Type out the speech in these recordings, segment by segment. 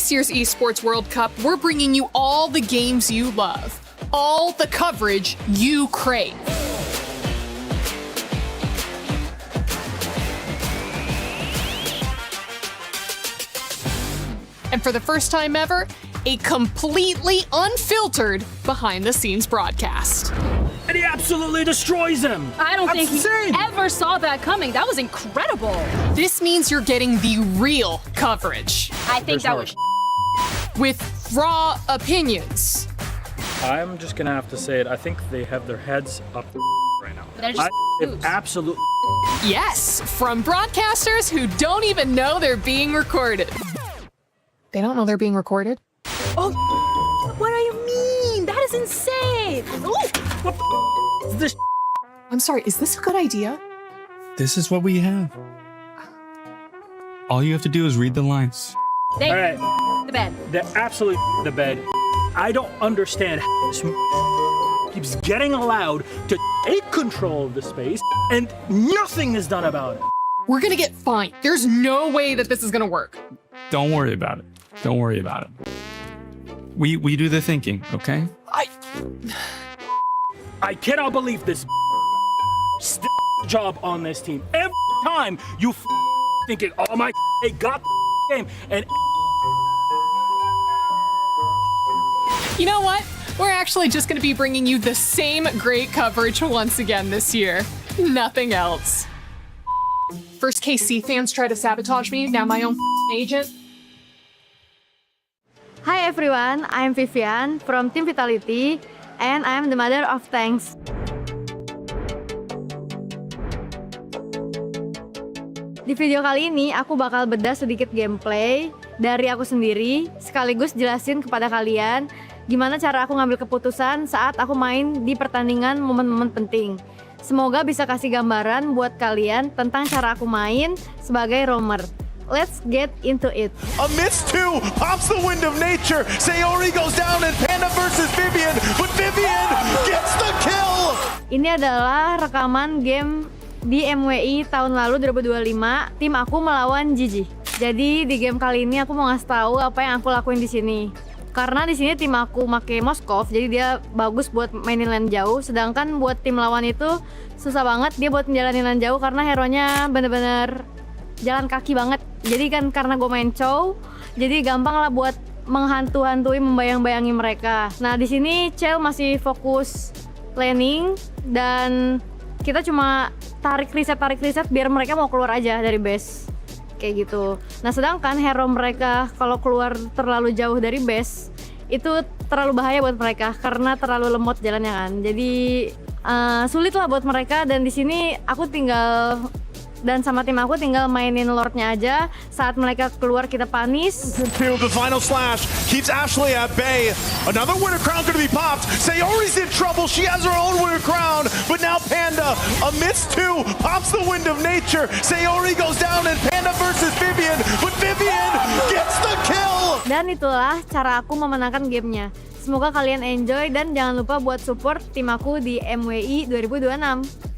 this year's Esports World Cup, we're bringing you all the games you love, all the coverage you crave. And for the first time ever, a completely unfiltered behind-the-scenes broadcast. And he absolutely destroys him. I don't think insane. he ever saw that coming. That was incredible. This means you're getting the real coverage. I think that was with raw opinions. I'm just gonna have to say it. I think they have their heads up right now. They're just Absolutely. Yes, from broadcasters who don't even know they're being recorded. They don't know they're being recorded? Oh, what do you mean? That is insane. What is this? I'm sorry, is this a good idea? This is what we have. All you have to do is read the lines. They All right. the bed. They're absolutely the bed. I don't understand how this keeps getting allowed to take control of the space and nothing is done about it. We're gonna get fined. There's no way that this is gonna work. Don't worry about it. Don't worry about it. We do the thinking, okay? I cannot believe this job on this team. Every time you thinking, oh my, they got the game, and You know what? We're actually just gonna be bringing you the same great coverage once again this year. Nothing else. First KC fans try to sabotage me, now my own agent. Hi everyone, I'm Vivian from Team Vitality and I'm the mother of tanks. Di video kali ini aku bakal bedah sedikit gameplay dari aku sendiri sekaligus jelasin kepada kalian gimana cara aku ngambil keputusan saat aku main di pertandingan momen-momen penting. Semoga bisa kasih gambaran buat kalian tentang cara aku main sebagai roamer. Let's get into it. A miss two pops the wind of nature. Sayori goes down and Panda versus Vivian, but Vivian gets the kill. Ini adalah rekaman game di MWI tahun lalu 2025. Tim aku melawan Gigi. Jadi di game kali ini aku mau ngasih tahu apa yang aku lakuin di sini. Karena di sini tim aku make Moskov, jadi dia bagus buat mainin lane jauh. Sedangkan buat tim lawan itu susah banget dia buat menjalanin lane jauh karena hero-nya bener-bener jalan kaki banget. Jadi kan karena gue main Chow, jadi gampang lah buat menghantu-hantui, membayang-bayangi mereka. Nah di sini Chell masih fokus laning dan kita cuma tarik reset biar mereka mau keluar aja dari base kayak gitu. Nah sedangkan hero mereka kalau keluar terlalu jauh dari base itu terlalu bahaya buat mereka karena terlalu lemot jalannya kan. Jadi sulit lah buat mereka dan di sini aku tinggal dan sama tim aku tinggal mainin Lordnya aja. Saat mereka keluar kita panis. The final slash keeps Ashley at bay. Another winner crown going to be popped. Sayori's in trouble. She has her own winner crown. But now Panda, a miss two, pops the wind of nature. Sayori goes down and Panda versus Vivian. But Vivian gets the kill. Dan itulah cara aku memenangkan gamenya. Semoga kalian enjoy dan jangan lupa buat support tim aku di MWI 2026.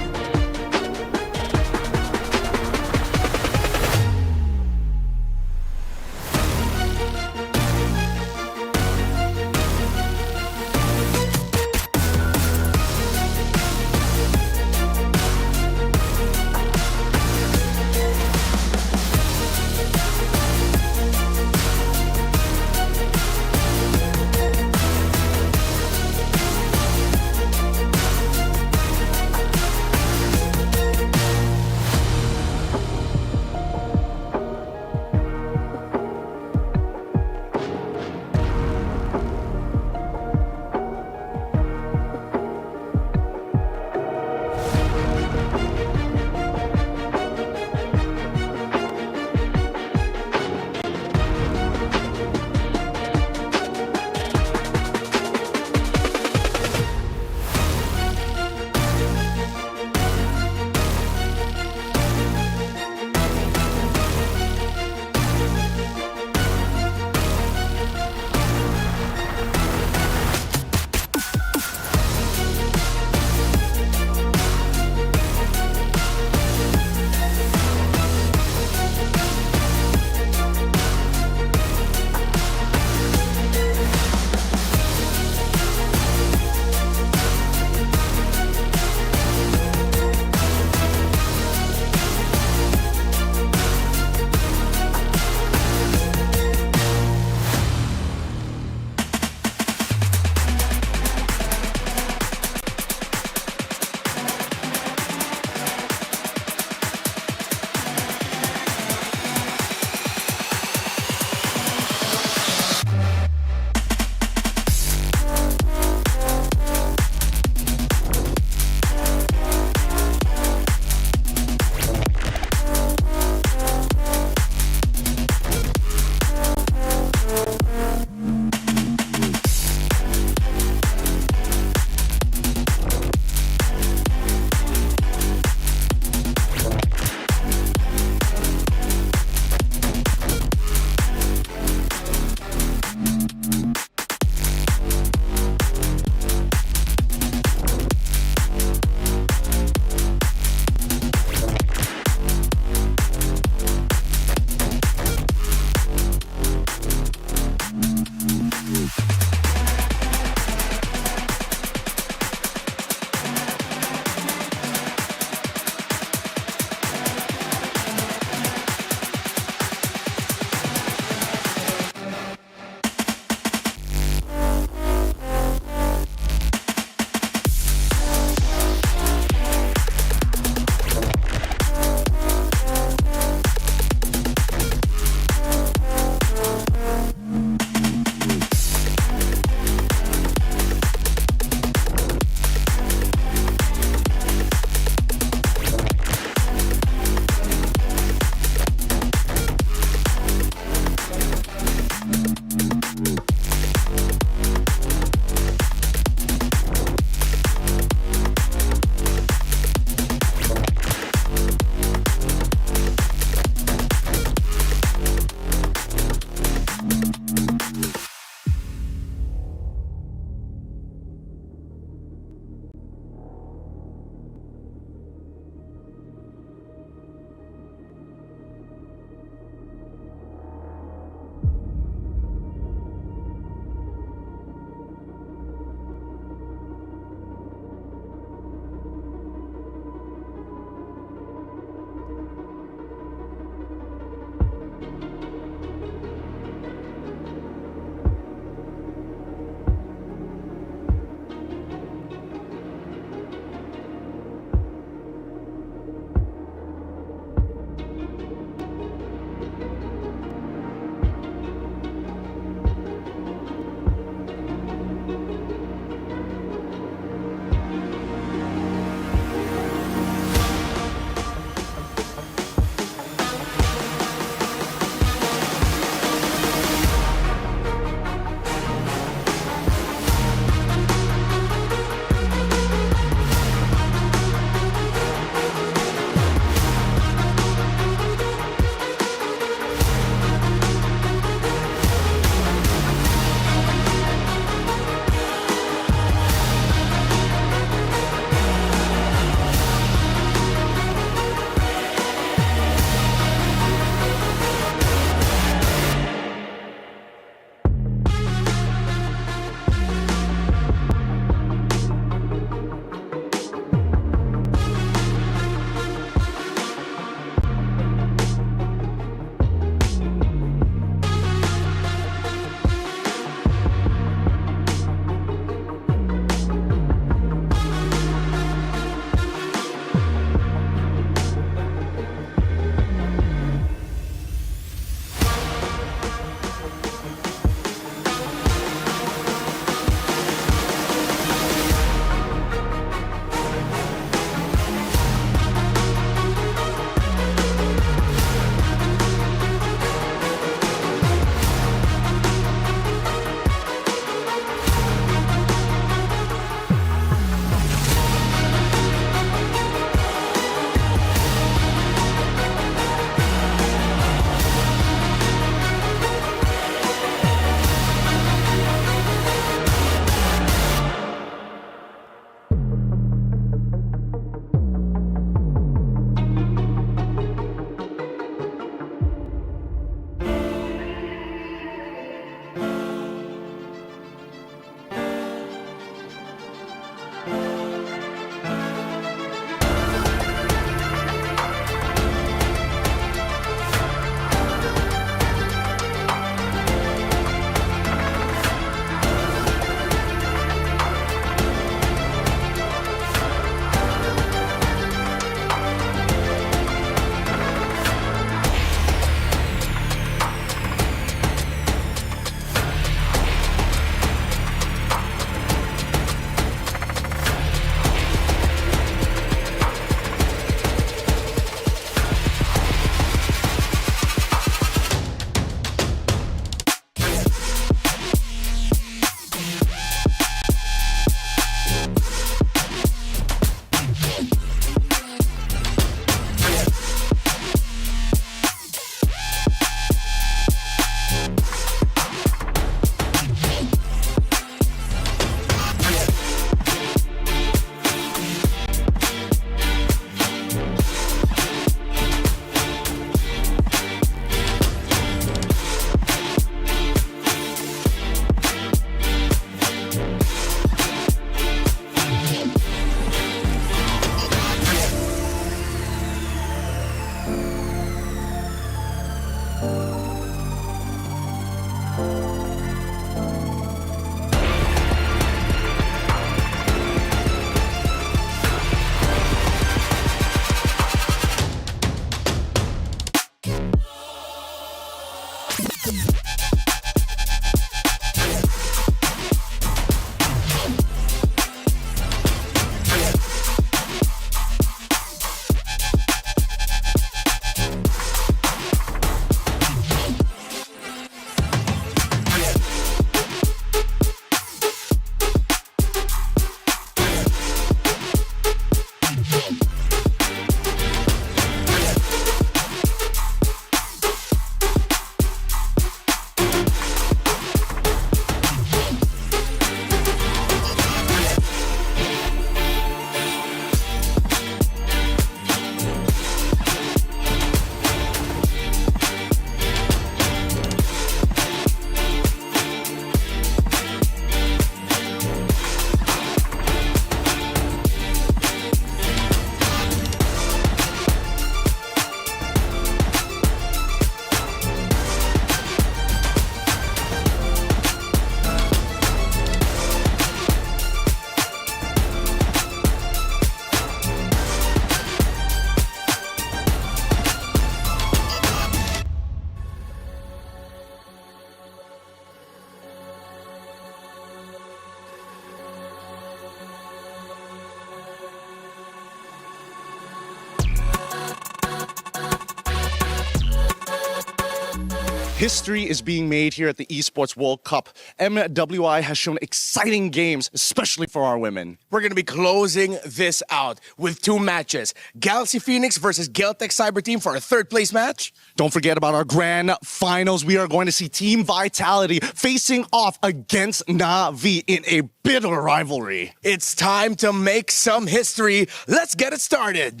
History is being made here at the Esports World Cup. MWI has shown exciting games, especially for our women. We're going to be closing this out with 2 matches. Galaxy Phoenix versus Geltec Cyber Team for a 3rd place match. Don't forget about our grand finals. We are going to see Team Vitality facing off against Na'Vi in a bitter rivalry. It's time to make some history. Let's get it started.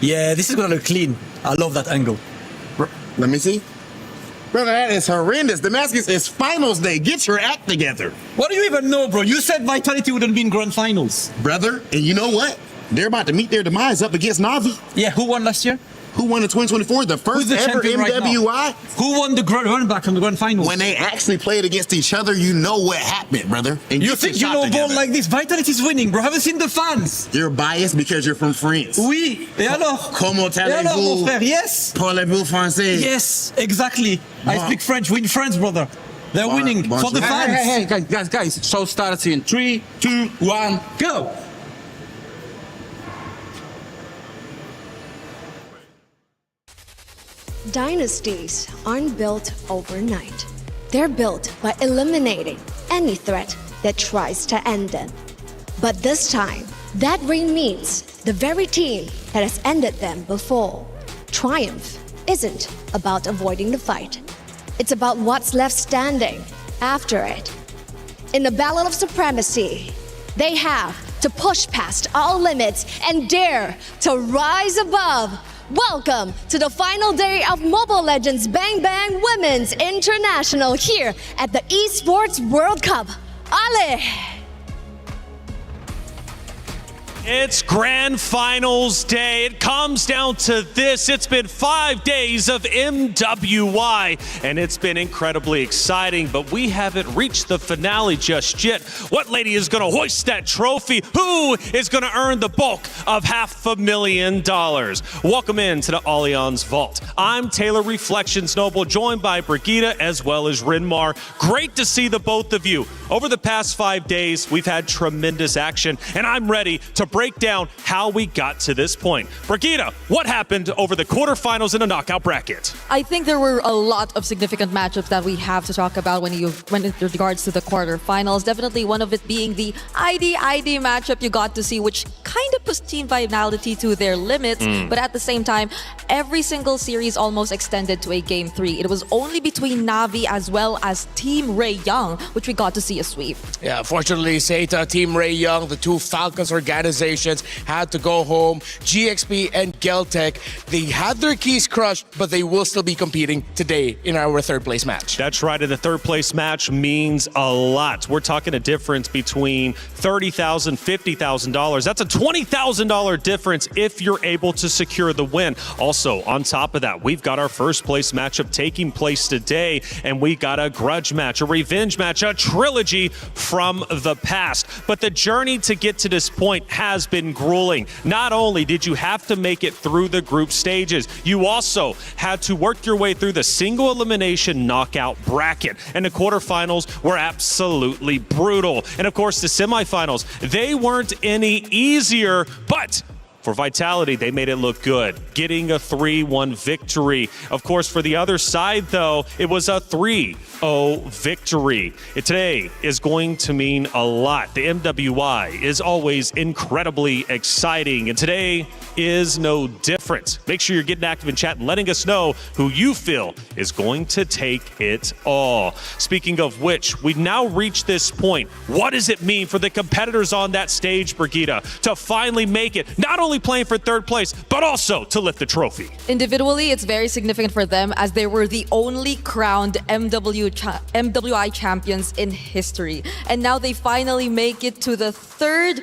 Yeah, this is gonna look clean. I love that angle. Let me see. Brother, that is horrendous. Damascus, it's finals day. Get your act together. What do you even know, bro? You said Vitality wouldn't be in grand finals. Brother, and you know what? They're about to meet their demise up against Na'Vi. Yeah, who won last year? Who won in 2024? The first ever MWI. Right, who won the run back from the grand finals? When they actually played against each other, you know what happened, brother. And you think you know ball like this? Vitality's winning, bro. Haven't seen the fans. You're biased because you're from France. Oui. Et alors? Comment allez-vous? Mon frère? Yes. Parlez-vous français? Yes, exactly. I speak French. Win France, brother. They're winning for the fans. Hey, guys. Show starts in 3, 2, 1, go. Dynasties aren't built overnight. They're built by eliminating any threat that tries to end them. But this time, that reign means the very team that has ended them before. Triumph isn't about avoiding the fight. It's about what's left standing after it. In the battle of supremacy, they have to push past all limits and dare to rise above. Welcome to the final day of Mobile Legends Bang Bang Women's International here at the Esports World Cup. Ale! It's grand finals day. It comes down to this. It's been 5 days of MWI, and it's been incredibly exciting, but we haven't reached the finale just yet. What lady is going to hoist that trophy? Who is going to earn the bulk of $500,000? Welcome into the Allianz Vault. I'm Taylor Reflections Noble, joined by Brigitte as well as Rinmar. Great to see the both of you. Over the past 5 days, we've had tremendous action, and I'm ready to break down how we got to this point. Brigitte, what happened over the quarterfinals in the knockout bracket? I think there were a lot of significant matchups that we have to talk about when in regards to the quarterfinals. Definitely one of it being the ID matchup you got to see, which kind of pushed Team Vitality to their limits. But at the same time, every single series almost extended to a Game 3. It was only between Na'Vi as well as Team Ray Young, which we got to see a sweep. Yeah, fortunately, Seta, Team Ray Young, the two Falcons organizations had to go home. GXP and Geltec, they had their keys crushed, but they will still be competing today in our third place match. That's right, and the third place match means a lot. We're talking a difference between $30,000, $50,000. That's a $20,000 difference if you're able to secure the win. Also, on top of that, we've got our first place matchup taking place today, and we got a grudge match, a revenge match, a trilogy from the past. But the journey to get to this point has has been grueling. Not only did you have to make it through the group stages, you also had to work your way through the single elimination knockout bracket. And the quarterfinals were absolutely brutal. And of course, the semifinals, they weren't any easier, but for Vitality, they made it look good, getting a 3-1 victory. Of course, for the other side, though, it was a 3-0 victory. Today is going to mean a lot. The MWI is always incredibly exciting, and today is no different. Make sure you're getting active in chat and letting us know who you feel is going to take it all. Speaking of which, we've now reached this point. What does it mean for the competitors on that stage, Brigitte, to finally make it, not only playing for third place, but also to lift the trophy? Individually, it's very significant for them as they were the only crowned MWI champions in history. And now they finally make it to the third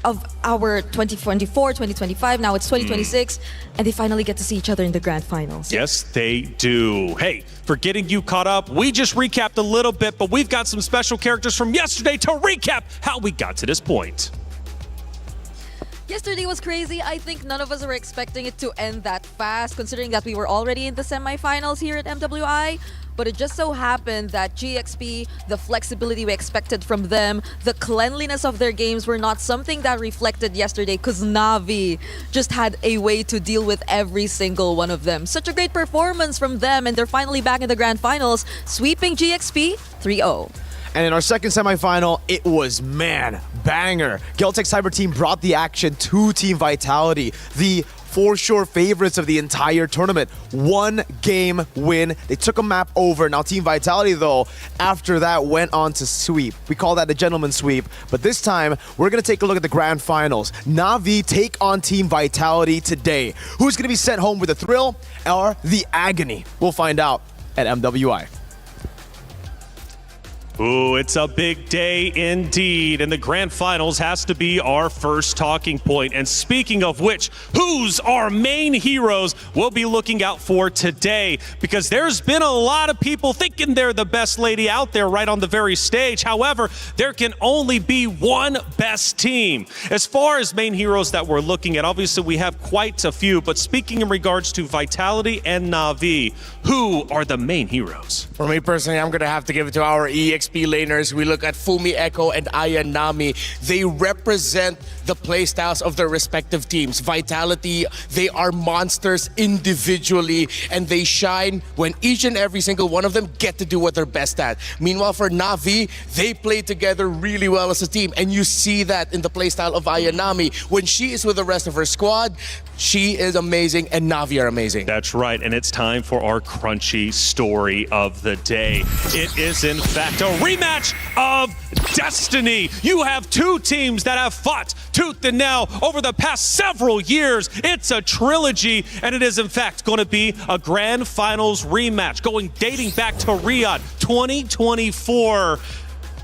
of our 2024, 2025, now it's 2026, and they finally get to see each other in the grand finals. Yes, they do. Hey, for getting you caught up, we just recapped a little bit, but we've got some special characters from yesterday to recap how we got to this point. Yesterday was crazy. I think none of us were expecting it to end that fast, considering that we were already in the semifinals here at MWI. But it just so happened that GXP, the flexibility we expected from them, the cleanliness of their games were not something that reflected yesterday because Na'Vi just had a way to deal with every single one of them. Such a great performance from them, and they're finally back in the grand finals, sweeping GXP 3-0. And in our second semifinal, it was, man, banger. Geltec Cyber Team brought the action to Team Vitality, the for sure favorites of the entire tournament. 1 game win. They took a map over. Now Team Vitality, though, after that went on to sweep. We call that the gentleman's sweep. But this time, we're going to take a look at the grand finals. Na'Vi take on Team Vitality today. Who's going to be sent home with the thrill or the agony? We'll find out at MWI. Ooh, it's a big day indeed, and the grand finals has to be our first talking point. And speaking of which, who's our main heroes we'll be looking out for today? Because there's been a lot of people thinking they're the best lady out there right on the very stage. However, there can only be one best team. As far as main heroes that we're looking at, obviously we have quite a few, but speaking in regards to Vitality and Na'Vi, who are the main heroes? For me personally, I'm going to have to give it to our EXP laners. We look at Fumi Echo and Ayanami. They represent the playstyles of their respective teams. Vitality, they are monsters individually, and they shine when each and every single one of them get to do what they're best at. Meanwhile, for Na'Vi, they play together really well as a team, and you see that in the playstyle of Ayanami. When she is with the rest of her squad, she is amazing, and Na'Vi are amazing. That's right, and it's time for our crunchy story of the day. It is, in fact, a rematch of destiny. You have two teams that have fought tooth and nail over the past several years. It's a trilogy, and it is, in fact, going to be a grand finals rematch dating back to Riyadh 2024.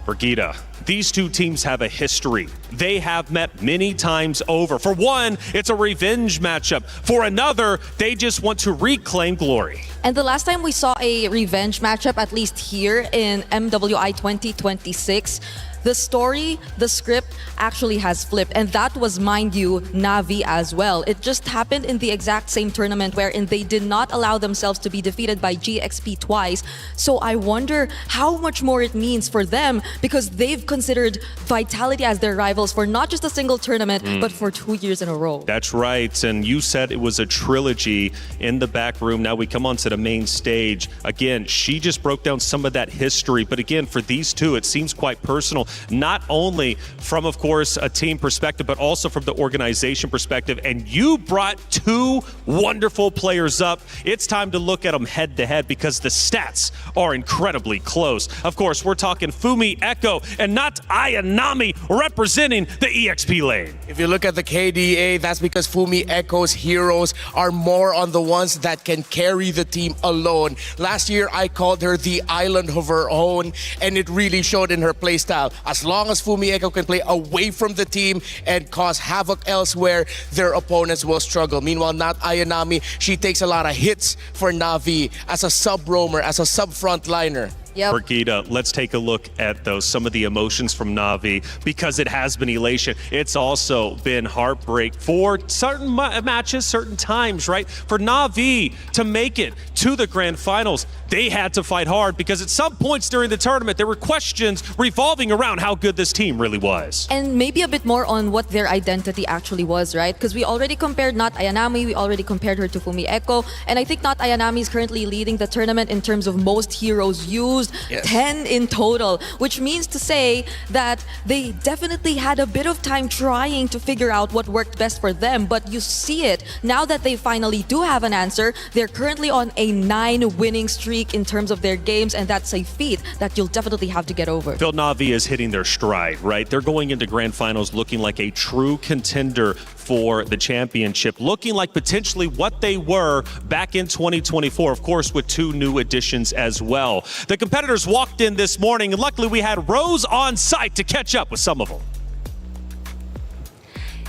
Brigitte, these two teams have a history. They have met many times over. For one, it's a revenge matchup. For another, they just want to reclaim glory. And the last time we saw a revenge matchup, at least here in MWI 2026, the story, the script actually has flipped. And that was, mind you, Na'Vi as well. It just happened in the exact same tournament wherein they did not allow themselves to be defeated by GXP twice. So I wonder how much more it means for them, because they've considered Vitality as their rivals for not just a single tournament, but for 2 years in a row. That's right. And you said it was a trilogy in the back room. Now we come on to the main stage. Again, she just broke down some of that history. But again, for these two, it seems quite personal. Not only from, of course, a team perspective, but also from the organization perspective. And you brought two wonderful players up. It's time to look at them head to head because the stats are incredibly close. Of course, we're talking Fumi Echo and not Ayanami representing the EXP lane. If you look at the KDA, that's because Fumi Echo's heroes are more on the ones that can carry the team alone. Last year, I called her the island of her own, and it really showed in her playstyle. As long as Fumi Echo can play away from the team and cause havoc elsewhere, their opponents will struggle. Meanwhile, not Ayanami, she takes a lot of hits for Na'Vi as a sub-roamer, as a sub-frontliner. Yep. Brigida, let's take a look at some of the emotions from Na'Vi, because it has been elation. It's also been heartbreak for certain matches, certain times, right? For Na'Vi to make it to the grand finals, they had to fight hard, because at some points during the tournament, there were questions revolving around how good this team really was. And maybe a bit more on what their identity actually was, right? Because we already compared Not Ayanami, we already compared her to Fumi Echo, and I think Not Ayanami is currently leading the tournament in terms of most heroes used, 10 in total, which means to say that they definitely had a bit of time trying to figure out what worked best for them, but you see it, now that they finally do have an answer, they're currently on a 9-winning streak in terms of their games, and that's a feat that you'll definitely have to get over. Phil, Na'Vi is hitting their stride, right? They're going into grand finals looking like a true contender for the championship, looking like potentially what they were back in 2024, of course, with 2 new additions as well. The competitors walked in this morning, and luckily we had Rose on site to catch up with some of them.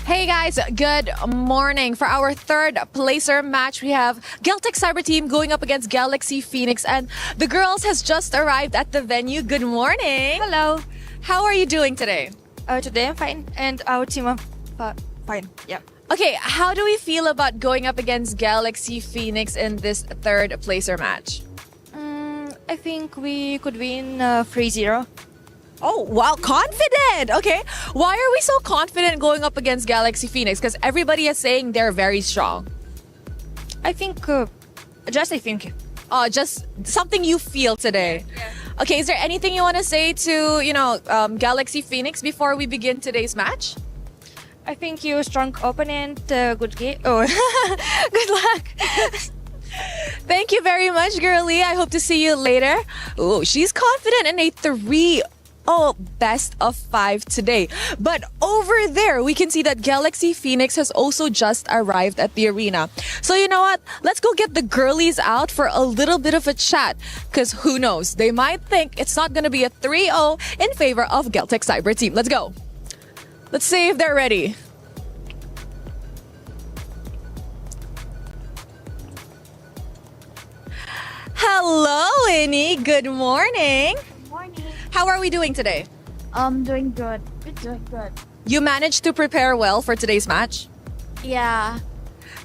Hey guys, good morning. For our third placer match, we have Geltec Cyber Team going up against Galaxy Phoenix, and the girls has just arrived at the venue. Good morning. Hello. How are you doing today? Today I'm fine, and our team are fine. Yeah. Okay, how do we feel about going up against Galaxy Phoenix in this third placer match? I think we could win 3-0. Oh, wow, confident. Okay, why are we so confident going up against Galaxy Phoenix? Because everybody is saying they're very strong. I think, just something you feel today. Yeah. Okay, is there anything you want to say to, Galaxy Phoenix before we begin today's match? I think you're a strong opponent, good game. Oh, good luck. Thank you very much, girlie. I hope to see you later. Oh, she's confident in a 3-0 best of 5 today. But over there, we can see that Galaxy Phoenix has also just arrived at the arena. So you know what? Let's go get the girlies out for a little bit of a chat. Because who knows? They might think it's not going to be a 3-0 in favor of Geltec Cyber Team. Let's go. Let's see if they're ready. Hello, Winnie. Good morning. Good morning. How are we doing today? Doing good. We're doing good. You managed to prepare well for today's match? Yeah.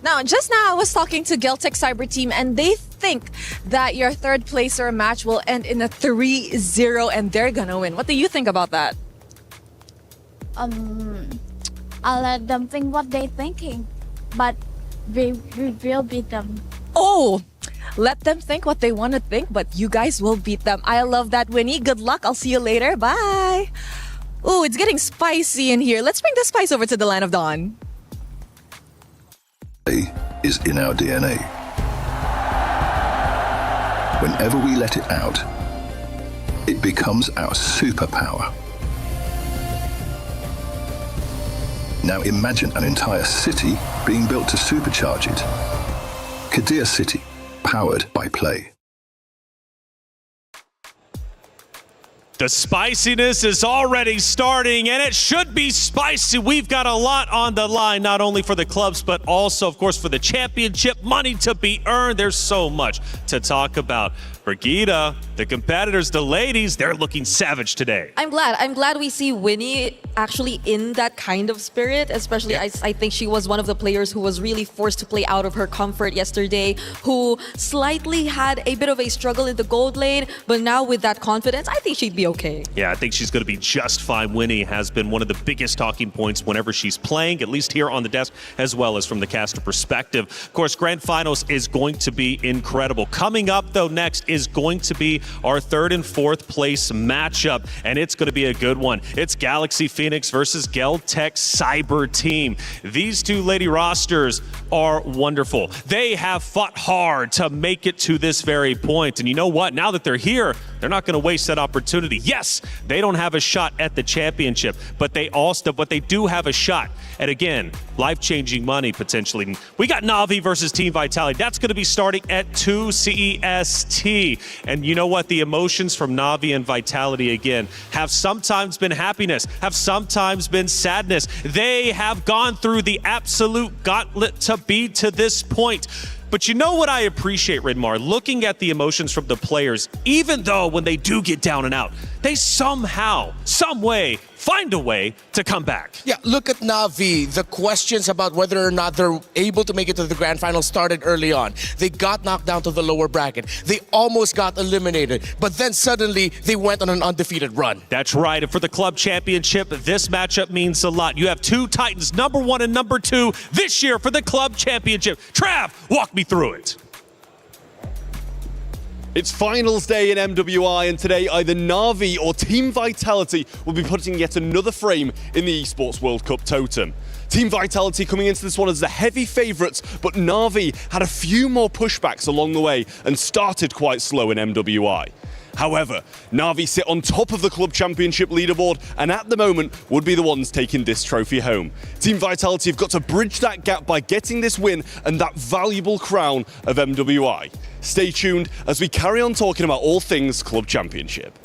Now, just now I was talking to Geltec Cyber Team, and they think that your third placer match will end in a 3-0 and they're gonna win. What do you think about that? I'll let them think what they're thinking, but we will beat them. Oh, let them think what they want to think, but you guys will beat them. I love that, Winnie. Good luck. I'll see you later. Bye. Oh, it's getting spicy in here. Let's bring the spice over to the Land of Dawn. Is in our DNA. Whenever we let it out, it becomes our superpower. Now imagine an entire city being built to supercharge it. Kadir City, powered by play. The spiciness is already starting, and it should be spicy. We've got a lot on the line, not only for the clubs, but also, of course, for the championship, money to be earned. There's so much to talk about. Brigida, the competitors, the ladies, they're looking savage today. I'm glad we see Winnie actually in that kind of spirit, especially I think she was one of the players who was really forced to play out of her comfort yesterday, who slightly had a bit of a struggle in the gold lane, but now with that confidence, I think she'd be okay. Yeah, I think she's going to be just fine. Winnie has been one of the biggest talking points whenever she's playing, at least here on the desk, as well as from the caster perspective. Of course, Grand Finals is going to be incredible. Coming up, though, next is going to be our third and fourth place matchup, and it's going to be a good one. It's Galaxy Phoenix versus Geltec Cyber Team. These two lady rosters are wonderful. They have fought hard to make it to this very point, and you know what? Now that they're here, they're not going to waste that opportunity. Yes, they don't have a shot at the championship, but they do have a shot at, again, life-changing money potentially. We got Na'Vi versus Team Vitality. That's going to be starting at 2 CEST. And you know what? The emotions from Na'Vi and Vitality, again, have sometimes been happiness, have sometimes been sadness. They have gone through the absolute gauntlet to be to this point. But you know what I appreciate, Rinmar? Looking at the emotions from the players, even though when they do get down and out, they somehow, some way, find a way to come back. Yeah, look at Na'Vi. The questions about whether or not they're able to make it to the grand final started early on. They got knocked down to the lower bracket. They almost got eliminated, but then suddenly they went on an undefeated run. That's right, and for the club championship, this matchup means a lot. You have two Titans, number 1 and number 2, this year for the club championship. Trav, walk me through it. It's finals day in MWI, and today either Na'Vi or Team Vitality will be putting yet another frame in the Esports World Cup totem. Team Vitality coming into this one as the heavy favourites, but Na'Vi had a few more pushbacks along the way and started quite slow in MWI. However, Na'Vi sit on top of the club championship leaderboard and at the moment would be the ones taking this trophy home. Team Vitality have got to bridge that gap by getting this win and that valuable crown of MWI. Stay tuned as we carry on talking about all things club championship.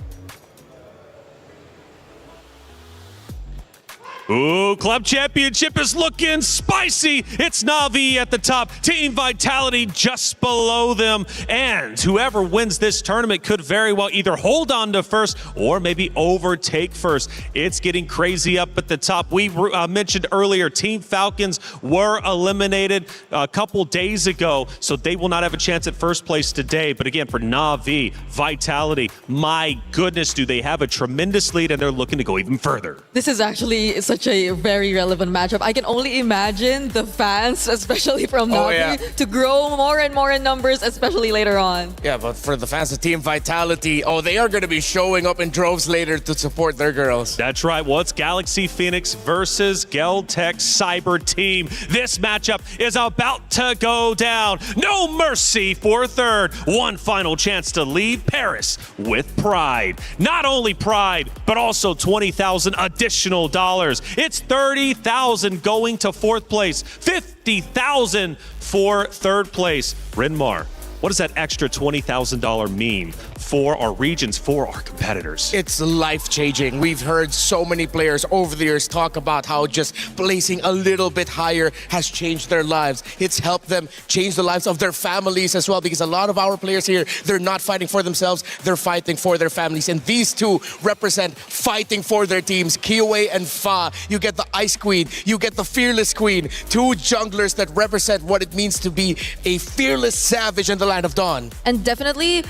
Ooh, club championship is looking spicy. It's Na'Vi at the top, Team Vitality just below them, and whoever wins this tournament could very well either hold on to first or maybe overtake first. It's getting crazy up at the top. We mentioned earlier, Team Falcons were eliminated a couple days ago, so they will not have a chance at first place today. But again, for Na'Vi, Vitality, my goodness, do they have a tremendous lead, and they're looking to go even further. This is actually such a very relevant matchup. I can only imagine the fans, especially from Na'Vi, to grow more and more in numbers, especially later on. Yeah, but for the fans of Team Vitality, they are going to be showing up in droves later to support their girls. That's right. Well, it's Galaxy Phoenix versus Geltech Cyber Team. This matchup is about to go down. No mercy for third. One final chance to leave Paris with pride. Not only pride, but also $20,000 additional dollars. It's $30,000 going to fourth place, $50,000 for third place. Rinmar, what does that extra $20,000 mean for our regions, for our competitors? It's life-changing. We've heard so many players over the years talk about how just placing a little bit higher has changed their lives. It's helped them change the lives of their families as well, because a lot of our players here, they're not fighting for themselves, they're fighting for their families. And these two represent fighting for their teams, Kiowe and Fa. You get the Ice Queen, you get the Fearless Queen, two junglers that represent what it means to be a fearless savage in the Land of Dawn. And definitely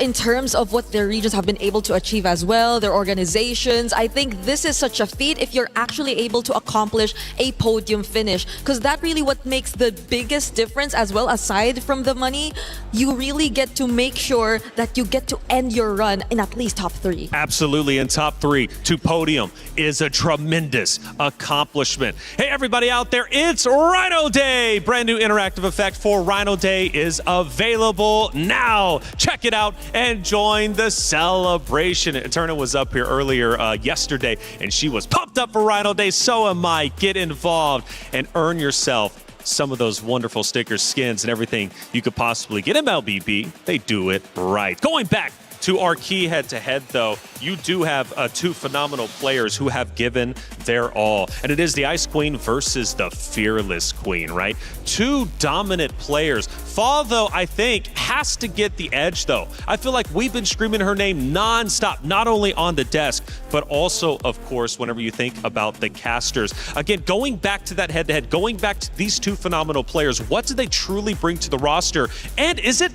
in terms of what their regions have been able to achieve as well, their organizations, I think this is such a feat if you're actually able to accomplish a podium finish, because that really what makes the biggest difference as well. Aside from the money, you really get to make sure that you get to end your run in at least top 3. Absolutely, in top 3 to podium is a tremendous accomplishment. Hey, everybody out there, it's Rhino Day. Brand new interactive effect for Rhino Day is available now. Check it out and join the celebration. Eterna was up here earlier yesterday, and she was pumped up for Rhino Day. So am I. Get involved and earn yourself some of those wonderful stickers, skins, and everything you could possibly get. MLBB, they do it right. Going back to our key head-to-head, though, you do have two phenomenal players who have given their all. And it is the Ice Queen versus the Fearless Queen, right? Two dominant players. Fa, though, I think, has to get the edge, though. I feel like we've been screaming her name non-stop, not only on the desk, but also, of course, whenever you think about the casters. Again, going back to that head-to-head, going back to these two phenomenal players, what do they truly bring to the roster? And is it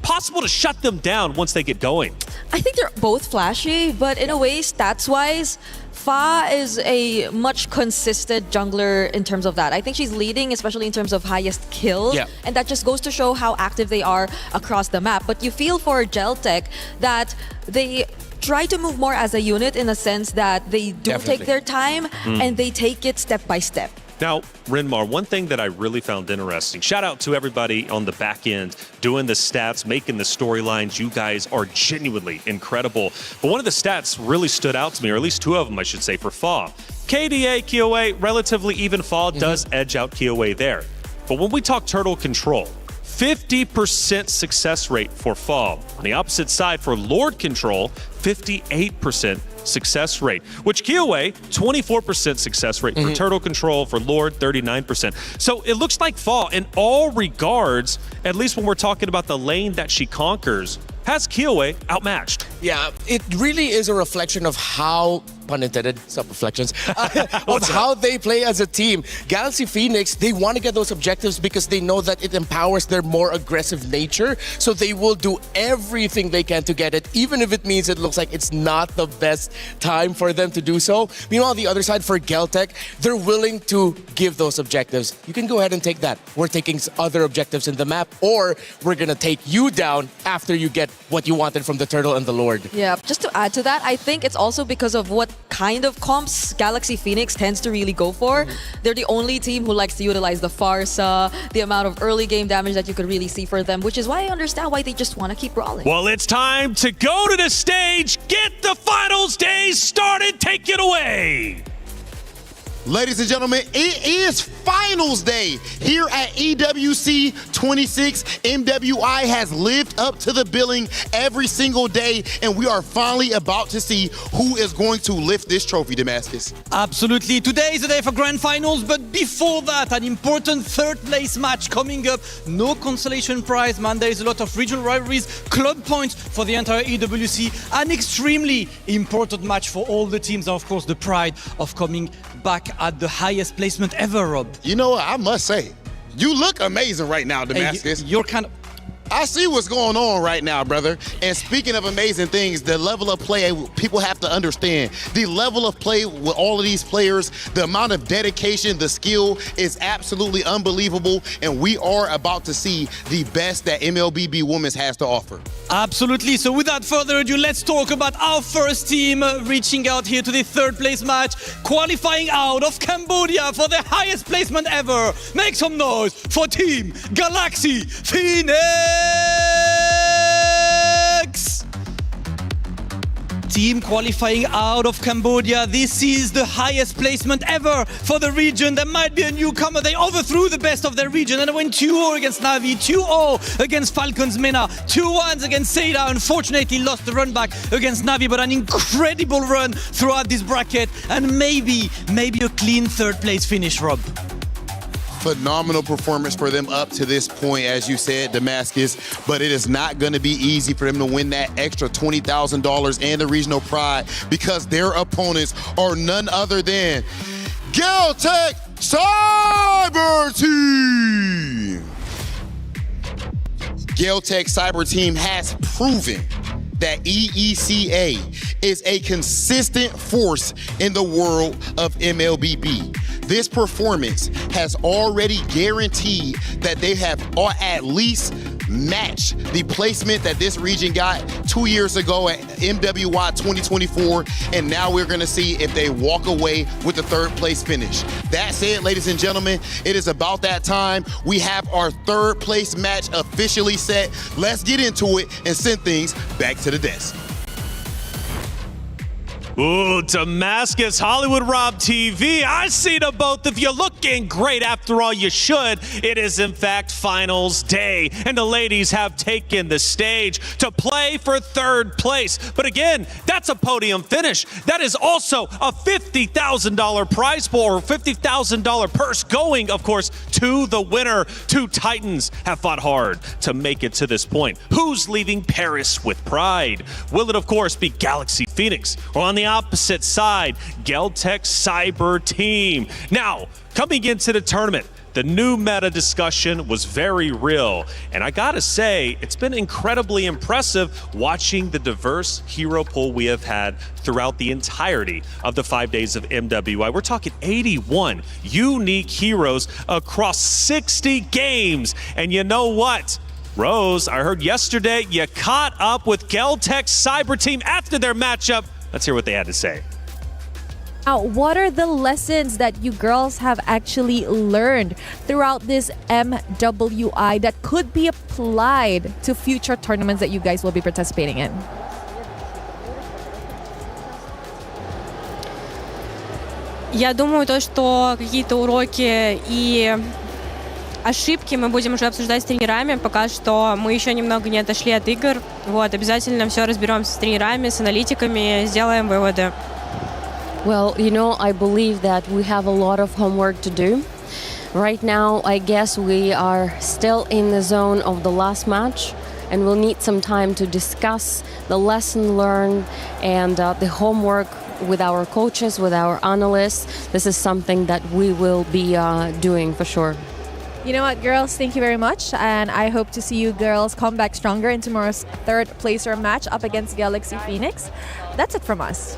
possible to shut them down once they get going? I think they're both flashy, but in a way, stats-wise, Fa is a much consistent jungler in terms of that. I think she's leading, especially in terms of highest kills. Yeah. And that just goes to show how active they are across the map. But you feel for Geltech that they try to move more as a unit in a sense that they do take their time and they take it step by step. Now, Rinmar, one thing that I really found interesting, shout out to everybody on the back end doing the stats, making the storylines. You guys are genuinely incredible. But one of the stats really stood out to me, or at least two of them, I should say, for Fa. KDA, Kiowe, relatively even. Fa does edge out Kiowe there. But when we talk turtle control, 50% success rate for Fall. On the opposite side for Lord Control, 58% success rate, which Kyoei, 24% success rate for Turtle Control, for Lord, 39%. So it looks like Fall, in all regards, at least when we're talking about the lane that she conquers, has Kyoei outmatched. Yeah, it really is a reflection of how, pun intended, self-reflections, of how they play as a team. Galaxy Phoenix, they want to get those objectives because they know that it empowers their more aggressive nature. So they will do everything they can to get it, even if it means it looks like it's not the best time for them to do so. Meanwhile, on the other side, for Geltec, they're willing to give those objectives. You can go ahead and take that. We're taking other objectives in the map, or we're going to take you down after you get what you wanted from the Turtle and the Lord. Yeah, just to add to that, I think it's also because of what kind of comps Galaxy Phoenix tends to really go for. They're the only team who likes to utilize the Farsa, the amount of early game damage that you could really see for them, which is why I understand why they just want to keep rolling. Well, it's time to go to the stage, get the finals days started, take it away. Ladies and gentlemen, it is finals day here at EWC26. MWI has lived up to the billing every single day, and we are finally about to see who is going to lift this trophy, Damascus. Absolutely. Today is the day for grand finals, but before that, an important third place match coming up. No consolation prize, man. There is a lot of regional rivalries, club points for the entire EWC. An extremely important match for all the teams, and of course, the pride of coming back at the highest placement ever, Rob. You know what? I must say, you look amazing right now, Damascus. Hey, you're kind of... I see what's going on right now, brother. And speaking of amazing things, the level of play, people have to understand. The level of play with all of these players, the amount of dedication, the skill is absolutely unbelievable. And we are about to see the best that MLBB Women's has to offer. Absolutely. So without further ado, let's talk about our first team reaching out here to the third place match, qualifying out of Cambodia for the highest placement ever. Make some noise for Team Galaxy Phoenix! Team qualifying out of Cambodia. This is the highest placement ever for the region. There might be a newcomer. They overthrew the best of their region and went 2-0 against Na'Vi, 2-0 against Falcons Mena, 2-1 against Seda. Unfortunately lost the run back against Na'Vi, but an incredible run throughout this bracket and maybe a clean third place finish, Rob. Phenomenal performance for them up to this point, as you said, Damascus, but it is not going to be easy for them to win that extra $20,000 and the regional pride because their opponents are none other than Geltec Cyber Team. Geltec Cyber Team has proven that EECA is a consistent force in the world of MLBB. This performance has already guaranteed that they have at least matched the placement that this region got 2 years ago at MWI26, and now we're gonna see if they walk away with the third place finish. That said, ladies and gentlemen, it is about that time. We have our third place match officially set. Let's get into it and send things back to the desk. Ooh, Damascus, Hollywood Rob TV. I see the both of you looking great. After all, you should. It is, in fact, finals day, and the ladies have taken the stage to play for third place. But again, that's a podium finish. That is also a $50,000 prize pool, or $50,000 purse going, of course, to the winner. Two Titans have fought hard to make it to this point. Who's leaving Paris with pride? Will it, of course, be Galaxy Phoenix, or on the opposite side, Geltec Cyber Team? Now, coming into the tournament, the new meta discussion was very real, and I gotta say, it's been incredibly impressive watching the diverse hero pool we have had throughout the entirety of the 5 days of MWI. We're talking 81 unique heroes across 60 games, and you know what? Rose, I heard yesterday you caught up with Geltec Cyber Team after their matchup. Let's hear what they had to say. Now, what are the lessons that you girls have actually learned throughout this MWI that could be applied to future tournaments that you guys will be participating in? Я думаю, то, что какие-то уроки и ошибки мы будем уже обсуждать с тренерами. Пока что мы еще немного не отошли от игр. Вот, обязательно все разберемся с тренерами, с аналитиками, сделаем выводы. Well, you know, I believe that we have a lot of homework to do. Right now, I guess we are still in the zone of the last match, and we'll need some time to discuss the lesson learned and the homework with our coaches, with our analysts. This is something that we will be doing for sure. You know what, girls? Thank you very much. And I hope to see you girls come back stronger in tomorrow's third placer match up against Galaxy Phoenix. That's it from us.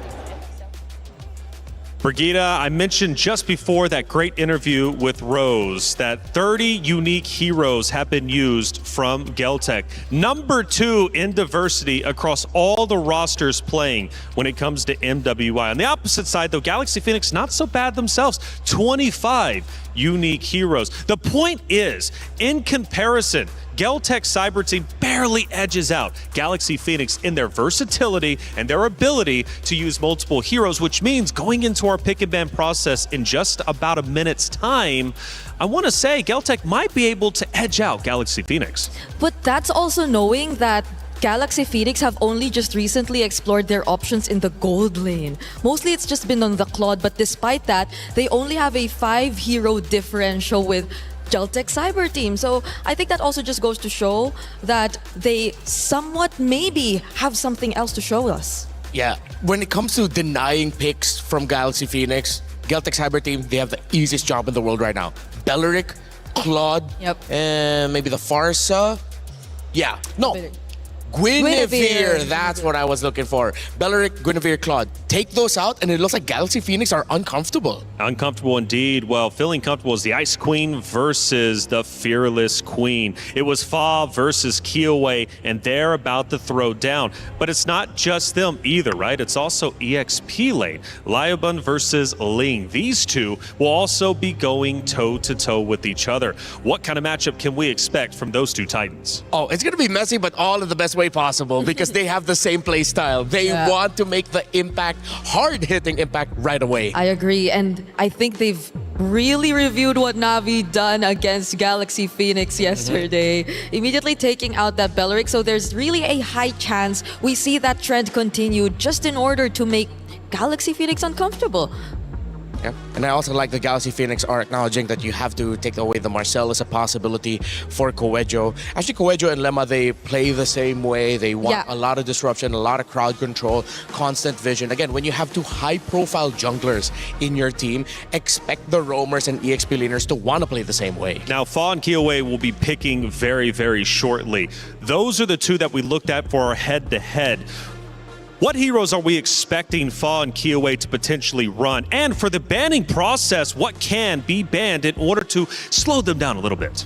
Brigitte, I mentioned just before that great interview with Rose that 30 unique heroes have been used from Geltec. Number 2 in diversity across all the rosters playing when it comes to MWI. On the opposite side, though, Galaxy Phoenix not so bad themselves. 25 unique heroes. The point is, in comparison, Geltec Cyber Team barely edges out Galaxy Phoenix in their versatility and their ability to use multiple heroes, which means going into our pick and ban process in just about a minute's time, I want to say Geltec might be able to edge out Galaxy Phoenix. But that's also knowing that Galaxy Phoenix have only just recently explored their options in the gold lane. Mostly it's just been on the Claude, but despite that, they only have a 5-hero differential with Geltec Cyber Team. So I think that also just goes to show that they somewhat maybe have something else to show us. Yeah, when it comes to denying picks from Galaxy Phoenix, Geltec Cyber Team, they have the easiest job in the world right now. Belleric, Claude, and maybe the Farsa. Yeah, no. Guinevere, that's what I was looking for. Belleric, Guinevere, Claude. Take those out, and it looks like Galaxy Phoenix are uncomfortable. Uncomfortable indeed. Well, feeling comfortable is the Ice Queen versus the Fearless Queen. It was Fa versus Kiowe, and they're about to throw down. But it's not just them either, right? It's also EXP lane. Liabun versus Ling. These two will also be going toe-to-toe with each other. What kind of matchup can we expect from those two titans? Oh, it's going to be messy, but all in the best way possible because they have the same play style. They want to make the impact, hard-hitting impact right away. I agree, and I think they've really reviewed what Navi done against Galaxy Phoenix yesterday, immediately taking out that Belleric. So there's really a high chance we see that trend continue just in order to make Galaxy Phoenix uncomfortable. Yeah. And I also like the Galaxy Phoenix are acknowledging that you have to take away the Marcel as a possibility for Coejo. Actually, Coejo and Lemma, they play the same way. They want a lot of disruption, a lot of crowd control, constant vision. Again, when you have two high-profile junglers in your team, expect the roamers and EXP laners to want to play the same way. Now, Fa and Kiowe will be picking very, very shortly. Those are the two that we looked at for our head-to-head. What heroes are we expecting Fa and Kiowe to potentially run? And for the banning process, what can be banned in order to slow them down a little bit?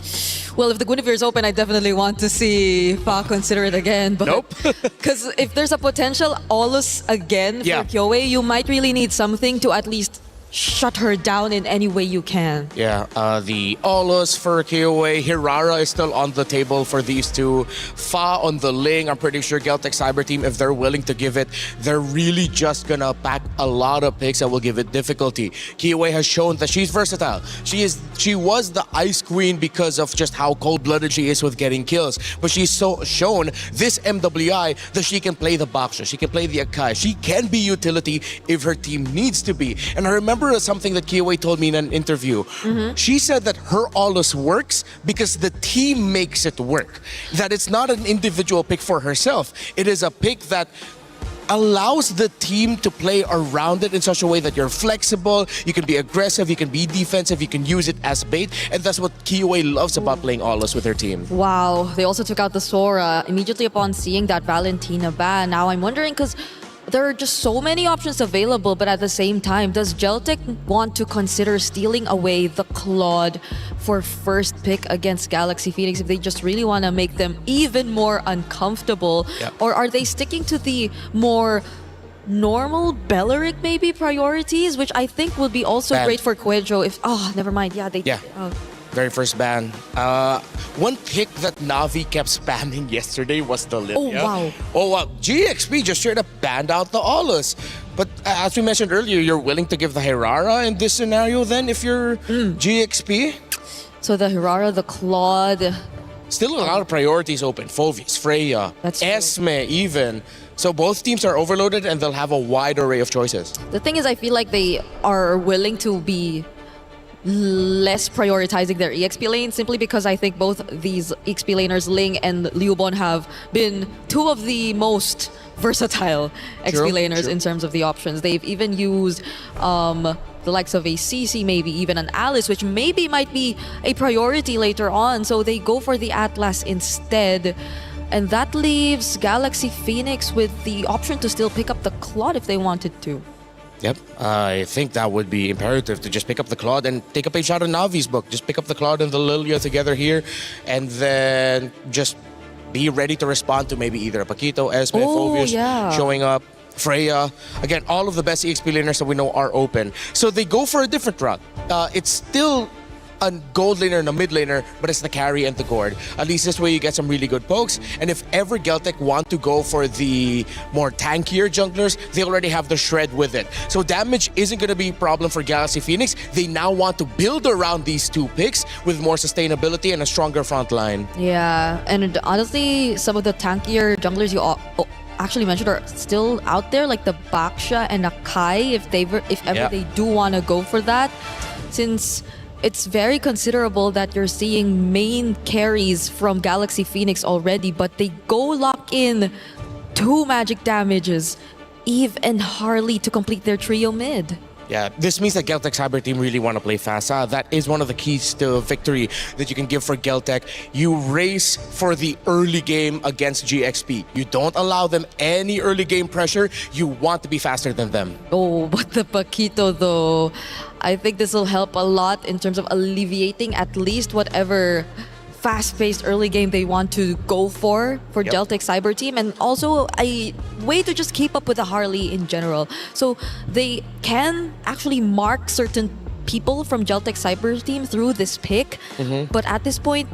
Well, if the Guinevere is open, I definitely want to see Fa consider it again. But nope. Because if there's a potential Olus again for Kiowe, you might really need something to at least shut her down in any way you can. Yeah, the Olus for Kiowe, Hirara is still on the table for these two. Fa on the Ling, I'm pretty sure Geltec Cyber Team, if they're willing to give it, they're really just gonna pack a lot of picks that will give it difficulty. Kiowe has shown that she's versatile. She was the Ice Queen because of just how cold-blooded she is with getting kills. But she's shown this MWI that she can play the Baksha, she can play the Akai, she can be utility if her team needs to be. And I remember something that Kiowe told me in an interview. She said that her Olus works because the team makes it work. That it's not an individual pick for herself. It is a pick that allows the team to play around it in such a way that you're flexible, you can be aggressive, you can be defensive, you can use it as bait, and that's what Kiowe loves about playing Olus with her team. Wow, they also took out the Sora immediately upon seeing that Valentina ban. Now I'm wondering, because there are just so many options available, but at the same time, does Geltec want to consider stealing away the Claude for first pick against Galaxy Phoenix if they just really want to make them even more uncomfortable? Or are they sticking to the more normal Belleric maybe priorities, which I think would be also great for Coejo if... Oh, never mind. Yeah, they... Very first ban. One pick that Navi kept spamming yesterday was the Lilia. Oh, wow. GXP just straight up banned out the Olus. But as we mentioned earlier, you're willing to give the Hirara in this scenario then if you're GXP? So the Hirara, the Claude. Still a lot of priorities open. Phoveus, Freya, Esme even. So both teams are overloaded and they'll have a wide array of choices. The thing is, I feel like they are willing to be less prioritizing their EXP lane simply because I think both these EXP laners, Ling and Liubon, have been two of the most versatile XP laners in terms of the options. They've even used the likes of a CC, maybe even an Alice, which maybe might be a priority later on. So they go for the Atlas instead. And that leaves Galaxy Phoenix with the option to still pick up the Claude if they wanted to. Yep, I think that would be imperative to just pick up the Claude and take a page out of Navi's book. Just pick up the Claude and the Lilia together here, and then just be ready to respond to maybe either a Paquito, Esme, Phoveus showing up, Freya. Again, all of the best EXP laners that we know are open. So they go for a different route. It's still a gold laner and a mid laner, but it's the carry and the gourd. At least this way you get some really good pokes. And if ever Geltec want to go for the more tankier junglers, they already have the shred with it. So damage isn't going to be a problem for Galaxy Phoenix. They now want to build around these two picks with more sustainability and a stronger front line. Yeah, and honestly, some of the tankier junglers you actually mentioned are still out there, like the Baksha and Akai, if ever they do want to go for that. Since it's very considerable that you're seeing main carries from Galaxy Phoenix already, but they go lock in 2 magic damages, Eve and Harley to complete their trio mid. Yeah, this means that Geltec Cyber Team really want to play fast. That is one of the keys to victory that you can give for Geltec. You race for the early game against GXP. You don't allow them any early game pressure. You want to be faster than them. Oh, but the Paquito though, I think this will help a lot in terms of alleviating at least whatever fast-paced early game they want to go for Geltec Cyber Team, and also a way to just keep up with the Harley in general. So they can actually mark certain people from Geltec Cyber Team through this pick, but at this point,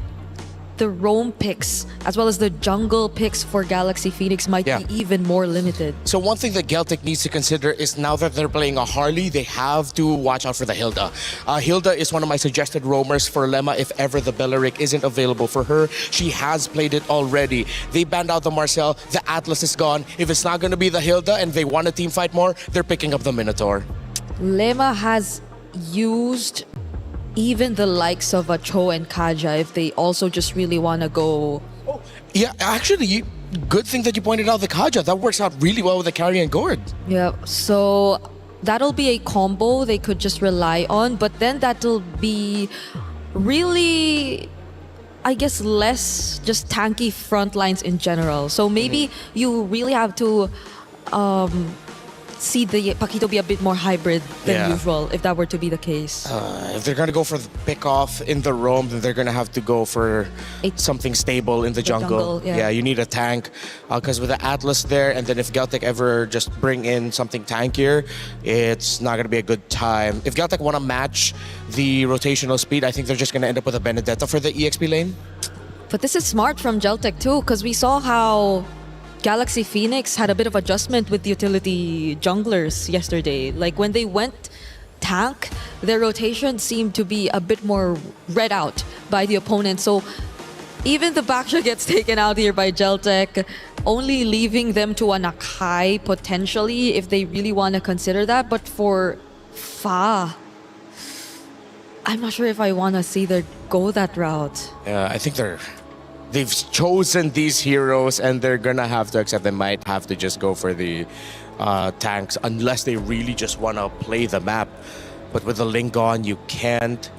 the roam picks as well as the jungle picks for Galaxy Phoenix might be even more limited. So one thing that Geltec needs to consider is now that they're playing a Harley, they have to watch out for the Hilda. Hilda is one of my suggested roamers for Lemma if ever the Belleric isn't available for her. She has played it already. They banned out the Marcel, the Atlas is gone. If it's not going to be the Hilda and they want to team fight more, they're picking up the Minotaur. Lemma has used even the likes of a Cho and Kaja if they also just really want to go. Yeah, actually, good thing that you pointed out the Kaja. That works out really well with the carry and gourd. Yeah, so that'll be a combo they could just rely on, but then that'll be really, I guess, less just tanky front lines in general. So maybe you really have to see the Paquito be a bit more hybrid than usual if that were to be the case. If they're going to go for the pick off in the roam, then they're going to have to go for something stable in the jungle. Yeah, you need a tank because with the Atlas there, and then if Geltec ever just bring in something tankier, it's not going to be a good time. If Geltec want to match the rotational speed, I think they're just going to end up with a Benedetta for the EXP lane. But this is smart from Geltec too, because we saw how Galaxy Phoenix had a bit of adjustment with the utility junglers yesterday. Like when they went tank, their rotation seemed to be a bit more read out by the opponent. So even the Baksha gets taken out here by Geltec, only leaving them to an Akai potentially if they really want to consider that. But for Fa, I'm not sure if I want to see them go that route. Yeah, I think they've chosen these heroes and they're gonna have to accept they might have to just go for the tanks unless they really just want to play the map. But with the Link on, you can't.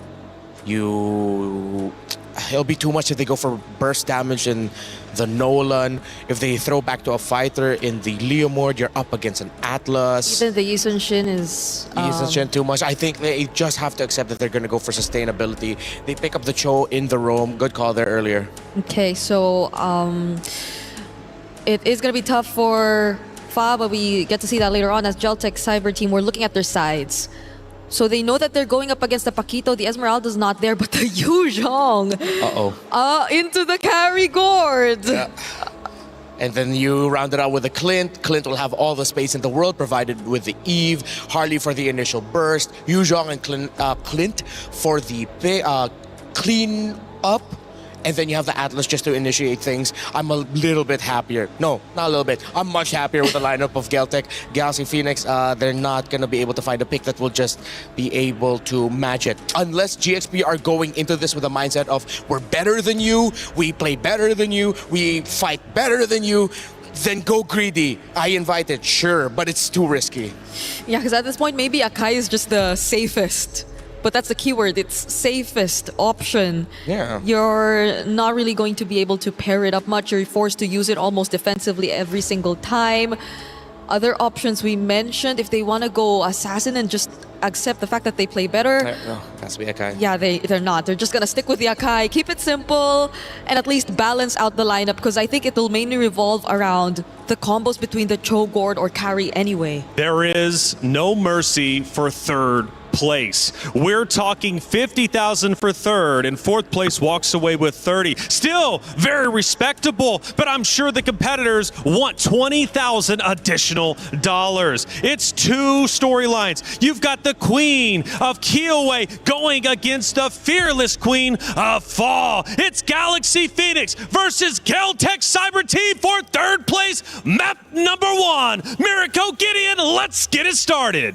It'll be too much if they go for burst damage in the Nolan. If they throw back to a fighter in the Leomord, you're up against an Atlas. Even the Yi Sun Shin is... Yi Sun Shin too much. I think they just have to accept that they're going to go for sustainability. They pick up the Cho in the roam. Good call there earlier. Okay, so it is going to be tough for Fa, but we get to see that later on as Geltec Cyber Team. We're looking at their sides. So they know that they're going up against the Paquito. The Esmeralda's not there, but the Yuzhong. Into the carry gourd. Yeah. And then you round it out with a Clint. Clint will have all the space in the world provided with the Eve. Harley for the initial burst. Yuzhong and Clint for the clean up, and then you have the Atlas just to initiate things, I'm a little bit happier. No, not a little bit. I'm much happier with the lineup of Geltec. Galaxy Phoenix, they're not going to be able to find a pick that will just be able to match it. Unless GXP are going into this with a mindset of, we're better than you, we play better than you, we fight better than you, then go greedy. I invite it, sure, but it's too risky. Yeah, because at this point, maybe Akai is just the safest. But that's the keyword. It's safest option. Yeah. You're not really going to be able to pair it up much. You're forced to use it almost defensively every single time. Other options we mentioned, if they want to go Assassin and just accept the fact that they play better. No, has to be Akai. Yeah, they're not. They're just going to stick with the Akai, keep it simple, and at least balance out the lineup, because I think it will mainly revolve around the combos between the Cho'Gord or carry anyway. There is no mercy for third place. We're talking 50,000 for third, and fourth place walks away with 30. Still very respectable, but I'm sure the competitors want 20,000 additional dollars. It's two storylines. You've got the queen of Kiowa going against the fearless queen of Fall. It's Galaxy Phoenix versus Geltec Cyber Team for third place. Map number 1. Mirko Gideon, let's get it started.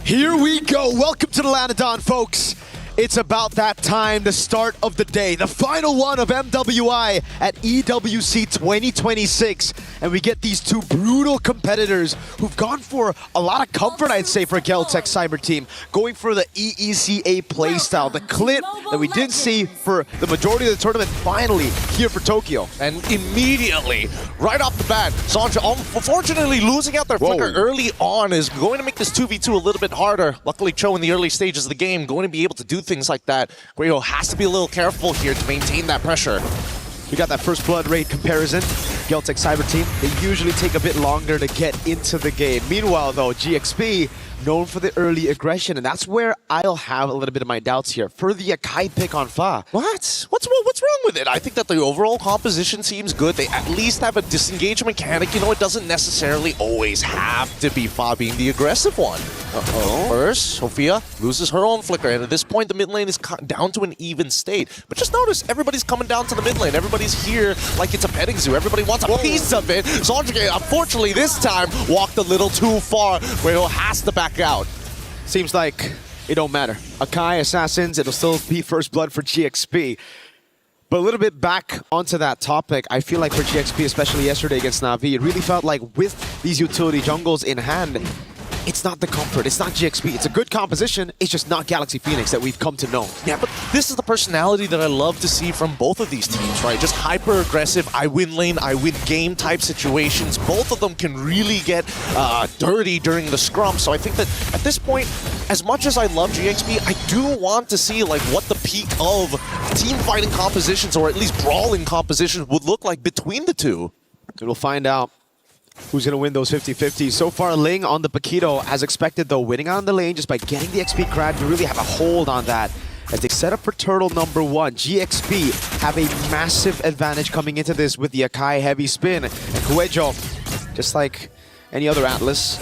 Here we go. Welcome to the Lanadon, folks. It's about that time, the start of the day, the final one of MWI at EWC26. And we get these two brutal competitors who've gone for a lot of comfort, I'd say, for Geltec Cyber Team. Going for the EECA playstyle, the clip that we didn't see for the majority of the tournament, finally here for Tokyo. And immediately, right off the bat, Sancha, unfortunately losing out their flicker early on is going to make this 2v2 a little bit harder. Luckily, Cho in the early stages of the game going to be able to do things like that. Guido has to be a little careful here to maintain that pressure. We got that first blood rate comparison. Geltec Cyber Team, they usually take a bit longer to get into the game. Meanwhile, though, GXP, known for the early aggression, and that's where I'll have a little bit of my doubts here. For the Akai pick on Fa. What? What's wrong with it? I think that the overall composition seems good. They at least have a disengage mechanic. You know, it doesn't necessarily always have to be Fa being the aggressive one. First, Sophia loses her own flicker, and at this point, the mid lane is down to an even state. But just notice, everybody's coming down to the mid lane. Everybody's here like it's a petting zoo. Everybody wants a piece of it. Zonjike, unfortunately, this time, walked a little too far. Guido has to back out. Seems like it don't matter. Akai, Assassins, it'll still be first blood for GXP. But a little bit back onto that topic, I feel like for GXP, especially yesterday against Na'Vi, it really felt like with these utility jungles in hand, it's not the comfort, it's not GXP, it's a good composition, it's just not Galaxy Phoenix that we've come to know. Yeah, but this is the personality that I love to see from both of these teams, right? Just hyper-aggressive, I win lane, I win game type situations. Both of them can really get dirty during the scrum, so I think that at this point, as much as I love GXP, I do want to see like what the peak of team fighting compositions, or at least brawling compositions, would look like between the two. We'll find out who's going to win those 50-50s. So far, Ling on the Paquito, as expected though, winning on the lane just by getting the XP crowd to really have a hold on that. As they set up for turtle number 1, GXP have a massive advantage coming into this with the Akai heavy spin. And Kuejo, just like any other Atlas,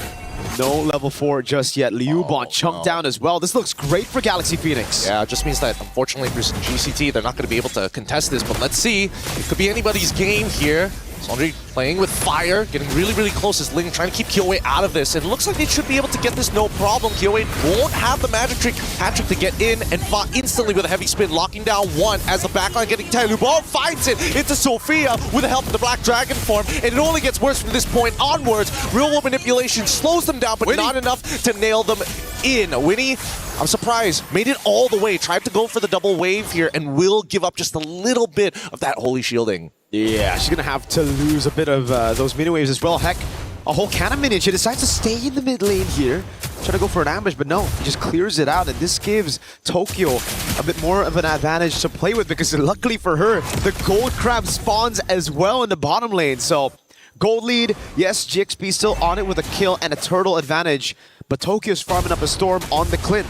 no level 4 just yet. Liubon chunked down as well. This looks great for Galaxy Phoenix. Yeah, it just means that, unfortunately, for GCT, they're not going to be able to contest this, but let's see. It could be anybody's game here. Sondri playing with fire, getting really, really close as Ling trying to keep Kiowa out of this. And it looks like they should be able to get this no problem. Kiowa won't have the magic trick hat-trick to get in, and fought instantly with a heavy spin, locking down one as the backline getting tight. Lubon finds it into Sophia with the help of the Black Dragon form, and it only gets worse from this point onwards. Real-world manipulation slows them down, but Winnie, not enough to nail them in. Winnie, I'm surprised, made it all the way, tried to go for the double wave here, and will give up just a little bit of that holy shielding. Yeah, she's going to have to lose a bit of those mini waves as well. Heck, a whole cannon minion. She decides to stay in the mid lane here. Trying to go for an ambush, but no, he just clears it out. And this gives Tokyo a bit more of an advantage to play with, because luckily for her, the gold crab spawns as well in the bottom lane. So gold lead, yes, GXP still on it with a kill and a turtle advantage. but Tokyo's farming up a storm on the Clint.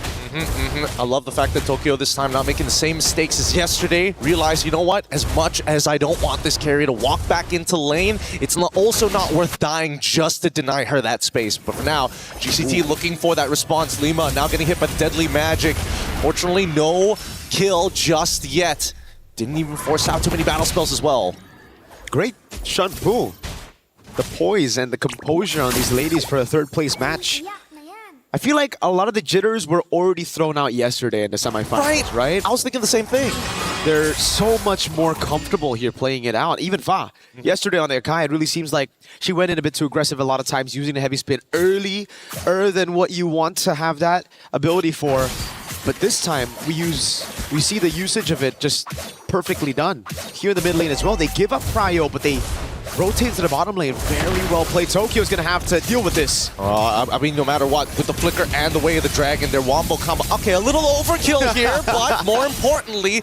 I love the fact that Tokyo this time not making the same mistakes as yesterday. Realize, you know what? As much as I don't want this carry to walk back into lane, it's also not worth dying just to deny her that space. But for now, GCT looking for that response. Lima now getting hit by the deadly magic. Fortunately, no kill just yet. Didn't even force out too many battle spells as well. Great Shunpu. The poise and the composure on these ladies for a third place match. I feel like a lot of the jitters were already thrown out yesterday in the semifinals, right? I was thinking the same thing. They're so much more comfortable here playing it out. Even Fa, yesterday on the Akai, it really seems like she went in a bit too aggressive a lot of times, using the heavy spin earlier than what you want to have that ability for. But this time, we see the usage of it just perfectly done. Here in the mid lane as well, they give up Cryo, but they rotate to the bottom lane. Very well played. Tokyo's gonna have to deal with this. I mean, no matter what, with the flicker and the way of the dragon, their wombo combo. Okay, a little overkill here, but more importantly,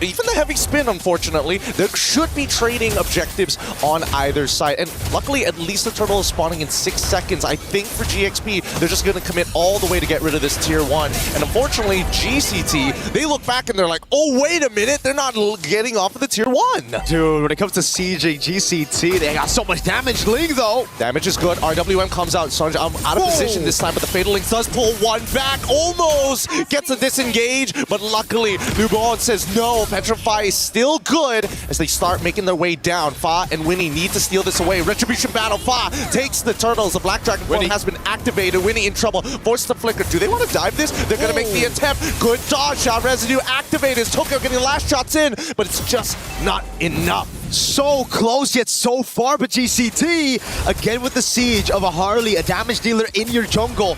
even the heavy spin, unfortunately, there should be trading objectives on either side. And luckily, at least the turtle is spawning in 6 seconds. I think for GXP, they're just gonna commit all the way to get rid of this tier 1. And unfortunately, GCT, they look back and they're like, oh, wait a minute, they're not getting off of the tier 1. Dude, when it comes to sieging GCT, they got so much damage. Ling, though. Damage is good. RWM comes out. Sanji, I'm out of position this time, but the Fatal Link does pull one back. Almost gets a disengage, but luckily, Nubon says no. Petrify is still good as they start making their way down. Fa and Winnie need to steal this away. Retribution battle. Fa takes the turtles. The Black Dragon form has been activated. Winnie in trouble. Forced to flicker. Do they want to dive this? They're going to make the attempt. Good dodge shot. Residue activated. Tokyo getting last shots in, but it's just not enough. So close yet so far, but GCT, again with the siege of a Harley, a damage dealer in your jungle.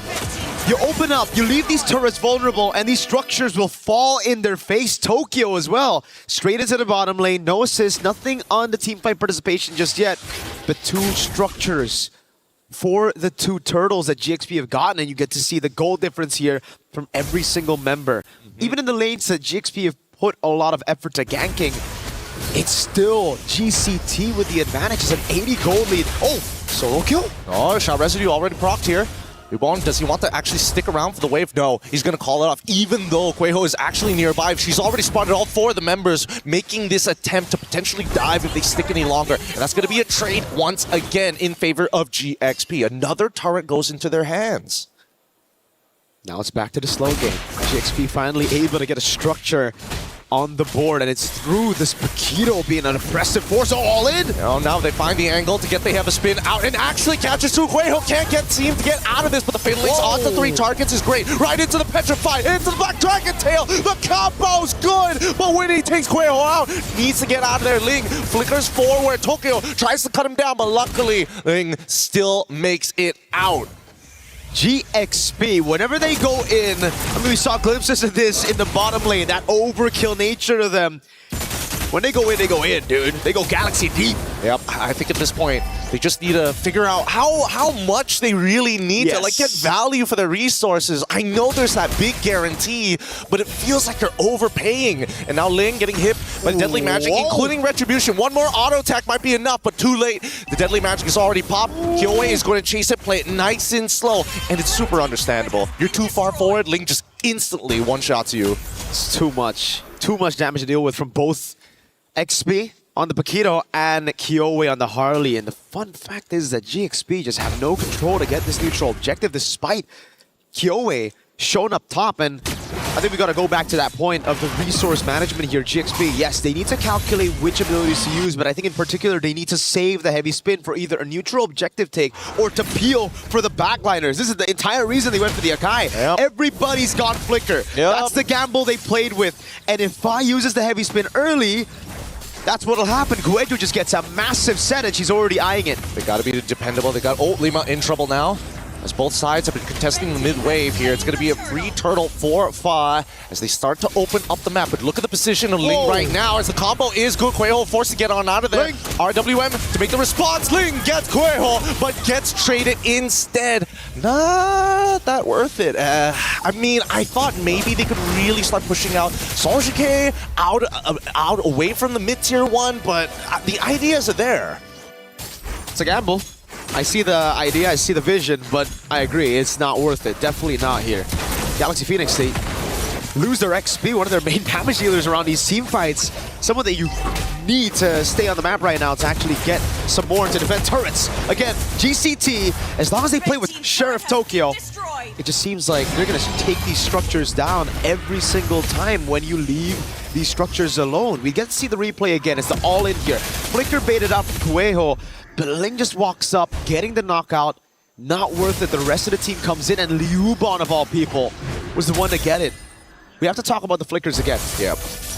You open up, you leave these turrets vulnerable, and these structures will fall in their face. Tokyo as well. Straight into the bottom lane, no assist, nothing on the teamfight participation just yet. But 2 structures for the 2 turtles that GXP have gotten, and you get to see the goal difference here from every single member. Even in the lanes that GXP have put a lot of effort to ganking, it's still GCT with the advantage. It's an 80 gold lead. Oh, solo kill. Oh, shot residue already procced here. Ubon, does he want to actually stick around for the wave? No, he's going to call it off, even though Quejo is actually nearby. She's already spotted all 4 of the members, making this attempt to potentially dive if they stick any longer. And that's going to be a trade once again in favor of GXP. Another turret goes into their hands. Now it's back to the slow game. GXP finally able to get a structure on the board, and it's through this Paquito being an impressive force. All in! Oh, now they find the angle to get the have a spin out and actually catches Quejo. Can't seem to get out of this, but the Fatal Links onto 3 targets is great. Right into the Petrify, into the Black Dragon Tail. The combo's good, but when he takes Quejo out, needs to get out of there. Ling flickers forward. Tokyo tries to cut him down, but luckily, Ling still makes it out. GXP, whenever they go in, I mean, we saw glimpses of this in the bottom lane, that overkill nature to them. When they go in, dude. They go galaxy deep. Yep, I think at this point, they just need to figure out how much they really need to like get value for their resources. I know there's that big guarantee, but it feels like they're overpaying. And now Ling getting hit by Deadly Magic, including Retribution. One more auto attack might be enough, but too late. The Deadly Magic is already popped. Kyoe is going to chase it, play it nice and slow, and it's super understandable. You're too far forward, Ling just instantly one-shots you. It's too much. Too much damage to deal with from both XP on the Paquito and Kyoe on the Harley. And the fun fact is that GXP just have no control to get this neutral objective despite Kyoe shown up top. And I think we got to go back to that point of the resource management here. GXP, yes, they need to calculate which abilities to use, but I think in particular they need to save the heavy spin for either a neutral objective take or to peel for the backliners. This is the entire reason they went for the Akai. Everybody's got Flicker. That's the gamble they played with. And if Fa uses the heavy spin early, that's what'll happen. Guejo just gets a massive set and she's already eyeing it. They gotta be dependable. They got Lima in trouble now, as both sides have been contesting the mid-wave here. It's going to be a free turtle for Fa as they start to open up the map. But look at the position of Ling right now as the combo is good. Quejo forced to get on out of there. RWM to make the response. Ling gets Quejo, but gets traded instead. Not that worth it. I mean, I thought maybe they could really start pushing out Sonjike out away from the mid-tier 1, but the ideas are there. It's a gamble. I see the idea, I see the vision, but I agree, it's not worth it. Definitely not here. Galaxy Phoenix, they lose their XP, one of their main damage dealers around these team fights. Someone that you need to stay on the map right now to actually get some more to defend turrets. Again, GCT, as long as they play with Sheriff Tokyo, it just seems like they're going to take these structures down every single time when you leave these structures alone. We get to see the replay again. It's the all-in here. Flicker baited out from Kueho, but Ling just walks up, getting the knockout. Not worth it. The rest of the team comes in, and Liubon, of all people, was the one to get it. We have to talk about the flickers again. Yeah.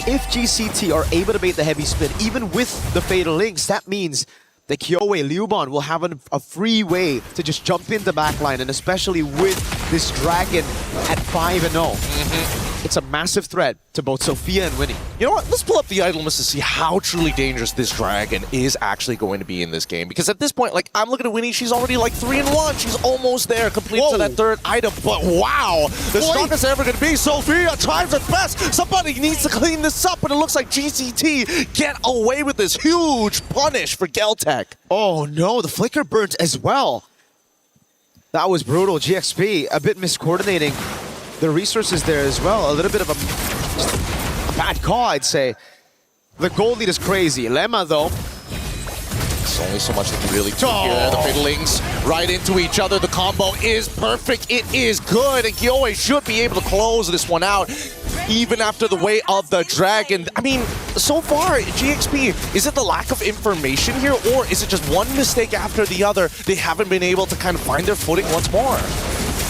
If GCT are able to bait the heavy spin, even with the Fatal Links, that means that Kyoei, Liubon will have a free way to just jump in the backline, and especially with this Dragon at 5-0. It's a massive threat to both Sophia and Winnie. You know what? Let's pull up the idol list to see how truly dangerous this Dragon is actually going to be in this game. Because at this point, like, I'm looking at Winnie, she's already like 3-1. She's almost there, complete to that third item. But wow, the strongest ever going to be Sophia tries her best. Somebody needs to clean this up, but it looks like GCT get away with this huge punish for Geltech. Oh no, the flicker burnt as well. That was brutal. GXP a bit miscoordinating the resources there as well. A little bit of a bad call, I'd say. The goal lead is crazy. Lemma, though. There's only so much they can really do here. The Fiddlings right into each other. The combo is perfect. It is good. And Kyoei should be able to close this one out, even after the way of the Dragon. I mean, so far, GXP, is it the lack of information here, or is it just one mistake after the other? They haven't been able to kind of find their footing once more.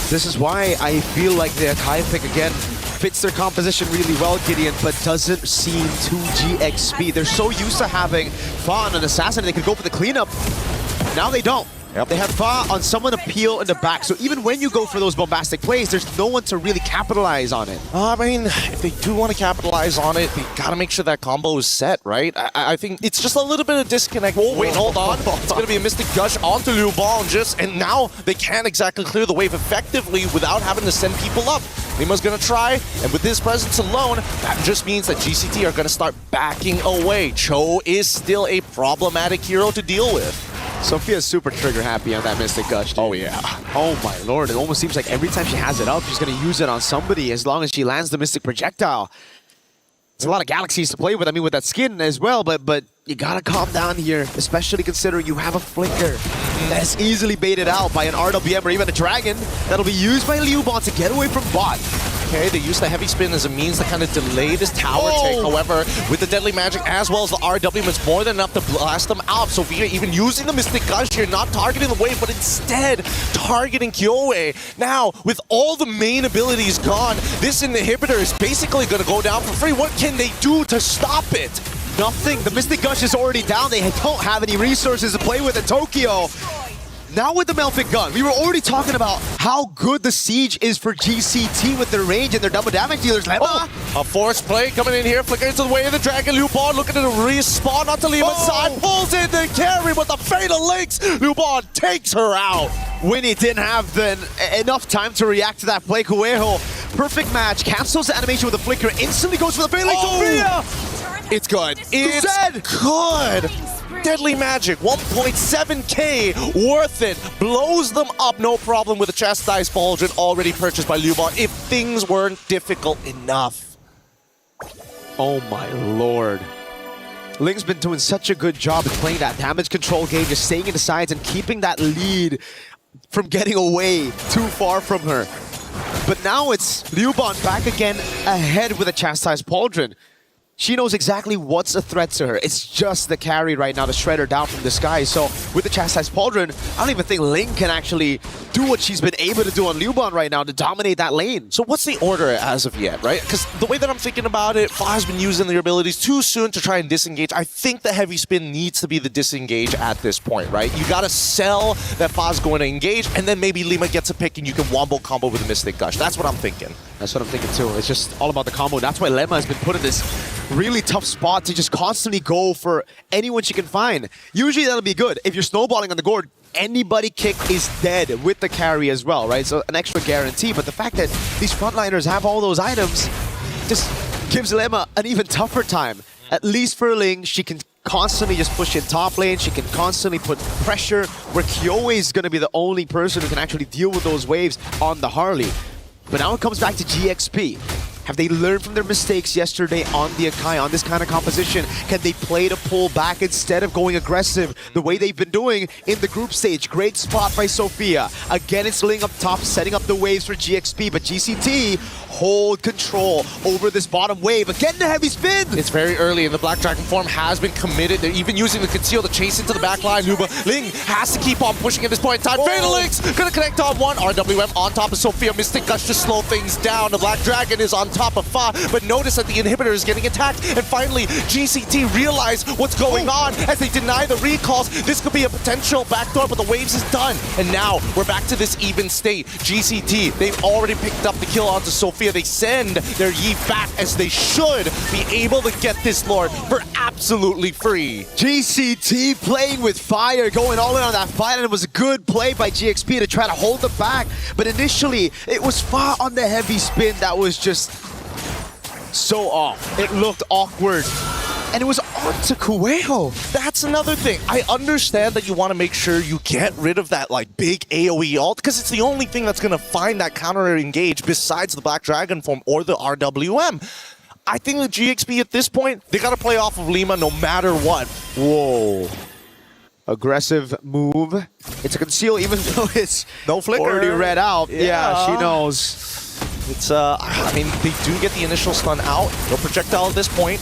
This is why I feel like the Akai pick, again, fits their composition really well, Gideon, but doesn't seem too GXP. They're so used to having Fa on an assassin, they could go for the cleanup. Now they don't. Yep. They have Fa on someone to peel in the back, so even when you go for those bombastic plays, there's no one to really capitalize on it. I mean, if they do want to capitalize on it, they gotta make sure that combo is set, right? I think it's just a little bit of disconnect. Oh, wait, hold on. It's gonna be a Mystic Gush onto Liu Bong and now they can't exactly clear the wave effectively without having to send people up. Lima's gonna try, and with his presence alone, that just means that GCT are gonna start backing away. Cho is still a problematic hero to deal with. Sophia's super trigger happy on that Mystic Gush, dude. Oh, yeah. Oh, my lord. It almost seems like every time she has it up, she's going to use it on somebody as long as she lands the Mystic Projectile. It's a lot of galaxies to play with, I mean, with that skin as well, but you got to calm down here, especially considering you have a Flicker that's easily baited out by an RWM or even a Dragon that'll be used by Liubon to get away from bot. Okay, they use the heavy spin as a means to kind of delay this tower take. However, with the deadly magic as well as the RWM, it's more than enough to blast them out. Sophia even using the Mystic Gush here, not targeting the wave, but instead targeting Kyoei. Now, with all the main abilities gone, this inhibitor is basically going to go down for free. What can they do to stop it? Nothing. The Mystic Gush is already down. They don't have any resources to play with in Tokyo. Now with the Melfic gun, we were already talking about how good the siege is for GCT with their range and their double damage dealers. Oh, a forced play coming in here, flickering into the way of the Dragon. Liubon looking to respawn onto Lima's side, pulls in the carry with the Fatal Links. Liubon takes her out. Winnie didn't have enough time to react to that play. Kueho, perfect match, cancels the animation with a flicker, instantly goes for the Fatal Link. Sophia! It's good. It's good. Deadly Magic, 1.7k, worth it. Blows them up, no problem with a Chastised Pauldron already purchased by Liubon if things weren't difficult enough. Oh my lord. Ling's been doing such a good job of playing that damage control game, just staying in the sides and keeping that lead from getting away too far from her. But now it's Liubon back again ahead with a Chastised Pauldron. She knows exactly what's a threat to her. It's just the carry right now to shred her down from the sky. So with the Chastised Pauldron, I don't even think Ling can actually do what she's been able to do on Liubon right now to dominate that lane. So what's the order as of yet, right? Because the way that I'm thinking about it, Fa has been using their abilities too soon to try and disengage. I think the heavy spin needs to be the disengage at this point, right? You gotta sell that Fa's going to engage, and then maybe Lima gets a pick and you can wombo combo with the Mystic Gush. That's what I'm thinking. That's what I'm thinking too. It's just all about the combo. That's why Lemma has been put in this really tough spot to just constantly go for anyone she can find. Usually that'll be good. If you're snowballing on the board, anybody kick is dead with the carry as well, right? So an extra guarantee. But the fact that these frontliners have all those items just gives Lemma an even tougher time. At least for Ling, she can constantly just push in top lane. She can constantly put pressure where Kyoe is going to be the only person who can actually deal with those waves on the Harley. But now it comes back to GXP. Have they learned from their mistakes yesterday on the Akai, on this kind of composition? Can they play to pull back instead of going aggressive the way they've been doing in the group stage? Great spot by Sophia. Again, it's Ling up top, setting up the waves for GXP, but GCT hold control over this bottom wave. Again, the heavy spin! It's very early, and the Black Dragon form has been committed. They're even using the conceal to chase into the back line. Luba Ling has to keep on pushing at this point in time. Phalanx gonna connect on one. RWM on top of Sophia. Mystic Gush to slow things down. The Black Dragon is on top of Fa, but notice that the inhibitor is getting attacked. And finally, GCT realize what's going on as they deny the recalls. This could be a potential backdoor, but the waves is done. And now we're back to this even state. GCT, they've already picked up the kill onto Sophia. They send their Yi back as they should be able to get this Lord for absolutely free. GCT playing with fire, going all in on that fight, and it was a good play by GXP to try to hold them back. But initially, it was Fa on the heavy spin that was just so off. It looked awkward. And it was on to Kueho. That's another thing. I understand that you want to make sure you get rid of that like big AoE ult because it's the only thing that's going to find that counter engage besides the Black Dragon form or the RWM. I think the GXP at this point, they got to play off of Lima no matter what. Whoa. Aggressive move. It's a conceal even though it's no flicker. Already read out. Yeah, she knows. It's, I mean, they do get the initial stun out. No projectile at this point.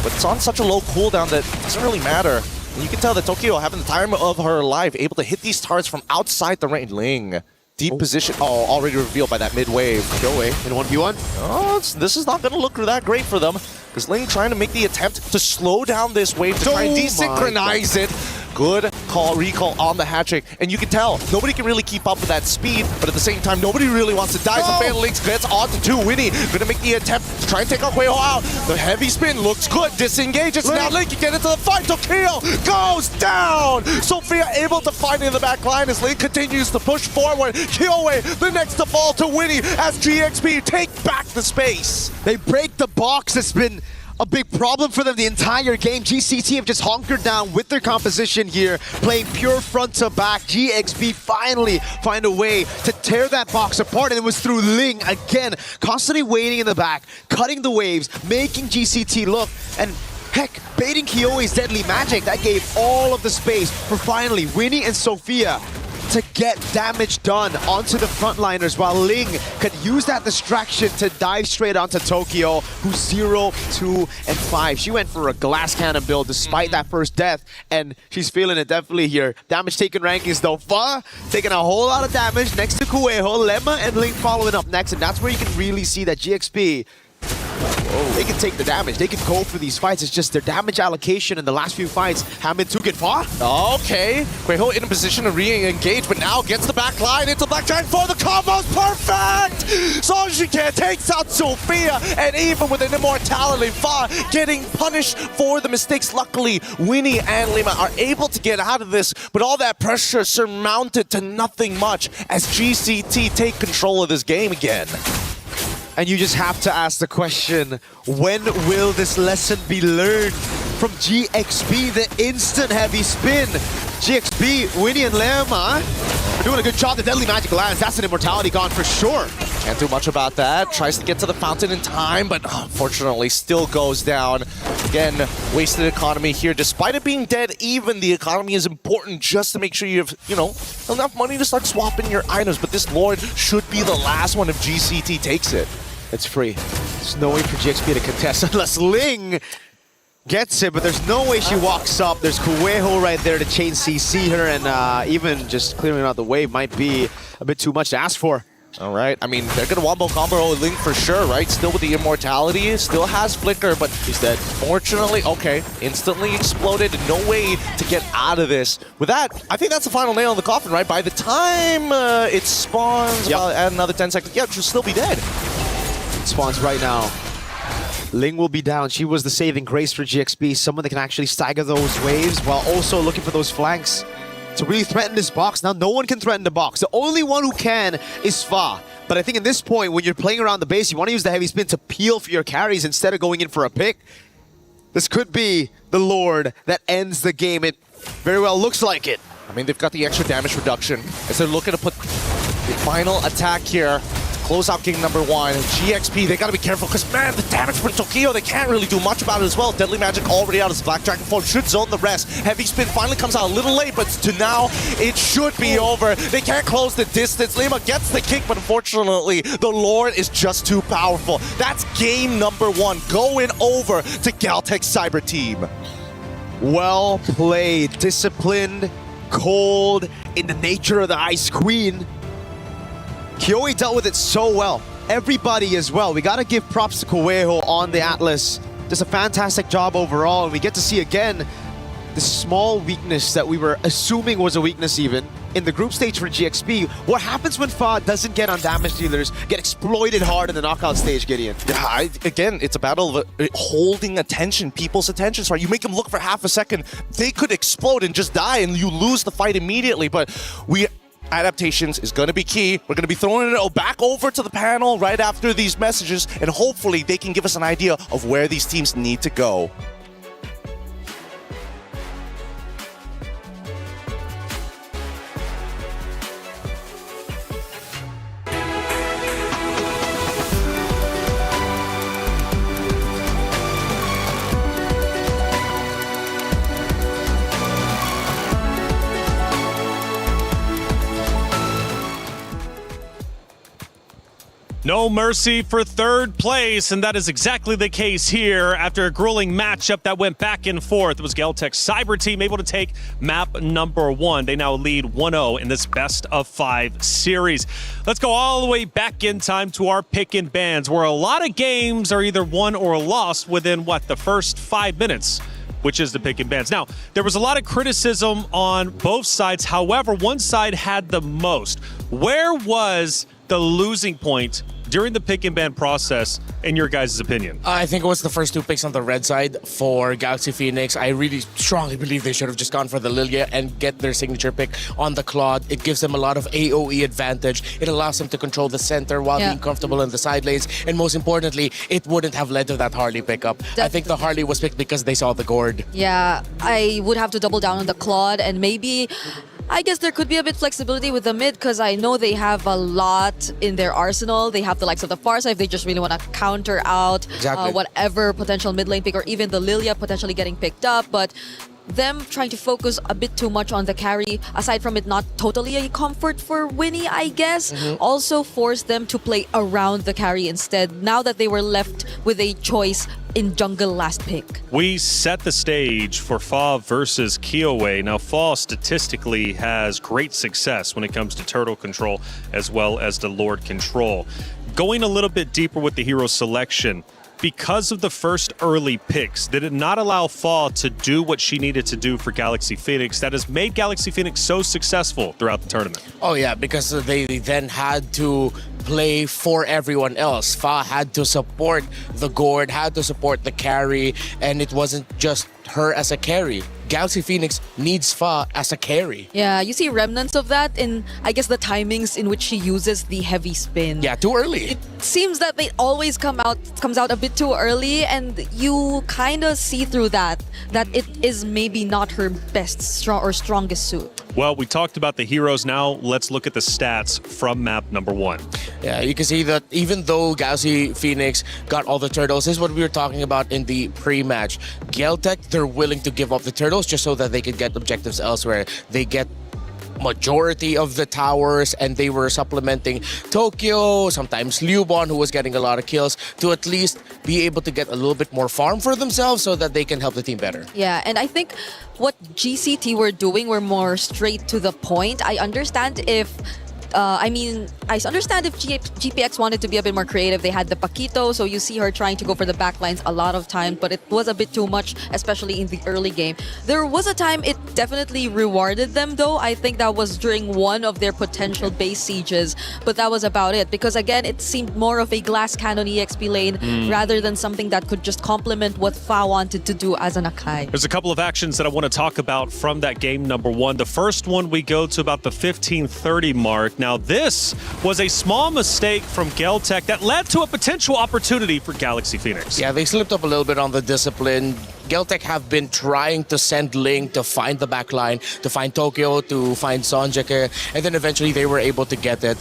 But it's on such a low cooldown that it doesn't really matter. And you can tell that Tokyo having the time of her life, able to hit these targets from outside the range. Ling, deep position. Oh, already revealed by that mid-wave. Kyoe in 1v1. Oh, this is not going to look that great for them. Because Ling trying to make the attempt to slow down this wave, to try and desynchronize it. Good recall on the hat trick. And you can tell, nobody can really keep up with that speed, but at the same time, nobody really wants to die. So Phalanx gets onto 2. Winnie gonna make the attempt to try and take out Kueho out. The heavy spin looks good, disengages. Now Link can get into the fight. Tokyo goes down! Sophia able to find in the back line as Link continues to push forward. Kyoe, the next to fall to Winnie as GXP take back the space. They break the box. It's been a big problem for them the entire game. GCT have just hunkered down with their composition here, playing pure front to back. GXP finally find a way to tear that box apart, and it was through Ling again, constantly waiting in the back, cutting the waves, making GCT look, and heck, baiting Kyoe's deadly magic. That gave all of the space for finally Winnie and Sophia to get damage done onto the frontliners, while Ling could use that distraction to dive straight onto Tokyo, who's 0, 2, and 5. She went for a glass cannon build despite that first death, and she's feeling it definitely here. Damage taken rankings though. Fa taking a whole lot of damage next to Kueho, Lemma and Ling following up next, and that's where you can really see that GXP, they can take the damage. They can go for these fights. It's just their damage allocation in the last few fights haven't been too good. Okay, Kueho in a position to re-engage, but now gets the back line into Black Giant for the combo's perfect! Sonjike takes out Sophia, and even with an immortality, Fa getting punished for the mistakes. Luckily, Winnie and Lima are able to get out of this, but all that pressure surmounted to nothing much as GCT take control of this game again. And you just have to ask the question, when will this lesson be learned from GXP, the instant heavy spin? GXP, Winnie and Lemma doing a good job. The deadly magic lands, that's an immortality gone for sure. Can't do much about that. Tries to get to the fountain in time, but unfortunately still goes down. Again, wasted economy here. Despite it being dead even, the economy is important just to make sure you have, enough money to start swapping your items. But this Lord should be the last one if GCT takes it. It's free. There's no way for GXP to contest unless Ling gets it, but there's no way she walks up. There's Kueho right there to chain CC her, and even just clearing out the wave might be a bit too much to ask for. All right, I mean, they're going to wombo combo Ling for sure, right? Still with the immortality, still has flicker, but he's dead. Fortunately, okay, instantly exploded, no way to get out of this. With that, I think that's the final nail in the coffin, right? By the time it spawns, add another 10 seconds, she'll still be dead. Spawns right now. Ling will be down. She was the saving grace for GXP. Someone that can actually stagger those waves while also looking for those flanks to really threaten this box. Now, no one can threaten the box. The only one who can is Fa. But I think at this point, when you're playing around the base, you want to use the heavy spin to peel for your carries instead of going in for a pick. This could be the Lord that ends the game. It very well looks like it. I mean, they've got the extra damage reduction as they're looking to put the final attack here to close out game number 1. And GXP, they gotta be careful because, man, the damage from Tokyo, they can't really do much about it as well. Deadly Magic already out as Black Dragon form, should zone the rest. Heavy Spin finally comes out a little late, but to now, it should be over. They can't close the distance. Lima gets the kick, but unfortunately, the Lord is just too powerful. That's game number 1 going over to Galtech Cyber Team. Well played, disciplined, cold, in the nature of the Ice Queen. Kyoe dealt with it so well. Everybody as well. We gotta give props to Koweho on the Atlas. Just a fantastic job overall, and we get to see again the small weakness that we were assuming was a weakness even in the group stage for GXP. What happens when Fa doesn't get on damage dealers, get exploited hard in the knockout stage, Gideon? Yeah, again, it's a battle of holding attention, people's attention. So you make them look for half a second, they could explode and just die, and you lose the fight immediately. But adaptations is going to be key. We're going to be throwing it back over to the panel right after these messages, and hopefully they can give us an idea of where these teams need to go. No mercy for third place, and that is exactly the case here after a grueling matchup that went back and forth. It was Galtech Cyber Team able to take map number 1. They now lead 1-0 in this best of 5 series. Let's go all the way back in time to our pick and bans, where a lot of games are either won or lost within, the first 5 minutes, which is the pick and bans. Now, there was a lot of criticism on both sides. However, one side had the most. Where was the losing point during the pick and ban process, in your guys' opinion? I think it was the first 2 picks on the red side for Galaxy Phoenix. I really strongly believe they should have just gone for the Lilia and get their signature pick on the Claude. It gives them a lot of AoE advantage. It allows them to control the center while being comfortable in the side lanes. And most importantly, it wouldn't have led to that Harley pickup. I think the Harley was picked because they saw the gourd. Yeah, I would have to double down on the Claude, and maybe I guess there could be a bit flexibility with the mid because I know they have a lot in their arsenal. They have the likes of the Farsight if they just really want to counter out whatever potential mid lane pick, or even the Lilia potentially getting picked up. But them trying to focus a bit too much on the carry, aside from it not totally a comfort for Winnie, I guess, also forced them to play around the carry instead, now that they were left with a choice in jungle last pick. We set the stage for Fa versus Kyoe. Now, Fa statistically has great success when it comes to turtle control as well as the Lord control. Going a little bit deeper with the hero selection, because of the first early picks, did it not allow Fa to do what she needed to do for Galaxy Phoenix that has made Galaxy Phoenix so successful throughout the tournament? Oh yeah, because they then had to play for everyone else. Fa had to support the gourd, had to support the carry, and it wasn't just her as a carry. Galaxy Phoenix needs Fa as a carry. Yeah, you see remnants of that in, I guess, the timings in which she uses the heavy spin. Yeah, too early. It seems that they always comes out a bit too early, and you kind of see through that it is maybe not her best strongest suit. Well, we talked about the heroes. Now let's look at the stats from map number 1. Yeah, you can see that even though Galaxy Phoenix got all the turtles, this is what we were talking about in the pre-match. Galtech, they're willing to give up the turtles just so that they can get objectives elsewhere. They get majority of the towers, and they were supplementing Tokyo, sometimes Liubon, who was getting a lot of kills, to at least be able to get a little bit more farm for themselves so that they can help the team better. Yeah, and I think what GCT were doing were more straight to the point. I understand if I understand if GPX wanted to be a bit more creative. They had the Paquito, so you see her trying to go for the backlines a lot of times, but it was a bit too much, especially in the early game. There was a time it definitely rewarded them, though. I think that was during one of their potential base sieges, but that was about it. Because again, it seemed more of a glass cannon EXP lane rather than something that could just complement what Fa wanted to do as an Akai. There's a couple of actions that I want to talk about from that game number 1. The first one, we go to about the 15:30 mark. Now, this was a small mistake from Galtech that led to a potential opportunity for Galaxy Phoenix. Yeah, they slipped up a little bit on the discipline. Geltec have been trying to send Ling to find the back line, to find Tokyo, to find Sonjeke, and then eventually they were able to get it.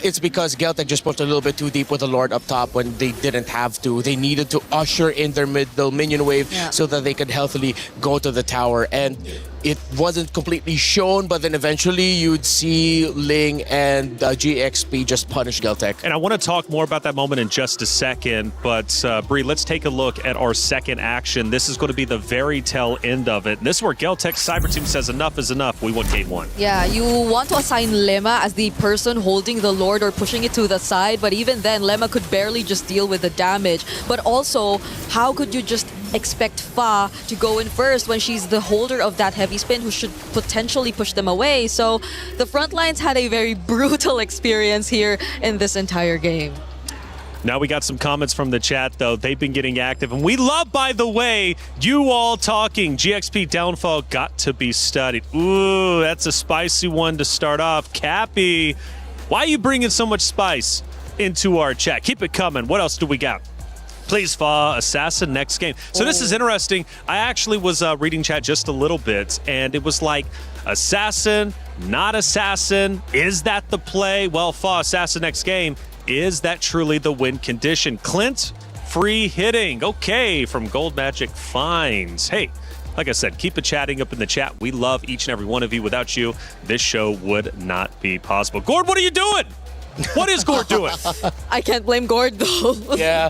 It's because Geltec just put a little bit too deep with the Lord up top when they didn't have to. They needed to usher in their middle minion wave so that they could healthily go to the tower. And it wasn't completely shown, but then eventually you'd see Ling and GXP just punish Geltec. And I want to talk more about that moment in just a second, but Bree, let's take a look at our second action. This is going to be the very tail end of it. And this is where Geltec Cyber Team says enough is enough. We want game one. Yeah, you want to assign Lemma as the person holding the Lord or pushing it to the side, but even then, Lemma could barely just deal with the damage. But also, how could you just expect Fa to go in first when she's the holder of that heavy spin who should potentially push them away? So the front lines had a very brutal experience here in this entire game. Now we got some comments from the chat, though. They've been getting active. And we love, by the way, you all talking. GXP downfall got to be studied. Ooh, that's a spicy one to start off. Cappy, why are you bringing so much spice into our chat? Keep it coming. What else do we got? Please, Fa, Assassin next game. So this is interesting. I actually was reading chat just a little bit, and it was like, Assassin, not Assassin. Is that the play? Well, Fa, Assassin next game. Is that truly the win condition? Clint, free hitting. Okay, from Gold Magic Finds. Hey, like I said, keep it chatting up in the chat. We love each and every one of you. Without you, this show would not be possible. Gord, what are you doing? What is Gord doing? I can't blame Gord, though. Yeah,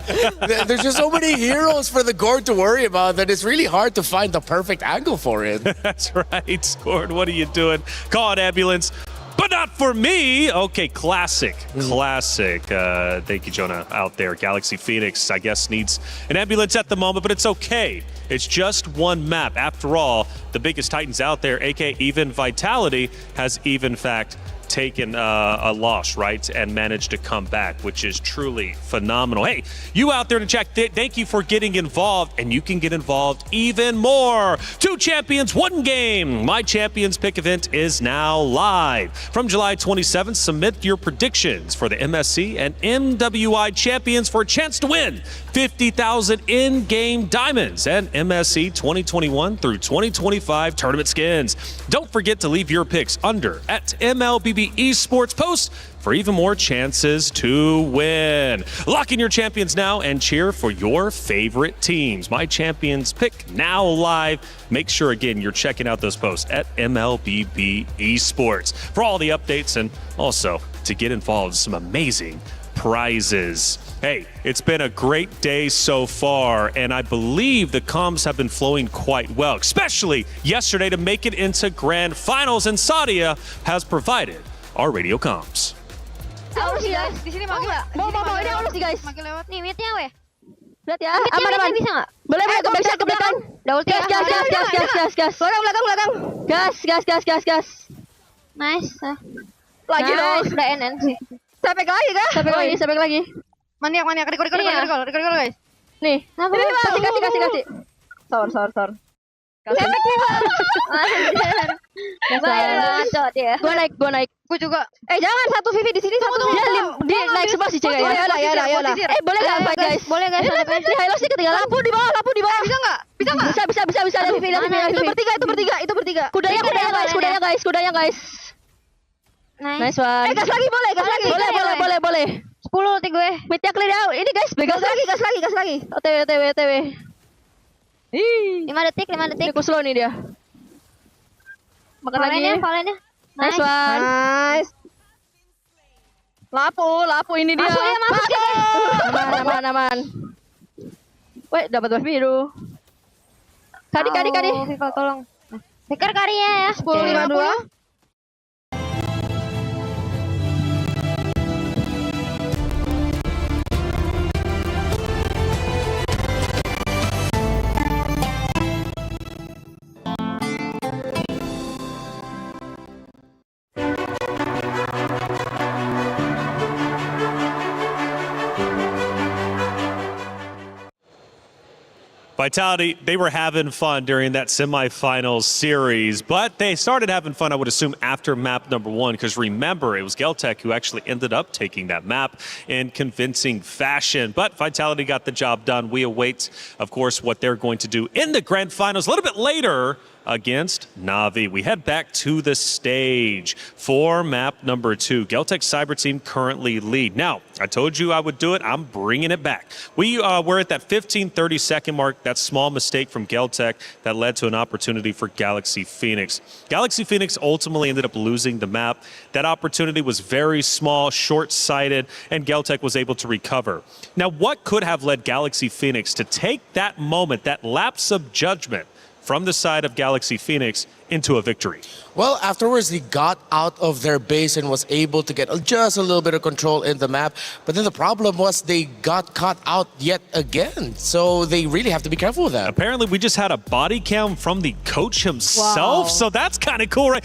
there's just so many heroes for the Gord to worry about that it's really hard to find the perfect angle for it. That's right, Gord, what are you doing? Call an ambulance. But not for me. Okay, classic. Thank you, Jonah, out there. Galaxy Phoenix, I guess, needs an ambulance at the moment, but it's okay. It's just one map. After all, the biggest Titans out there, aka Even Vitality, has even fact taken a loss, right, and managed to come back, which is truly phenomenal. Hey, you out there in the chat, thank you for getting involved, and you can get involved even more. 2 champions, 1 game. My Champions Pick event is now live. From July 27th, submit your predictions for the MSC and MWI champions for a chance to win 50,000 in-game diamonds and MSC 2021 through 2025 tournament skins. Don't forget to leave your picks under at MLBB Esports post for even more chances to win. Lock in your champions now and cheer for your favorite teams. My Champions Pick now live. Make sure, again, you're checking out those posts at MLBB Esports for all the updates and also to get involved in some amazing prizes. Hey, it's been a great day so far, and I believe the comms have been flowing quite well, especially yesterday to make it into grand finals, and Sadia has provided our radio comms. Aurus guys, di sini mau nggak? Mau ini aurus guys. Makin lewat. Nih, mid-nya weh. Lihat ya, aman. Bisa nggak? Boleh ke back ke belakang. Gas. Belakang. Gas. Nice. Lagi dong. Udah NN sih. Sampai lagi kah? Sampai lagi. Maniak. Recall guys. Nih. Kasih. Sor. Gua naik. Gua juga. Jangan satu Vivi di sini satu. Dia naik sebelah sih cewek. Ya lah. Boleh enggak fight guys? Boleh guys. Ini Halo sih ketinggalan. Lampu di bawah. Bisa enggak? Bisa. Vivi. Itu bertiga. Kudanya guys. Nice one. Gas lagi boleh. Boleh. 10 ulti gue. Mid-nya clear out. Ini guys, gas lagi. OTW. 5 detik. Ini slow nih dia. Makan lagi. Valennya. Nice one. Nice. Lapu ini dia. Masuk guys. Aman. Weh, dapat buff biru. Kadi. Viva tolong. Pikir karinya ya. 10.52. Vitality, they were having fun during that semifinals series, but they started having fun, I would assume, after map number 1, because remember, it was Geltec who actually ended up taking that map in convincing fashion. But Vitality got the job done. We await, of course, what they're going to do in the grand finals a little bit later against Na'Vi. We head back to the stage for map number 2. Geltec Cyber Team currently lead. Now, I told you I would do it. I'm bringing it back. We're at that 15-30 second mark. That small mistake from Geltec that led to an opportunity for Galaxy Phoenix. Galaxy Phoenix ultimately ended up losing the map. That opportunity was very small, short-sighted, and Geltec was able to recover. Now, what could have led Galaxy Phoenix to take that moment, that lapse of judgment, from the side of Galaxy Phoenix into a victory? Well, afterwards, they got out of their base and was able to get just a little bit of control in the map. But then the problem was they got caught out yet again. So they really have to be careful with that. Apparently, we just had a body cam from the coach himself. Wow. So that's kind of cool, right?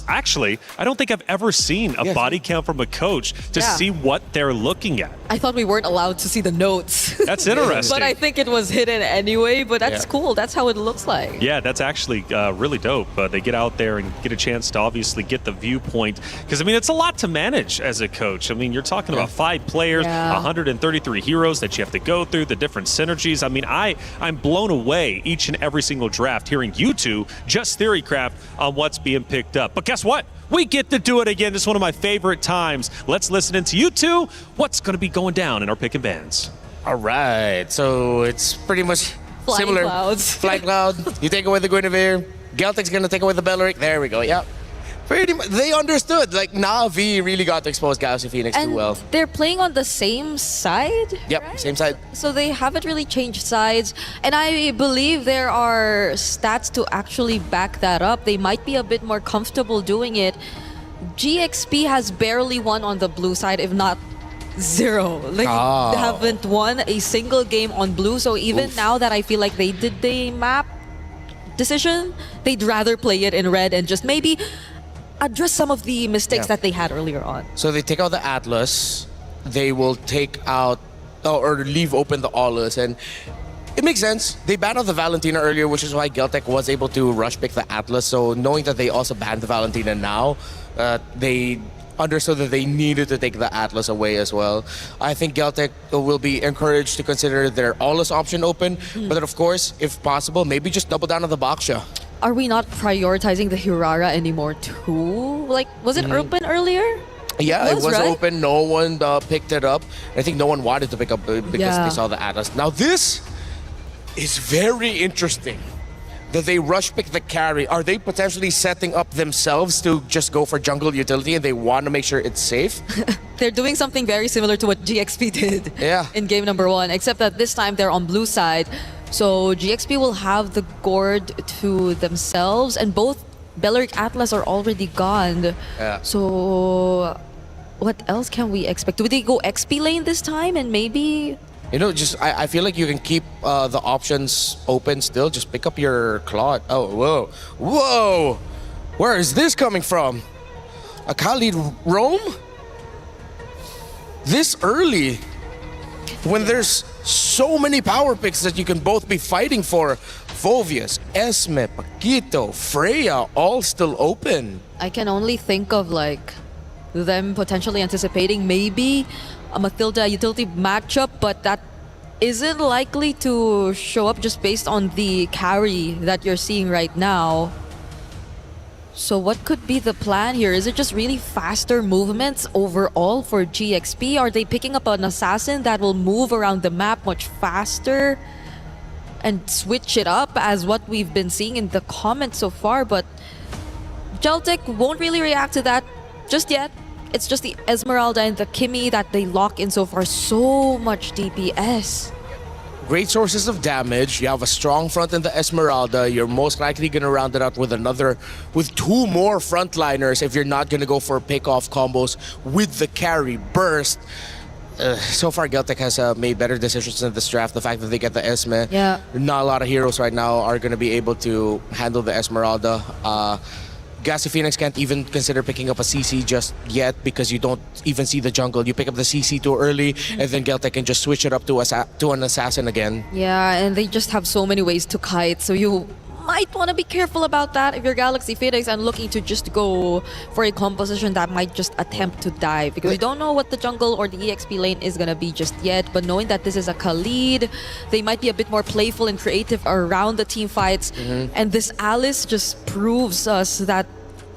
Actually, I don't think I've ever seen a body cam from a coach to see what they're looking at. I thought we weren't allowed to see the notes. That's interesting. But I think it was hidden anyway, but that's cool. That's how it looks like. Yeah, that's actually really dope. They get out there and get a chance to obviously get the viewpoint. Because, I mean, it's a lot to manage as a coach. I mean, you're talking about 5 players, 133 heroes that you have to go through, the different synergies. I mean, I'm blown away each and every single draft hearing you two just theorycraft on what's being picked up. But guess what? We get to do it again. This is one of my favorite times. Let's listen into you two. What's going to be going down in our pick and bans? All right. So it's pretty much Flying similar. Clouds. Flying Cloud. You take away the Guinevere. Geltec's going to take away the Belleric. There we go. Yep. Pretty much. They understood. Like, Na'Vi really got to expose Galaxy Phoenix too well. They're playing on the same side? Yep, right? same side. So they haven't really changed sides. And I believe there are stats to actually back that up. They might be a bit more comfortable doing it. GXP has barely won on the blue side, if not 0. Like, they haven't won a single game on blue. So even now that I feel like they did the map decision, they'd rather play it in red and just maybe address some of the mistakes that they had earlier on. So they take out the Atlas. They will take out or leave open the Aulus, and it makes sense. They banned out the Valentina earlier, which is why Geltec was able to rush pick the Atlas. So knowing that they also banned the Valentina now, they understood that they needed to take the Atlas away as well. I think Geltec will be encouraged to consider their Aulus option open, but then of course, if possible, maybe just double down on the Baksha. Are we not prioritizing the Hirara anymore too? Like, was it open earlier? Yeah, it was right? open. No one picked it up. I think no one wanted to pick up because they saw the Atlas. Now this is very interesting. That they rush pick the carry. Are they potentially setting up themselves to just go for jungle utility and they want to make sure it's safe? They're doing something very similar to what GXP did in game number 1, except that this time they're on blue side. So GXP will have the Gord to themselves, and both Belleric Atlas are already gone. So what else can we expect? Do they go XP lane this time and maybe... You know, just I feel like you can keep the options open still. Just pick up your Claude. Oh, whoa. Whoa! Where is this coming from? A Khalid roam? This early? When there's so many power picks that you can both be fighting for. Phovius, Esme, Paquito, Freya, all still open. I can only think of like them potentially anticipating maybe a Mathilda utility matchup, but that isn't likely to show up just based on the carry that you're seeing right now. So what could be the plan here? Is it just really faster movements overall for GXP? Are they picking up an assassin that will move around the map much faster and switch it up as what we've been seeing in the comments so far? But Geltec won't really react to that just yet. It's just the Esmeralda and the Kimi that they lock in so far. So much DPS. Great sources of damage. You have a strong front in the Esmeralda. You're most likely going to round it out with with 2 more frontliners if you're not going to go for pick-off combos with the carry burst. So far, Geltec has made better decisions in this draft. The fact that they get the Esme. Not a lot of heroes right now are going to be able to handle the Esmeralda. Galaxy Phoenix can't even consider picking up a CC just yet because you don't even see the jungle. You pick up the CC too early, and then Geltek can just switch it up to an assassin again. Yeah, and they just have so many ways to kite, so you might want to be careful about that if you're Galaxy Phoenix and looking to just go for a composition that might just attempt to dive, because you don't know what the jungle or the EXP lane is going to be just yet. But knowing that this is a Khalid, they might be a bit more playful and creative around the team fights. And this Alice just proves us that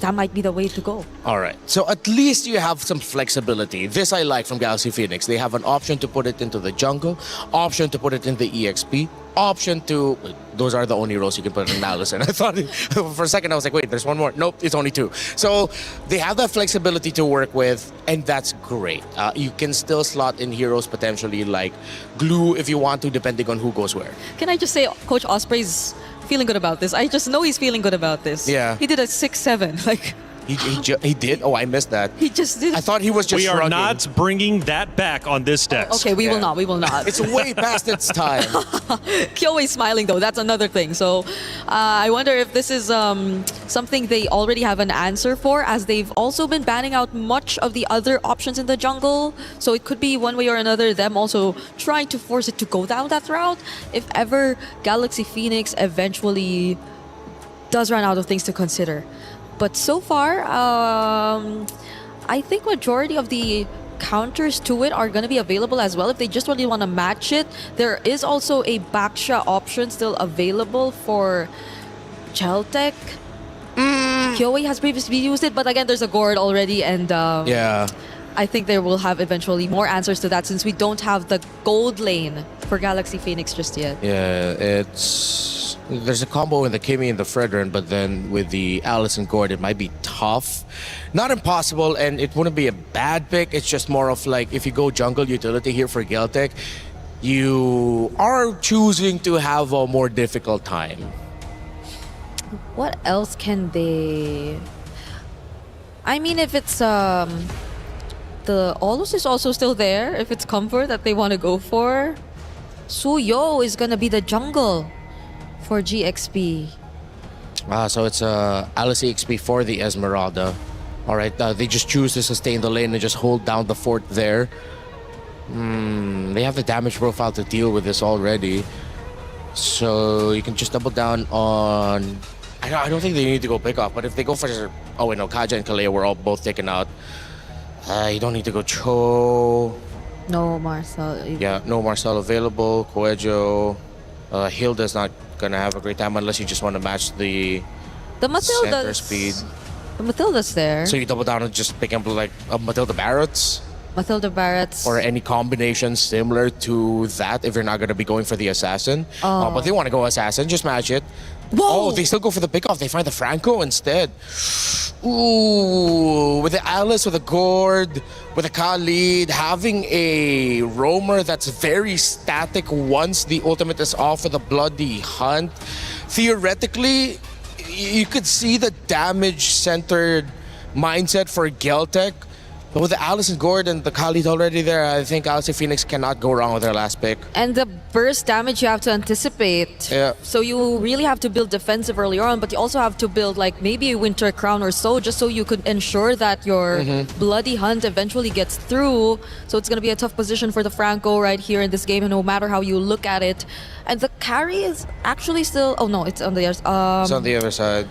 that might be the way to go. All right. So at least you have some flexibility. This I like from Galaxy Phoenix. They have an option to put it into the jungle, option to put it in the EXP, option to... Those are the only roles you can put in Alice. And I thought for a second, I was like, wait, there's one more. Nope, it's only two. So they have that flexibility to work with, and that's great. You can still slot in heroes potentially like Glue if you want to, depending on who goes where. Can I just say, Coach Osprey's feeling good about this. I just know he's feeling good about this. Yeah. He did a 6-7. Like, He did? Oh, I missed that. he just did. I thought he was just We are shrugging. not bringing that back on this desk. Okay, we will not. We will not. It's way past its time. Kyoei's smiling though. That's another thing. So I wonder if this is something they already have an answer for, as they've also been banning out much of the other options in the jungle. So it could be one way or another them also trying to force it to go down that route if ever Galaxy Phoenix eventually does run out of things to consider. But so far, I think majority of the counters to it are going to be available as well if they just really want to match it. There is also a Baksha option still available for Geltek. Kyoei has previously used it, but again, there's a Gord already, and yeah, I think they will have eventually more answers to that since we don't have the gold lane for Galaxy Phoenix just yet. Yeah, there's a combo in the Kimmy and the Fredrin, but then with the Alice and Gord, it might be tough. Not impossible, and it wouldn't be a bad pick. It's just more of like, if you go jungle utility here for Geltek, you are choosing to have a more difficult time. What else can they... I mean, if it's... the Olus is also still there, if it's comfort that they want to go for. Suyo is gonna be the jungle for GXP. So it's Alice EXP for the Esmeralda. Alright, they just choose to sustain the lane and just hold down the fort there. They have the damage profile to deal with this already. So you can just double down on... I don't think they need to go pick off, but if they go for... Oh wait, no, Kaja and Kalea were all both taken out. You don't need to go Cho. No Marcel. Yeah, no Marcel available. Coelho. Hilda's not gonna have a great time unless you just want to match the center speed. The Matilda's there. So you double down and just pick up like Matilda Barrett's. Matilda Barrett's. Or any combination similar to that if you're not gonna be going for the assassin. But they want to go assassin, just match it. Whoa! Oh, they still go for the pickoff. They find the Franco instead. Ooh, with the Alice, with the Gord, with the Khalid, having a roamer that's very static once the ultimate is off for the Bloody Hunt. Theoretically, you could see the damage-centered mindset for Geltek. But with the Alice and Gord and the Khalid already there, I think Galaxy Phoenix cannot go wrong with their last pick. And the burst damage you have to anticipate. Yeah. So you really have to build defensive early on, but you also have to build like maybe a Winter Crown or so, just so you could ensure that your Bloody Hunt eventually gets through. So it's going to be a tough position for the Franco right here in this game, and no matter how you look at it. And the carry is actually still... Oh no, it's on the other side. It's on the other side.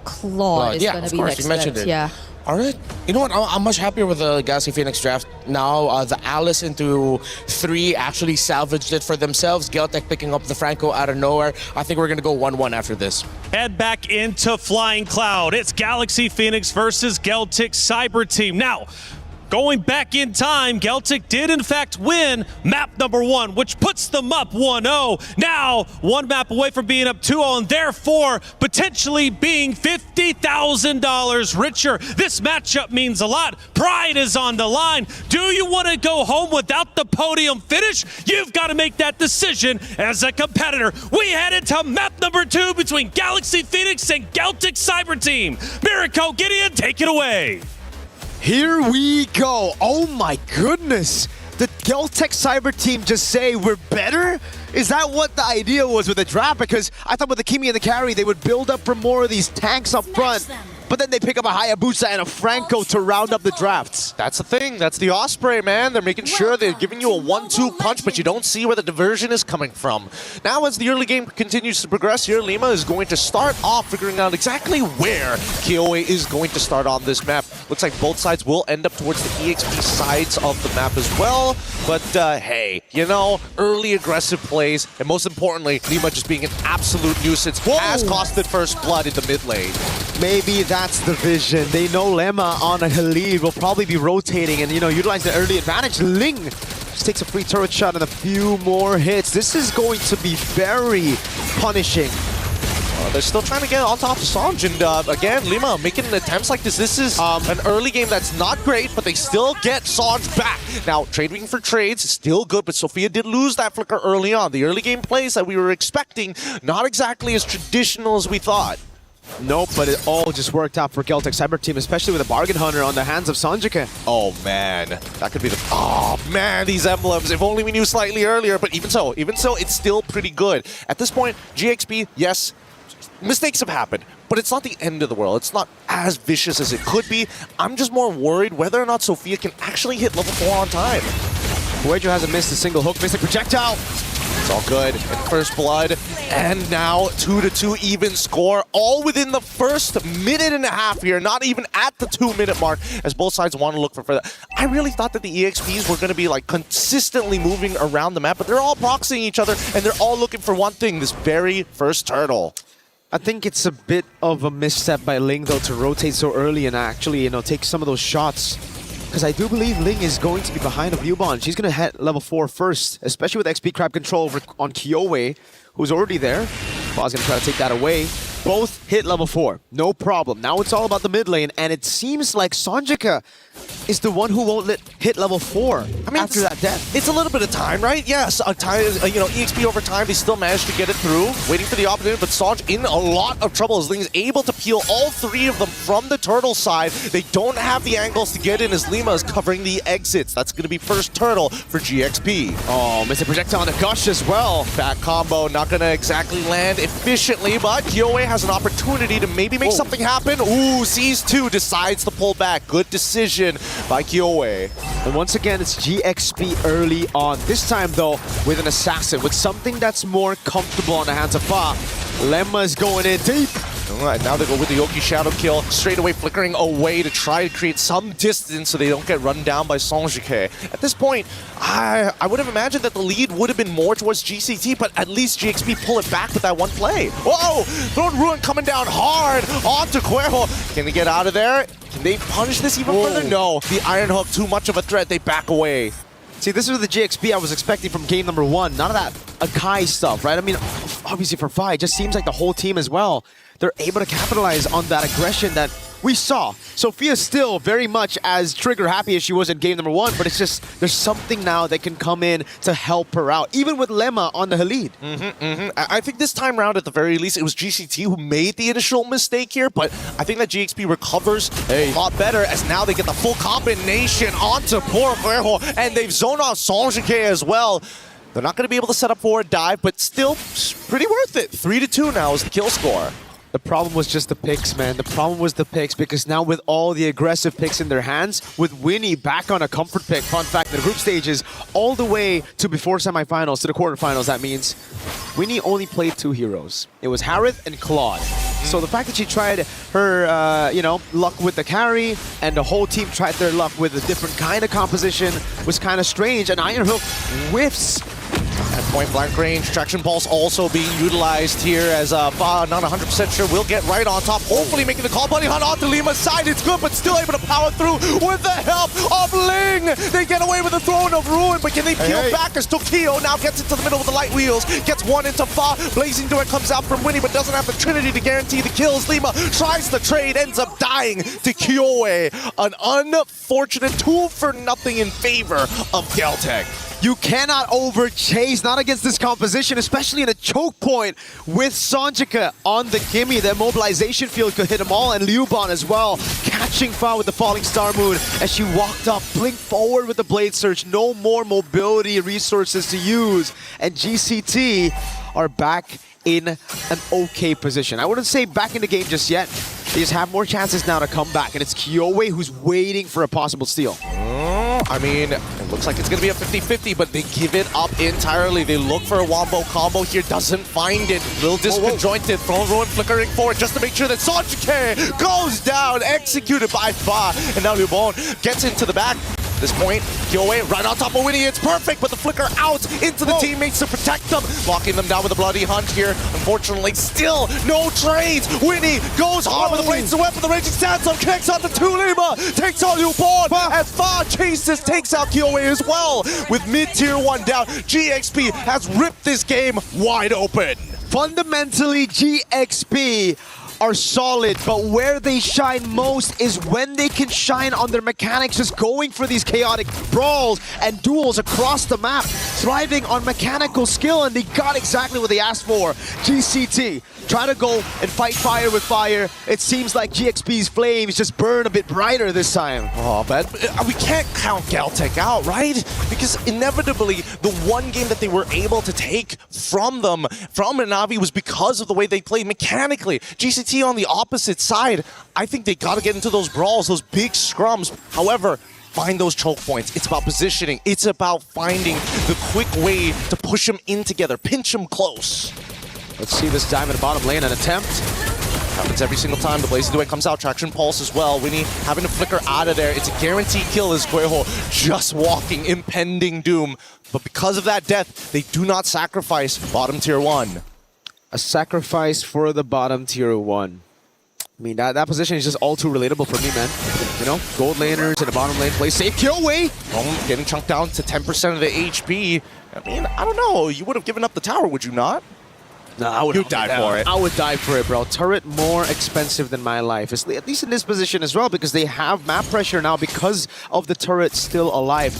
Claude is going to be next. You mentioned it. Yeah. All right. You know what? I'm much happier with the Galaxy Phoenix draft now. The Alice into 3 actually salvaged it for themselves. Geltek picking up the Franco out of nowhere. I think we're going to go 1-1 after this. Head back into Flying Cloud. It's Galaxy Phoenix versus Geltek Cyber Team. Now, going back in time, Geltek did in fact win map number 1, which puts them up 1-0. Now, 1 map away from being up 2-0, and therefore potentially being $50,000 richer. This matchup means a lot. Pride is on the line. Do you want to go home without the podium finish? You've got to make that decision as a competitor. We head into map number 2 between Galaxy Phoenix and Geltek Cyber Team. Mirko, Gideon, take it away. Here we go. Oh my goodness. Did Geltek Cyber Team just say we're better? Is that what the idea was with the draft? Because I thought with the Kimi and the carry, they would build up for more of these tanks up front. but then they pick up a Hayabusa and a Franco to round up the drafts. That's the thing. That's the Osprey, man. They're making sure they're giving you a 1-2 punch, but you don't see where the diversion is coming from. Now, as the early game continues to progress here, Lima is going to start off figuring out exactly where KOA is going to start on this map. Looks like both sides will end up towards the EXP sides of the map as well. But hey, you know, early aggressive plays, and most importantly, Lima just being an absolute nuisance has costed first blood in the mid lane. Maybe that's the vision. They know Lemma on a lead will probably be rotating and, you know, utilize the early advantage. Ling just takes a free turret shot and a few more hits. This is going to be very punishing. They're still trying to get on top of Sanj, and again, Lima making attempts like this. This is an early game that's not great, but they still get Sanj back. Now, trading for trades is still good, but Sophia did lose that flicker early on. The early game plays that we were expecting, not exactly as traditional as we thought. Nope, but it all just worked out for Geltec Cyber Team, especially with a Bargain Hunter on the hands of Sanjika. Oh man, that could be the... Oh man, these emblems, if only we knew slightly earlier, but even so, it's still pretty good. At this point, GXP, yes, mistakes have happened, but it's not the end of the world. It's not as vicious as it could be. I'm just more worried whether or not Sophia can actually hit level 4 on time. Huejo hasn't missed a single hook, missed a projectile. It's all good. And first blood, and now 2-2 even score, all within the first minute and a half here, not even at the 2-minute mark, as both sides want to look for further. I really thought that the EXPs were going to be like consistently moving around the map, but they're all proxying each other, and they're all looking for one thing, this very first turtle. I think it's a bit of a misstep by Ling, though, to rotate so early and actually, you know, take some of those shots. Because I do believe Ling is going to be behind of Yubon. She's going to hit level 4 first, especially with XP Crab control over on Kyowe, who's already there. Pa's going to try to take that away. Both hit level 4, no problem. Now it's all about the mid lane, and it seems like Sanjika is the one who won't hit level 4 after that death. It's a little bit of time, right? Yes, EXP over time, they still managed to get it through, waiting for the opportunity, but Sanj in a lot of trouble as Ling is able to peel all 3 of them from the turtle side. They don't have the angles to get in as Lima is covering the exits. That's going to be first turtle for GXP. Oh, missed a projectile on the Gush as well. That combo not going to exactly land efficiently, but Kyoe has an opportunity to maybe make something happen. Ooh, sees 2, decides to pull back. Good decision by Kyoe. And once again, it's GXP early on. This time, though, with an assassin, with something that's more comfortable on the hands of Fa. Lemma's going in deep. All right, now they go with the Yoki Shadow Kill, straight away flickering away to try to create some distance so they don't get run down by Sanjike. At this point, I would have imagined that the lead would have been more towards GCT, but at least GXP pull it back with that one play. Whoa! Throwing Ruin coming down hard onto Cuervo. Can they get out of there? Can they punish this even further? No. The Iron Hook, too much of a threat. They back away. See, this is the GXP I was expecting from game number 1. None of that Akai stuff, right? I mean, obviously for Fi, it just seems like the whole team as well, they're able to capitalize on that aggression that we saw. Sophia's still very much as trigger happy as she was in game number 1, but it's just, there's something now that can come in to help her out, even with Lemma on the lead. I think this time around, at the very least, it was GCT who made the initial mistake here, but I think that GXP recovers a lot better as now they get the full combination onto poor Cuervo, and they've zoned off Sanjike as well. They're not going to be able to set up for a dive, but still pretty worth it. 3-2 now is the kill score. The problem was just the picks, man. The problem was the picks, because now with all the aggressive picks in their hands, with Winnie back on a comfort pick, fun fact, the group stages, all the way to before semifinals, to the quarterfinals, that means Winnie only played 2 heroes. It was Harith and Claude. So the fact that she tried her, luck with the carry, and the whole team tried their luck with a different kind of composition was kind of strange, and Iron Hook whiffs. At point blank range, Traction Pulse also being utilized here as Fa, not 100% sure, will get right on top, hopefully making the call. Bunny Hunt onto Lima's side, it's good, but still able to power through with the help of Ling. They get away with the throwing of Ruin, but can they peel back as Tokyo now gets into the middle with the light wheels, gets one into Fa, Blazing Duet comes out from Winnie, but doesn't have the Trinity to guarantee the kills. Lima tries the trade, ends up dying to Kyoe. An unfortunate 2-for-0 in favor of Geltec. You cannot overchase, not against this composition, especially in a choke point with Sanjika on the gimme. The immobilization field could hit them all, and Liuban as well, catching Fa with the falling star moon as she walked up, blinked forward with the blade surge. No more mobility resources to use, and GCT are back in an okay position. I wouldn't say back in the game just yet. They just have more chances now to come back, and it's Kyoei who's waiting for a possible steal. I mean, it looks like it's going to be a 50-50, but they give it up entirely. They look for a wombo combo here, doesn't find it. Little disconjointed, throwing ruin flickering forward just to make sure that Sanjike goes down, executed by Fa. And now Lubon gets into the back. At this point, Kyoei right on top of Winnie. It's perfect, but the flicker out into the teammates to protect them. Locking them down with a bloody hunt here. Unfortunately, still no trades. Winnie goes hard with the blades of weapon. The raging sandstorm connects onto Lima. Takes on Lubon as Fa chases, takes out Kyoei as well. With mid-tier 1 down, GXP has ripped this game wide open. Fundamentally, GXP are solid, but where they shine most is when they can shine on their mechanics, just going for these chaotic brawls and duels across the map, thriving on mechanical skill, and they got exactly what they asked for. GCT, try to go and fight fire with fire. It seems like GXP's flames just burn a bit brighter this time. Oh, but we can't count Galtech out, right? Because inevitably, the one game that they were able to take from them, from Navi, was because of the way they played mechanically. GCT on the opposite side, I think they got to get into those brawls, those big scrums. However, find those choke points. It's about positioning. It's about finding the quick way to push them in together, pinch them close. Let's see this dive in the bottom lane, an attempt. Happens every single time. The Blazing Duet comes out, Traction Pulse as well. Winnie having to flicker out of there. It's a guaranteed kill as Gueho just walking, impending doom. But because of that death, they do not sacrifice bottom tier 1. A sacrifice for the bottom tier 1. I mean, that position is just all too relatable for me, man. You know, gold laners in the bottom lane, play safe. Kyoei! Getting chunked down to 10% of the HP. I mean, I don't know. You would have given up the tower, would you not? No, I would die for it. I would die for it, bro. Turret more expensive than my life. At least in this position as well, because they have map pressure now because of the turret still alive.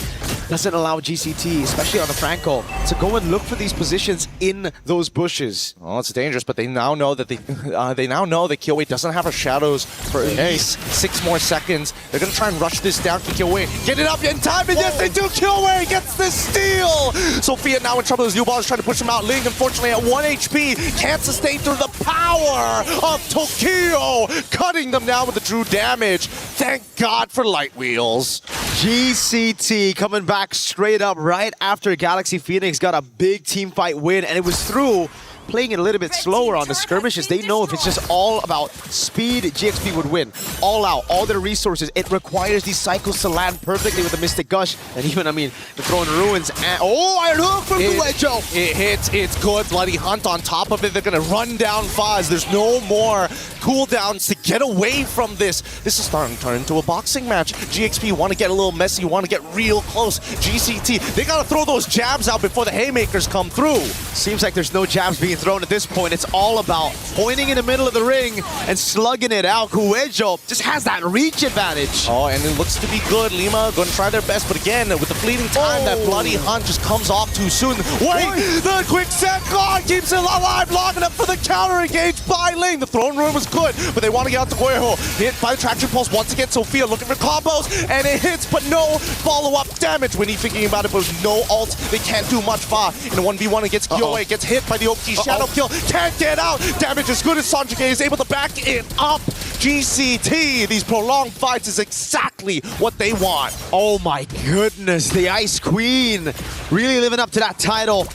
Doesn't allow GCT, especially on the Franco, to go and look for these positions in those bushes. Oh, it's dangerous, but they now know that they now know that Kyoei doesn't have her shadows for at least 6 more seconds. They're gonna try and rush this down to Kyoei. Get it up in time, and yes, they do. Kyoei gets the steal. Sophia now in trouble as Lubon is trying to push him out. Ling, unfortunately, at 1 HP, can't sustain through the power of Tokyo, cutting them down with the true damage. Thank God for Light Wheels. GCT coming back straight up right after Galaxy Phoenix got a big team fight win, and it was through playing it a little bit slower on the skirmishes. They know if it's just all about speed, GXP would win. All out, all their resources. It requires these cycles to land perfectly with the Mystic Gush. And even, I mean, the throwing ruins. And, oh, Iron Hook from Guejo! It hits, it's good. Bloody Hunt on top of it. They're going to run down Faz. There's no more cooldowns to get away from this. This is starting to turn into a boxing match. GXP want to get a little messy, want to get real close. GCT, they got to throw those jabs out before the haymakers come through. Seems like there's no jabs being thrown at this point. It's all about pointing in the middle of the ring and slugging it out. Guejo just has that reach advantage. Oh, and it looks to be good. Lima going to try their best, but again, with the fleeting time, that Bloody Hunt just comes off too soon. Wait, the quick set God keeps it alive long enough for the counter engage by Ling. The throne room was good, but they want to get out to Guejo. Hit by the Traction Pulse once again. Sophia looking for combos, and it hits, but no follow-up damage. When he's thinking about it, but with no ult, they can't do much. Fa in a 1v1 against Kyoei, gets hit by the Oki Shadow Kill, can't get out. Damage as good as Sanjike is able to back it up. GCT, these prolonged fights is exactly what they want. Oh my goodness, the Ice Queen really living up to that title.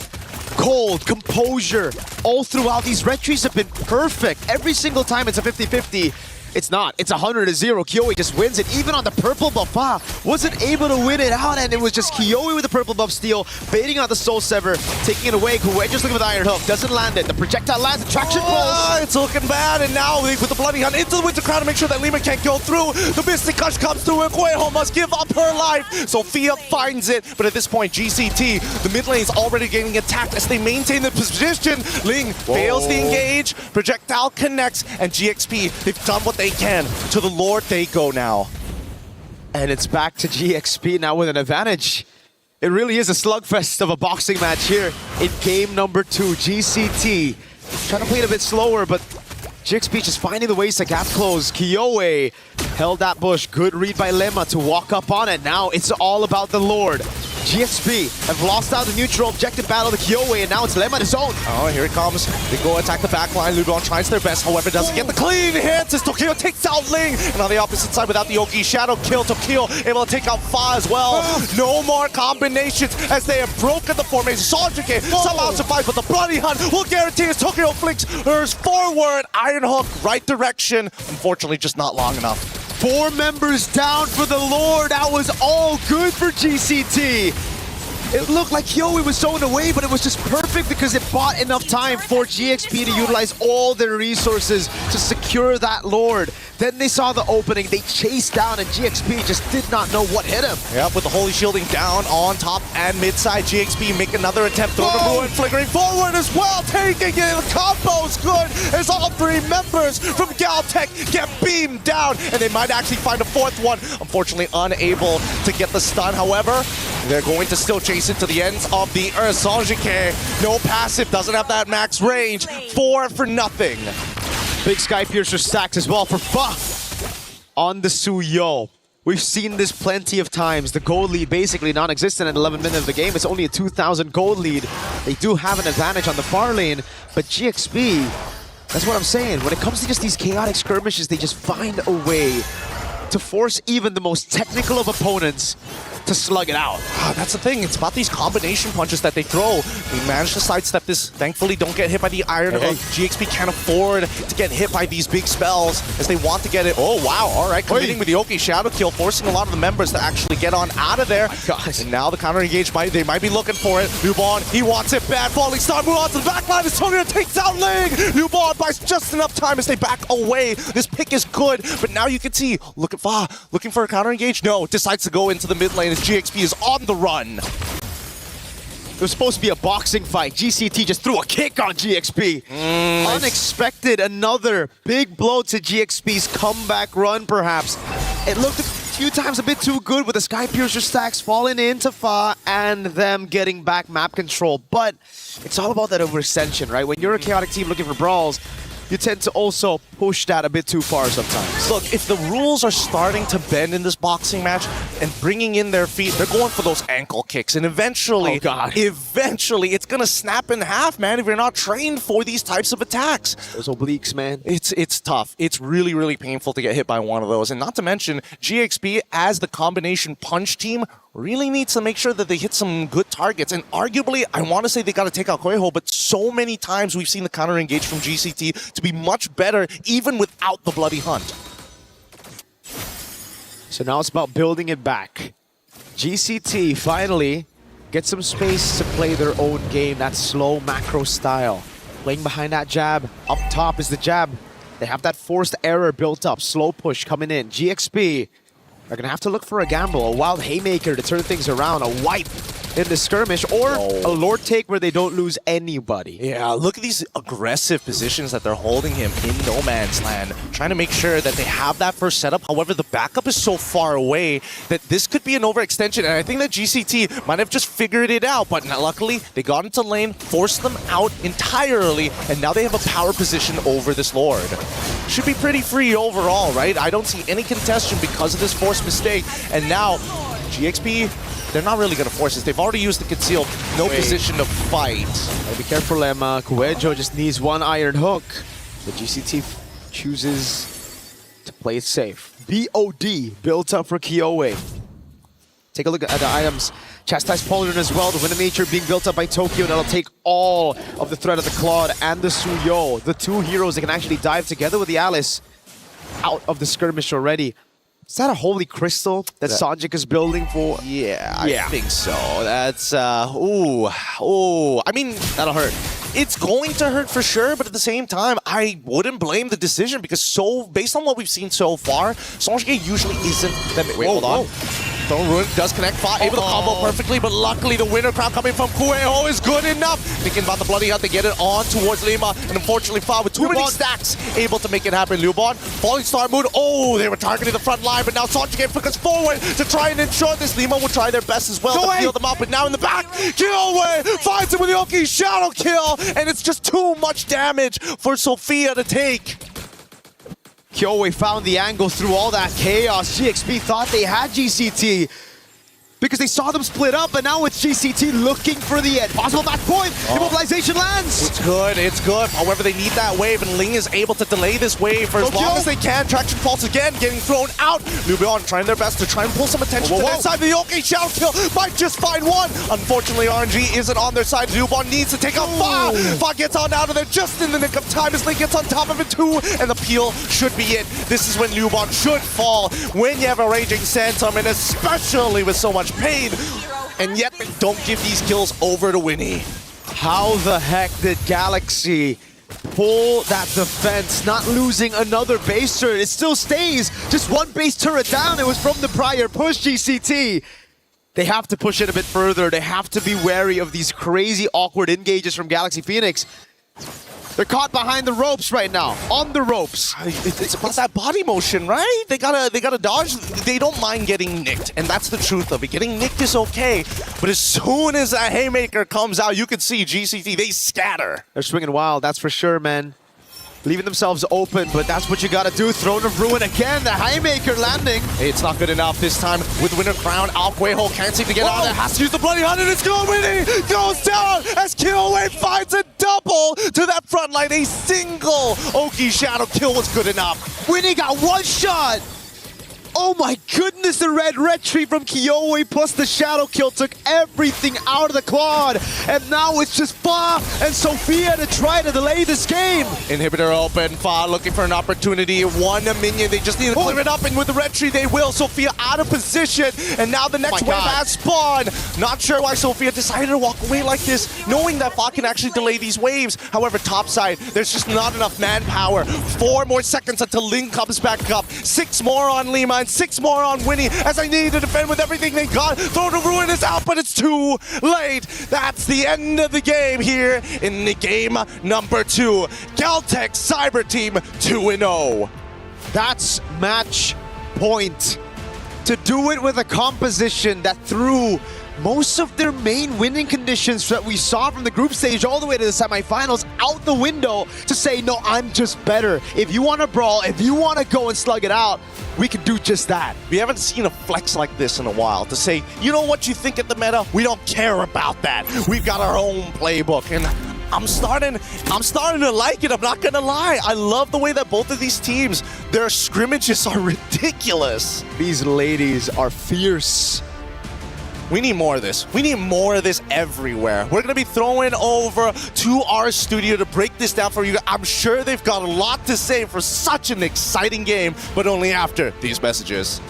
Cold, composure, all throughout. These retreats have been perfect. Every single time it's a 50-50. It's not. It's 100-0. Kyoei just wins it. Even on the purple buff, wasn't able to win it out, and it was just Kyoei with the purple buff steal, baiting out the Soul Sever, taking it away. Guejo just looking for the Iron Hook, doesn't land it. The projectile lands, the Traction Pulse. It's looking bad, and now with the Bloody Hunt into the Winter Crown to make sure that Lima can't go through. The Mystic Gush comes through, and Guejo must give up her life. Sophia finds it, but at this point, GCT, the mid lane is already getting attacked as they maintain the position. Ling fails the engage, projectile connects, and GXP, they've done what they can. To the Lord they go now. And it's back to GXP now with an advantage. It really is a slugfest of a boxing match here in game number 2. GCT trying to play it a bit slower, but GXP just finding the ways to gap close. Kyoei held that bush. Good read by Lemma to walk up on it. Now it's all about the Lord. GSP have lost out the neutral objective battle to Kyoei, and now it's Lem on his own. Oh, here it comes. They go attack the back line. Lubon tries their best, however, doesn't get the clean hits as Tokyo takes out Ling. And on the opposite side, without the Oki Shadow kill, Tokyo able to take out Fa as well. No more combinations as they have broken the formation. Sanjike somehow survives, but the Bloody Hunt will guarantee as Tokyo flicks hers forward. Iron Hook, right direction. Unfortunately, just not long enough. 4 members down for the Lord. That was all good for GCT. It looked like Kyoei was zoned away, but it was just perfect because it bought enough time for GXP to utilize all their resources to secure that Lord. Then they saw the opening, they chased down, and GXP just did not know what hit him. Yep, with the Holy Shielding down on top and mid side, GXP make another attempt. Throw the ruin, flickering forward as well, taking it. The combo's good as all 3 members from Galtech get beamed down, and they might actually find a 4th one. Unfortunately, unable to get the stun. However, they're going to still chase it to the ends of the earth. Sanjike, no passive, doesn't have that max range. 4 for nothing. Big Sky Piercer stacks as well for Fa on the Suyo. We've seen this plenty of times. The gold lead basically non-existent at 11 minutes of the game. It's only a 2,000 gold lead. They do have an advantage on the far lane, but GXP, that's what I'm saying. When it comes to just these chaotic skirmishes, they just find a way to force even the most technical of opponents to slug it out. That's the thing. It's about these combination punches that they throw. They manage to sidestep this. Thankfully, don't get hit by the Iron Hook. GXP can't afford to get hit by these big spells as they want to get it. Oh, wow. All right. Committing with the Oki Shadow Kill, forcing a lot of the members to actually get on out of there. And now the counter engage, they might be looking for it. Lubon, he wants it bad. Falling Star, move on to the back line. As Tokyo takes out Ling. Lubon buys just enough time as they back away. This pick is good, but now you can see, look at Fa, looking for a counter engage. No, decides to go into the mid lane as GXP is on the run. It was supposed to be a boxing fight. GCT just threw a kick on GXP. Unexpected, another big blow to GXP's comeback run, perhaps. It looked a few times a bit too good with the Sky Piercer stacks falling into Fa and them getting back map control. But it's all about that overextension, right? When you're a chaotic team looking for brawls, you tend to also push that a bit too far sometimes. Look, if the rules are starting to bend in this boxing match and bringing in their feet, they're going for those ankle kicks. And eventually, eventually, it's going to snap in half, man, if you're not trained for these types of attacks. Those obliques, man. It's tough. It's really, really painful to get hit by one of those. And not to mention, GXP, as the combination punch team, really needs to make sure that they hit some good targets. And arguably, I want to say they got to take out Koiho, but so many times we've seen the counter engage from GCT to be much better, even without the Bloody Hunt. So now it's about building it back. GCT finally get some space to play their own game, that slow macro style. Playing behind that jab, up top is the jab. They have that forced error built up, slow push coming in. GXP are gonna have to look for a gamble, a wild haymaker to turn things around, a wipe in the skirmish, or a Lord take where they don't lose anybody. Yeah, look at these aggressive positions that they're holding him in no man's land, trying to make sure that they have that first setup. However, the backup is so far away that this could be an overextension, and I think that GCT might have just figured it out, but luckily they got into lane, forced them out entirely, and now they have a power position over this Lord. Should be pretty free overall, right? I don't see any contention because of this forced mistake, and now GXP, they're not really going to force this. They've already used the conceal, no position to fight. Gotta be careful, Emma. Kuejo just needs one Iron Hook. The GCT chooses to play it safe. BOD built up for Kyoei. Take a look at the items. Chastised Pauldron as well. The Wind of Nature being built up by Tokyo. That'll take all of the threat of the Claude and the Suyo. The two heroes that can actually dive together with the Alice out of the skirmish already. Is that a holy crystal that Sanjik is building for? Yeah, I think so. That's, I mean, that'll hurt. It's going to hurt for sure, but at the same time, I wouldn't blame the decision because based on what we've seen so far, Sanjik usually isn't that... Wait, hold on. Throne Ruin does connect, able to combo perfectly, but luckily the winner crown coming from Kueho is good enough. Thinking about the Bloody Hunt, they get it on towards Lima, and unfortunately Fa with too many stacks, able to make it happen. Lubon, Falling Star mood, they were targeting the front line, but now Sanjik flickers forward to try and ensure this. Lima will try their best as well to heal them up, but now in the back, Kyoei finds him with the Oki Shadow Kill, and it's just too much damage for Sophia to take. Kyoei found the angle through all that chaos. GXP thought they had GCT. because they saw them split up, and now it's GCT looking for the end. Possible match point. Immobilization lands. It's good, it's good. However, they need that wave, and Ling is able to delay this wave for as long as they can. Traction faults again, getting thrown out. Lubion trying their best to try and pull some attention to their side. The OK Shadow Kill might just find one. Unfortunately, RNG isn't on their side. Lubion needs to take out Fa. Fa gets on out of there just in the nick of time as Ling gets on top of it too, and the peel should be it. This is when Lubion should fall, when you have a Raging Sandstorm, and especially with so much pain. And yet they don't give these kills over to Winnie. How the heck did Galaxy pull that defense, not losing another base turret? It still stays just one base turret down. It was from the prior push, GCT. They have to push it a bit further. They have to be wary of these crazy awkward engages from Galaxy Phoenix. They're caught behind the ropes right now, on the ropes. It's about that body motion, right? They gotta dodge. They don't mind getting nicked, and that's the truth of it. Getting nicked is okay, but as soon as that haymaker comes out, you can see GCT, they scatter. They're swinging wild, that's for sure, man. Leaving themselves open, but that's what you gotta do. Throne of Ruin again, the haymaker landing. Hey, it's not good enough this time with Winter Crown. Alquejo can't seem to get out of there. Has to use the Bloody Hunt, and it's going. Winnie goes down as Killway finds a double to that front line. A single Oki Shadow kill was good enough. Winnie got one shot. Oh my goodness, the red tree from Kyoe plus the shadow kill took everything out of the quad. And now it's just Fa and Sophia to try to delay this game. Inhibitor open, Fa looking for an opportunity. One minion, they just need to clear it up, and with the red tree they will. Sophia out of position, and now the next wave has spawned. Not sure why Sophia decided to walk away like this, knowing that Fa can actually delay these waves. However, topside, there's just not enough manpower. 4 more seconds until Ling comes back up. 6 more on Lima, and 6 more on Winnie, as I need to defend with everything they got. Throne of Ruin is out, but it's too late. That's the end of the game here in the game number 2. Galtech Cyber Team 2-0. That's match point. To do it with a composition that threw most of their main winning conditions that we saw from the group stage all the way to the semifinals out the window, to say, no, I'm just better. If you want to brawl, if you want to go and slug it out, we can do just that. We haven't seen a flex like this in a while, to say, you know what you think at the meta? We don't care about that. We've got our own playbook, and I'm starting to like it, I'm not gonna lie. I love the way that both of these teams, their scrimmages are ridiculous. These ladies are fierce. We need more of this. We need more of this everywhere. We're going to be throwing over to our studio to break this down for you. I'm sure they've got a lot to say for such an exciting game, but only after these messages.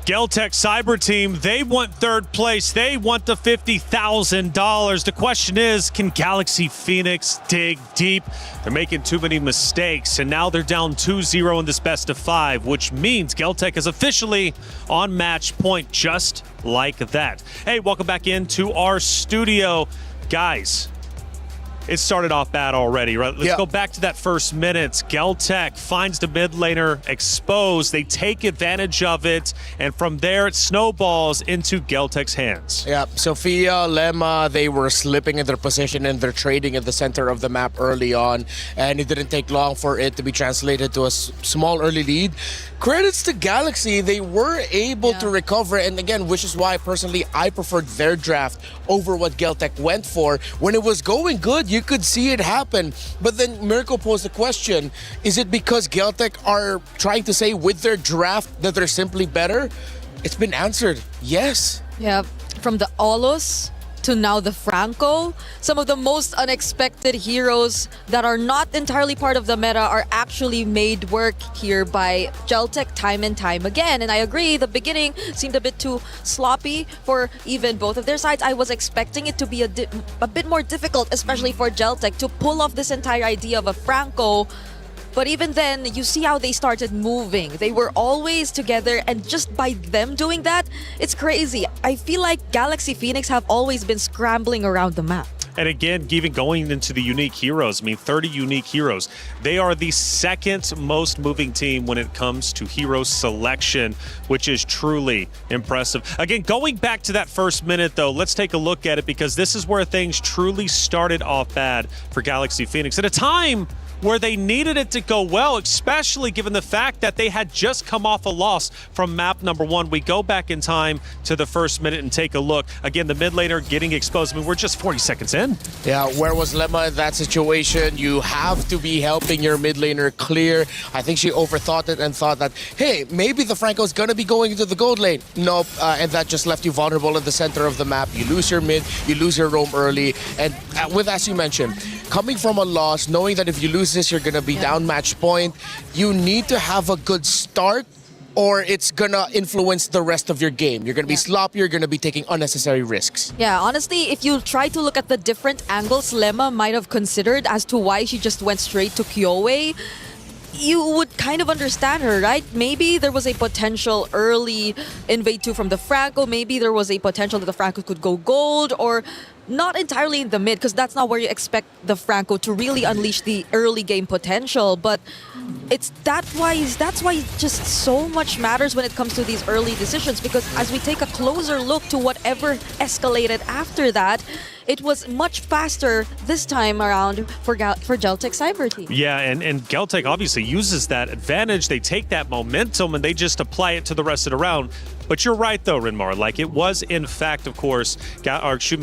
Galtech Cyber Team, they want 3rd place. They want the $50,000. The question is, can Galaxy Phoenix dig deep? They're making too many mistakes, and now they're down 2-0 in this best of 5, which means Galtech is officially on match point just like that. Hey, welcome back into our studio. Guys, it started off bad already, right? Let's go back to that first minute. Galtech finds the mid laner exposed. They take advantage of it, and from there it snowballs into Galtech's hands. Yeah, Sophia, Lemma, they were slipping in their position and they're trading at the center of the map early on, and it didn't take long for it to be translated to a small early lead. Credits to Galaxy, they were able to recover, and again, which is why personally I preferred their draft over what Galtech went for. When it was going good, you could see it happen, but then Mirko posed the question, is it because Galtech are trying to say with their draft that they're simply better? It's been answered, yes. Yeah, from the Olos to now the Franco, some of the most unexpected heroes that are not entirely part of the meta are actually made work here by Galtech time and time again. And I agree, the beginning seemed a bit too sloppy for even both of their sides. I was expecting it to be a bit more difficult, especially for Galtech, to pull off this entire idea of a Franco. But even then, you see how they started moving. They were always together, and just by them doing that, it's crazy. I feel like Galaxy Phoenix have always been scrambling around the map. And again, even going into the unique heroes, I mean, 30 unique heroes. They are the second most moving team when it comes to hero selection, which is truly impressive. Again, going back to that first minute, though, let's take a look at it, because this is where things truly started off bad for Galaxy Phoenix at a time where they needed it to go well, especially given the fact that they had just come off a loss from map number 1. We go back in time to the first minute and take a look. Again, the mid laner getting exposed. I mean, we're just 40 seconds in. Yeah, where was Lemma in that situation? You have to be helping your mid laner clear. I think she overthought it and thought that, hey, maybe the Franco's gonna be going into the gold lane. Nope, and that just left you vulnerable in the center of the map. You lose your mid, you lose your roam early, and with, as you mentioned, coming from a loss, knowing that if you lose this, you're gonna be down match point, you need to have a good start, or it's gonna influence the rest of your game. You're gonna be sloppy, you're gonna be taking unnecessary risks. Yeah, honestly, if you try to look at the different angles Lemma might have considered as to why she just went straight to Kyowe, you would kind of understand her, right? Maybe there was a potential early invade 2 from the Franco, maybe there was a potential that the Franco could go gold, or not entirely in the mid, because that's not where you expect the Franco to really unleash the early game potential. But it's that's why just so much matters when it comes to these early decisions, because as we take a closer look to whatever escalated after that, it was much faster this time around for Geltec Cyber Team. Yeah, and Geltec obviously uses that advantage. They take that momentum and they just apply it to the rest of the round. But you're right, though, Rinmar. Like, it was, in fact, of course, Galaxy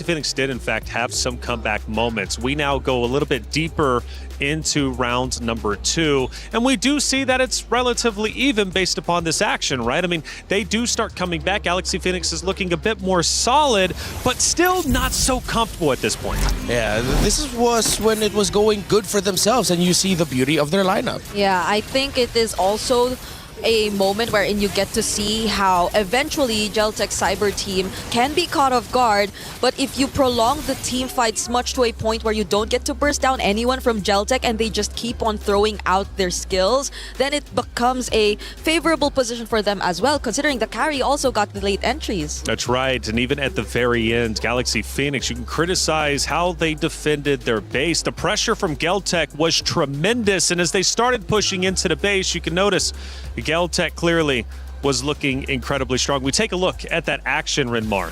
Phoenix did, in fact, have some comeback moments. We now go a little bit deeper into round number 2, and we do see that it's relatively even based upon this action, right? I mean, they do start coming back. Galaxy Phoenix is looking a bit more solid, but still not so comfortable at this point. Yeah, this was when it was going good for themselves, and you see the beauty of their lineup. Yeah, I think it is also a moment wherein you get to see how eventually Geltec Cyber Team can be caught off guard, but if you prolong the team fights much to a point where you don't get to burst down anyone from Geltec and they just keep on throwing out their skills, then it becomes a favorable position for them as well, considering the carry also got the late entries. That's right, and even at the very end, Galaxy Phoenix, you can criticize how they defended their base. The pressure from Geltec was tremendous, and as they started pushing into the base, you can notice Geltec clearly was looking incredibly strong. We take a look at that action, Rinmar.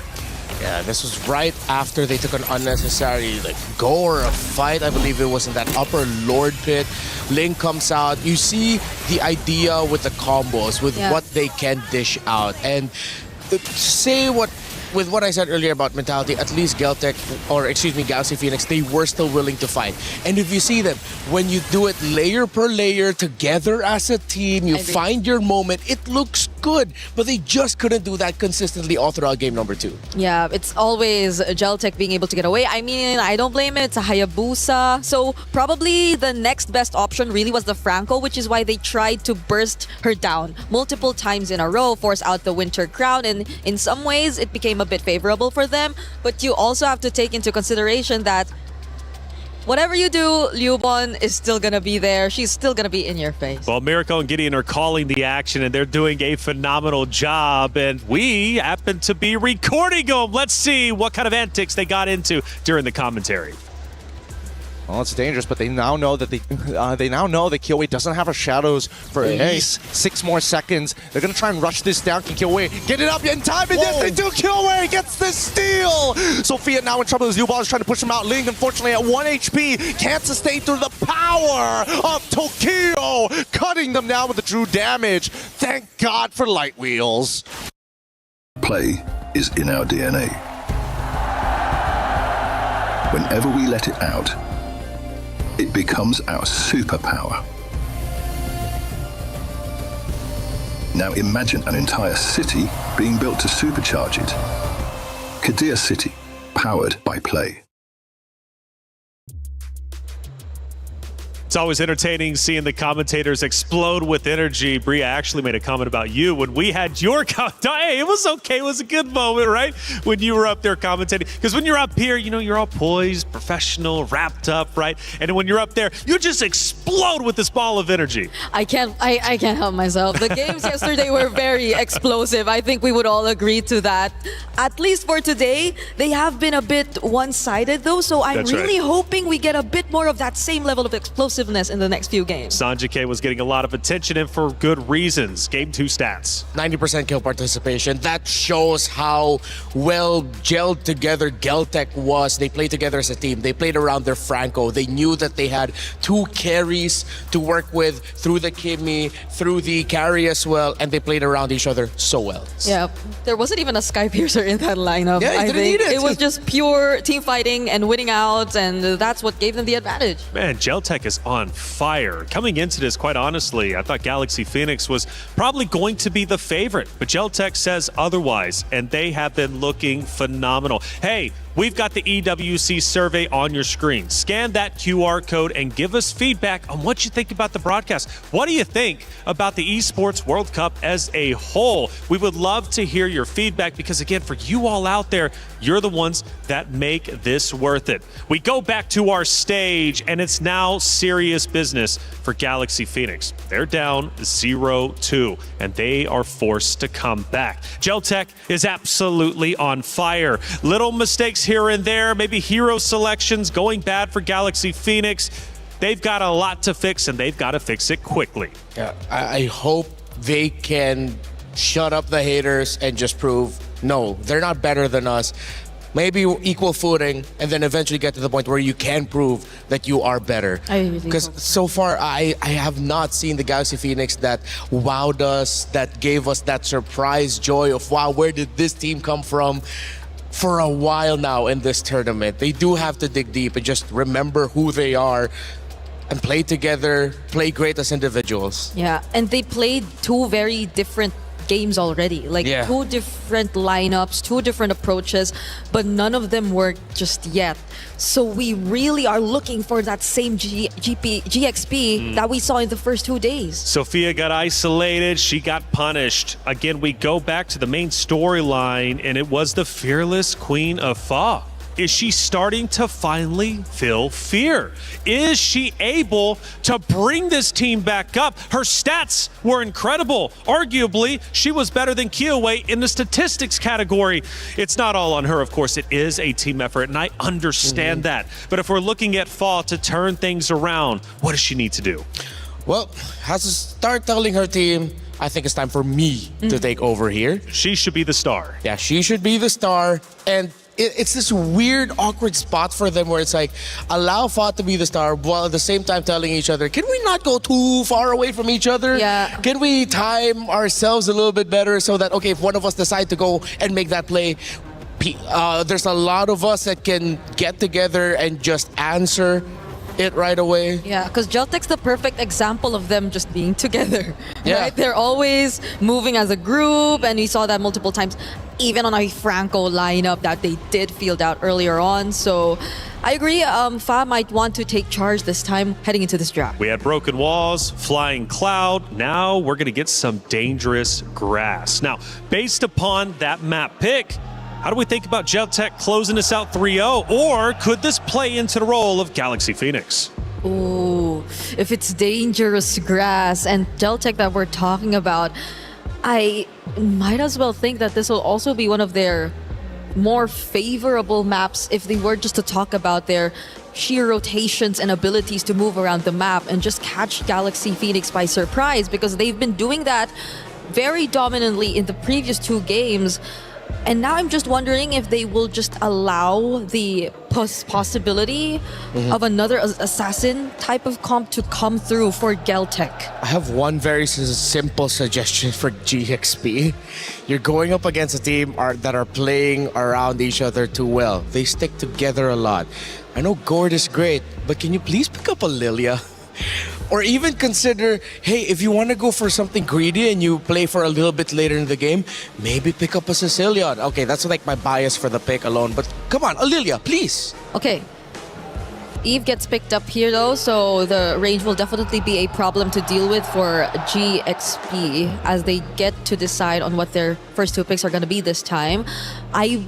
Yeah, this was right after they took an unnecessary go or a fight. I believe it was in that upper Lord pit. Ling comes out. You see the idea with the combos, with what they can dish out. And with what I said earlier about mentality, at least Galaxy Phoenix, they were still willing to fight. And if you see them, when you do it layer per layer together as a team, you find your moment, it looks good, but they just couldn't do that consistently all throughout game number 2. Yeah, it's always Geltec being able to get away. I mean, I don't blame it. It's a Hayabusa. So probably the next best option really was the Franco, which is why they tried to burst her down multiple times in a row, force out the Winter Crown, and in some ways it became a bit favorable for them. But you also have to take into consideration that whatever you do, Liubon is still going to be there. She's still going to be in your face. Well, Miracle and Gideon are calling the action, and they're doing a phenomenal job, and we happen to be recording them. Let's see what kind of antics they got into during the commentary. Well, it's dangerous, but they now know that they now know that Kyowe doesn't have her shadows for at least 6 more seconds. They're gonna try and rush this down. Can Kyowe get it up in time? And yes, they do. Kyowe gets the steal. Sophia now in trouble as Liubon is trying to push him out. Ling, unfortunately, at 1 HP, can't sustain through the power of Tokyo, cutting them down with the true damage. Thank God for light wheels. Play is in our DNA. Whenever we let it out, it becomes our superpower. Now imagine an entire city being built to supercharge it. Kadir City, powered by play. always entertaining seeing the commentators explode with energy. Bria actually made a comment about you when we had your hey, it was okay. It was a good moment, right? When you were up there commentating. Because when you're up here, you're all poised, professional, wrapped up, right? And when you're up there, you just explode with this ball of energy. I can't help myself. The games yesterday were very explosive. I think we would all agree to that. At least for today, they have been a bit one-sided though, so I'm really hoping we get a bit more of that same level of explosiveness in the next few games. Sanjike was getting a lot of attention and for good reasons. Game 2 stats. 90% kill participation. That shows how well gelled together Geltec was. They played together as a team. They played around their Franco. They knew that they had 2 carries to work with through the Kimmy, through the carry as well, and they played around each other so well. Yeah, there wasn't even a Sky Piercer in that lineup. Yeah, I think it was just pure team fighting and winning out, and that's what gave them the advantage. Man, Geltec is on fire. Coming into this, quite honestly, I thought Galaxy Phoenix was probably going to be the favorite, but Geltec says otherwise, and they have been looking phenomenal. Hey, we've got the EWC survey on your screen. Scan that QR code and give us feedback on what you think about the broadcast. What do you think about the Esports World Cup as a whole? We would love to hear your feedback because, again, for you all out there, you're the ones that make this worth it. We go back to our stage, and it's now serious business for Galaxy Phoenix. They're down 0-2, and they are forced to come back. Geltec is absolutely on fire. Little mistakes here and there, maybe hero selections going bad for Galaxy Phoenix. They've got a lot to fix, and they've got to fix it quickly. Yeah, I hope they can shut up the haters and just prove, no, they're not better than us. Maybe equal footing, and then eventually get to the point where you can prove that you are better. Because so far, I have not seen the Galaxy Phoenix that wowed us, that gave us that surprise joy of, wow, where did this team come from? For a while now in this tournament. They do have to dig deep and just remember who they are and play together, play great as individuals. Yeah, and they played 2 very different games already. Like 2 different lineups, 2 different approaches, but none of them worked just yet. So we really are looking for that same GXP that we saw in the first 2 days. Sophia got isolated. She got punished. Again, we go back to the main storyline, and it was the fearless Queen of Fa. Is she starting to finally feel fear? Is she able to bring this team back up? Her stats were incredible. Arguably, she was better than Kiowe in the statistics category. It's not all on her, of course. It is a team effort, and I understand that. But if we're looking at Fa to turn things around, what does she need to do? Well, has to start telling her team, I think it's time for me to take over here. She should be the star. Yeah, she should be the star. And it's this weird, awkward spot for them where it's like, allow Fa to be the star while at the same time telling each other, can we not go too far away from each other? Yeah. Can we time ourselves a little bit better so that, okay, if one of us decide to go and make that play, there's a lot of us that can get together and just answer it right away. Yeah, because Geltec's the perfect example of them just being together. Yeah. Right? They're always moving as a group, and we saw that multiple times, even on a Franco lineup that they did field out earlier on. So I agree, Fa might want to take charge this time heading into this draft. We had broken walls, flying cloud. Now we're going to get some dangerous grass. Now, based upon that map pick, how do we think about Geltec closing this out 3-0? Or could this play into the role of Galaxy Phoenix? Ooh, if it's dangerous grass and Geltec that we're talking about, I might as well think that this will also be one of their more favorable maps if they were just to talk about their sheer rotations and abilities to move around the map and just catch Galaxy Phoenix by surprise, because they've been doing that very dominantly in the previous 2 games. And now I'm just wondering if they will just allow the possibility of another assassin type of comp to come through for Geltec. I have one very simple suggestion for GXP. You're going up against a team that are playing around each other too well. They stick together a lot. I know Gord is great, but can you please pick up a Lilia? Or even consider, hey, if you want to go for something greedy and you play for a little bit later in the game, maybe pick up a Sicilian. Okay, that's like my bias for the pick alone, but come on, Lilia, please. Okay, Eve gets picked up here though, so the range will definitely be a problem to deal with for GXP as they get to decide on what their first two picks are going to be this time. I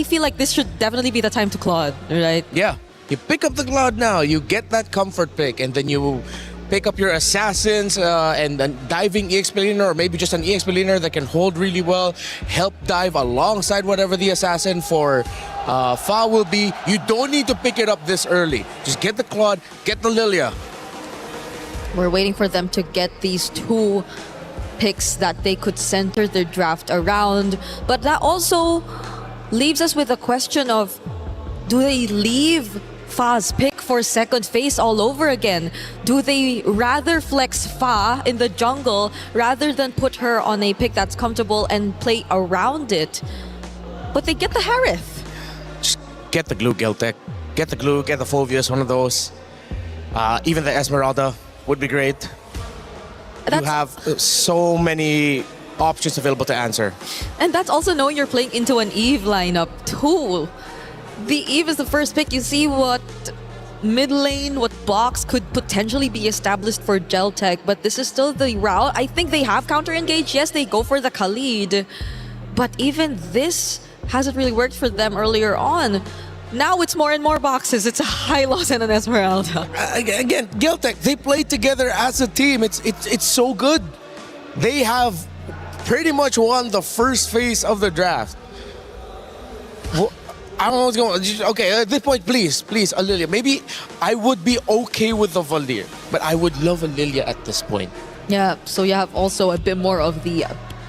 feel like this should definitely be the time to Claude, right? Yeah, you pick up the Claude now, you get that comfort pick, and then you pick up your assassins and a diving EXP laner, or maybe just an EXP laner that can hold really well, help dive alongside whatever the assassin for Fa will be. You don't need to pick it up this early. Just get the Claude, get the Lilia. We're waiting for them to get these two picks that they could center their draft around. But that also leaves us with a question of, do they leave Fa's pick for second phase all over again? Do they rather flex Fa in the jungle rather than put her on a pick that's comfortable and play around it? But they get the Harith. Just get the glue, Geltec. Get the glue, get the Phoveus, one of those. Even the Esmeralda would be great. You have so many options available to answer. And that's also knowing you're playing into an Eve lineup too. The Eve is the first pick. You see what mid lane, what box could potentially be established for Geltec, but this is still the route. I think they have counter engaged. Yes, they go for the Khalid, but even this hasn't really worked for them earlier on. Now it's more and more boxes. It's a Hylos and an Esmeralda. Again, Geltec, they play together as a team. It's so good. They have pretty much won the first phase of the draft. Well, I don't know what's going on. Okay, at this point, please, a Lilia. Maybe I would be okay with the Valir, but I would love a Lilia at this point. Yeah, so you have also a bit more of the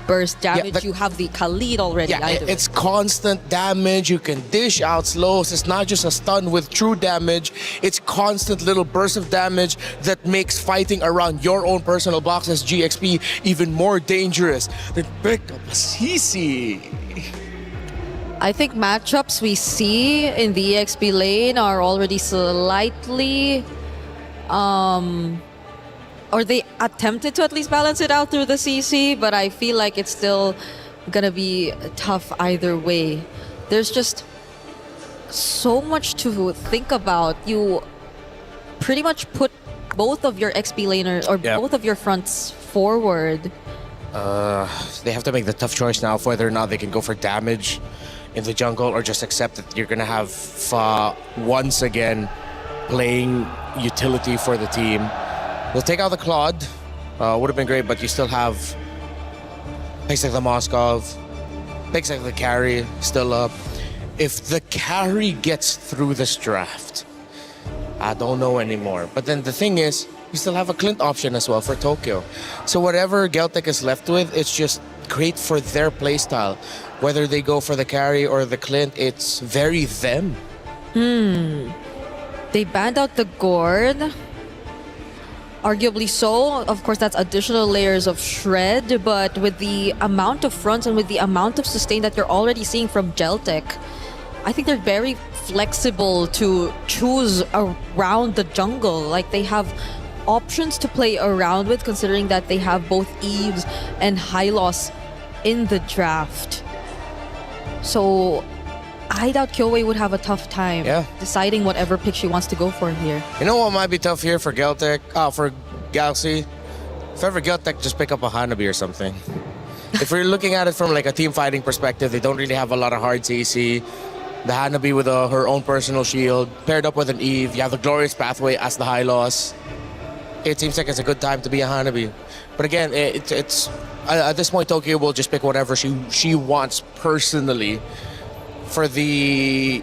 burst damage. Yeah, you have the Khalid already. Yeah, it's constant damage. You can dish out slows. It's not just a stun with true damage. It's constant little bursts of damage that makes fighting around your own personal box as GXP even more dangerous. Then pick up a CC. I think matchups we see in the EXP lane are already slightly, or they attempted to at least balance it out through the CC, but I feel like it's still gonna be tough either way. There's just so much to think about. You pretty much put both of your XP laners, or both of your fronts forward. They have to make the tough choice now of whether or not they can go for damage in the jungle or just accept that you're gonna have Fa once again playing utility for the team. They'll take out the Claude, would have been great, but you still have picks like the Moskov, picks like the carry still up. If the carry gets through this draft, I don't know anymore. But then the thing is, you still have a Clint option as well for Tokyo. So whatever Geltec is left with, it's just great for their playstyle. Whether they go for the carry or the Clint, it's very them. They banned out the Gord. Arguably so. Of course, that's additional layers of shred, but with the amount of fronts and with the amount of sustain that you're already seeing from Geltec, I think they're very flexible to choose around the jungle. Like, they have options to play around with, considering that they have both Eves and Hylos in the draft. So I doubt Kyoei would have a tough time deciding whatever pick she wants to go for here. You know what might be tough here for Geltec, for Galaxy? If ever Geltec, just pick up a Hanabi or something. If we're looking at it from like a team fighting perspective, they don't really have a lot of hard CC. The Hanabi with her own personal shield, paired up with an Eve. You have the Glorious Pathway as the Hylos. It seems like it's a good time to be a Hanabi. But again, it's at this point, Tokyo will just pick whatever she wants personally. For the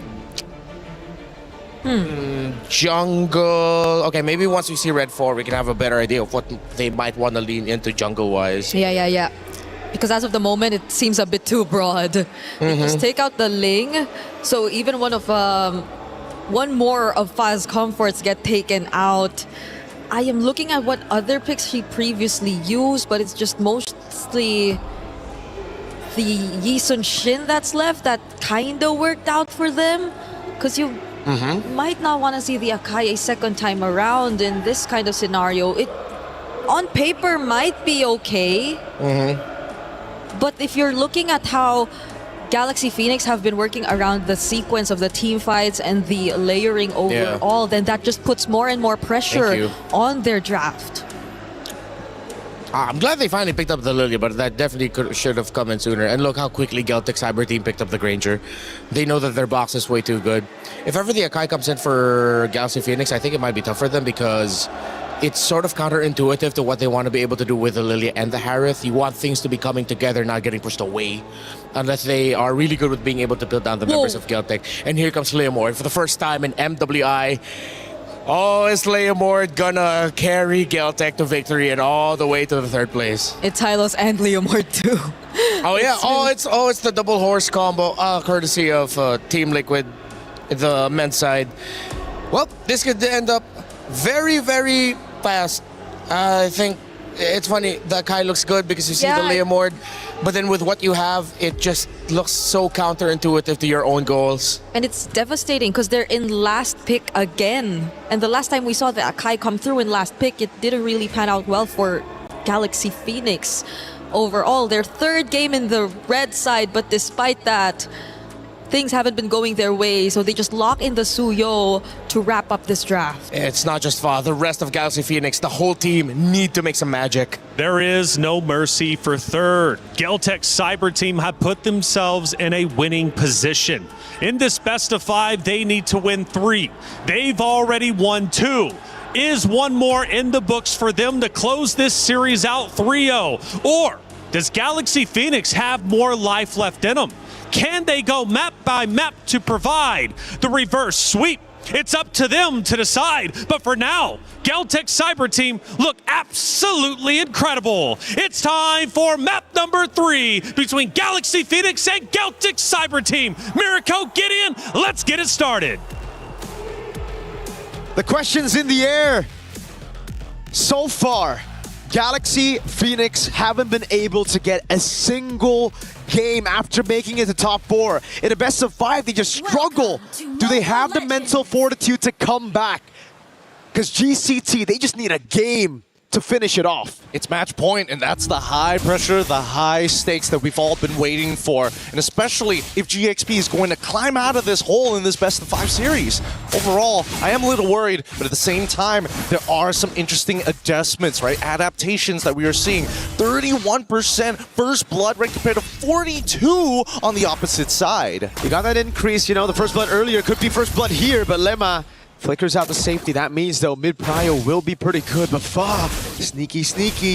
jungle, okay, maybe once we see Red 4, we can have a better idea of what they might want to lean into jungle-wise. Yeah. Because as of the moment, it seems a bit too broad. Just take out the Ling, so even one more of Fa's comforts get taken out. I am looking at what other picks she previously used, but it's just mostly the Yi Sun Shin that's left that kind of worked out for them. Because you might not want to see the Akai a second time around in this kind of scenario. It, on paper, might be okay. But if you're looking at how Galaxy Phoenix have been working around the sequence of the team fights and the layering overall, then that just puts more and more pressure on their draft. I'm glad they finally picked up the Lilia, but that definitely should have come in sooner. And look how quickly Geltic Cyber Team picked up the Granger. They know that their box is way too good. If ever the Akai comes in for Galaxy Phoenix, I think it might be tough for them because it's sort of counterintuitive to what they want to be able to do with the Lilia and the Harith. You want things to be coming together, not getting pushed away, unless they are really good with being able to build down the members of Geltic. And here comes Leomord for the first time in MWI. Oh, is Leomord gonna carry Geltic to victory and all the way to the 3rd place? It's Hylos and Leomord too. Oh yeah, it's the double horse combo, courtesy of Team Liquid, the men's side. Well, this could end up very, very fast. I think it's funny, the Kai looks good because you see the Leomord, but then with what you have, it just looks so counterintuitive to your own goals. And it's devastating because they're in last pick again. And the last time we saw the Akai come through in last pick, it didn't really pan out well for Galaxy Phoenix. Overall, their 3rd game in the red side, but despite that, things haven't been going their way, so they just lock in the Suyo to wrap up this draft. It's not just Fa, the rest of Galaxy Phoenix, the whole team need to make some magic. There is no mercy for 3rd. Geltic Cyber Team have put themselves in a winning position. In this best of 5, they need to win 3. They've already won 2. Is one more in the books for them to close this series out 3-0? Or does Galaxy Phoenix have more life left in them? Can they go map by map to provide the reverse sweep? It's up to them to decide. But for now, Geltic Cyber Team look absolutely incredible. It's time for map number 3 between Galaxy Phoenix and Geltic Cyber Team. Mirko, Gideon, let's get it started. The question's in the air. So far, Galaxy Phoenix haven't been able to get a single game after making it to top 4. In a best of 5, they just struggle. Do they have the mental fortitude to come back? Because GCT, they just need a game to finish it off. It's match point, and that's the high pressure, the high stakes that we've all been waiting for. And especially if GXP is going to climb out of this hole in this best of 5 series. Overall, I am a little worried, but at the same time, there are some interesting adjustments, right? Adaptations that we are seeing. 31% first blood rate compared to 42 on the opposite side. You got that increase, you know, the first blood earlier could be first blood here, but Lemma flickers out the safety. That means, though, mid-prio will be pretty good, but Fa, sneaky,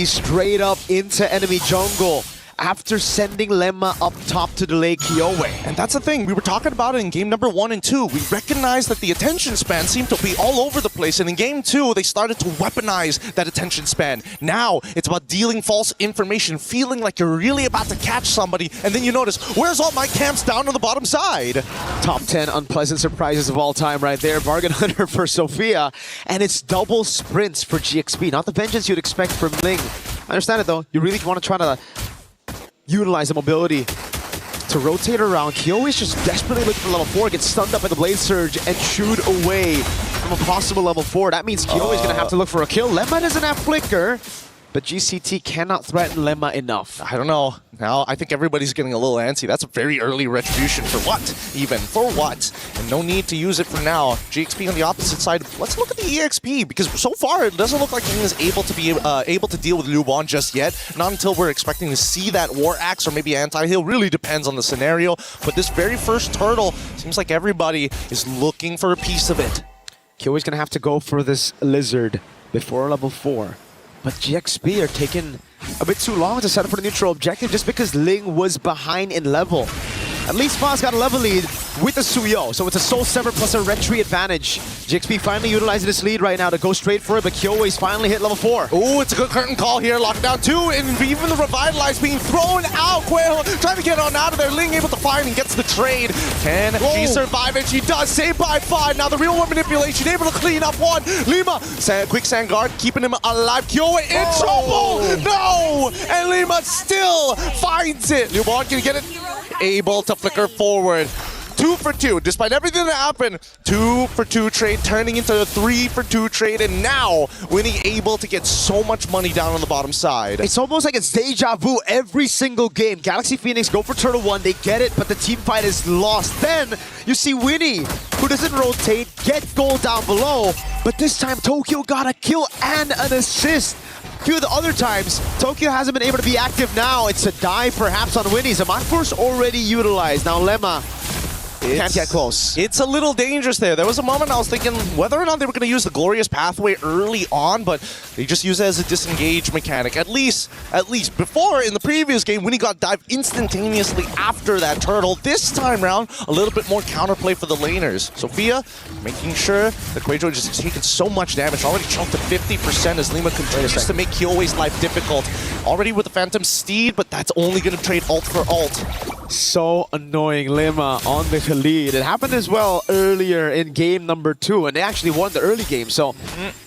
straight up into enemy jungle after sending Lemma up top to delay Kiowe. And that's the thing, we were talking about it in game number 1 and 2. We recognized that the attention span seemed to be all over the place, and in game 2, they started to weaponize that attention span. Now, it's about dealing false information, feeling like you're really about to catch somebody, and then you notice, where's all my camps down on the bottom side? Top 10 unpleasant surprises of all time right there. Bargain Hunter for Sophia, and it's double sprints for GXP. Not the vengeance you'd expect from Ling. I understand it, though. You really want to try to utilize the mobility to rotate around. Kiowe is just desperately looking for level 4, gets stunned up by the Blade Surge and chewed away from a possible level 4. That means Kiowe is going to have to look for a kill. Lemma doesn't have Flicker, but GCT cannot threaten Lemma enough. I don't know. Now, I think everybody's getting a little antsy. That's a very early retribution. For what? Even. For what? And no need to use it for now. GXP on the opposite side. Let's look at the EXP, because so far it doesn't look like King is able to be able to deal with Lubon just yet. Not until we're expecting to see that War Axe or maybe Anti-Heal. Really depends on the scenario. But this very first turtle, seems like everybody is looking for a piece of it. Kiowe's going to have to go for this Lizard before level 4. But GXP are taking a bit too long to set up for the neutral objective just because Ling was behind in level. At least Fa's got a level lead with the Suyo, so it's a Soul Sever plus a Retry advantage. GXP finally utilizing this lead right now to go straight for it, but Kiowe's finally hit level 4. Oh, it's a good curtain call here, lockdown 2, and even the Revitalize being thrown out. Quail trying to get on out of there. Ling able to find and gets the trade. Can she survive it? She does, saved by 5. Now the real one manipulation, able to clean up 1. Lima, quick sand guard, keeping him alive. Kiowe in trouble! No! And Lima still finds it. Lubon can get it. Able to flicker forward. 2 for 2. Despite everything that happened, 2 for 2 trade turning into a 3 for 2 trade, and now Winnie able to get so much money down on the bottom side. It's almost like it's deja vu every single game. Galaxy Phoenix go for Turtle 1, they get it, but the team fight is lost. Then you see Winnie, who doesn't rotate, get goal down below, but this time Tokyo got a kill and an assist. A few of the other times, Tokyo hasn't been able to be active now. It's a dive perhaps on Winnie's. A Mind Force already utilized. Now Lemma can't get close. It's a little dangerous there. There was a moment I was thinking whether or not they were going to use the Glorious Pathway early on, but they just use it as a disengage mechanic. At least before, in the previous game, Winnie got dived instantaneously after that turtle. This time around, a little bit more counterplay for the laners. Sophia making sure that Quajo just taken so much damage. Already jumped to 50% as Lima continues to make Kyoe's life difficult. Already with the Phantom Steed, but that's only going to trade ult for ult. So annoying. Lima on the lead. It happened as well earlier in game number 2, and they actually won the early game. So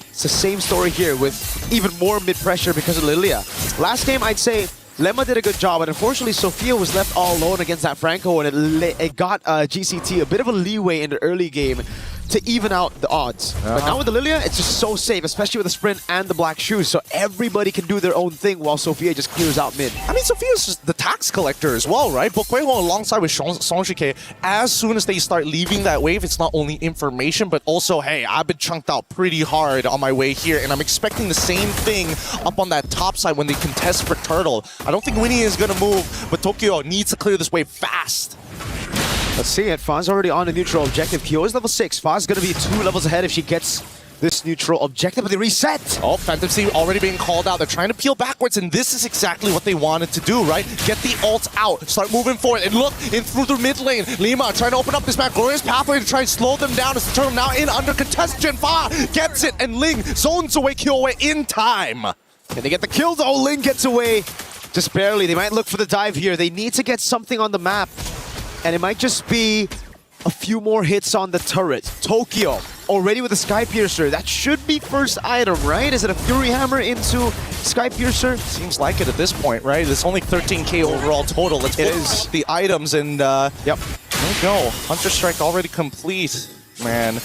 it's the same story here with even more mid-pressure because of Lilia. Last game, I'd say Lemma did a good job, but unfortunately Sophia was left all alone against that Franco, and it got GCT a bit of a leeway in the early game to even out the odds. But now with the Lilia, it's just so safe, especially with the sprint and the black shoes, so everybody can do their own thing while Sophia just clears out mid. I mean, Sophia's just the tax collector as well, right? Bokweiho alongside with Sonjike, as soon as they start leaving that wave, it's not only information, but also, hey, I've been chunked out pretty hard on my way here, and I'm expecting the same thing up on that top side when they contest for Turtle. I don't think Winnie is going to move, but Tokyo needs to clear this wave fast. Let's see it. Faz already on a neutral objective. Kyo is level 6. Faz is going to be 2 levels ahead if she gets this neutral objective, but they reset. Oh, Phantom Steed already being called out. They're trying to peel backwards, and this is exactly what they wanted to do, right? Get the ult out, start moving forward, and look, in through the mid lane. Lima trying to open up this map. Glorious Pathway to try and slow them down as the turtle now in under contention. Fa gets it, and Ling zones away Kyoe in time. Can they get the kill though? Ling gets away. Just barely. They might look for the dive here. They need to get something on the map. And it might just be a few more hits on the turret. Tokyo, already with the Sky Piercer. That should be first item, right? Is it a Fury Hammer into Sky Piercer? Seems like it at this point, right? It's only 13k overall total. Let's put the items and yep. There we go. Hunter Strike already complete. Man,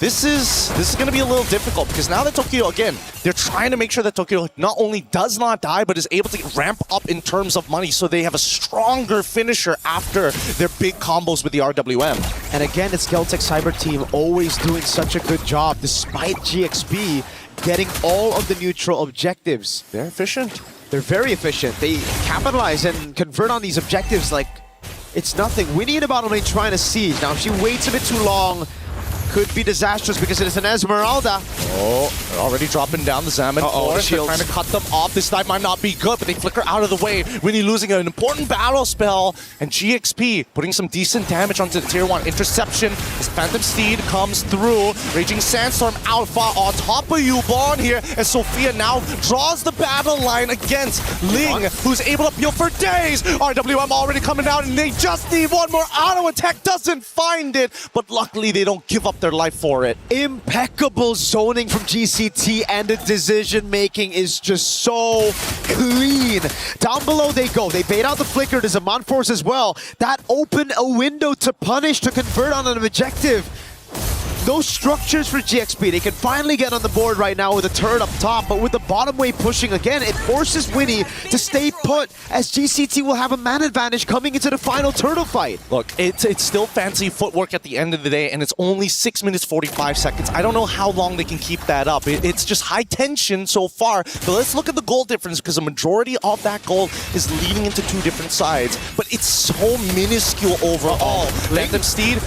this is going to be a little difficult because now that Tokyo, again, they're trying to make sure that Tokyo not only does not die, but is able to ramp up in terms of money so they have a stronger finisher after their big combos with the RWM. And again, it's Geltec Cyber Team always doing such a good job despite GXP getting all of the neutral objectives. They're efficient. They're very efficient. They capitalize and convert on these objectives like it's nothing. Winnie in the bottom lane trying to siege. Now, if she waits a bit too long, could be disastrous because it is an Esmeralda. Oh, they're already dropping down the Zaman Force. They're trying to cut them off. This snipe might not be good, but they flicker out of the way. Winnie losing an important battle spell, and GXP putting some decent damage onto the tier 1 interception as Phantom Steed comes through. Raging Sandstorm Alpha on top of you, Bond here, as Sophia now draws the battle line against Ling, who's able to peel for days. RWM already coming out, and they just need one more auto attack. Doesn't find it, but luckily they don't give up their life for it. Impeccable zoning from GCT, and the decision making is just so clean. Down below they go. They bait out the flicker to Zaman Force as well. That opened a window to punish, to convert on an objective. No structures for GXP. They can finally get on the board right now with a turret up top, but with the bottom wave pushing again, it forces Winnie to stay put as GCT will have a man advantage coming into the final turtle fight. Look, it's still fancy footwork at the end of the day, and it's only 6 minutes 45 seconds. I don't know how long they can keep that up. It's just high tension so far, but let's look at the goal difference because a majority of that goal is leading into 2 different sides, but it's so minuscule overall. Phantom Steed,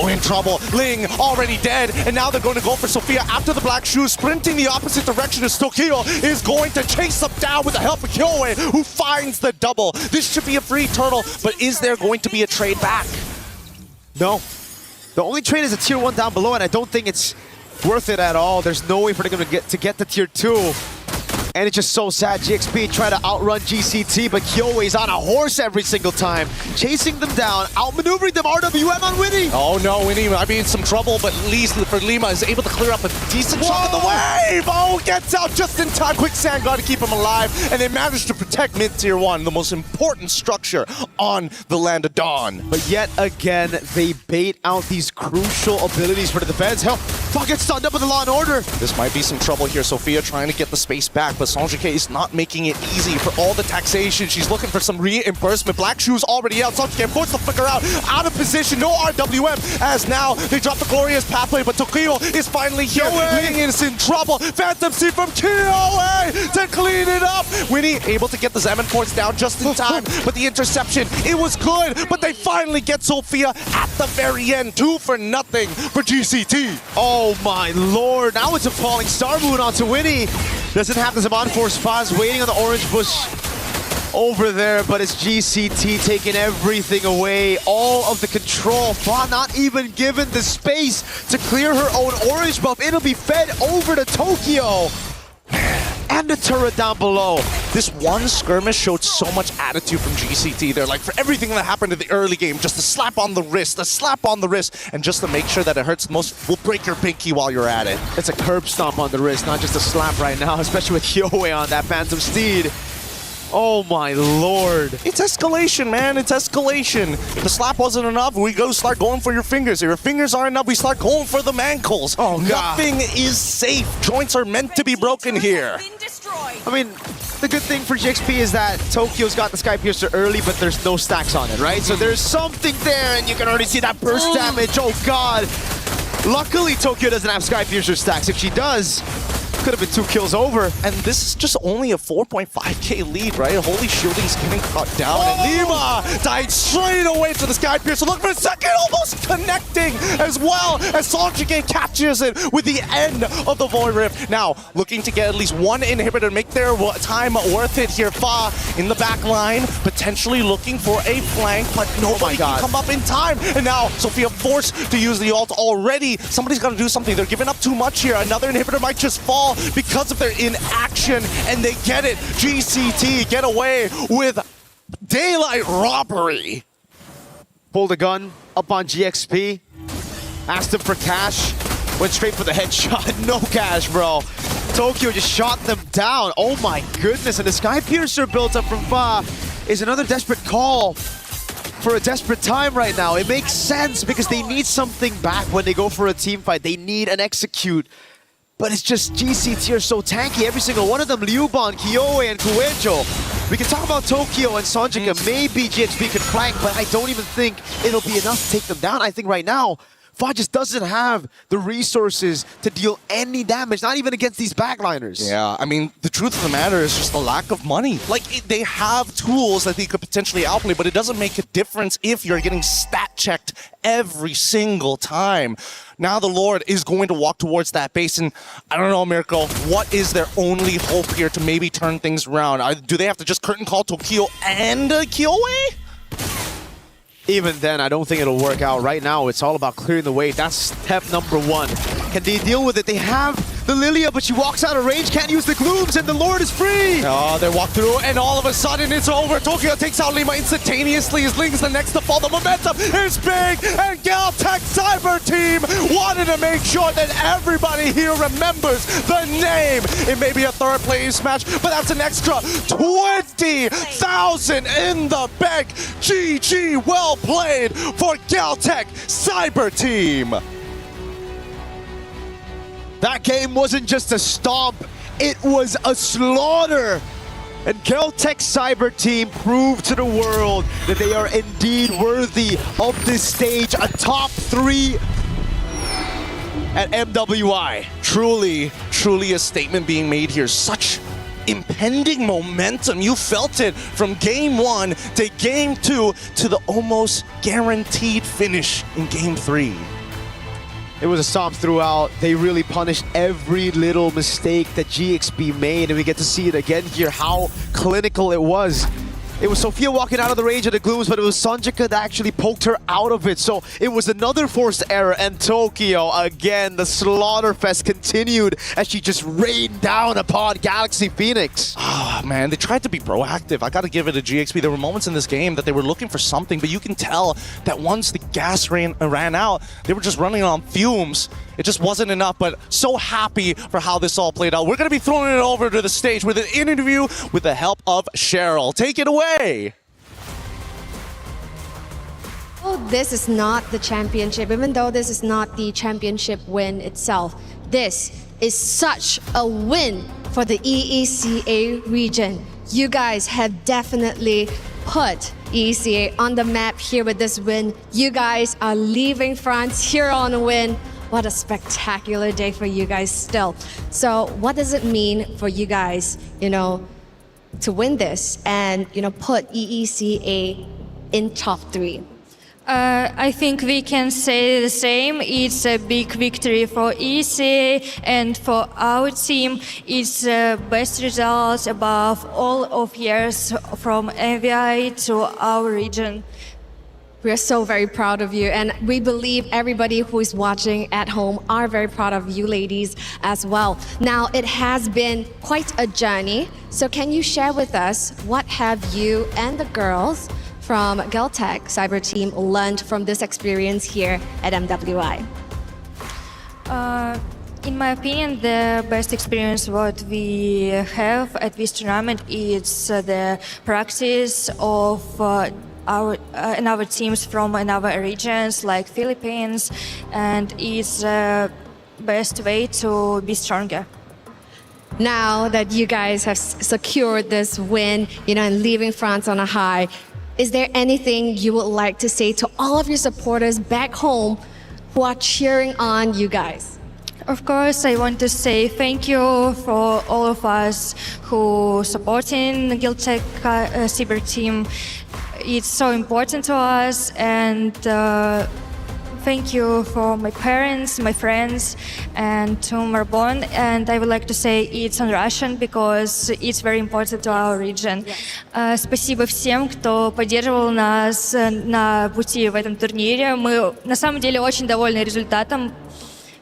in trouble. Ling already dead, and now they're going to go for Sophia after the black shoes, sprinting the opposite direction as Tokyo is going to chase them down with the help of Kyoe, who finds the double. This should be a free turtle, but is there going to be a trade back? No. The only trade is a tier 1 down below, and I don't think it's worth it at all. There's no way for them to get to tier 2. And it's just so sad. GXP try to outrun GCT, but Kyoei's on a horse every single time, chasing them down, outmaneuvering them. RWM on Winnie. Oh no, Winnie might be in some trouble, but at least for Lima is able to clear up a decent chunk of the wave. Oh, gets out just in time. Quicksand got to keep him alive, and they managed to protect mid-tier 1, the most important structure on the land of Dawn. But yet again, they bait out these crucial abilities for the defense. Hell, fuck, gets stunned up with the Law and Order. This might be some trouble here. Sophia trying to get the space back, but Sanjike is not making it easy for all the taxation. She's looking for some reimbursement. Black Shoe's already out. Sanjike forced to flicker out of position. No RWM, as now they drop the glorious pathway, but Tokyo is finally here. Ling is in trouble. Phantom C from Kyoei to clean it up. Winnie able to get the Zeman Force down just in time, but the interception, it was good, but they finally get Sophia at the very end. 2 for nothing for GCT. Oh my lord, now it's a falling star moon onto Winnie. Doesn't have the Zaman Force. Faz waiting on the orange bush over there, but it's GCT taking everything away. All of the control. Fa not even given the space to clear her own orange buff. It'll be fed over to Tokyo. And the turret down below. This one skirmish showed so much attitude from GCT. They're like, for everything that happened in the early game, just a slap on the wrist, and just to make sure that it hurts the most, we'll break your pinky while you're at it. It's a curb stomp on the wrist, not just a slap right now, especially with Kyoei on that Phantom Steed. Oh my lord. It's escalation, man. It's escalation. If the slap wasn't enough, we go start going for your fingers. If your fingers aren't enough, we start going for the mankles. Oh, God. Nothing is safe. Joints are meant to be broken here. I mean, the good thing for GXP is that Tokyo's got the Skypiercer early, but there's no stacks on it, right? So there's something there, and you can already see that burst damage. Oh God. Luckily, Tokyo doesn't have Skypiercer stacks. If she does, could have been 2 kills over. And this is just only a 4.5k lead, right? Holy Shielding's getting cut down. And Lima died straight away to the Skypiercer. Look for a second, almost connecting as well as Sanjike catches it with the end of the Void Rift. Now, looking to get at least 1 inhibitor, make their time worth it here. Fa in the back line, potentially looking for a flank, but nobody can come up in time. And now, Sophia forced to use the ult already. Somebody's got to do something. They're giving up too much here. Another inhibitor might just fall because of their inaction, and they get it. GCT get away with daylight robbery. Pulled a gun up on GXP, asked him for cash, went straight for the headshot. No cash, bro. Tokyo just shot them down. Oh my goodness, and the Skypiercer built up from Fa is another desperate call for a desperate time right now. It makes sense because they need something back when they go for a team fight. They need an execute. But it's just GCT are so tanky. Every single one of them, Liuban, Kyoei, and Kuejo. We can talk about Tokyo and Sanjika. Maybe GXP could flank, but I don't even think it'll be enough to take them down. I think right now, Fa just doesn't have the resources to deal any damage, not even against these backliners. Yeah, I mean, the truth of the matter is just the lack of money. Like, they have tools that they could potentially outplay, but it doesn't make a difference if you're getting stat checked every single time. Now the Lord is going to walk towards that base, and I don't know, Miracle, what is their only hope here to maybe turn things around? Do they have to just curtain call Tokyo and Kyoei? Even then, I don't think it'll work out. Right now, it's all about clearing the way. That's step number 1. Can they deal with it? They have the Lilia, but she walks out of range, can't use the glooms, and the Lord is free! Oh, they walk through, and all of a sudden, it's over. Tokyo takes out Lima instantaneously. As Ling's the next to fall. The momentum is big, and Galtech Cyber Team wanted to make sure that everybody here remembers the name. It may be a third place match, but that's an extra 20,000 in the bank. GG, well played for Galtech Cyber Team. That game wasn't just a stomp, it was a slaughter. And Galtech Cyber Team proved to the world that they are indeed worthy of this stage, a top 3 at MWI. Truly a statement being made here. Such impending momentum. You felt it from game 1 to game 2 to the almost guaranteed finish in game 3. It was a stomp throughout. They really punished every little mistake that GXP made, and we get to see it again here, how clinical it was. It was Sophia walking out of the range of the glooms, but it was Sanjika that actually poked her out of it. So it was another forced error, and Tokyo, again, the slaughterfest continued as she just rained down upon Galaxy Phoenix. Oh, man, they tried to be proactive. I got to give it to GXP. There were moments in this game that they were looking for something, but you can tell that once the gas ran out, they were just running on fumes. It just wasn't enough, but so happy for how this all played out. We're going to be throwing it over to the stage with an interview with the help of Cheryl. Take it away. Oh, this is not the championship, even though this is not the championship win itself. This is such a win for the EECA region. You guys have definitely put EECA on the map here with this win. You guys are leaving France here on a win. What a spectacular day for you guys still. So what does it mean for you guys, to win this and, put EECA in top 3? I think we can say the same. It's a big victory for EECA, and for our team, it's best results above all of years from MWI to our region. We're so very proud of you, and we believe everybody who is watching at home are very proud of you ladies as well. Now, it has been quite a journey, so can you share with us what have you and the girls from Geltec Cyber Team learned from this experience here at MWI? In my opinion, the best experience what we have at this tournament is the practice of our teams from other regions like Philippines, and it's the best way to be stronger. Now that you guys have secured this win, and leaving France on a high, is there anything you would like to say to all of your supporters back home who are cheering on you guys? Of course, I want to say thank you for all of us who supporting the Geltec Cyber Team. It's so important to us, and thank you for my parents, my friends, and to Marbon. And I would like to say it's on Russian because it's very important to our region. Спасибо всем, кто поддерживал нас на пути в этом турнире. Мы на самом деле очень довольны результатом.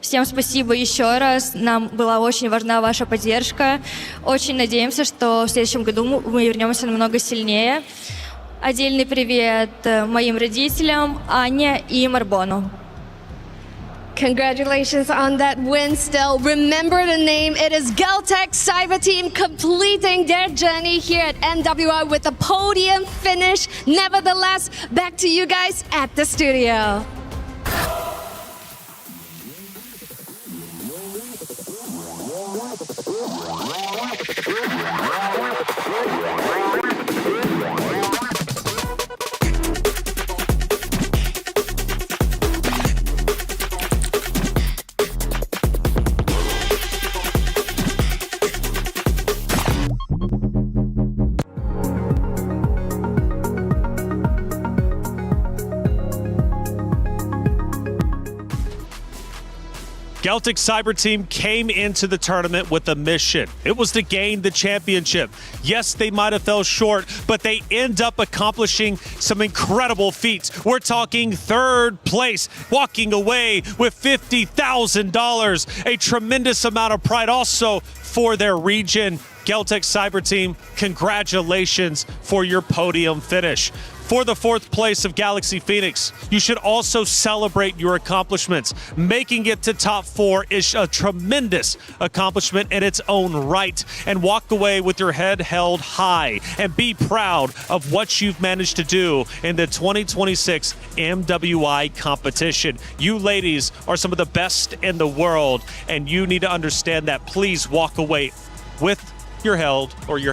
Всем спасибо еще раз. Нам была очень важна ваша поддержка. Очень надеемся, что в следующем году мы вернемся намного сильнее. Отдельный привет моим родителям, Ане и Марбону. Congratulations on that win still. Remember the name. It is Geltec Cyber Team completing their journey here at MWI with a podium finish. Nevertheless, back to you guys at the studio. Geltec Cyber Team came into the tournament with a mission. It was to gain the championship. Yes, they might have fell short, but they end up accomplishing some incredible feats. We're talking third place, walking away with $50,000, a tremendous amount of pride also for their region. Geltec Cyber Team, congratulations for your podium finish. For the fourth place of Galaxy Phoenix, you should also celebrate your accomplishments. Making it to top 4 is a tremendous accomplishment in its own right. And walk away with your head held high and be proud of what you've managed to do in the 2026 MWI competition. You ladies are some of the best in the world, and you need to understand that. Please walk away with your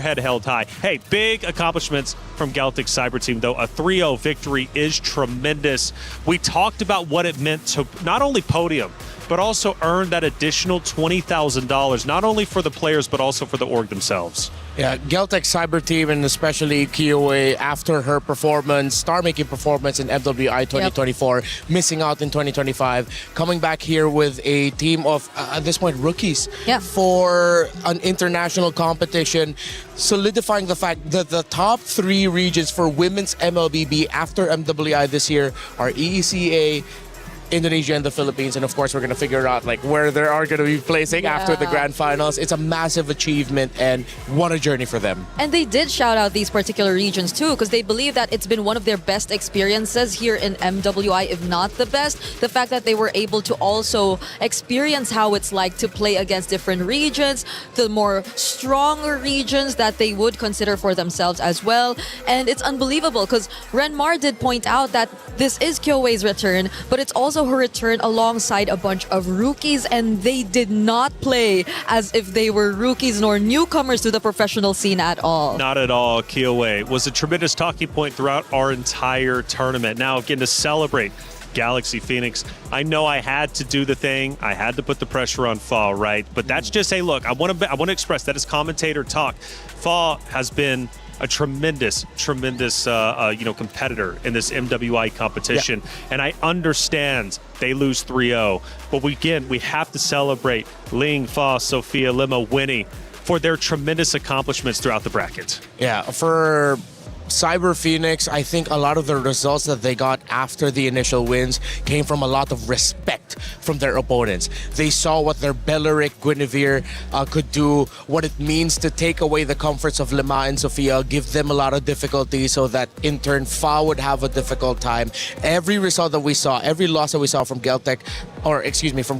head held high. Hey, big accomplishments from Geltec Cyber Team, though. A 3-0 victory is tremendous. We talked about what it meant to not only podium, but also earn that additional $20,000, not only for the players, but also for the org themselves. Yeah, Geltec Cyber Team and especially KOA after her performance, star-making performance in MWI 2024, missing out in 2025, coming back here with a team of, at this point, rookies for an international competition, solidifying the fact that the top 3 regions for women's MLBB after MWI this year are EECA, Indonesia and the Philippines, and of course we're going to figure out like where they are going to be placing after the grand finals. It's a massive achievement and what a journey for them. And they did shout out these particular regions too, because they believe that it's been one of their best experiences here in MWI, if not the best. The fact that they were able to also experience how it's like to play against different regions, the more stronger regions that they would consider for themselves as well. And it's unbelievable because Renmar did point out that this is KOA's return, but it's also her return alongside a bunch of rookies, and they did not play as if they were rookies nor newcomers to the professional scene at all. Not at all. KOA was a tremendous talking point throughout our entire tournament. Now, again, to celebrate Galaxy Phoenix, I know I had to do the thing. I had to put the pressure on Fa, right? But that's just, hey, look, I want to express that as commentator talk. Fa has been a tremendous competitor in this MWI competition. And I understand they lose 3-0. But we have to celebrate Ling, Fa, Sophia, Lima, Winnie for their tremendous accomplishments throughout the bracket. Yeah, for Cyber Phoenix, I think a lot of the results that they got after the initial wins came from a lot of respect from their opponents. They saw what their Belleric Guinevere could do, what it means to take away the comforts of Lima and Sofia, give them a lot of difficulty so that in turn Fa would have a difficult time. Every result that we saw, every loss that we saw from from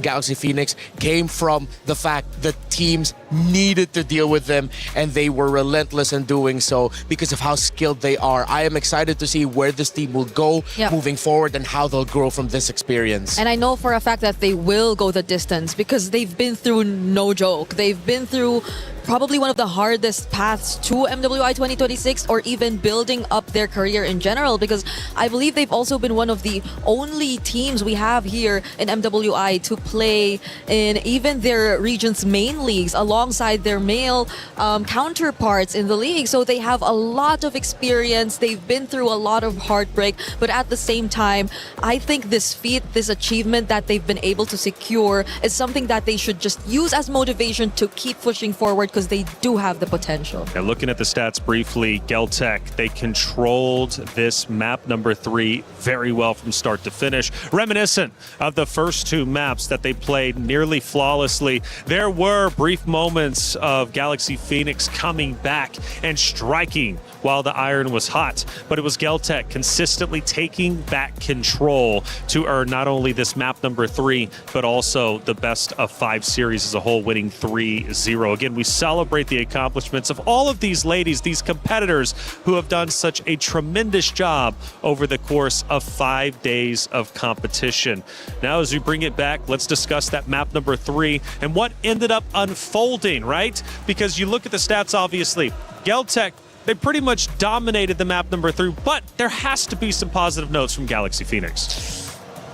Galaxy Phoenix came from the fact that teams needed to deal with them, and they were relentless in doing so because of how skilled they are. I am excited to see where this team will go moving forward and how they'll grow from this experience. And I know for a fact that they will go the distance because they've been through no joke. They've been through probably one of the hardest paths to MWI 2026 or even building up their career in general, because I believe they've also been one of the only teams we have here in MWI to play in even their region's main leagues alongside their male counterparts in the league. So they have a lot of experience. They've been through a lot of heartbreak, but at the same time, I think this feat, this achievement that they've been able to secure is something that they should just use as motivation to keep pushing forward, because they do have the potential. And looking at the stats briefly, Geltec, they controlled this map number 3 very well from start to finish. Reminiscent of the first 2 maps that they played nearly flawlessly. There were brief moments of Galaxy Phoenix coming back and striking while the iron was hot, but it was Geltec consistently taking back control to earn not only this map number 3, but also the best of 5 series as a whole, winning 3-0. Again, we celebrate the accomplishments of all of these ladies, these competitors who have done such a tremendous job over the course of 5 days of competition. Now, as we bring it back, let's discuss that map number 3 and what ended up unfolding, right? Because you look at the stats, obviously, Geltec, they pretty much dominated the map number 3, but there has to be some positive notes from Galaxy Phoenix.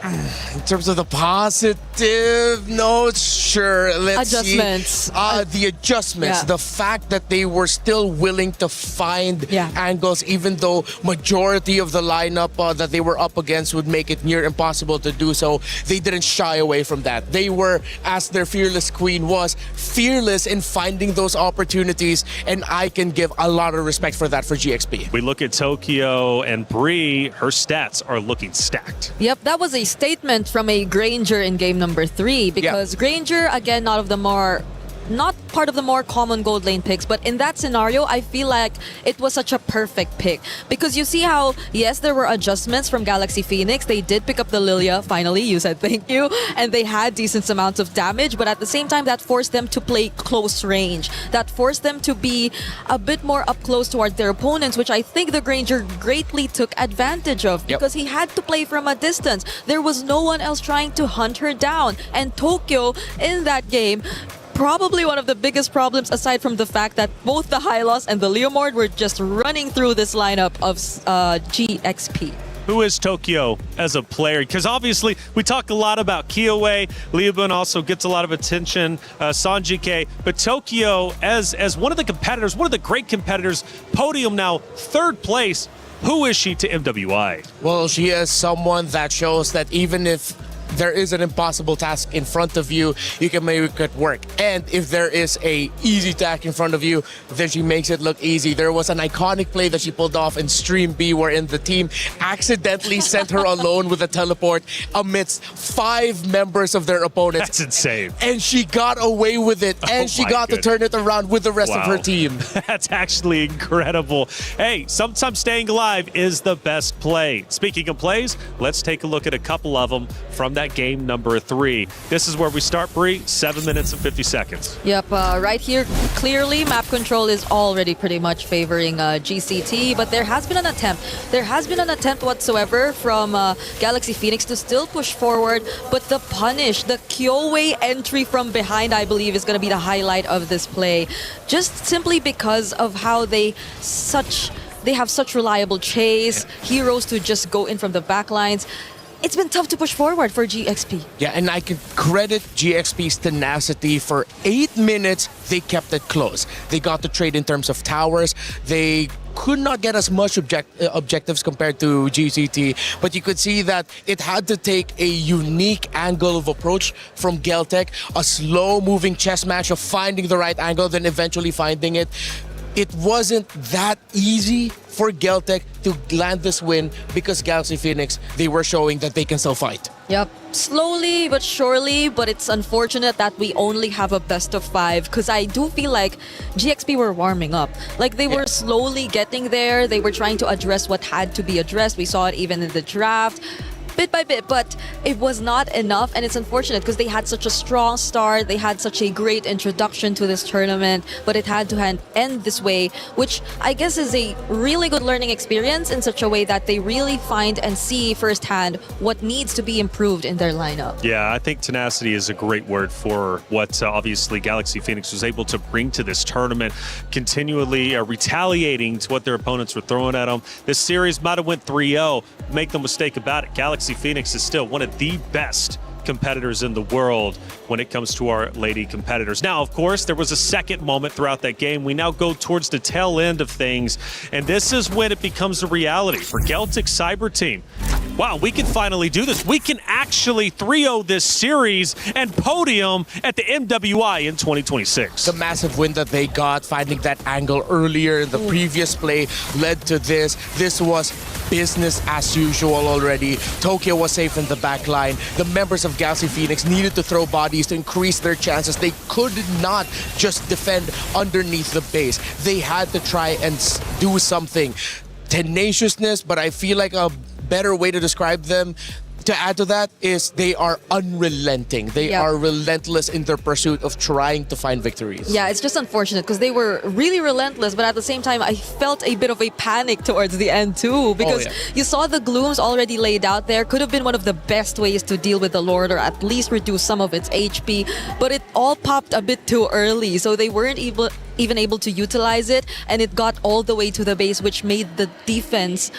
In terms of the positive notes, sure. Let's adjustments. See. The adjustments, the fact that they were still willing to find angles, even though majority of the lineup that they were up against would make it near impossible to do so. They didn't shy away from that. They were, as their fearless queen was, fearless in finding those opportunities, and I can give a lot of respect for that for GXP. We look at Tokyo and Bree, her stats are looking stacked. Yep, that was a statement from a Granger in game number 3, because Granger, again, not part of the more common gold lane picks, but in that scenario, I feel like it was such a perfect pick, because you see how, yes, there were adjustments from Galaxy Phoenix. They did pick up the Lilia, finally, you said thank you, and they had decent amounts of damage, but at the same time, that forced them to play close range. That forced them to be a bit more up close toward their opponents, which I think the Granger greatly took advantage of, because he had to play from a distance. There was no one else trying to hunt her down, and Tokyo, in that game, probably one of the biggest problems, aside from the fact that both the Hylos and the Leomord were just running through this lineup of GXP. Who is Tokyo as a player? Because obviously we talk a lot about Kyoei. Liubun also gets a lot of attention, Sanjike. But Tokyo as one of the competitors, one of the great competitors, podium now, third place. Who is she to MWI? Well, she is someone that shows that even if there is an impossible task in front of you, you can make it work. And if there is a easy task in front of you, then she makes it look easy. There was an iconic play that she pulled off in Stream B wherein the team accidentally sent her alone with a teleport amidst 5 members of their opponents. That's insane. And she got away with it, and she got to turn it around with the rest of her team. That's actually incredible. Hey, sometimes staying alive is the best play. Speaking of plays, let's take a look at a couple of them from that game number 3. This is where we start, Bree. 7 minutes and 50 seconds. Yep, right here, clearly map control is already pretty much favoring GCT, but there has been an attempt. There has been an attempt whatsoever from Galaxy Phoenix to still push forward, but the punish, the Kyoei entry from behind, I believe, is going to be the highlight of this play. Just simply because of how they have such reliable chase, heroes to just go in from the back lines. It's been tough to push forward for GXP. Yeah, and I can credit GXP's tenacity. For 8 minutes, they kept it close. They got the trade in terms of towers. They could not get as much objectives compared to GCT, but you could see that it had to take a unique angle of approach from Geltec, a slow-moving chess match of finding the right angle, then eventually finding it. It wasn't that easy for Geltec to land this win because Galaxy Phoenix, they were showing that they can still fight. Yep, slowly but surely, but it's unfortunate that we only have a best of 5 because I do feel like GXP were warming up. Like they were slowly getting there. They were trying to address what had to be addressed. We saw it even in the draft. Bit by bit, but it was not enough, and it's unfortunate because they had such a strong start, they had such a great introduction to this tournament, but it had to end this way, which I guess is a really good learning experience in such a way that they really find and see firsthand what needs to be improved in their lineup. Yeah, I think tenacity is a great word for what obviously Galaxy Phoenix was able to bring to this tournament, continually retaliating to what their opponents were throwing at them. This series might have went 3-0. Make no mistake about it, Galaxy Phoenix is still one of the best competitors in the world when it comes to our lady competitors. Now, of course, there was a second moment throughout that game. We now go towards the tail end of things, and this is when it becomes a reality for Geltic Cyber Team. Wow, we can finally do this. We can actually 3-0 this series and podium at the MWI in 2026. The massive win that they got, finding that angle earlier in the previous play, led to this. This was business as usual already. Tokyo was safe in the back line. The members of Galaxy Phoenix needed to throw bodies to increase their chances. They could not just defend underneath the base. They had to try and do something. Tenaciousness, but I feel like a better way to describe them, to add to that, is they are unrelenting. They are relentless in their pursuit of trying to find victories. Yeah, it's just unfortunate because they were really relentless, but at the same time, I felt a bit of a panic towards the end too, because you saw the glooms already laid out there. Could have been one of the best ways to deal with the Lord, or at least reduce some of its HP, but it all popped a bit too early, so they weren't even able to utilize it, and it got all the way to the base, which made the defense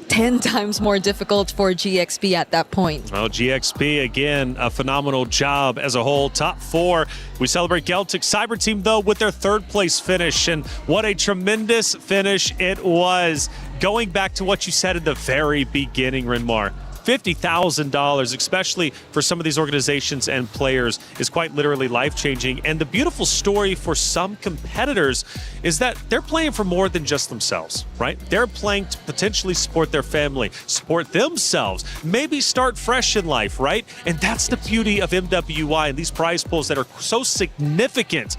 10 times more difficult for GXP at that point. Well, GXP, again, a phenomenal job as a whole. Top 4. We celebrate Geltic Cyber Team, though, with their 3rd place finish. And what a tremendous finish it was. Going back to what you said at the very beginning, Renmar, $50,000, especially for some of these organizations and players, is quite literally life-changing. And the beautiful story for some competitors is that they're playing for more than just themselves, right? They're playing to potentially support their family, support themselves, maybe start fresh in life, right? And that's the beauty of MWI and these prize pools that are so significant.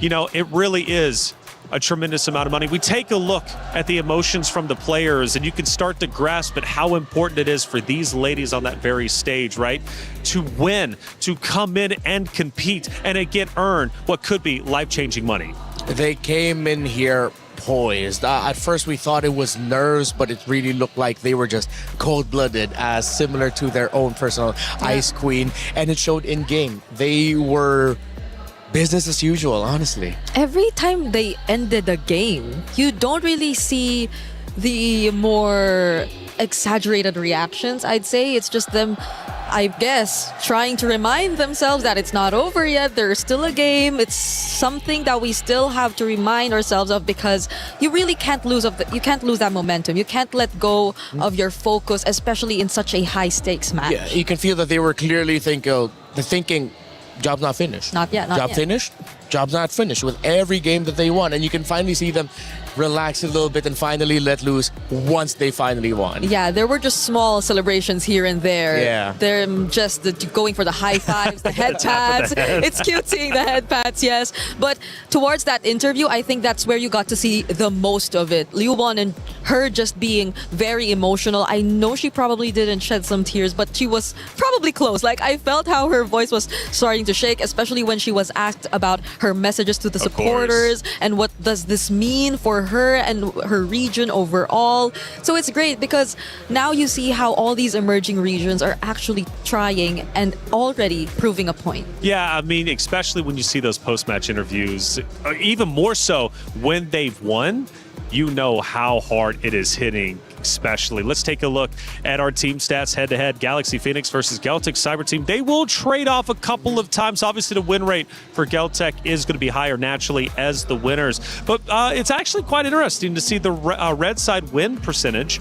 You know, it really is a tremendous amount of money. We take a look at the emotions from the players, and you can start to grasp at how important it is for these ladies on that very stage, right? To win, to come in and compete, and again earn what could be life-changing money. They came in here poised. At first we thought it was nerves, but it really looked like they were just cold-blooded, as similar to their own personal Ice Queen, and it showed in-game. They were business as usual, honestly. Every time they ended a game, you don't really see the more exaggerated reactions, I'd say. It's just them, I guess, trying to remind themselves that it's not over yet. There's still a game. It's something that we still have to remind ourselves of, because you really can't lose you can't lose that momentum. You can't let go of your focus, especially in such a high stakes match. Yeah, you can feel that they were clearly thinking, job's not finished. Not yet. Job finished? Job's not finished with every game that they won. And you can finally see them relax a little bit and finally let loose once they finally won. Yeah, there were just small celebrations here and there. Yeah. They're just going for the high fives, the head pats. It's cute seeing the head pats, yes. But towards that interview, I think that's where you got to see the most of it. Liubon and her just being very emotional. I know she probably didn't shed some tears, but she was probably close. Like, I felt how her voice was starting to shake, especially when she was asked about her messages to the supporters and what does this mean for her and her region overall. So it's great because now you see how all these emerging regions are actually trying and already proving a point. Yeah, I mean, especially when you see those post-match interviews, even more so when they've won, you know how hard it is hitting. Especially. Let's take a look at our team stats head-to-head. Galaxy Phoenix versus Geltec Cyber Team. They will trade off a couple of times. Obviously, the win rate for Geltec is going to be higher naturally as the winners. But it's actually quite interesting to see the red side win percentage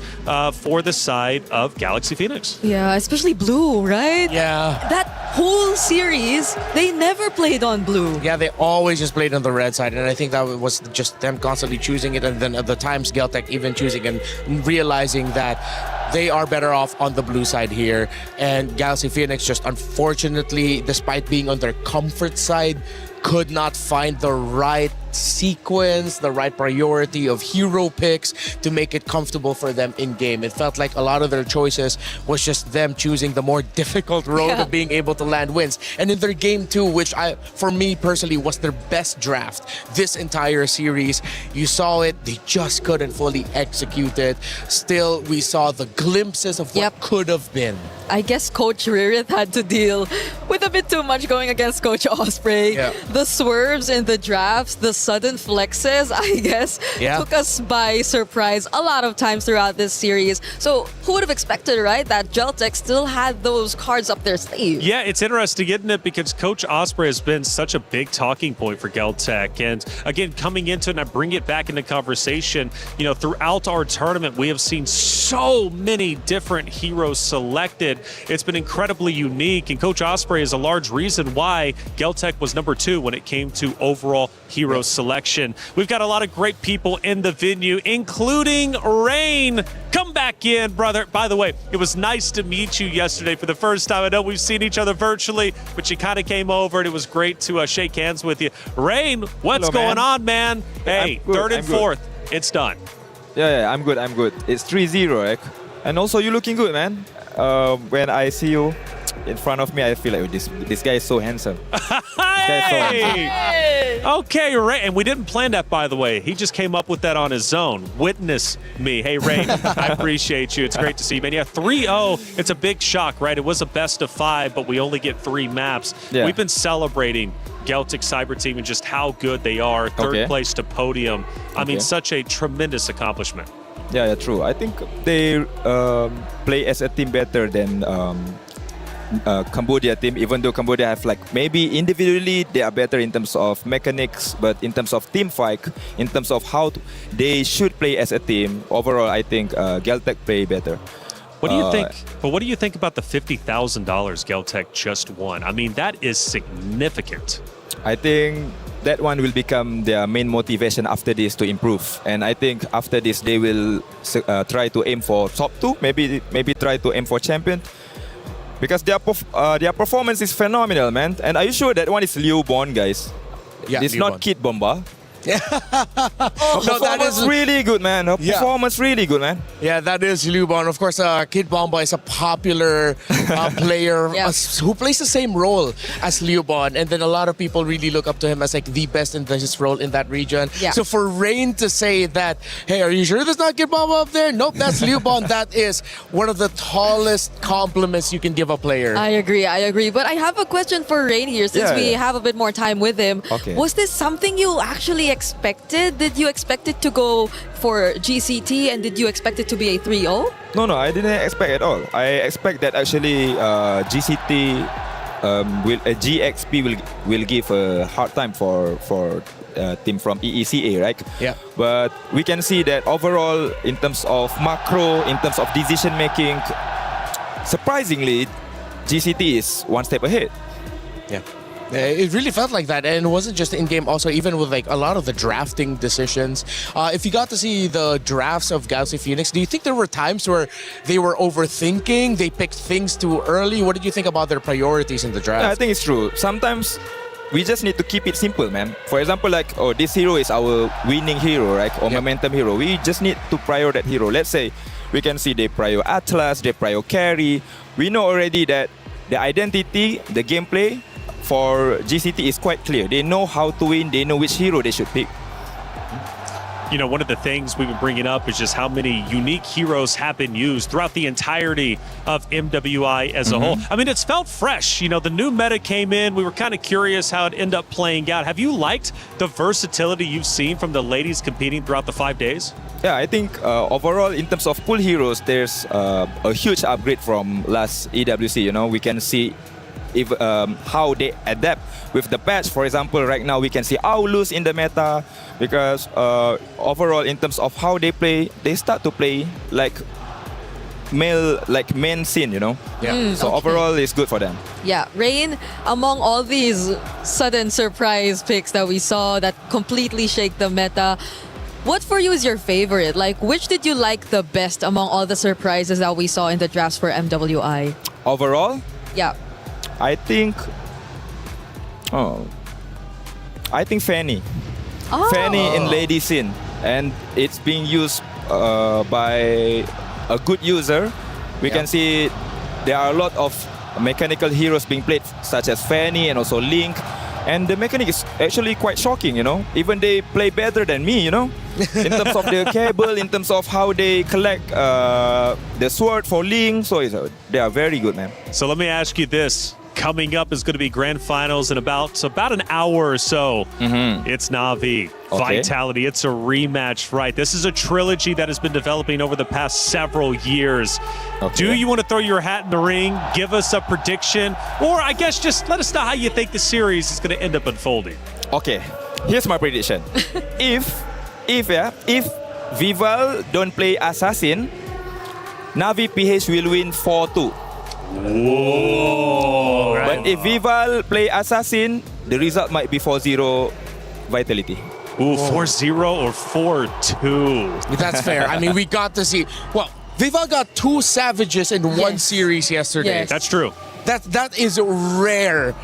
for the side of Galaxy Phoenix. Yeah, especially blue, right? Yeah. That whole series, they never played on blue. Yeah, they always just played on the red side, and I think that was just them constantly choosing it, and then at the times Geltec even choosing and realizing that they are better off on the blue side here. And Galaxy Phoenix just unfortunately, despite being on their comfort side, could not find the right sequence, the right priority of hero picks to make it comfortable for them in game. It felt like a lot of their choices was just them choosing the more difficult road of being able to land wins. And in their game 2, which for me personally was their best draft this entire series, you saw it, they just couldn't fully execute it. Still, we saw the glimpses of what could have been. I guess Coach Ririth had to deal with a bit too much going against Coach Osprey. Yeah. The swerves in the drafts, the sudden flexes, I guess, took us by surprise a lot of times throughout this series. So who would have expected, right, that Geltec still had those cards up their sleeve? Yeah, it's interesting, isn't it? Because Coach Osprey has been such a big talking point for Geltec. And again, coming into it, and I bring it back into conversation, you know, throughout our tournament, we have seen so many different heroes selected. It's been incredibly unique, and Coach Osprey is a large reason why Geltec was number 2 when it came to overall hero selection. We've got a lot of great people in the venue, including Rain. Come back in, brother. By the way, it was nice to meet you yesterday for the first time. I know we've seen each other virtually, but you kind of came over, and it was great to shake hands with you. Rain, what's going on, man? Hey, third and fourth, it's done. Yeah, I'm good. It's 3-0, right? And also, you're looking good, man. When I see you in front of me, I feel like this guy is so handsome. Okay, Ray, and we didn't plan that, by the way. He just came up with that on his own. Witness me. Hey, Ray, I appreciate you. It's great to see you, man. Yeah, 3-0, it's a big shock, right? It was a best of 5, but we only get 3 maps. Yeah. We've been celebrating Geltec Cyber Team and just how good they are. Third place to podium. I mean, such a tremendous accomplishment. Yeah, true. I think they play as a team better than Cambodia team, even though Cambodia have maybe individually they are better in terms of mechanics, but in terms of team fight, in terms of how they should play as a team, overall I think Geltec play better. What do you think? But what do you think about the $50,000 Geltec just won? I mean, that is significant. I think that one will become their main motivation after this to improve, and I think after this they will try to aim for top 2, maybe try to aim for champion. Because their performance is phenomenal, man. And are you sure that one is Liubon, guys? Yeah, it's not Kid Bomba. No, that is really good, man. Her performance really good, man. Yeah, that is Liubon. Of course, Kid Bomba is a popular player who plays the same role as Liubon, and then a lot of people really look up to him as like the best in his role in that region. Yeah. So for Rain to say that, hey, are you sure there's not Kid Bomba up there? Nope, that's Liubon. That is one of the tallest compliments you can give a player. I agree. But I have a question for Rain here, since we have a bit more time with him. Okay. Was this something you actually really expected? Did you expect it to go for GCT, and did you expect it to be a 3-0? No, I didn't expect at all. I expect that actually GCT GXP will give a hard time for team from EECA, right? Yeah. But we can see that overall, in terms of macro, in terms of decision making, surprisingly, GCT is one step ahead. Yeah. It really felt like that, and it wasn't just in game. Also, even with like a lot of the drafting decisions. If you got to see the drafts of Galaxy Phoenix, do you think there were times where they were overthinking? They picked things too early. What did you think about their priorities in the draft? Yeah, I think it's true. Sometimes we just need to keep it simple, man. For example, like, this hero is our winning hero, right? Or momentum hero. We just need to prior that hero. Let's say we can see they prior Atlas, they prior carry. We know already that the identity, the gameplay for GCT is quite clear. They know how to win. They know which hero they should pick. You know, one of the things we've been bringing up is just how many unique heroes have been used throughout the entirety of MWI as a whole. I mean, it's felt fresh. You know, the new meta came in. We were kind of curious how it ended up playing out. Have you liked the versatility you've seen from the ladies competing throughout the 5 days? Yeah, I think overall, in terms of pool heroes, there's a huge upgrade from last EWC. You know, we can see if how they adapt with the patch. For example, right now we can see Aulus in the meta because overall, in terms of how they play, they start to play like main scene, you know. Yeah. So overall, it's good for them. Yeah, Rain, among all these sudden surprise picks that we saw that completely shake the meta, what for you is your favorite? Like, which did you like the best among all the surprises that we saw in the drafts for MWI? Overall, Yeah. I think Fanny. Oh. Fanny in lady scene, and it's being used by a good user. We can see there are a lot of mechanical heroes being played, such as Fanny and also Link. And the mechanic is actually quite shocking, you know. Even they play better than me, you know. In terms of the cable, in terms of how they collect the sword for Link. So they are very good, man. So let me ask you this. Coming up is going to be grand finals in about an hour or so. It's Na'Vi, Vitality. It's a rematch, right? This is a trilogy that has been developing over the past several years. Do you want to throw your hat in the ring, give us a prediction, or I guess just let us know how you think the series is going to end up unfolding? Okay, here's my prediction. if Vival don't play Assassin, Na'Vi PH will win 4-2. Whoa. But if Vival play Assassin, the result might be 4-0 Vitality. Ooh, 4-0 or 4-2. That's fair. I mean, we got to see. Well, Viva got 2 Savages in one series yesterday. That's true. That is rare.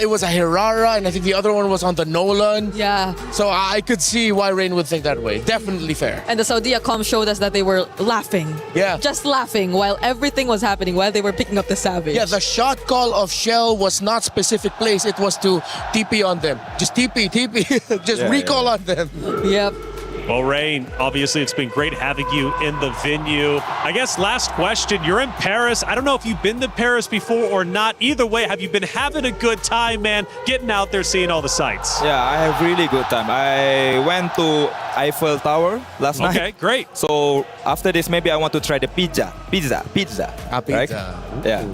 It was a Hirara, and I think the other one was on the Nolan. Yeah. So I could see why Rain would think that way. Definitely fair. And the Saudiacom showed us that they were laughing. Yeah. Just laughing while everything was happening, while they were picking up the Savage. Yeah, the shot call of Shell was not specific place. It was to TP on them. Just TP. Just recall on them. Yep. Well, Rain, obviously it's been great having you in the venue. I guess last question, you're in Paris. I don't know if you've been to Paris before or not. Either way, have you been having a good time, man, getting out there, seeing all the sights? Yeah, I have really good time. I went to Eiffel Tower last night. Okay, great. So after this, maybe I want to try the pizza. Pizza. Right? Yeah.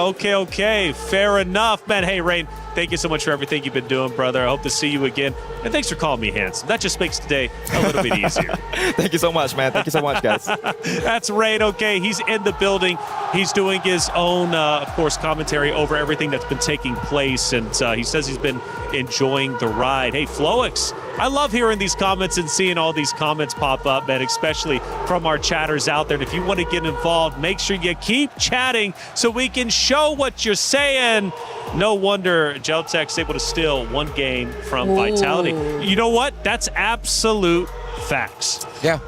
Okay. Okay. Fair enough, man. Hey, Rain, thank you so much for everything you've been doing, brother. I hope to see you again. And thanks for calling me handsome. That just makes today a little bit easier. Thank you so much, man. Thank you so much, guys. That's Rain. Okay, he's in the building. He's doing his own, of course, commentary over everything that's been taking place. And he says he's been enjoying the ride. Hey, Floix, I love hearing these comments and seeing all these comments pop up, man, especially from our chatters out there. And if you want to get involved, make sure you keep chatting so we can show what you're saying. No wonder Geltech's able to steal one game from Vitality. You know what? That's absolute facts. Yeah.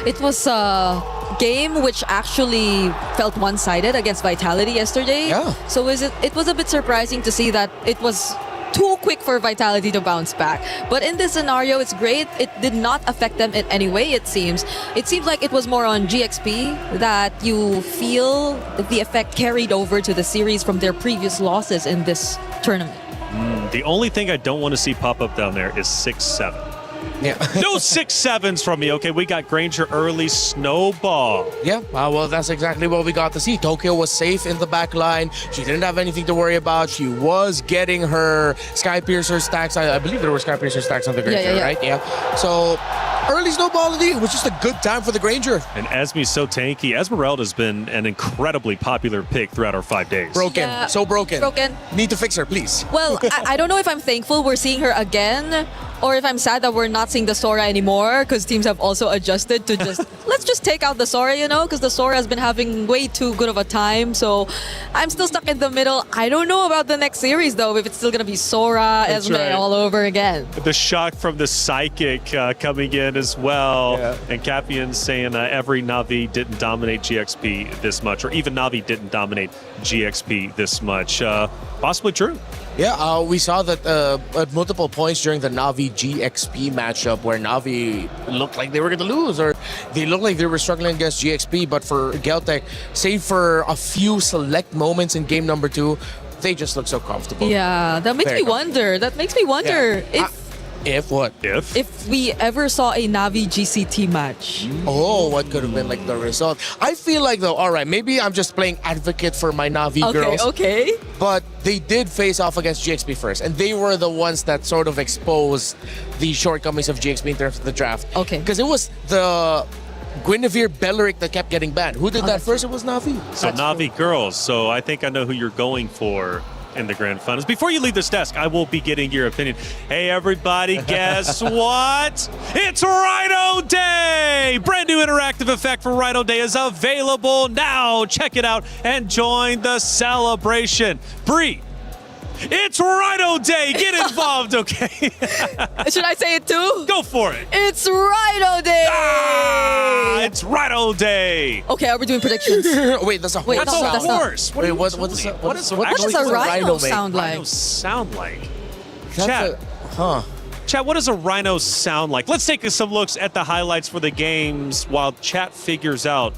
It was a game which actually felt one-sided against Vitality yesterday. Yeah. So it was a bit surprising to see that it was too quick for Vitality to bounce back. But in this scenario, it's great. It did not affect them in any way, it seems. It seems like it was more on GXP that you feel the effect carried over to the series from their previous losses in this tournament. The only thing I don't want to see pop up down there is 6-7. Yeah. No 6-7s from me. Okay, we got Granger early snowball. Yeah, well, that's exactly what we got to see. Tokyo was safe in the back line. She didn't have anything to worry about. She was getting her Sky Piercer stacks. I believe there were Sky Piercer stacks on the Granger, right? Yeah. So early snowball indeed. It was just a good time for the Granger. And Esme's so tanky. Esmeralda's been an incredibly popular pick throughout our 5 days. Broken. Yeah. So broken. Broken. Need to fix her, please. Well, I don't know if I'm thankful we're seeing her again or if I'm sad that we're not seeing the Sora anymore because teams have also adjusted to just let's just take out the Sora, because the Sora has been having way too good of a time. So I'm still stuck in the middle. I don't know about the next series though, if it's still gonna be Sora, Esme all over again. The shock from the Psychic coming in as well. Yeah. And Capian saying every Na'Vi didn't dominate GXP this much, or even Na'Vi didn't dominate GXP this much. Possibly true. Yeah, we saw that at multiple points during the Na'Vi GXP matchup where Na'Vi looked like they were going to lose or they looked like they were struggling against GXP. But for Geltec, save for a few select moments in game number 2, they just look so comfortable. Yeah, that makes me wonder. If what? If we ever saw a Na'Vi GCT match. Oh, what could have been like the result? I feel like though, all right, maybe I'm just playing advocate for my Na'Vi girls. Okay. But they did face off against GXP first, and they were the ones that sort of exposed the shortcomings of GXP in terms of the draft. Okay. Because it was the Guinevere Belleric that kept getting banned. Who did that first? It was Na'Vi. So Na'Vi girls. So I think I know who you're going for in the grand finals. Before you leave this desk, I will be getting your opinion. Hey everybody, guess what? It's Rhino Day! Brand new interactive effect for Rhino Day is available now. Check it out and join the celebration. Bree, it's Rhino Day! Get involved, okay? Should I say it too? Go for it! It's Rhino Day! It's Rhino Day! Okay, are we doing predictions? Wait, that's a horse. That's a horse. Wait, what does a rhino sound like? Rhino sound like? Chat. Chat, what does a rhino sound like? Let's take some looks at the highlights for the games while chat figures out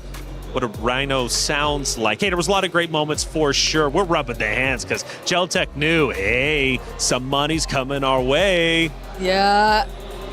what a rhino sounds like. Hey, there was a lot of great moments for sure. We're rubbing the hands because Geltec knew, hey, some money's coming our way. Yeah.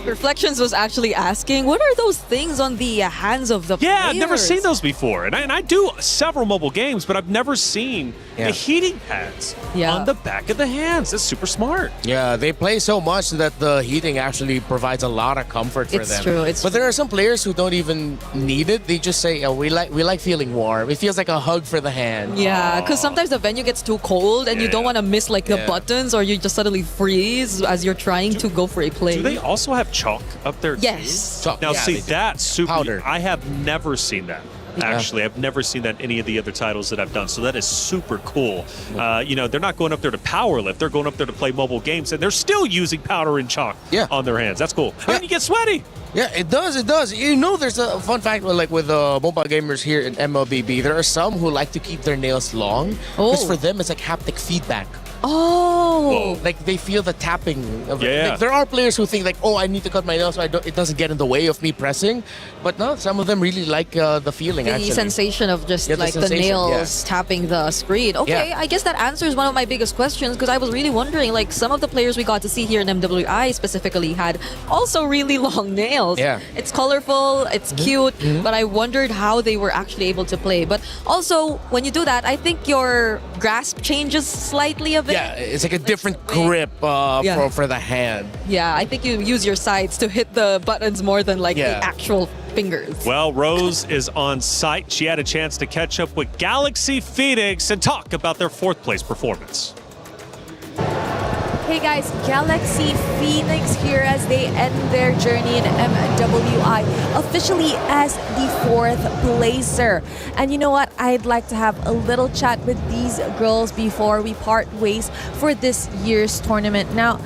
Reflections was actually asking, what are those things on the hands of the players? Yeah, I've never seen those before. And I do several mobile games, but I've never seen the heating pads on the back of the hands. That's super smart. Yeah, they play so much that the heating actually provides a lot of comfort for them. It's true. But there are some players who don't even need it. They just say, we like feeling warm. It feels like a hug for the hand. Yeah, because sometimes the venue gets too cold and you don't want to miss like the buttons, or you just suddenly freeze as you're trying to go for a play. Do they also have chalk up there? Yes. Too? Now see, that's super. Powder. I have never seen that. Actually, I've never seen that in any of the other titles that I've done. So that is super cool. They're not going up there to power lift. They're going up there to play mobile games, and they're still using powder and chalk on their hands. That's cool. And then you get sweaty. Yeah, it does. There's a fun fact with mobile gamers here in MLBB. There are some who like to keep their nails long because for them it's like haptic feedback. Oh, like they feel the tapping of it. Like, there are players who think like, I need to cut my nails so it doesn't get in the way of me pressing. But no, some of them really like the feeling. The sensation of just the nails tapping the screen. Okay, I guess that answers one of my biggest questions because I was really wondering, like, some of the players we got to see here in MWI specifically had also really long nails. Yeah, it's colorful, it's cute, but I wondered how they were actually able to play. But also, when you do that, I think your grasp changes slightly a bit. Yeah, it's like a different grip for the hand. Yeah, I think you use your sides to hit the buttons more than like the actual fingers. Well, Rose is on site. She had a chance to catch up with Galaxy Phoenix and talk about their 4th place performance. Hey guys, Galaxy Phoenix here as they end their journey in MWI, officially as the 4th placer. And you know what? I'd like to have a little chat with these girls before we part ways for this year's tournament. Now,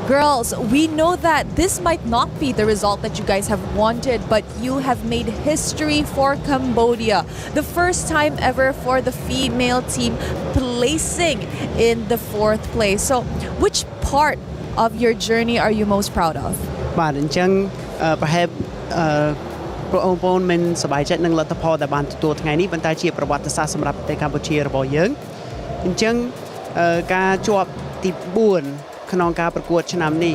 girls, we know that this might not be the result that you guys have wanted, but you have made history for Cambodia. The first time ever for the female team placing in the 4th place. So, which part of your journey are you most proud of? បាទអញ្ចឹងប្រហែលបងប្អូនមិនសប្បាយចិត្តនឹងលទ្ធផលដែលបានទទួលថ្ងៃនេះប៉ុន្តែជាប្រវត្តិសាស្ត្រសម្រាប់ប្រទេសកម្ពុជារបស់យើងអញ្ចឹងការជាប់ ទី4ក្នុងការប្រកួតឆ្នាំនេះ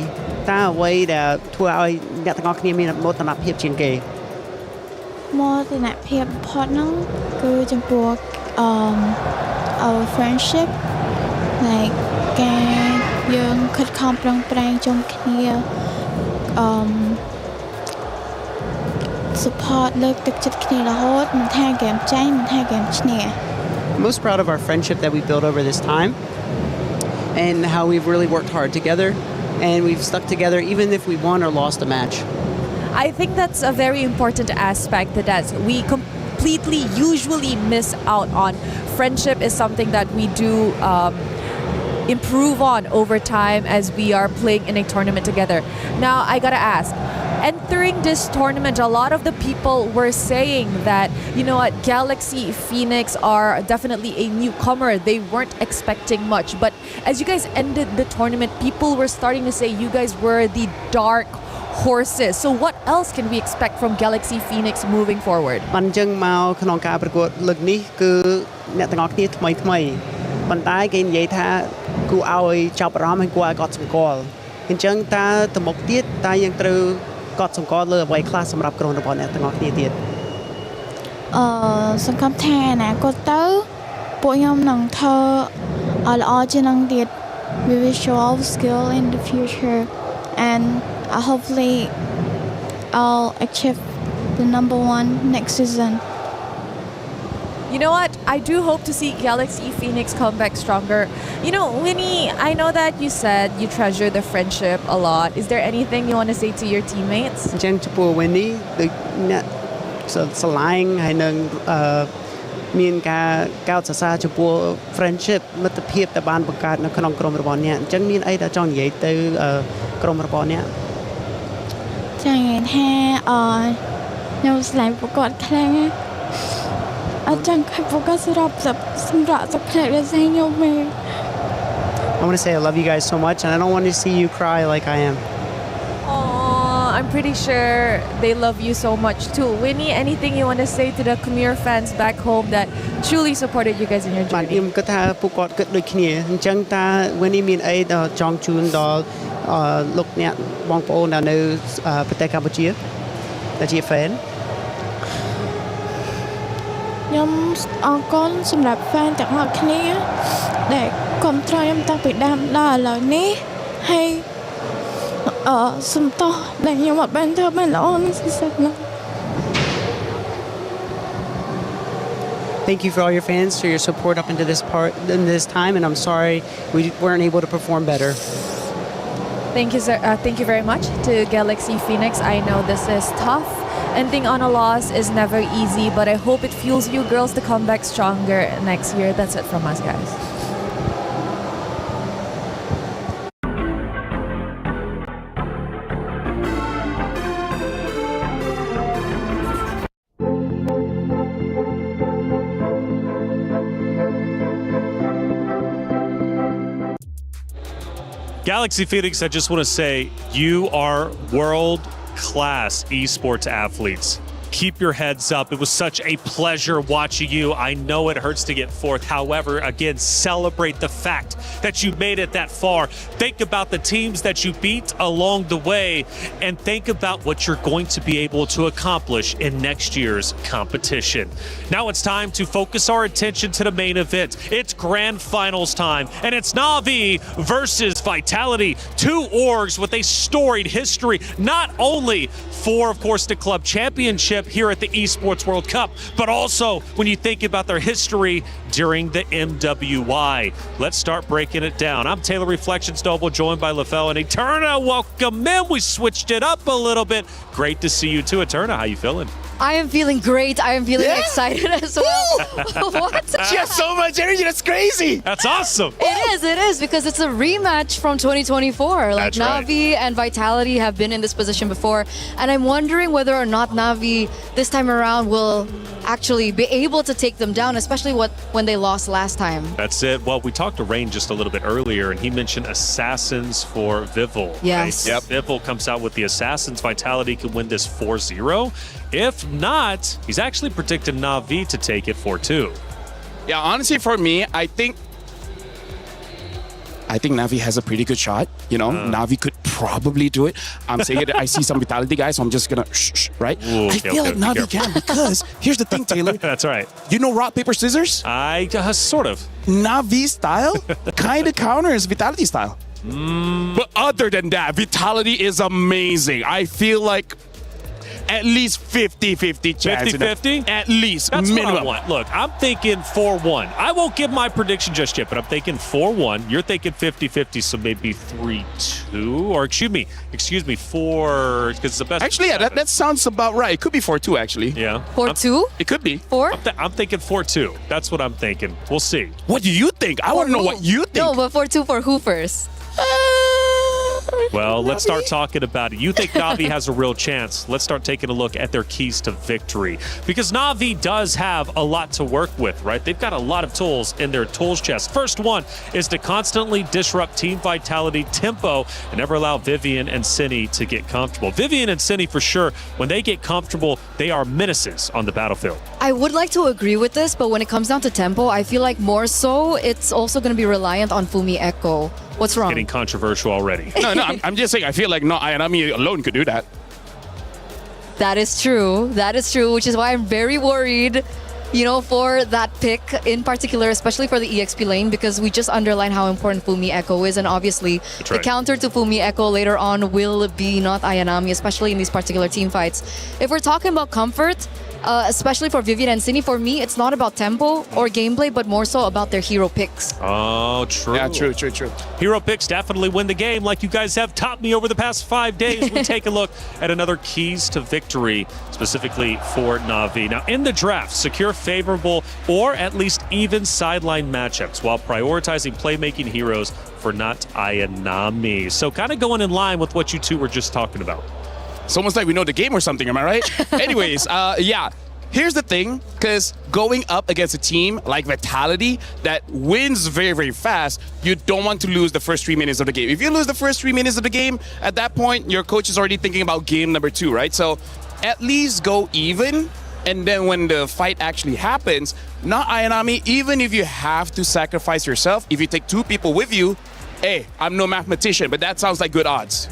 តើអ្វីដែលធ្វើឲ្យអ្នកទាំងអស់គ្នាមានមោទនភាពជាងគេ មោទនភាពបំផុតហ្នឹងគឺចំពោះour friendship like ការយើងខិតខំប្រឹងប្រែងជុំគ្នា support លើកទឹកចិត្តគ្នារហូតមិនថាហ្គេមចាញ់មិនថាហ្គេមឈ្នះ I'm most proud of our friendship that we built over this time and how we've really worked hard together and we've stuck together even if we won or lost a match. I think that's a very important aspect that we completely usually miss out on. Friendship is something that we do improve on over time as we are playing in a tournament together. Now, I gotta ask, entering this tournament, a lot of the people were saying that, you know what, Galaxy Phoenix are definitely a newcomer. They weren't expecting much. But as you guys ended the tournament, people were starting to say you guys were the dark horses. So what else can we expect from Galaxy Phoenix moving forward? បានអញ្ចឹងមកក្នុងការប្រកួតលើកនេះគឺអ្នកទាំងអស់គ្នាថ្មីប៉ុន្តែគេនិយាយថាគួរឲ្យចាប់អារម្មណ៍ហើយគួរឲ្យកត់សម្គាល់អញ្ចឹងតើទៅមុខទៀតតើយើងត្រូវកត់សម្គាល់លើអ្វីខ្លះសម្រាប់ក្រុមរបស់អ្នកទាំងអស់គ្នាទៀតសង្ឃឹមថាអនាគតទៅពួកខ្ញុំនឹងធ្វើឲ្យល្អជាងនឹងទៀត we will show our skill in the future and hopefully I'll achieve the #1 next season. You know what? I do hope to see Galaxy Phoenix come back stronger. You know, Winnie, I know that you said you treasure the friendship a lot. Is there anything you want to say to your teammates? អញ្ចឹងចំពោះ Winnie ដូចអ្នកស្រឡាញ់ហើយនឹងមានការកោតសរសើរចំពោះ friendship មិត្តភាពដែលបានបង្កើតនៅក្នុងក្រុមរបស់អ្នកអញ្ចឹងមានអីដែលចង់និយាយទៅក្រុមរបស់អ្នកចង់និយាយថាខ្ញុំស្រឡាញ់ពួកគាត់ខ្លាំងណាស់អត់ចង់ឲ្យពួកគាត់សម្រាប់ផ្លែវាសេខ្ញុំទេ I want to say I love you guys so much and I don't want to see you cry like I am. I'm pretty sure they love you so much too. Winnie, anything you want to say to the Khmer fans back home that truly supported you guys in your journey? ខ្ញុំគិតថាពួកគាត់គិតដូចគ្នាអញ្ចឹងតើ Winnie មានអីដែលចង់ជូនដល់លោកអ្នកបងប្អូនដែលនៅប្រទេសកម្ពុជាដែលជា fan ខ្ញុំអរគុណសម្រាប់ fan ទាំងអស់គ្នាដែលគាំទ្រខ្ញុំតាំងពីដើមដល់ឥឡូវនេះហើយសំទោសដែលខ្ញុំអត់បានធ្វើបានល្អនឹងសិស្សនោះ Thank you for all your fans for your support up into this time and I'm sorry we weren't able to perform better. Thank you, sir. Thank you very much to Galaxy Phoenix. I know this is tough. Ending on a loss is never easy, but I hope it fuels you girls to come back stronger next year. That's it from us, guys. Galaxy Phoenix, I just want to say you are world-class esports athletes. Keep your heads up. It was such a pleasure watching you. I know it hurts to get fourth. However, again, celebrate the fact that you made it that far. Think about the teams that you beat along the way and think about what you're going to be able to accomplish in next year's competition. Now it's time to focus our attention to the main event. It's grand finals time, and it's Na'Vi versus Vitality. Two orgs with a storied history, not only for, of course, the club championship here at the Esports World Cup, but also when you think about their history during the MWI. Let's start breaking it down. I'm Taylor Reflections Noble, joined by LaFell and Eterna. Welcome in. We switched it up a little bit. Great to see you too, Eterna. How you feeling? I am feeling great. I am feeling excited as well. What? She has so much energy. That's crazy. That's awesome. It is, because it's a rematch from 2024. Like, That's right. Na'Vi and Vitality have been in this position before. And I'm wondering whether or not Na'Vi this time around will actually be able to take them down, especially when they lost last time. That's it. Well, we talked to Rain just a little bit earlier, and he mentioned Assassins for Vival. Yes. Right? Yep. Vival comes out with the Assassins. Vitality can win this 4-0. If not, he's actually predicted Na'Vi to take it 4-2. Yeah, honestly, for me, I think I think Navi has a pretty good shot. You know, Navi could probably do it. I'm saying it. I see some Vitality guys, so I'm just gonna right? Ooh, I feel like Navi can because here's the thing, Taylor. That's right. You know rock, paper, scissors? I sort of. Navi style kind of counters Vitality style. But other than that, Vitality is amazing. I feel like at least 50-50 chance. 50-50? At least, That's minimum. what I want. Look, I'm thinking 4-1. I won't give my prediction just yet, but I'm thinking 4-1. You're thinking 50-50, so maybe 3-2. Or excuse me, 4, because it's the best. Actually, yeah, that sounds about right. It could be 4-2, actually. Yeah. 4-2? It could be. 4? I'm thinking 4-2. That's what I'm thinking. We'll see. What do you think? I want to know what you think. No, but 4-2 for who first? Well, let's start talking about it. You think Na'Vi has a real chance? Let's start taking a look at their keys to victory. Because Na'Vi does have a lot to work with, right? They've got a lot of tools in their tools chest. First one is to constantly disrupt team vitality, tempo, and never allow Vivian and Cine to get comfortable. Vivian and Cine, for sure, when they get comfortable, they are menaces on the battlefield. I would like to agree with this, but when it comes down to tempo, I feel like more so it's also going to be reliant on Fumi Echo. What's wrong? Getting controversial already. No, I'm just saying, I feel like not Ayanami alone could do that. That is true. That is true, which is why I'm very worried, you know, for that pick in particular, especially for the EXP lane, because we just underline how important Fumi Echo is. And obviously, That's the right. counter to Fumi Echo later on will be not Ayanami, especially in these particular team fights. If we're talking about comfort, especially for Vivian and Cine, for me, it's not about tempo or gameplay, but more so about their hero picks. Oh, true. Yeah, true. Hero picks definitely win the game, like you guys have taught me over the past 5 days. We take a look at another keys to victory, specifically for Na'Vi. Now, in the draft, secure favorable or at least even sideline matchups while prioritizing playmaking heroes for not Ayanami. So kind of going in line with what you two were just talking about. It's almost like we know the game or something, am I right? Anyways, yeah. Here's the thing, because going up against a team like Vitality that wins very, very fast, you don't want to lose the first 3 minutes of the game. If you lose the first 3 minutes of the game, at that point, your coach is already thinking about game number 2, right? So at least go even, and then when the fight actually happens, not Ayanami, even if you have to sacrifice yourself, if you take 2 people with you, hey, I'm no mathematician, but that sounds like good odds.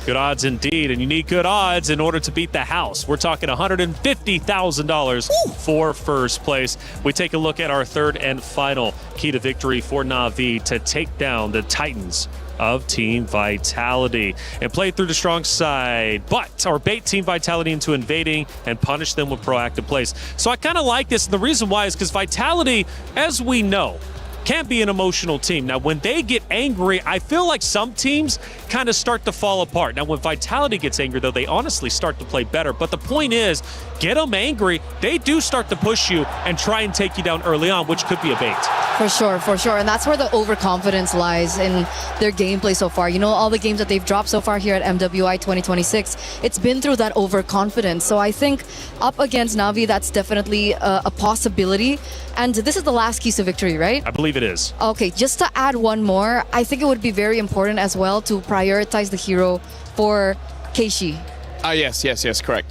Good odds indeed, and you need good odds in order to beat the house. We're talking $150,000 for first place. We take a look at our third and final key to victory for Na'Vi to take down the Titans of Team Vitality and play through the strong side, or bait Team Vitality into invading and punish them with proactive plays. So I kind of like this, and the reason why is because Vitality, as we know, can be an emotional team. Now, when they get angry, I feel like some teams kind of start to fall apart. Now, when Vitality gets angry, though, they honestly start to play better. But the point is, get them angry, they do start to push you and try and take you down early on, which could be a bait. For sure. And that's where the overconfidence lies in their gameplay so far. You know, all the games that they've dropped so far here at MWI 2026, it's been through that overconfidence. So I think up against Na'Vi, that's definitely a possibility. And this is the last keys to victory, right? I believe it is. Okay, just to add one more, I think it would be very important as well to prioritize the hero for Keishi. Yes, correct.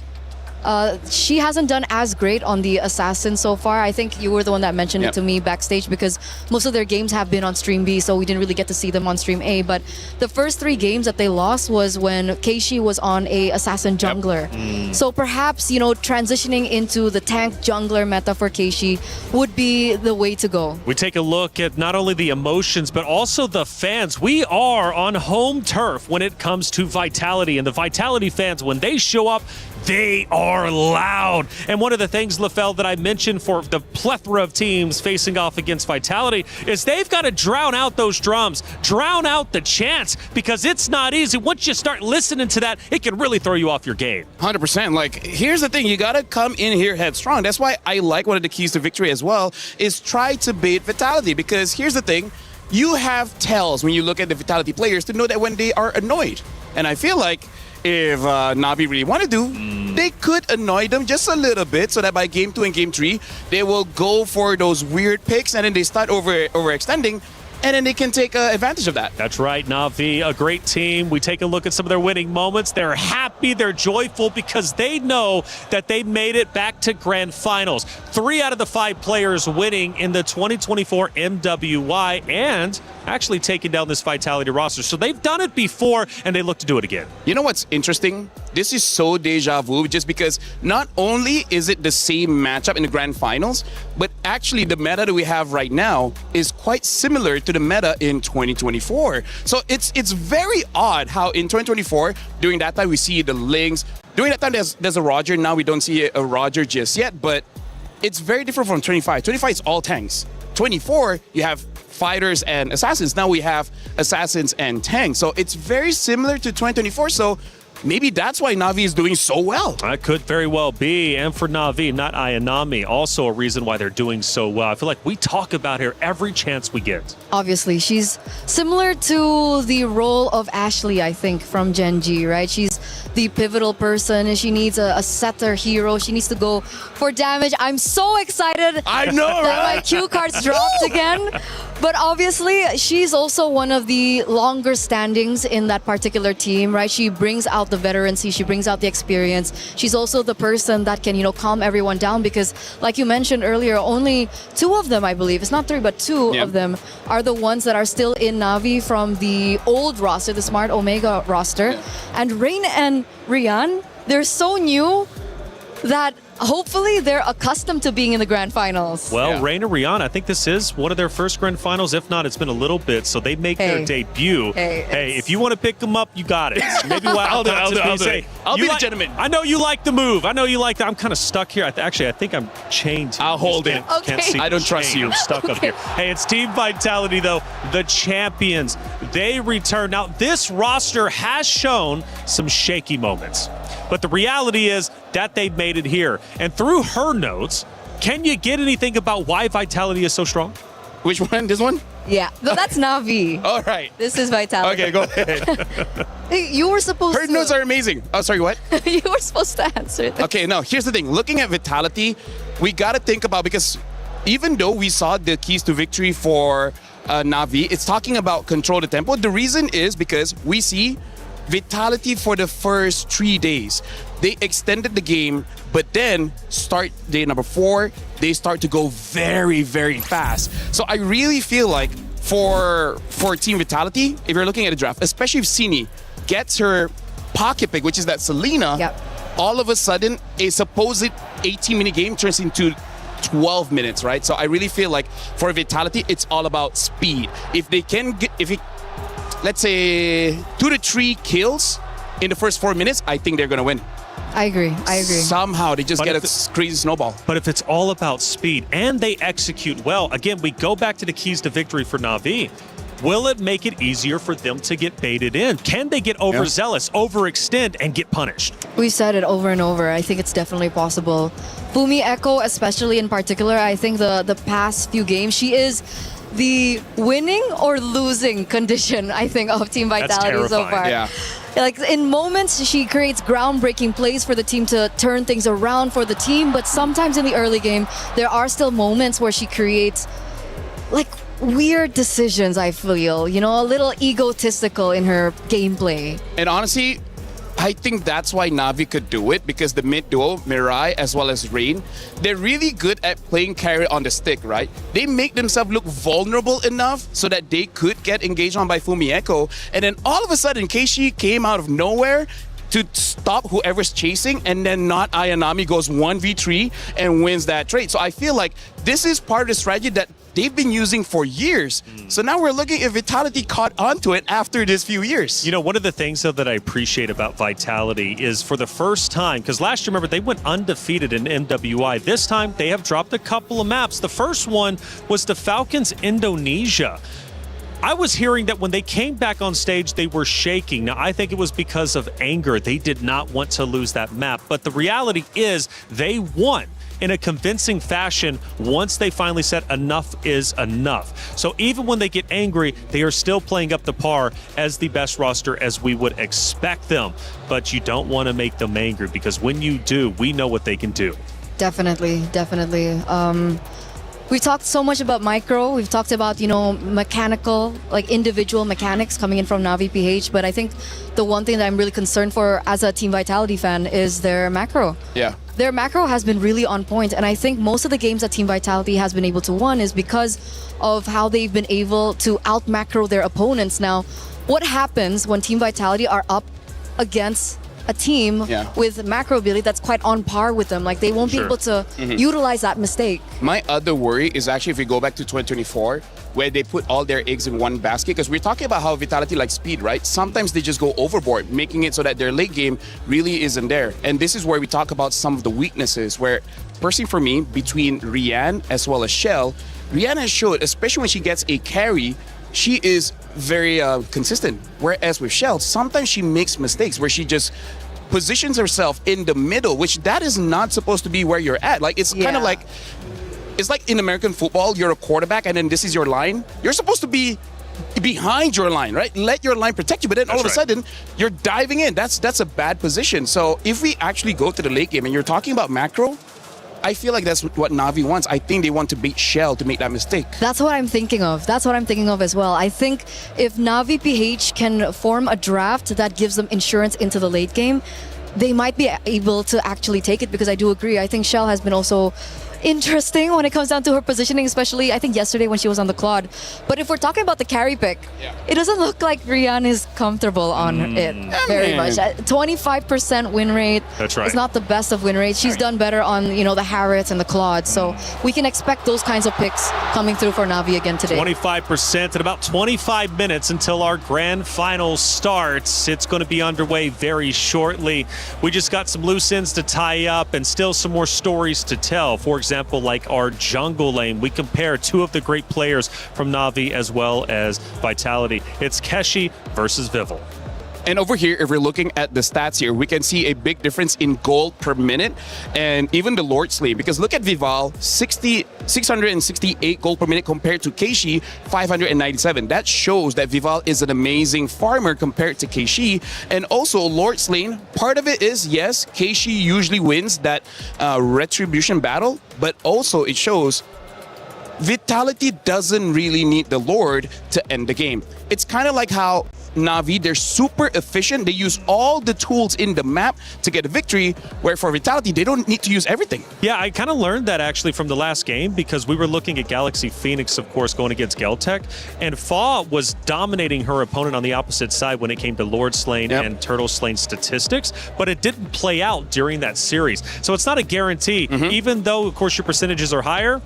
She hasn't done as great on the assassin so far. I think you were the one that mentioned it to me backstage because most of their games have been on Stream B, so we didn't really get to see them on Stream A. But the first 3 games that they lost was when Keishi was on a assassin jungler. So perhaps, you know, transitioning into the tank jungler meta for Keishi would be the way to go. We take a look at not only the emotions, but also the fans. We are on home turf when it comes to Vitality, and the Vitality fans, when they show up, they are loud. And one of the things, LaFell, that I mentioned for the plethora of teams facing off against Vitality is they've got to drown out those drums, drown out the chants, because it's not easy. Once you start listening to that, it can really throw you off your game. 100%. Like, here's the thing. You got to come in here headstrong. That's why I like one of the keys to victory as well is try to bait Vitality, because here's the thing. You have tells when you look at the Vitality players to know that when they are annoyed. And I feel like if Na'Vi really want to do, they could annoy them just a little bit so that by game 2 and game 3, they will go for those weird picks and then they start overextending. and then they can take advantage of that. That's right, Na'Vi, a great team. We take a look at some of their winning moments. They're happy, they're joyful because they know that they made it back to grand finals. 3 out of the 5 players winning in the 2024 MWI and actually taking down this Vitality roster. So they've done it before and they look to do it again. You know what's interesting? This is so deja vu just because not only is it the same matchup in the grand finals, but actually the meta that we have right now is quite similar to the meta in 2024. So it's very odd how in 2024, during that time we see the Lings. During that time there's a Roger. Now we don't see a Roger just yet, but it's very different from 25. 25 is all tanks. 24, you have fighters and assassins. Now we have assassins and tanks. So it's very similar to 2024. So maybe that's why Na'Vi is doing so well. That could very well be. And for Na'Vi, not Ayanami, also a reason why they're doing so well. I feel like we talk about her every chance we get. Obviously, she's similar to the role of Ashley, I think, from Gen G, right? She's the pivotal person. She needs a setter hero. She needs to go for damage. I'm so excited I know, that right? my cue cards dropped again. But obviously, she's also one of the longer standings in that particular team, right? She brings out the veterancy. She brings out the experience. She's also the person that can, calm everyone down because, like you mentioned earlier, only 2 of them, I believe, it's not 3, but 2 of them are the ones that are still in Na'Vi from the old roster, the Smart Omega roster. Yeah. And Rain and Rian, they're so new that hopefully they're accustomed to being in the grand finals. Well, Rain and Rihanna, I think this is one of their first grand finals. If not, it's been a little bit. So they make their debut. Hey, if you want to pick them up, you got it. Maybe what I'll do it. I'll be the gentleman. I know you like the move. I know you like that. I'm kind of stuck here. Actually, I think I'm chained. I'll hold it. Can't see. I don't trust you. I'm stuck up here. Hey, it's Team Vitality, though. The champions. They return. Now, this roster has shown some shaky moments. But the reality is that they've made it here. And through her notes, can you get anything about why Vitality is so strong? Which one? This one? Yeah, no, that's Na'Vi. All right. This is Vitality. Okay, go ahead. Hey, you were supposed Her notes are amazing. Oh, sorry, what? You were supposed to answer that. Okay, no, here's the thing. Looking at Vitality, we got to think about, because even though we saw the keys to victory for Na'Vi, it's talking about control the tempo. The reason is because we see Vitality for the first 3 days. They extended the game, but then start day number 4, they start to go very, very fast. So I really feel like for Team Vitality, if you're looking at a draft, especially if Sini gets her pocket pick, which is that Selena, all of a sudden a supposed 18-minute game turns into 12 minutes, right? So I really feel like for Vitality, it's all about speed. If they can get, let's say 2 to 3 kills in the first 4 minutes, I think they're going to win. I agree. Somehow they just get a crazy snowball. But if it's all about speed and they execute well, again, we go back to the keys to victory for Na'Vi. Will it make it easier for them to get baited in? Can they get overzealous, overextend, and get punished? We've said it over and over. I think it's definitely possible. Fumi Echo, especially in particular, I think the past few games, she is the winning or losing condition, I think, of Team Vitality so far. Yeah. Like in moments, she creates groundbreaking plays for the team to turn things around for the team, but sometimes in the early game, there are still moments where she creates like weird decisions, I feel, a little egotistical in her gameplay. And honestly, I think that's why Na'Vi could do it, because the mid duo, Mirai as well as Rain, they're really good at playing carry on the stick, right? They make themselves look vulnerable enough so that they could get engaged on by Fumi Echo. And then all of a sudden, Keishi came out of nowhere to stop whoever's chasing, and then not Ayanami goes 1v3 and wins that trade. So I feel like this is part of the strategy that they've been using for years. So now we're looking if Vitality caught onto it after this few years. One of the things, though, that I appreciate about Vitality is for the first time, because last year, remember, they went undefeated in MWI. This time, they have dropped a couple of maps. The first one was the Falcons Indonesia. I was hearing that when they came back on stage, they were shaking. Now, I think it was because of anger. They did not want to lose that map. But the reality is they won in a convincing fashion once they finally said enough is enough. So even when they get angry, they are still playing up the par as the best roster as we would expect them. But you don't want to make them angry, because when you do, we know what they can do. Definitely. We talked so much about micro. We've talked about, mechanical, like individual mechanics coming in from Navi PH. But I think the one thing that I'm really concerned for as a Team Vitality fan is their macro. Yeah. Their macro has been really on point, and I think most of the games that Team Vitality has been able to win is because of how they've been able to out macro their opponents. Now, what happens when Team Vitality are up against a team with macro ability that's quite on par with them? Like, they won't be able to utilize that mistake. My other worry is actually if we go back to 2024, where they put all their eggs in one basket, because we're talking about how Vitality likes speed, right? Sometimes they just go overboard, making it so that their late game really isn't there. And this is where we talk about some of the weaknesses, where, personally for me, between Rian as well as Shell, Rian has showed, especially when she gets a carry, she is very consistent. Whereas with Shell, sometimes she makes mistakes where she just positions herself in the middle, which that is not supposed to be where you're at. Like, it's kind of like, it's like in American football, you're a quarterback and then this is your line. You're supposed to be behind your line, right? Let your line protect you, but then all of a sudden you're diving in. That's a bad position. So if we actually go to the late game and you're talking about macro, I feel like that's what Navi wants. I think they want to beat Shell to make that mistake. That's what I'm thinking of. That's what I'm thinking of as well. I think if Navi PH can form a draft that gives them insurance into the late game, they might be able to actually take it, because I do agree. I think Shell has been also interesting when it comes down to her positioning, especially I think yesterday when she was on the Claude. But if we're talking about the carry pick, it doesn't look like Rian is comfortable on it very much. 25% win rate. That's right. It's not the best of win rates. She's done better on the Harriets and the Claude. So we can expect those kinds of picks coming through for Navi again today. 25% in about 25 minutes until our grand final starts. It's going to be underway very shortly. We just got some loose ends to tie up and still some more stories to tell. For example, like our jungle lane, we compare two of the great players from Navi as well as Vitality. It's Keshi versus Vival. And over here, if we're looking at the stats here, we can see a big difference in gold per minute and even the Lord Slay. Because look at Vival, 668 gold per minute compared to Keishi, 597. That shows that Vival is an amazing farmer compared to Keishi. And also, Lord Slay, part of it is, yes, Keishi usually wins that retribution battle, but also it shows Vitality doesn't really need the Lord to end the game. It's kind of like how Navi, they're super efficient. They use all the tools in the map to get a victory, where for Vitality, they don't need to use everything. Yeah, I kind of learned that actually from the last game, because we were looking at Galaxy Phoenix, of course, going against Geltec, and Fa was dominating her opponent on the opposite side when it came to Lord Slain and Turtle Slain statistics, but it didn't play out during that series. So it's not a guarantee, even though, of course, your percentages are higher.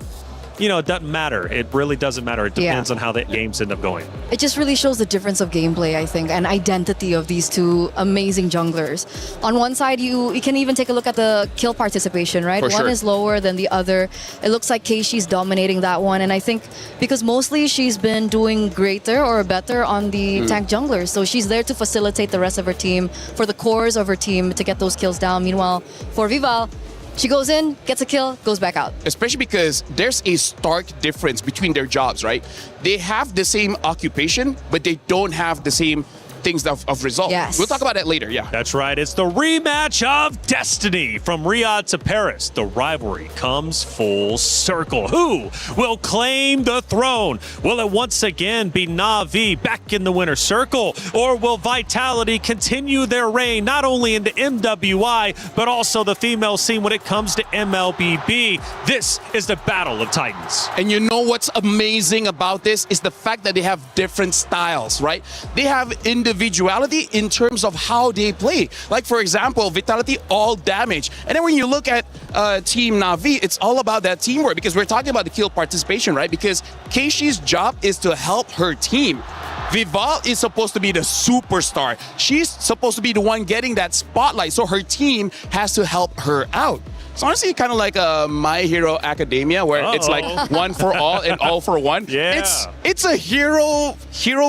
It doesn't matter. It really doesn't matter. It depends on how the games end up going. It just really shows the difference of gameplay, I think, and identity of these two amazing junglers. On one side, you can even take a look at the kill participation, right? One is lower than the other. It looks like Keishi's dominating that one, and I think because mostly she's been doing greater or better on the tank junglers, so she's there to facilitate the rest of her team, for the cores of her team to get those kills down. Meanwhile, for Vival, she goes in, gets a kill, goes back out. Especially because there's a stark difference between their jobs, right? They have the same occupation, but they don't have the same things of result. Yes. We'll talk about that later, That's right. It's the rematch of destiny from Riyadh to Paris. The rivalry comes full circle. Who will claim the throne? Will it once again be Navi back in the winner's circle? Or will Vitality continue their reign not only in the MWI, but also the female scene when it comes to MLBB? This is the Battle of Titans. And you know what's amazing about this is the fact that they have different styles, right? They have individuality in terms of how they play. Like, for example, Vitality all damage. And then when you look at Team Navi, it's all about that teamwork, because we're talking about the kill participation, right? Because Keishi's job is to help her team. Vival is supposed to be the superstar. She's supposed to be the one getting that spotlight, so her team has to help her out. It's honestly kind of like a My Hero Academia, where it's like one for all and all for one. Yeah. It's a hero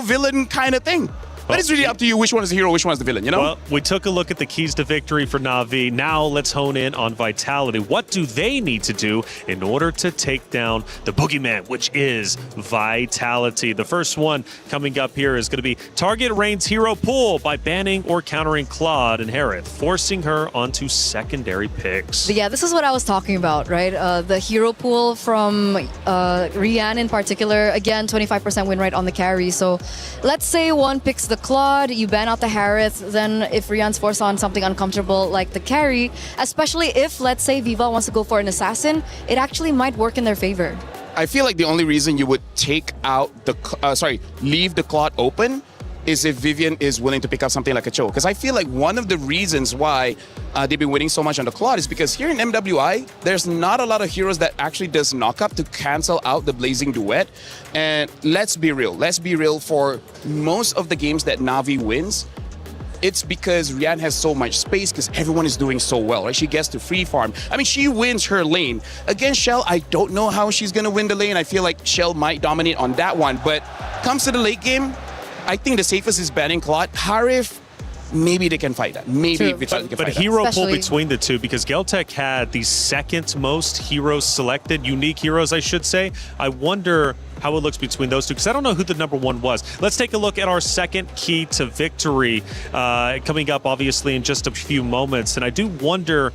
villain kind of thing. But it's really up to you which one is the hero, which one is the villain, you know? Well, we took a look at the keys to victory for Na'Vi. Now let's hone in on Vitality. What do they need to do in order to take down the boogeyman, which is Vitality? The first one coming up here is going to be target Rain's hero pool by banning or countering Claude and Harith, forcing her onto secondary picks. Yeah, this is what I was talking about, right? The hero pool from Rian in particular. Again, 25% win rate on the carry. So let's say one picks the Claude, you ban out the Harith, then if Rian's forced on something uncomfortable like the carry, especially if, let's say, Viva wants to go for an assassin, it actually might work in their favor. I feel like the only reason you would take out the, leave the Claude open is if Vivian is willing to pick up something like a Cho. Because I feel like one of the reasons why they've been winning so much on the Claude is because here in MWI, there's not a lot of heroes that actually does knock up to cancel out the Blazing Duet. And let's be real, for most of the games that Na'Vi wins, it's because Rian has so much space because everyone is doing so well, right? She gets to free farm. I mean, she wins her lane. Against Shell, I don't know how she's going to win the lane. I feel like Shell might dominate on that one. But comes to the late game, I think the safest is banning Claude. Harith, maybe they can fight that. Maybe Vitality can but fight hero that. pull between the two, because Geltec had the second most heroes selected, unique heroes, I should say. I wonder how it looks between those two, because I don't know who the number one was. Let's take a look at our second key to victory coming up, obviously, in just a few moments. And I do wonder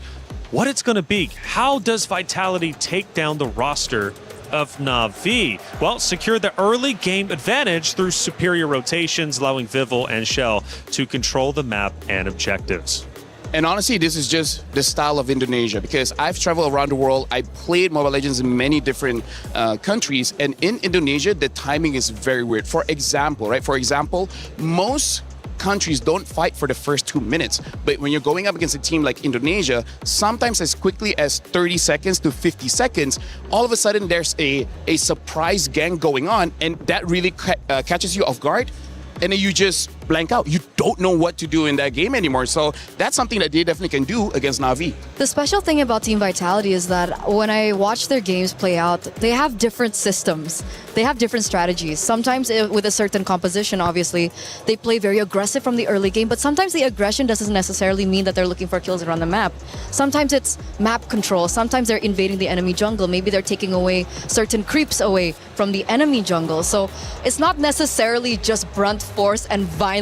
what it's going to be. How does Vitality take down the roster of Na'Vi? Well, secure the early game advantage through superior rotations, allowing Vival and Shell to control the map and objectives. And honestly, this is just the style of Indonesia, because I've traveled around the world. I played Mobile Legends in many different countries, and in Indonesia, the timing is very weird. For example, most countries don't fight for the first 2 minutes, but when you're going up against a team like Indonesia, sometimes as quickly as 30 seconds to 50 seconds, all of a sudden there's a surprise gang going on, and that really catches you off guard, and then you just blank out. You don't know what to do in that game anymore. So that's something that they definitely can do against Na'Vi. The special thing about Team Vitality is that when I watch their games play out, they have different systems. They have different strategies. Sometimes with a certain composition, obviously, they play very aggressive from the early game, but sometimes the aggression doesn't necessarily mean that they're looking for kills around the map. Sometimes it's map control. Sometimes they're invading the enemy jungle. Maybe they're taking away certain creeps away from the enemy jungle. So it's not necessarily just brunt force and violence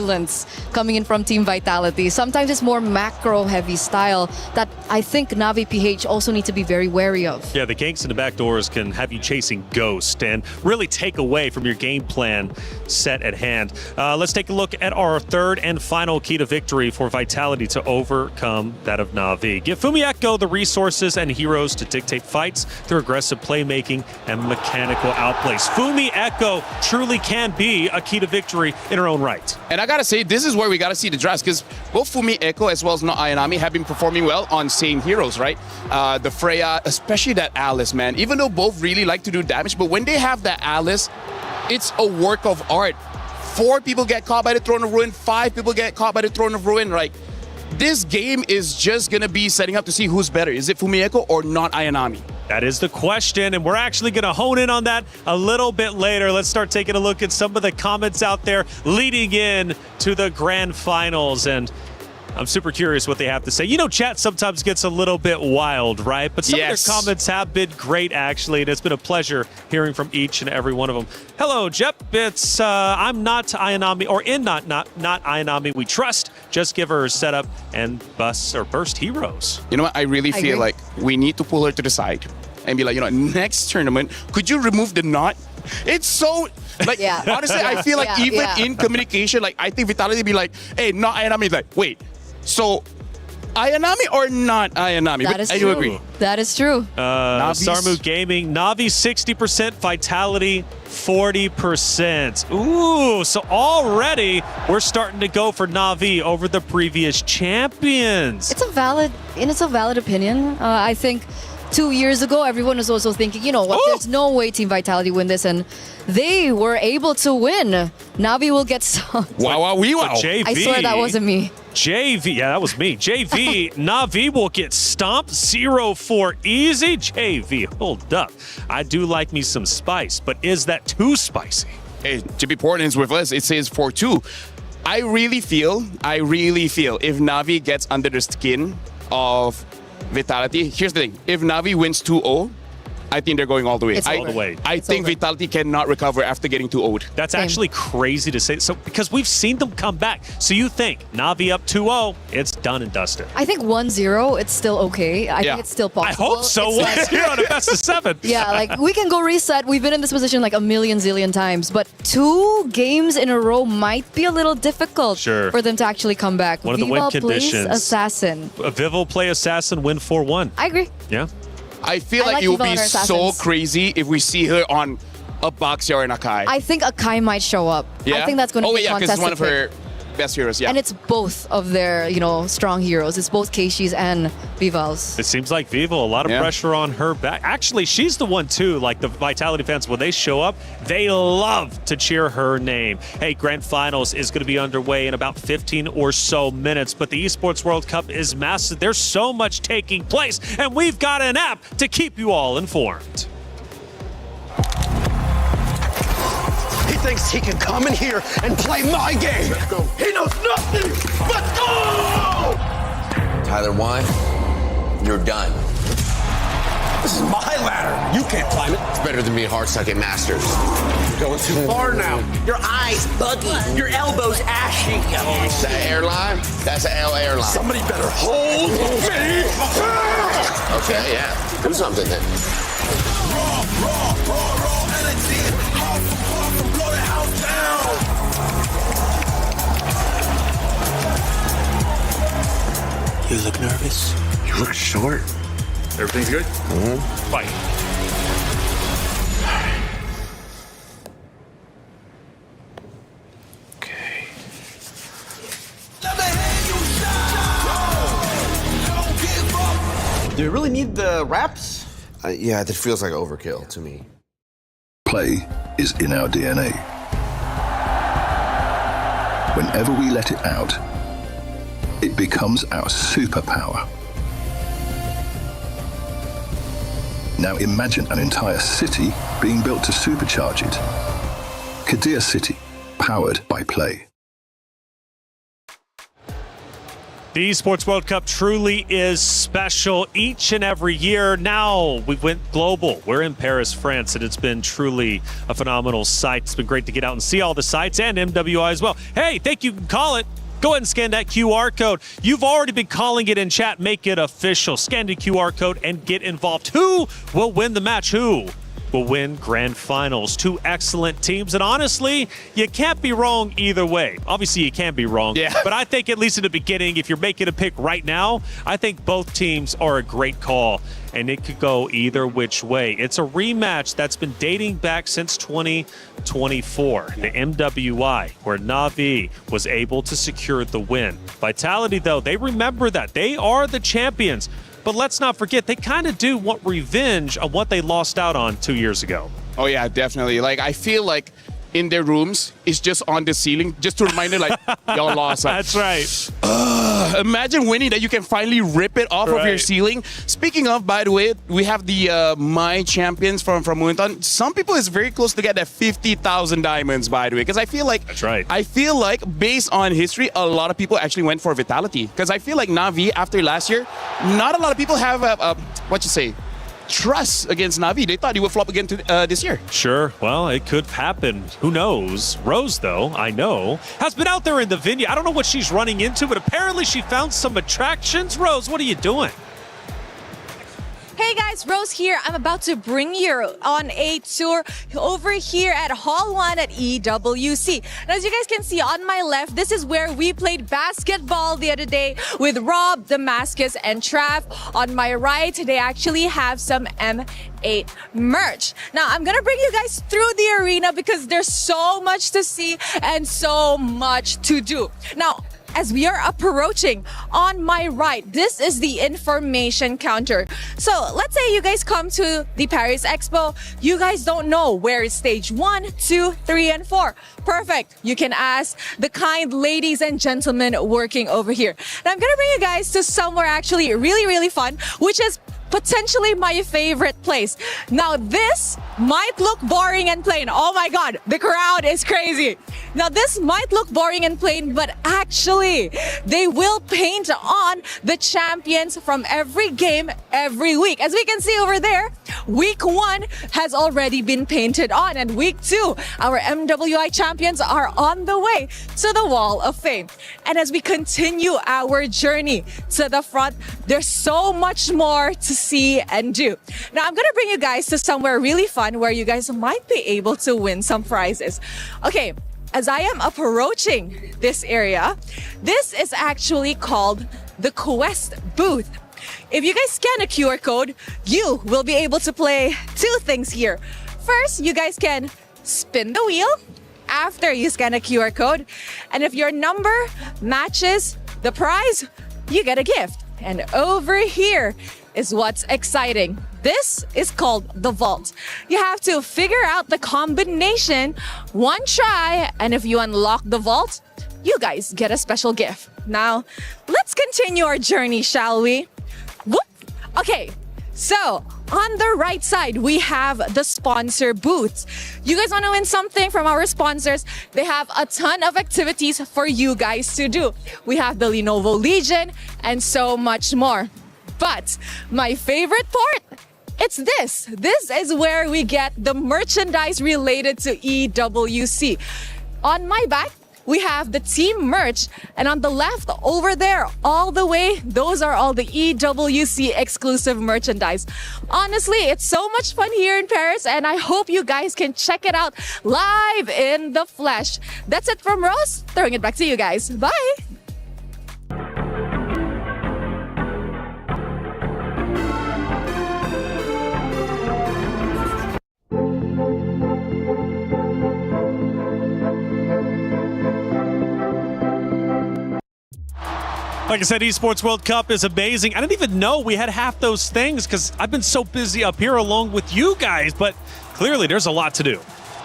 coming in from Team Vitality. Sometimes it's more macro-heavy style that I think Na'Vi PH also need to be very wary of. Yeah, the ganks and the backdoors can have you chasing Ghost and really take away from your game plan set at hand. Let's take a look at our third and final key to victory for Vitality to overcome that of Na'Vi. Give Fumi Echo the resources and heroes to dictate fights through aggressive playmaking and mechanical outplays. Fumi Echo truly can be a key to victory in her own right. And I gotta say, this is where we gotta see the drafts, because both Fumi Echo as well as No Ayanami have been performing well on same heroes, right? The Freya, especially that Alice, man. Even though both really like to do damage, but when they have that Alice, it's a work of art. 4 people get caught by the Throne of Ruin, 5 people get caught by the Throne of Ruin. Like, this game is just gonna be setting up to see who's better. Is it Fumi Echo or not Ayanami? That is the question, and we're actually going to hone in on that a little bit later. Let's start taking a look at some of the comments out there leading in to the grand finals, and I'm super curious what they have to say. You know, chat sometimes gets a little bit wild, right? But some of their comments have been great, actually, and it's been a pleasure hearing from each and every one of them. Hello, Jep. It's I'm not Ayanami, or in not Ayanami we trust. Just give her setup and burst heroes. You know what? I really feel like we need to pull her to the side and be like, you know, next tournament, could you remove the knot? It's so, like, honestly, I feel like even in communication, like, I think Vitality be like, hey, not Ayanami. Like, wait, so Ayanami or not Ayanami? That is I true. do agree. That is true. Sarmu Gaming, Na'Vi 60%, Vitality 40%. Ooh, so already we're starting to go for Na'Vi over the previous champions. It's a valid opinion. I think 2 years ago, everyone was also thinking, you know what, there's no way Team Vitality win this, and they were able to win. Na'Vi will get stomped. Wow. JV, I swear that wasn't me. JV, yeah, that was me. JV, Na'Vi will get stomped 0-4 easy. JV, hold up. I do like me some spice, but is that too spicy? Hey, JP Portland's with us. It says 4-2. I really feel if Na'Vi gets under the skin of Vitality, here's the thing. If Na'Vi wins 2-0, I think they're going all the way. All the way. I think Vitality cannot recover after getting 2-0'd. That's actually crazy to say. So because we've seen them come back. So you think Na'Vi up 2-0, it's done and dusted. I think 1-0, it's still okay. I think it's still possible. I hope so. 1-0 on a best of 7. Yeah, like we can go reset. We've been in this position like a million zillion times, but 2 games in a row might be a little difficult for them to actually come back. One of the win conditions. Assassin. Viv will play Assassin, win 4-1. I agree. Yeah. I feel like it would be so crazy if we see her on a Baxia or an Akai. I think Akai might show up. Yeah? I think that's going to be a because it's contested one of her pick. best heroes, yeah. And it's both of their, strong heroes. It's both Keishi's and Vival's. It seems like Vivo, a lot of pressure on her back. Actually, she's the one too, like the Vitality fans, when they show up, they love to cheer her name. Hey, Grand Finals is going to be underway in about 15 or so minutes, but the Esports World Cup is massive. There's so much taking place, and we've got an app to keep you all informed. He thinks he can come in here and play my game. Let's go. He knows nothing. Let's go! Tyler, why? You're done. This is my ladder. You can't climb it. It's better than me Hearthstone at Masters. You're going too far now. Your eyes buggy. Your elbows ashy. Is that airline? That's an L airline. Somebody better hold me. Okay, yeah. Do something then. Raw energy. Blow the house down. You look nervous. You look short. Everything's good? Mm-hmm. Fight. Okay. Do you really need the wraps? Yeah, that feels like overkill to me. Play is in our DNA. Whenever we let it out, it becomes our superpower. Now imagine an entire city being built to supercharge it. Kadir City, powered by play. The Esports World Cup truly is special each and every year. Now we went global. We're in Paris, France, and it's been truly a phenomenal sight. It's been great to get out and see all the sites and MWI as well. Hey, think you can call it. Go ahead and scan that QR code. You've already been calling it in chat. Make it official. Scan the QR code and get involved. Who will win the match? Who will win Grand Finals? 2 excellent teams. And honestly, you can't be wrong either way. Obviously, you can be wrong. Yeah. But I think at least in the beginning, if you're making a pick right now, I think both teams are a great call. And it could go either which way. It's a rematch that's been dating back since 2024. The MWI, where Na'Vi was able to secure the win. Vitality, though, they remember that. They are the champions. But let's not forget, they kind of do want revenge on what they lost out on 2 years ago. Oh, yeah, definitely. Like, I feel like in their rooms, it's just on the ceiling, just to remind them, like, y'all lost. Like, that's right. Imagine winning that you can finally rip it off of your ceiling. Speaking of, by the way, we have the My Champions from Muintan. Some people is very close to get that 50,000 diamonds, by the way, because I feel like that's right. I feel like based on history, a lot of people actually went for Vitality, because I feel like Na'Vi after last year, not a lot of people have trust against Na'Vi. They thought he would flop again this year. Sure. Well, it could happen. Who knows? Rose, though, I know, has been out there in the venue. I don't know what she's running into, but apparently she found some attractions. Rose, what are you doing? Hey guys, Rose here. I'm about to bring you on a tour over here at Hall 1 at EWC. Now, as you guys can see on my left, this is where we played basketball the other day with Rob, Damascus, and Trav. On my right, they actually have some M8 merch. Now, I'm gonna bring you guys through the arena because there's so much to see and so much to do. Now, as we are approaching, on my right, this is the information counter. So let's say you guys come to the Paris Expo. You guys don't know where is stage 1, 2, 3, and 4. Perfect. You can ask the kind ladies and gentlemen working over here. Now I'm gonna bring you guys to somewhere actually really, really fun, which is potentially my favorite place. Now this might look boring and plain. Oh my God, the crowd is crazy. Now, this might look boring and plain, but actually, they will paint on the champions from every game every week. As we can see over there, week 1 has already been painted on, and week 2, our MWI champions are on the way to the Wall of Fame. And as we continue our journey to the front, there's so much more to see and do. Now, I'm gonna bring you guys to somewhere really fun where you guys might be able to win some prizes. Okay. As I am approaching this area, this is actually called the Quest booth. If you guys scan a QR code, you will be able to play 2 things here. First, you guys can spin the wheel after you scan a QR code. And if your number matches the prize, you get a gift. And over here is what's exciting. This is called the vault. You have to figure out the combination 1 try, and if you unlock the vault, you guys get a special gift. Now, let's continue our journey, shall we? Whoop. Okay, so on the right side, we have the sponsor booths. You guys want to win something from our sponsors? They have a ton of activities for you guys to do. We have the Lenovo Legion and so much more. But my favorite part, it's this. This is where we get the merchandise related to EWC. On my back, we have the team merch, and on the left over there, all the way, those are all the EWC exclusive merchandise. Honestly, it's so much fun here in Paris, and I hope you guys can check it out live in the flesh. That's it from Rose. Throwing it back to you guys. Bye. Like I said, Esports World Cup is amazing. I didn't even know we had half those things because I've been so busy up here along with you guys, but clearly there's a lot to do.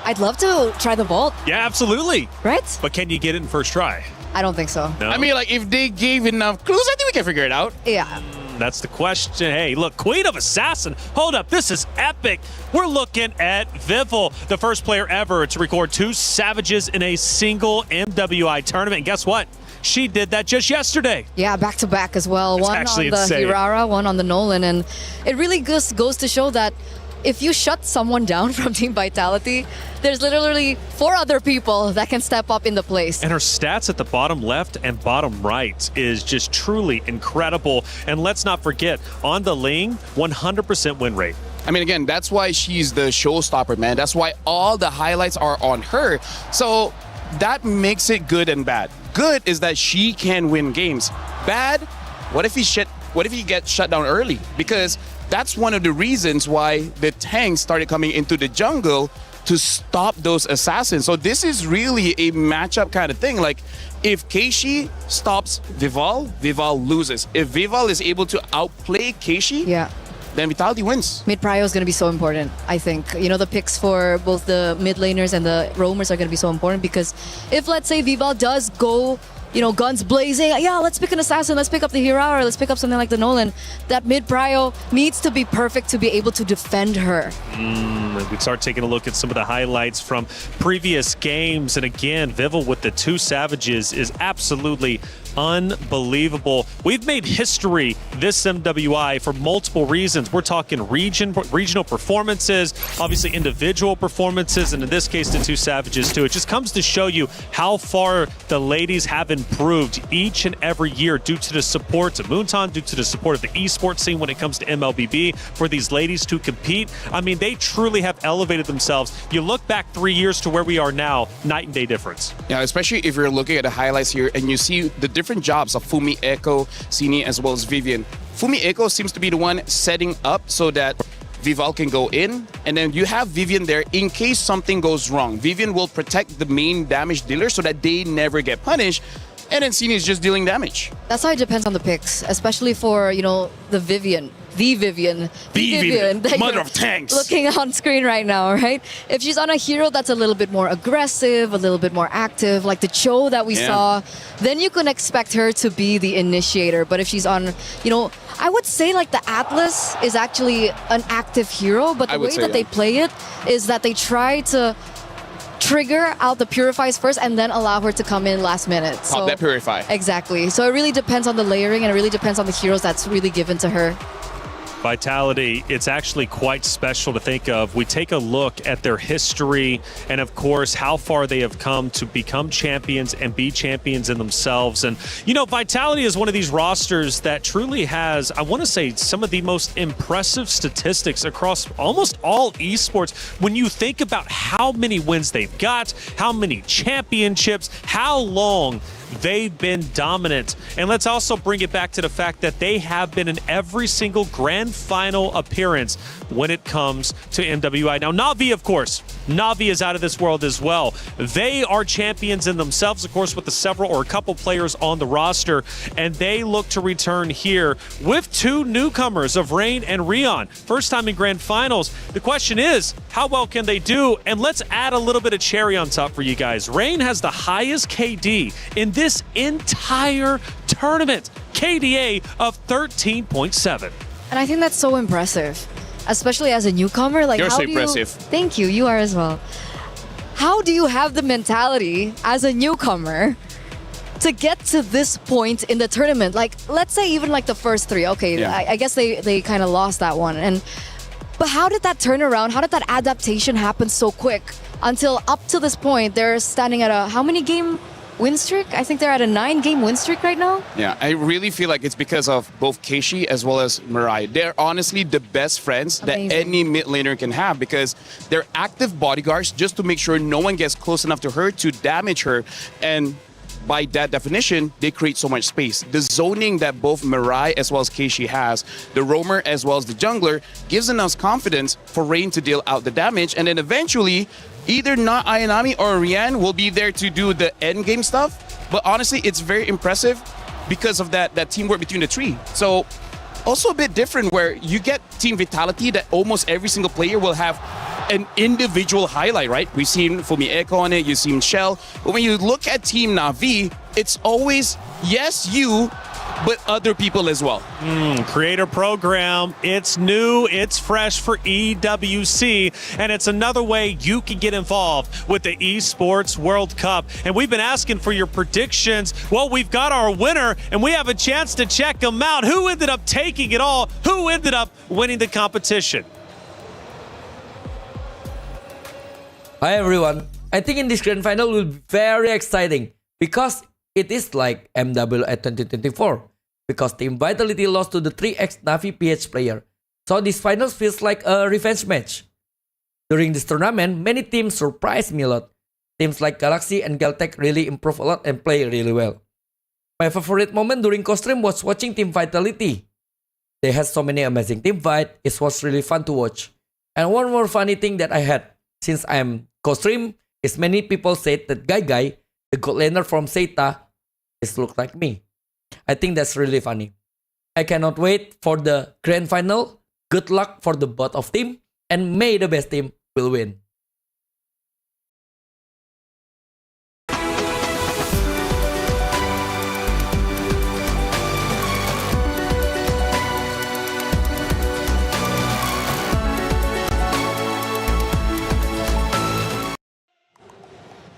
I'd love to try the vault. Yeah, absolutely. Right? But can you get it in first try? I don't think so. No? I mean, like, if they gave enough clues, I think we can figure it out. Yeah. That's the question. Hey, look, Queen of Assassin. Hold up, this is epic. We're looking at Vival, the first player ever to record 2 Savages in a single MWI tournament. And guess what? She did that just yesterday. Yeah, back-to-back as well. It's one on the insane. Hirara, one on the Nolan. And it really goes to show that if you shut someone down from Team Vitality, there's literally 4 other people that can step up in the place. And her stats at the bottom left and bottom right is just truly incredible. And let's not forget, on the Ling, 100% win rate. I mean, again, that's why she's the showstopper, man. That's why all the highlights are on her. So that makes it good and bad. Good is that she can win games. Bad, what if he gets shut down early? Because that's one of the reasons why the tanks started coming into the jungle to stop those assassins. So this is really a matchup kind of thing. Like, if Keishi stops Vival, Vival loses. If Vival is able to outplay Keishi, then Vitality wins. Mid prio is going to be so important, I think. You know, the picks for both the mid laners and the roamers are going to be so important because if, let's say, Vival does go, you know, guns blazing, yeah, let's pick an assassin, let's pick up the Hirara, let's pick up something like the Nolan, that mid prio needs to be perfect to be able to defend her. We start taking a look at some of the highlights from previous games. And again, Vival with the 2 Savages is absolutely unbelievable. We've made history this MWI for multiple reasons. We're talking regional performances, obviously individual performances, and in this case, the 2 Savages too. It just comes to show you how far the ladies have improved each and every year due to the support of Moonton, due to the support of the esports scene when it comes to MLBB. For these ladies to compete, I mean, they truly have elevated themselves. You look back 3 years to where we are now, night and day difference. Yeah, especially if you're looking at the highlights here and you see the different jobs of Fumi, Echo, Sini, as well as Vivian. Fumi Echo seems to be the one setting up so that Vival can go in, and then you have Vivian there in case something goes wrong. Vivian will protect the main damage dealer so that they never get punished, and then Sini is just dealing damage. That's how it depends on the picks, especially for, you know, the Vivian. The Vivian mother of tanks, looking on screen right now, right? If she's on a hero that's a little bit more aggressive, a little bit more active, like the Cho that we saw, then you can expect her to be the initiator. But if she's on, you know, I would say like the Atlas is actually an active hero, but the way that they play it is that they try trigger out the purifies first and then allow her to come in last minute. Pop that purify. Exactly. So it really depends on the layering and it really depends on the heroes that's really given to her. Vitality, it's actually quite special to think of. We take a look at their history and, of course, how far they have come to become champions and be champions in themselves. And, you know, Vitality is one of these rosters that truly has, I want to say, some of the most impressive statistics across almost all esports. When you think about how many wins they've got, how many championships, how long they've been dominant. And let's also bring it back to the fact that they have been in every single grand final appearance when it comes to MWI. Now, Na'Vi, of course, Na'Vi is out of this world as well. They are champions in themselves, of course, with the several or a couple players on the roster, and they look to return here with two newcomers of Rain and Rion. First time in grand finals. The question is, how well can they do? And let's add a little bit of cherry on top for you guys. Rain has the highest KD in this entire tournament, KDA of 13.7. And I think that's so impressive, especially as a newcomer. Like, You're how so do you, impressive. Thank you. You are as well. How do you have the mentality as a newcomer to get to this point in the tournament? Like, let's say even like the first three. Okay, Yeah. I guess they kind of lost that one. But how did that turn around? How did that adaptation happen so quick until up to this point they're standing at a how many game win streak? I think they're at a 9-game win streak right now. Yeah, I really feel like it's because of both Keishi as well as Mirai. They're honestly the best friends Amazing. that any mid laner can have because they're active bodyguards just to make sure no one gets close enough to her to damage her. And by that definition, they create so much space. The zoning that both Mirai as well as Keishi has, the roamer as well as the jungler, gives enough confidence for Rain to deal out the damage. And then eventually, either not Ayanami or Rian will be there to do the end game stuff. But honestly, it's very impressive because of that teamwork between the three. So also a bit different where you get team vitality that almost every single player will have an individual highlight, right? We've seen Fumi Echo on it, you've seen Shell. But when you look at Team Na'Vi, it's always, yes, you, but other people as well. Creator program, it's new, it's fresh for EWC, and it's another way you can get involved with the Esports World Cup. And we've been asking for your predictions. Well, we've got our winner, and we have a chance to check them out. Who ended up taking it all? Who ended up winning the competition? Hi everyone. I think in this grand final will be very exciting because it is like MWI 2024 because Team Vitality lost to the 3x Na'Vi PH player. So this finals feels like a revenge match. During this tournament, many teams surprised me a lot. Teams like Galaxy and Galtech really improve a lot and play really well. My favorite moment during co-stream was watching Team Vitality. They had so many amazing team fight, it was really fun to watch. And one more funny thing that I had since I'm co-stream is many people said that Guy, the gold laner from Zeta, is look like me. I think that's really funny. I cannot wait for the grand final. Good luck for the both of team and may the best team will win.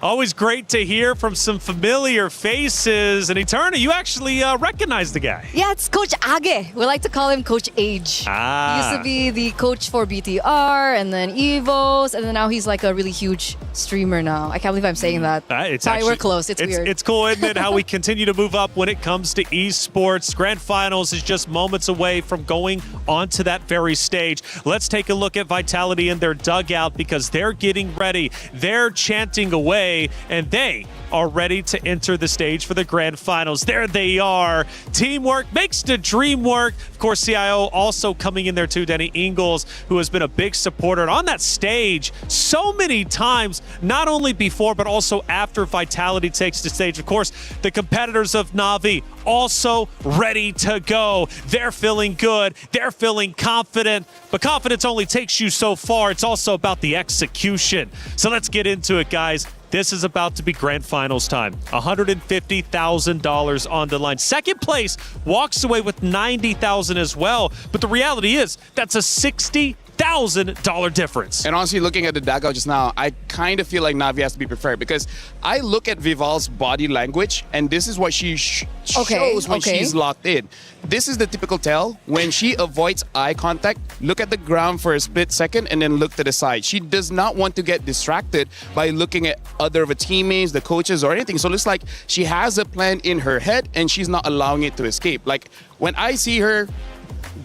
Always great to hear from some familiar faces. And Eterna, you actually recognize the guy. Yeah, it's Coach Age. We like to call him Coach Age. He used to be the coach for BTR and then Evos, and then now he's like a really huge streamer now. I can't believe I'm saying that. Sorry, we're close. It's weird. It's cool, isn't it, how we continue to move up when it comes to esports. Grand Finals is just moments away from going onto that very stage. Let's take a look at Vitality in their dugout because they're getting ready. They're chanting away, and they are ready to enter the stage for the Grand Finals. There they are. Teamwork makes the dream work. Of course, CIO also coming in there too, Denny Ingles, who has been a big supporter on that stage so many times, not only before, but also after Vitality takes the stage. Of course, the competitors of Na'Vi also ready to go. They're feeling good. They're feeling confident, but confidence only takes you so far. It's also about the execution. So let's get into it, guys. This is about to be Grand Finals time. $150,000 on the line. Second place walks away with $90,000 as well. But the reality is that's a $60,000 $100,000 difference. And honestly, looking at the dugout just now, I kind of feel like Navi has to be prepared because I look at Vival's body language, and this is what she shows when she's locked in. This is the typical tell when she avoids eye contact, look at the ground for a split second, and then look to the side. She does not want to get distracted by looking at other of her teammates, the coaches, or anything. So it looks like she has a plan in her head, and she's not allowing it to escape. Like when I see her,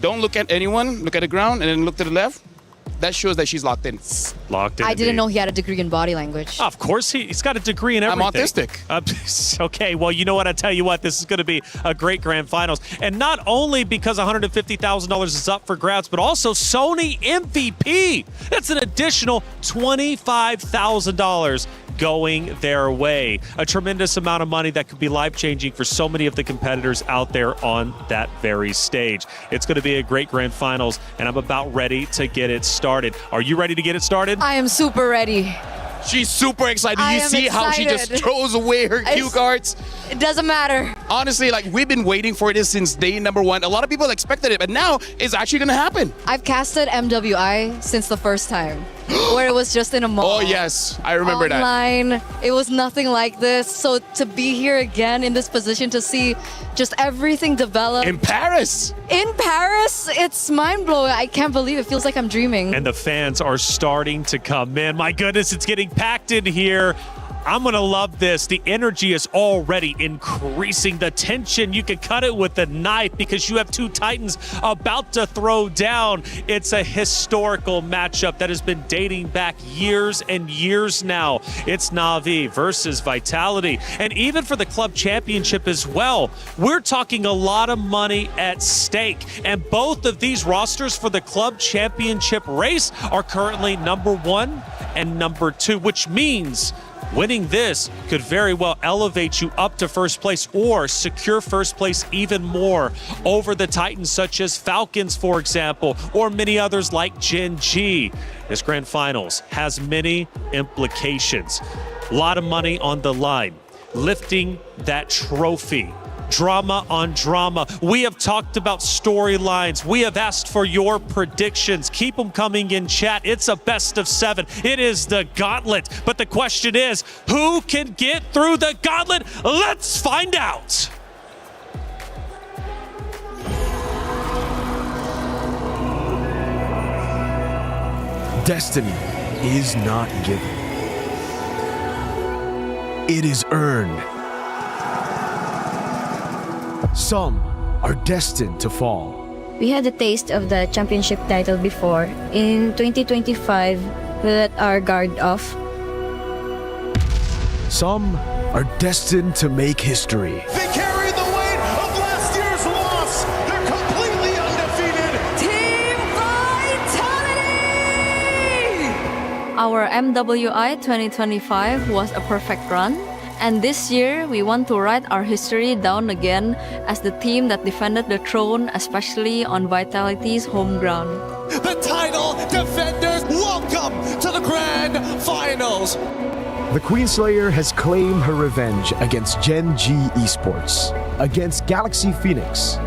don't look at anyone, look at the ground, and then look to the left. That shows that she's locked in. Locked in. I didn't know he had a degree in body language. Of course, he's got a degree in everything. I'm autistic. Okay, well, you know what? I tell you what, this is going to be a great grand finals. And not only because $150,000 is up for grabs, but also Sony MVP. That's an additional $25,000 going their way. A tremendous amount of money that could be life-changing for so many of the competitors out there on that very stage. It's going to be a great grand finals, and I'm about ready to get it started. Are you ready to get it started? I am super ready. She's super excited. You see how she just throws away her cue cards? It doesn't matter. Honestly, like we've been waiting for this since day number one. A lot of people expected it, but now it's actually going to happen. I've casted MWI since the first time, where it was just in a mall. Oh, yes. I remember that. Online. It was nothing like this. So to be here again in this position to see just everything develop. In Paris. In Paris, it's mind-blowing. I can't believe it. Feels like I'm dreaming. And the fans are starting to come in. My goodness, it's getting packed in here. I'm going to love this. The energy is already increasing. The tension, you can cut it with a knife because you have two Titans about to throw down. It's a historical matchup that has been dating back years and years now. It's Na'Vi versus Vitality. And even for the club championship as well, we're talking a lot of money at stake. And both of these rosters for the club championship race are currently number 1 and number 2, which means winning this could very well elevate you up to first place or secure first place even more over the Titans such as Falcons, for example, or many others like Gen G. This grand finals has many implications. A lot of money on the line. Lifting that trophy. Drama on drama. We have talked about storylines. We have asked for your predictions. Keep them coming in chat. It's a best of 7. It is the gauntlet. But the question is, who can get through the gauntlet? Let's find out. Destiny is not given. It is earned. Some are destined to fall. We had a taste of the championship title before. In 2025, we let our guard off. Some are destined to make history. They carry the weight of last year's loss. They're completely undefeated. Team Vitality! Our MWI 2025 was a perfect run. And this year, we want to write our history down again as the team that defended the throne, especially on Vitality's home ground. The title defenders, welcome to the grand finals. The Queenslayer has claimed her revenge against Gen G Esports, against Galaxy Phoenix.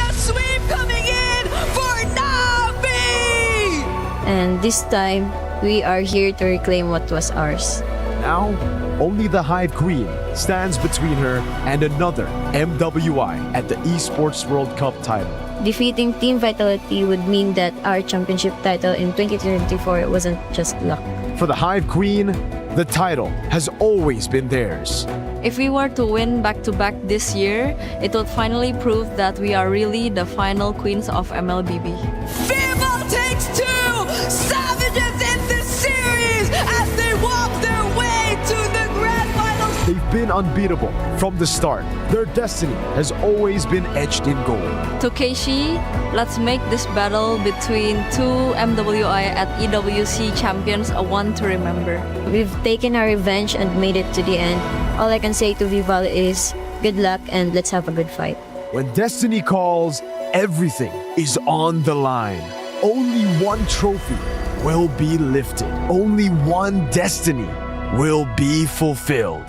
The sweep coming in for Na'Vi! And this time, we are here to reclaim what was ours. Now, only the Hive Queen stands between her and another MWI at the Esports World Cup title. Defeating Team Vitality would mean that our championship title in 2024 wasn't just luck. For the Hive Queen, the title has always been theirs. If we were to win back-to-back this year, it would finally prove that we are really the final queens of MLBB. Vivo takes 2 savages in this series as they walk their way to the grand finals. They've been unbeatable from the start. Their destiny has always been etched in gold. To Keishi, let's make this battle between 2 MWI at EWC champions a one to remember. We've taken our revenge and made it to the end. All I can say to Vival is good luck and let's have a good fight. When destiny calls, everything is on the line. Only one trophy will be lifted. Only one destiny will be fulfilled.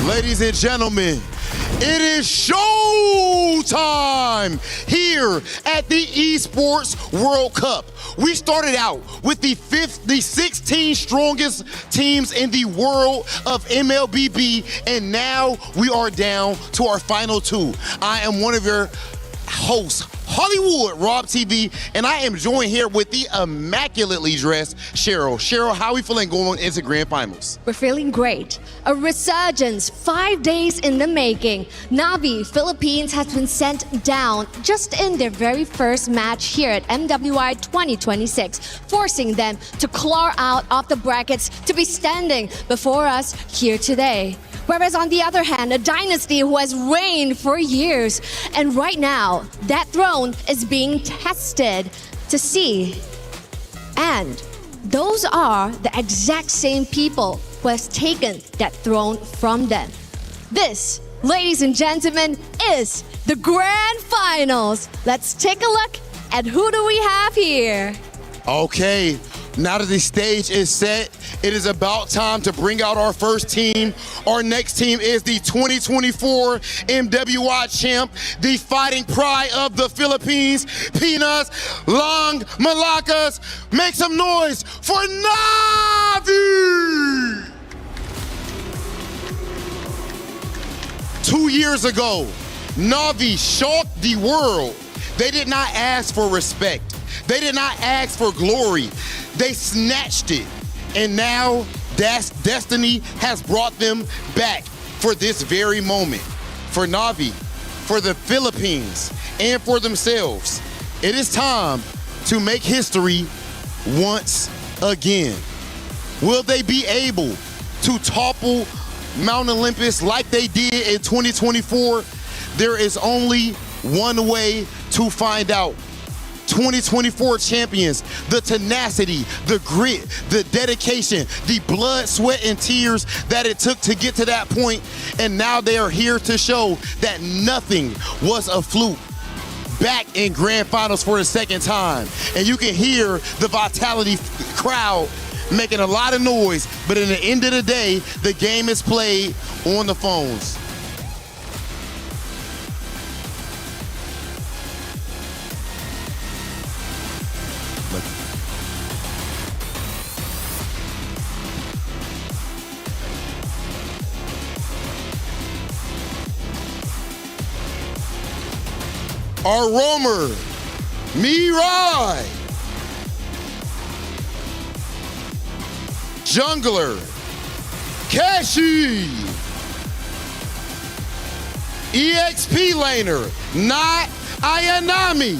Ladies and gentlemen, it is show time here at the Esports World Cup. We started out with the 16 strongest teams in the world of MLBB, and now we are down to our final two. I am one of your hosts, Hollywood Rob TV, and I am joined here with the immaculately dressed Cheryl. Cheryl, how are we feeling going into grand finals? We're feeling great. A resurgence 5 days in the making. Na'Vi, Philippines, has been sent down just in their very first match here at MWI 2026, forcing them to claw out of the brackets to be standing before us here today. Whereas on the other hand, a dynasty who has reigned for years, and right now, that throne is being tested to see. And those are the exact same people who has taken that throne from them. This, ladies and gentlemen, is the grand finals. Let's take a look at who do we have here. Okay, now that the stage is set, it is about time to bring out our first team. Our next team is the 2024 MWI champ, the fighting pride of the Philippines, Pinas Long Malakas. Make some noise for Na'Vi! 2 years ago, Na'Vi shocked the world. They did not ask for respect. They did not ask for glory. They snatched it. And now destiny has brought them back for this very moment. For Na'Vi, for the Philippines, and for themselves. It is time to make history once again. Will they be able to topple Mount Olympus like they did in 2024? There is only one way to find out. 2024 champions, the tenacity, the grit, the dedication, the blood, sweat, and tears that it took to get to that point. And now they are here to show that nothing was a fluke. Back in grand finals for the second time. And you can hear the Vitality crowd making a lot of noise, but in the end of the day, the game is played on the phones. Our roamer, Mirai. Jungler, Kashi. EXP laner, not Ayanami.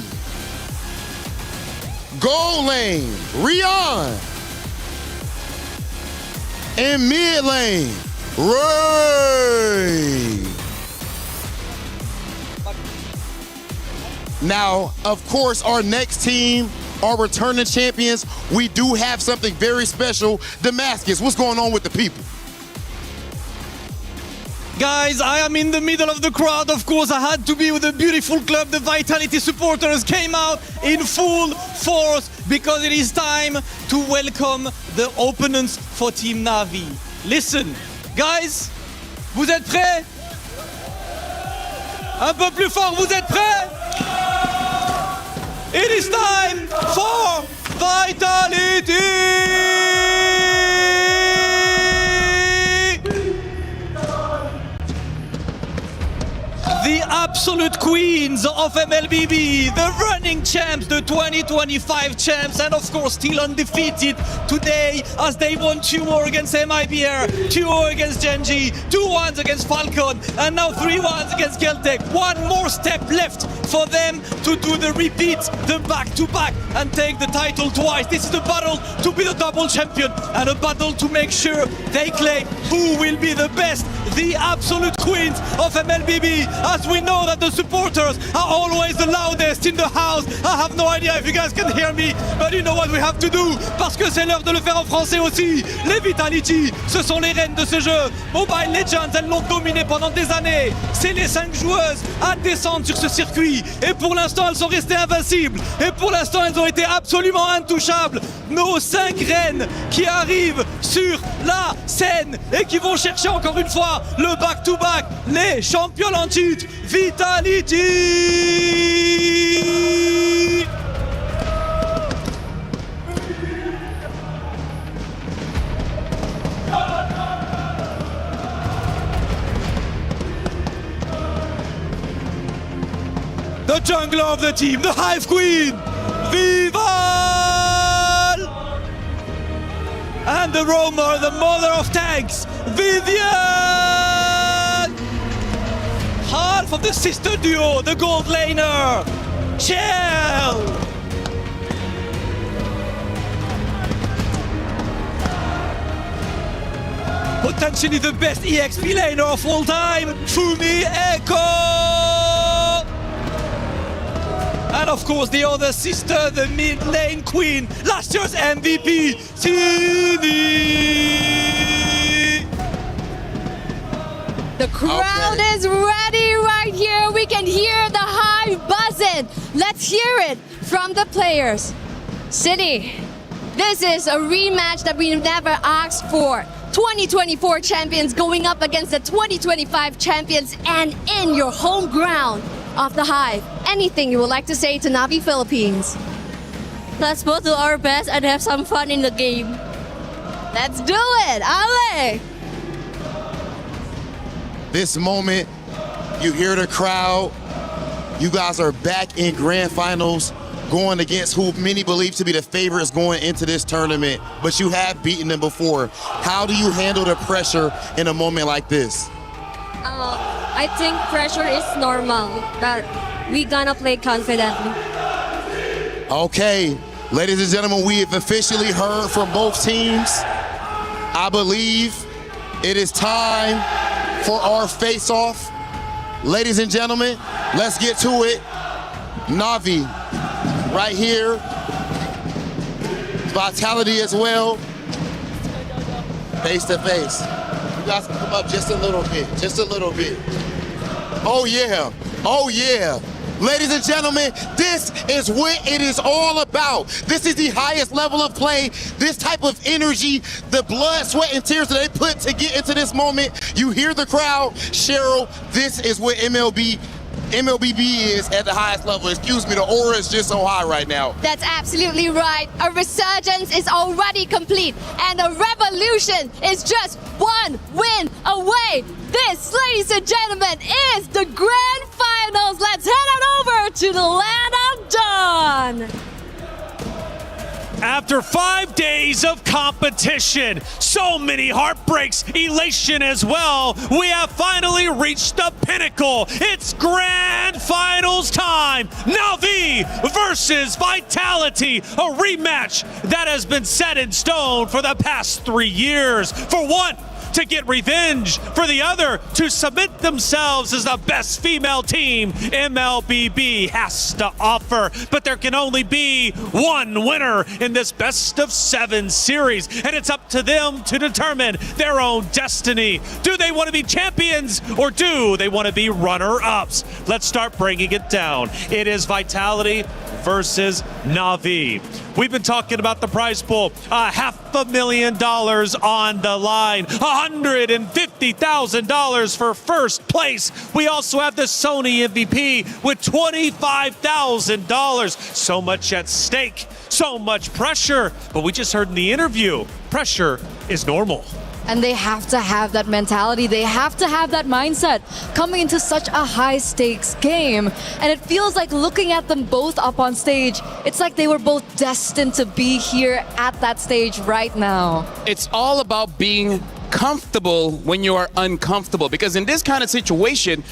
Gold lane, Rion. And mid lane, Ray. Now, of course, our next team, our returning champions, we do have something very special. Damascus, what's going on with the people? Guys, I am in the middle of the crowd. Of course, I had to be with a beautiful club. The Vitality supporters came out in full force because it is time to welcome the opponents for Team Na'Vi. Listen, guys, vous êtes prêts? Un peu plus fort, vous êtes prêts? It is time for Vitality! The absolute queens of MLBB, the running champs, the 2025 champs, and of course still undefeated today as they won 2-0 against MIBR, 2-0 against Genji, 2-1 against Falcon, and now 3-1 against Geltec. One more step left for them to do the repeat, the back-to-back, and take the title twice. This is the battle to be the double champion and a battle to make sure they claim who will be the best, the absolute queens of MLBB, as we know that the supporters are always the loudest in the house. I have no idea if you guys can hear me, but you know what we have to do, parce que c'est l'heure de le faire en français aussi. Les Vitality, ce sont les reines de ce jeu. Mobile Legends, elles l'ont dominé pendant des années. C'est les 5 joueuses à descendre sur ce circuit. Et pour l'instant, elles sont restées invincibles. Et pour l'instant, elles ont été absolument intouchables. Nos 5 reines qui arrivent sur la scène et qui vont chercher encore une fois le back-to-back, les champions en titre, Vitality! The jungler of the team, the Hive Queen, Vival! And the roamer, the mother of tanks, Vivian! Half of the sister duo, the gold laner, Chell! Potentially the best EXP laner of all time, Fumi Echo! And of course the other sister, the mid lane queen, last year's MVP, Tini! The crowd is ready right here. We can hear the Hive buzzing. Let's hear it from the players. City, this is a rematch that we never asked for. 2024 champions going up against the 2025 champions and in your home ground of the Hive. Anything you would like to say to Navi Philippines? Let's both do our best and have some fun in the game. Let's do it, Ale! This moment, you hear the crowd. You guys are back in grand finals, going against who many believe to be the favorites going into this tournament, but you have beaten them before. How do you handle the pressure in a moment like this? I think pressure is normal, that we gonna play confidently. Okay, ladies and gentlemen, we have officially heard from both teams. I believe it is time for our face-off. Ladies and gentlemen, let's get to it. Navi, right here. Vitality as well. Face to face. You guys can come up just a little bit, just a little bit. Oh yeah, oh yeah. Ladies and gentlemen, this is what it is all about. This is the highest level of play, this type of energy, the blood, sweat, and tears that they put to get into this moment. You hear the crowd. Cheryl, this is what MLBB is at the highest level. Excuse me, the aura is just so high right now. That's absolutely right. A resurgence is already complete, and a revolution is just one win away. This, ladies and gentlemen, is the grand finals. Let's head on over to the land of Dawn. After 5 days of competition, so many heartbreaks, elation as well, we have finally reached the pinnacle. It's grand finals time. Navi versus Vitality, a rematch that has been set in stone for the past 3 years. For one, to get revenge, for the other to submit themselves as the best female team MLBB has to offer. But there can only be one winner in this best of 7 series, and it's up to them to determine their own destiny. Do they want to be champions, or do they want to be runner-ups? Let's start breaking it down. It is Vitality versus Navi. We've been talking about the prize pool, $500,000 on the line, $150,000 for first place. We also have the Sony MVP with $25,000. So much at stake, so much pressure. But we just heard in the interview, pressure is normal. And they have to have that mentality. They have to have that mindset coming into such a high stakes game. And it feels like looking at them both up on stage, it's like they were both destined to be here at that stage right now. It's all about being comfortable when you are uncomfortable, because in this kind of situation,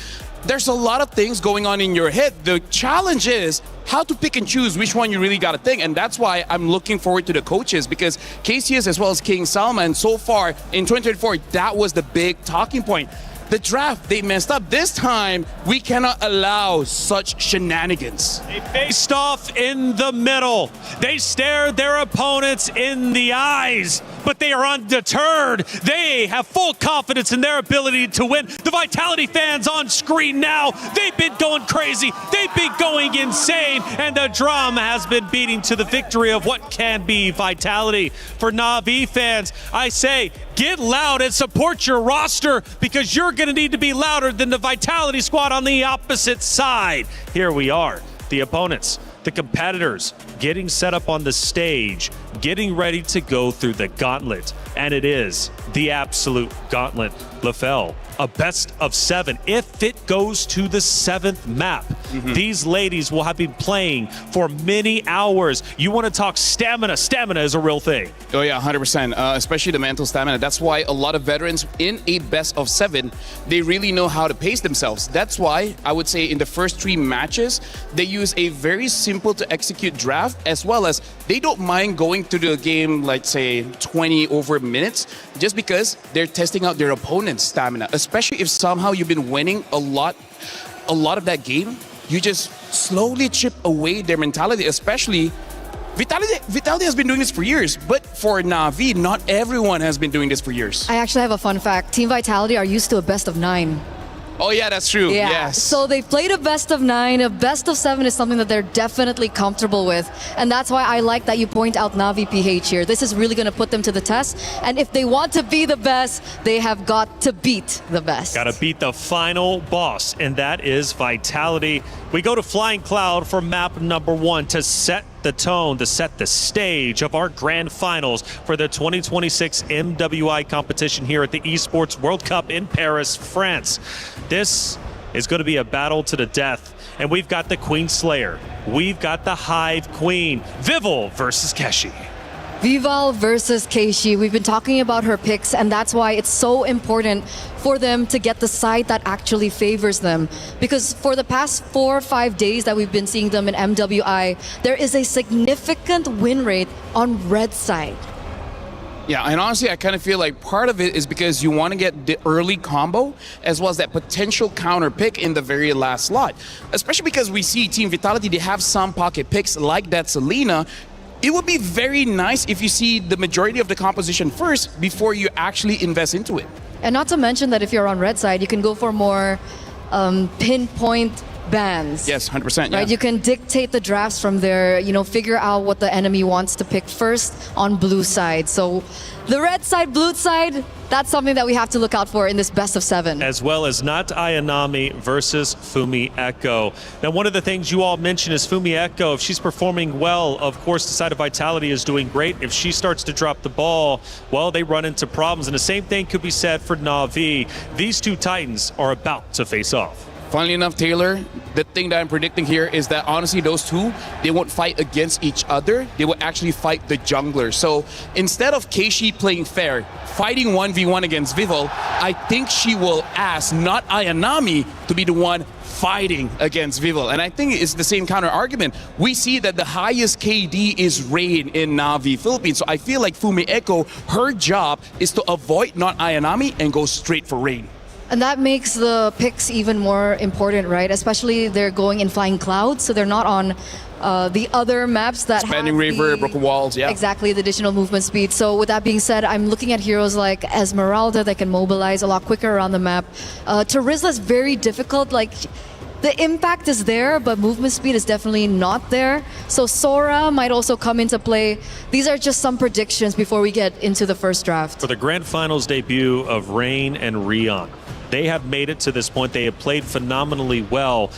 there's a lot of things going on in your head. The challenge is how to pick and choose which one you really got to think. And that's why I'm looking forward to the coaches, because KCS as well as King Salman, so far in 2024, that was the big talking point. The draft, they messed up. This time, we cannot allow such shenanigans. They faced off in the middle. They stared their opponents in the eyes, but they are undeterred. They have full confidence in their ability to win. The Vitality fans on screen now, they've been going crazy. They've been going insane, and the drum has been beating to the victory of what can be Vitality. For Na'Vi fans, I say, get loud and support your roster, because you're going to need to be louder than the Vitality squad on the opposite side. Here we are, the opponents, the competitors, getting set up on the stage, getting ready to go through the gauntlet. And it is the absolute gauntlet. LaFell, a best of 7 if it goes to the 7th map. These ladies will have been playing for many hours. You want to talk stamina. Stamina is a real thing. Oh yeah, 100%, especially the mental stamina. That's why a lot of veterans in a best of 7, they really know how to pace themselves. That's why I would say in the first 3 matches, they use a very simple to execute draft, as well as they don't mind going to the game, like say 20 over minutes, just because they're testing out their opponent's stamina. Especially if somehow you've been winning a lot of that game, you just slowly chip away their mentality. Especially Vitality has been doing this for years, but for Na'Vi, not everyone has been doing this for years. I actually have a fun fact. Team Vitality are used to a best of 9. Oh yeah, that's true. Yeah. Yes. So they've played a best of 9. A best of 7 is something that they're definitely comfortable with. And that's why I like that you point out Na'Vi PH here. This is really going to put them to the test. And if they want to be the best, they have got to beat the best. Got to beat the final boss, and that is Vitality. We go to Flying Cloud for map number 1 to set the tone, to set the stage of our grand finals for the 2026 MWI competition here at the Esports World Cup in Paris, France. This is going to be a battle to the death, and we've got the Queen Slayer. We've got the Hive Queen, Vival versus Keshi. Vival versus Keishi. We've been talking about her picks, and that's why it's so important for them to get the side that actually favors them. Because for the past 4 or 5 days that we've been seeing them in MWI, there is a significant win rate on red side. Yeah, and honestly, I kind of feel like part of it is because you want to get the early combo as well as that potential counter pick in the very last slot. Especially because we see Team Vitality, they have some pocket picks like that Selena. It would be very nice if you see the majority of the composition first before you actually invest into it. And not to mention that if you're on red side, you can go for more pinpoint bans. Yes, 100%. Yeah. Right, you can dictate the drafts from there, figure out what the enemy wants to pick first on blue side. So the red side, blue side, that's something that we have to look out for in this best of 7. As well as Not Ayanami versus Fumi Echo. Now, one of the things you all mentioned is Fumi Echo. If she's performing well, of course, the side of Vitality is doing great. If she starts to drop the ball, well, they run into problems. And the same thing could be said for Na'Vi. These 2 Titans are about to face off. Funnily enough, Taylor, the thing that I'm predicting here is that honestly those 2, they won't fight against each other. They will actually fight the jungler. So instead of Keishi playing fair, fighting 1v1 against Vival, I think she will ask Not Ayanami to be the one fighting against Vival. And I think it's the same counter argument. We see that the highest KD is Rain in Na'Vi Philippines. So I feel like Fumi Echo, her job is to avoid Not Ayanami and go straight for Rain. And that makes the picks even more important, right? Especially they're going in Flying Clouds, so they're not on the other maps that Expanding River, Broken Walls, yeah. Exactly, the additional movement speed. So with that being said, I'm looking at heroes like Esmeralda that can mobilize a lot quicker around the map. Terizla is very difficult, like the impact is there, but movement speed is definitely not there. So Sora might also come into play. These are just some predictions before we get into the first draft. For the Grand Finals debut of Rain and Rion, they have made it to this point. They have played phenomenally well.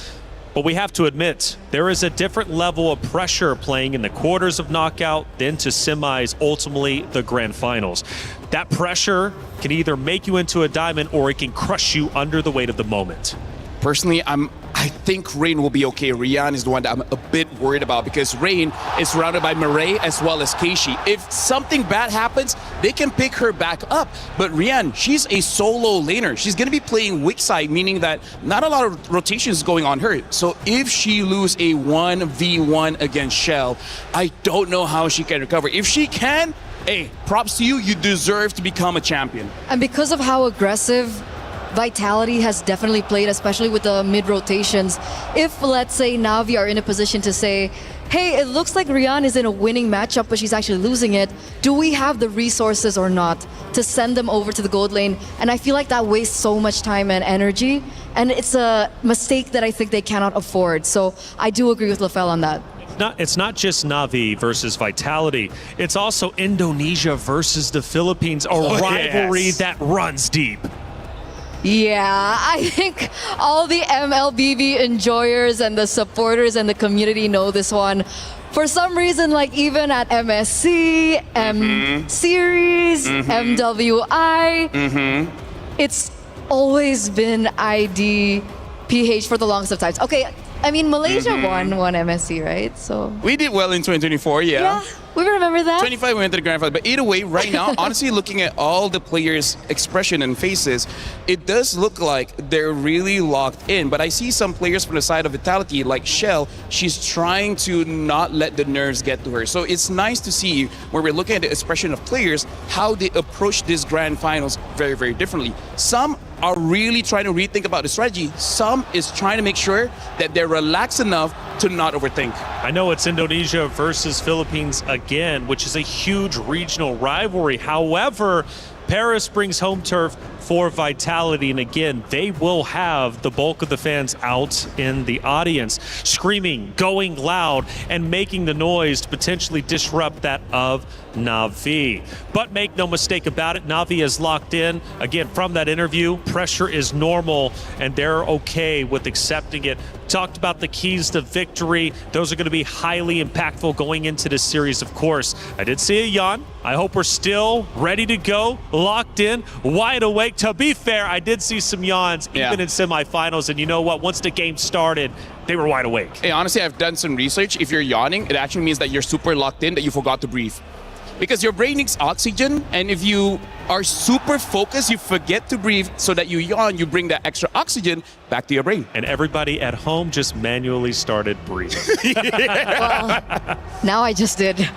But we have to admit, there is a different level of pressure playing in the quarters of knockout, then to semis, ultimately the Grand Finals. That pressure can either make you into a diamond or it can crush you under the weight of the moment. Personally, I think Rain will be okay. Rian is the one that I'm a bit worried about because Rain is surrounded by Murray as well as Keishi. If something bad happens, they can pick her back up. But Rian, she's a solo laner. She's going to be playing weak side, meaning that not a lot of rotations going on her. So if she lose a 1v1 against Shell, I don't know how she can recover. If she can, hey, props to you. You deserve to become a champion. And because of how aggressive Vitality has definitely played, especially with the mid rotations. If, let's say, Na'Vi are in a position to say, hey, it looks like Rian is in a winning matchup, but she's actually losing it, do we have the resources or not to send them over to the gold lane? And I feel like that wastes so much time and energy, and it's a mistake that I think they cannot afford. So I do agree with Lafelle on that. It's not just Na'Vi versus Vitality. It's also Indonesia versus the Philippines, a rivalry that runs deep. Yeah, I think all the MLBB enjoyers and the supporters and the community know this one. For some reason, like even at MSC, M Series, MWI, it's always been IDPH for the longest of times. Okay, I mean, Malaysia won MSC, right? So we did well in 2024, yeah. We remember that. 25 we went to the grand final. But either way, right now, honestly, looking at all the players' expression and faces, it does look like they're really locked in. But I see some players from the side of Vitality, like Shell, she's trying to not let the nerves get to her. So it's nice to see where we're looking at the expression of players, how they approach this grand finals very, very differently. Some are really trying to rethink about the strategy. Some is trying to make sure that they're relaxed enough to not overthink. I know it's Indonesia versus Philippines again, which is a huge regional rivalry. However, Paris brings home turf for Vitality, and again, they will have the bulk of the fans out in the audience, screaming, going loud, and making the noise to potentially disrupt that of Na'Vi. But make no mistake about it, Na'Vi is locked in. Again, from that interview, pressure is normal, and they're okay with accepting it. Talked about the keys to victory. Those are going to be highly impactful going into this series, of course. I did see a yawn. I hope we're still ready to go, locked in, wide awake. To be fair, I did see some yawns even in semifinals, and you know what? Once the game started, they were wide awake. Hey, honestly, I've done some research. If you're yawning, it actually means that you're super locked in, that you forgot to breathe. Because your brain needs oxygen, and if you are super focused, you forget to breathe, so that you yawn, you bring that extra oxygen back to your brain. And everybody at home just manually started breathing. Well, now I just did.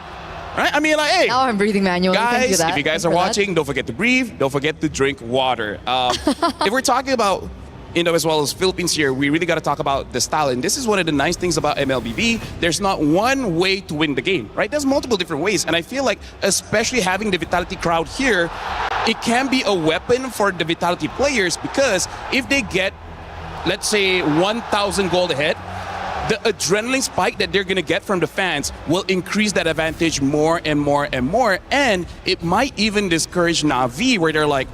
Right? I mean, like, hey. Now I'm breathing manually. Thank you Guys, that. if you guys are watching, don't forget to breathe. Don't forget to drink water. If we're talking about Indo as well as Philippines here, we really got to talk about the style. And this is one of the nice things about MLBB. There's not one way to win the game, right? There's multiple different ways. And I feel like, especially having the Vitality crowd here, it can be a weapon for the Vitality players, because if they get, let's say, 1,000 gold ahead, the adrenaline spike that they're going to get from the fans will increase that advantage more and more and more. And it might even discourage Na'Vi, where they're like,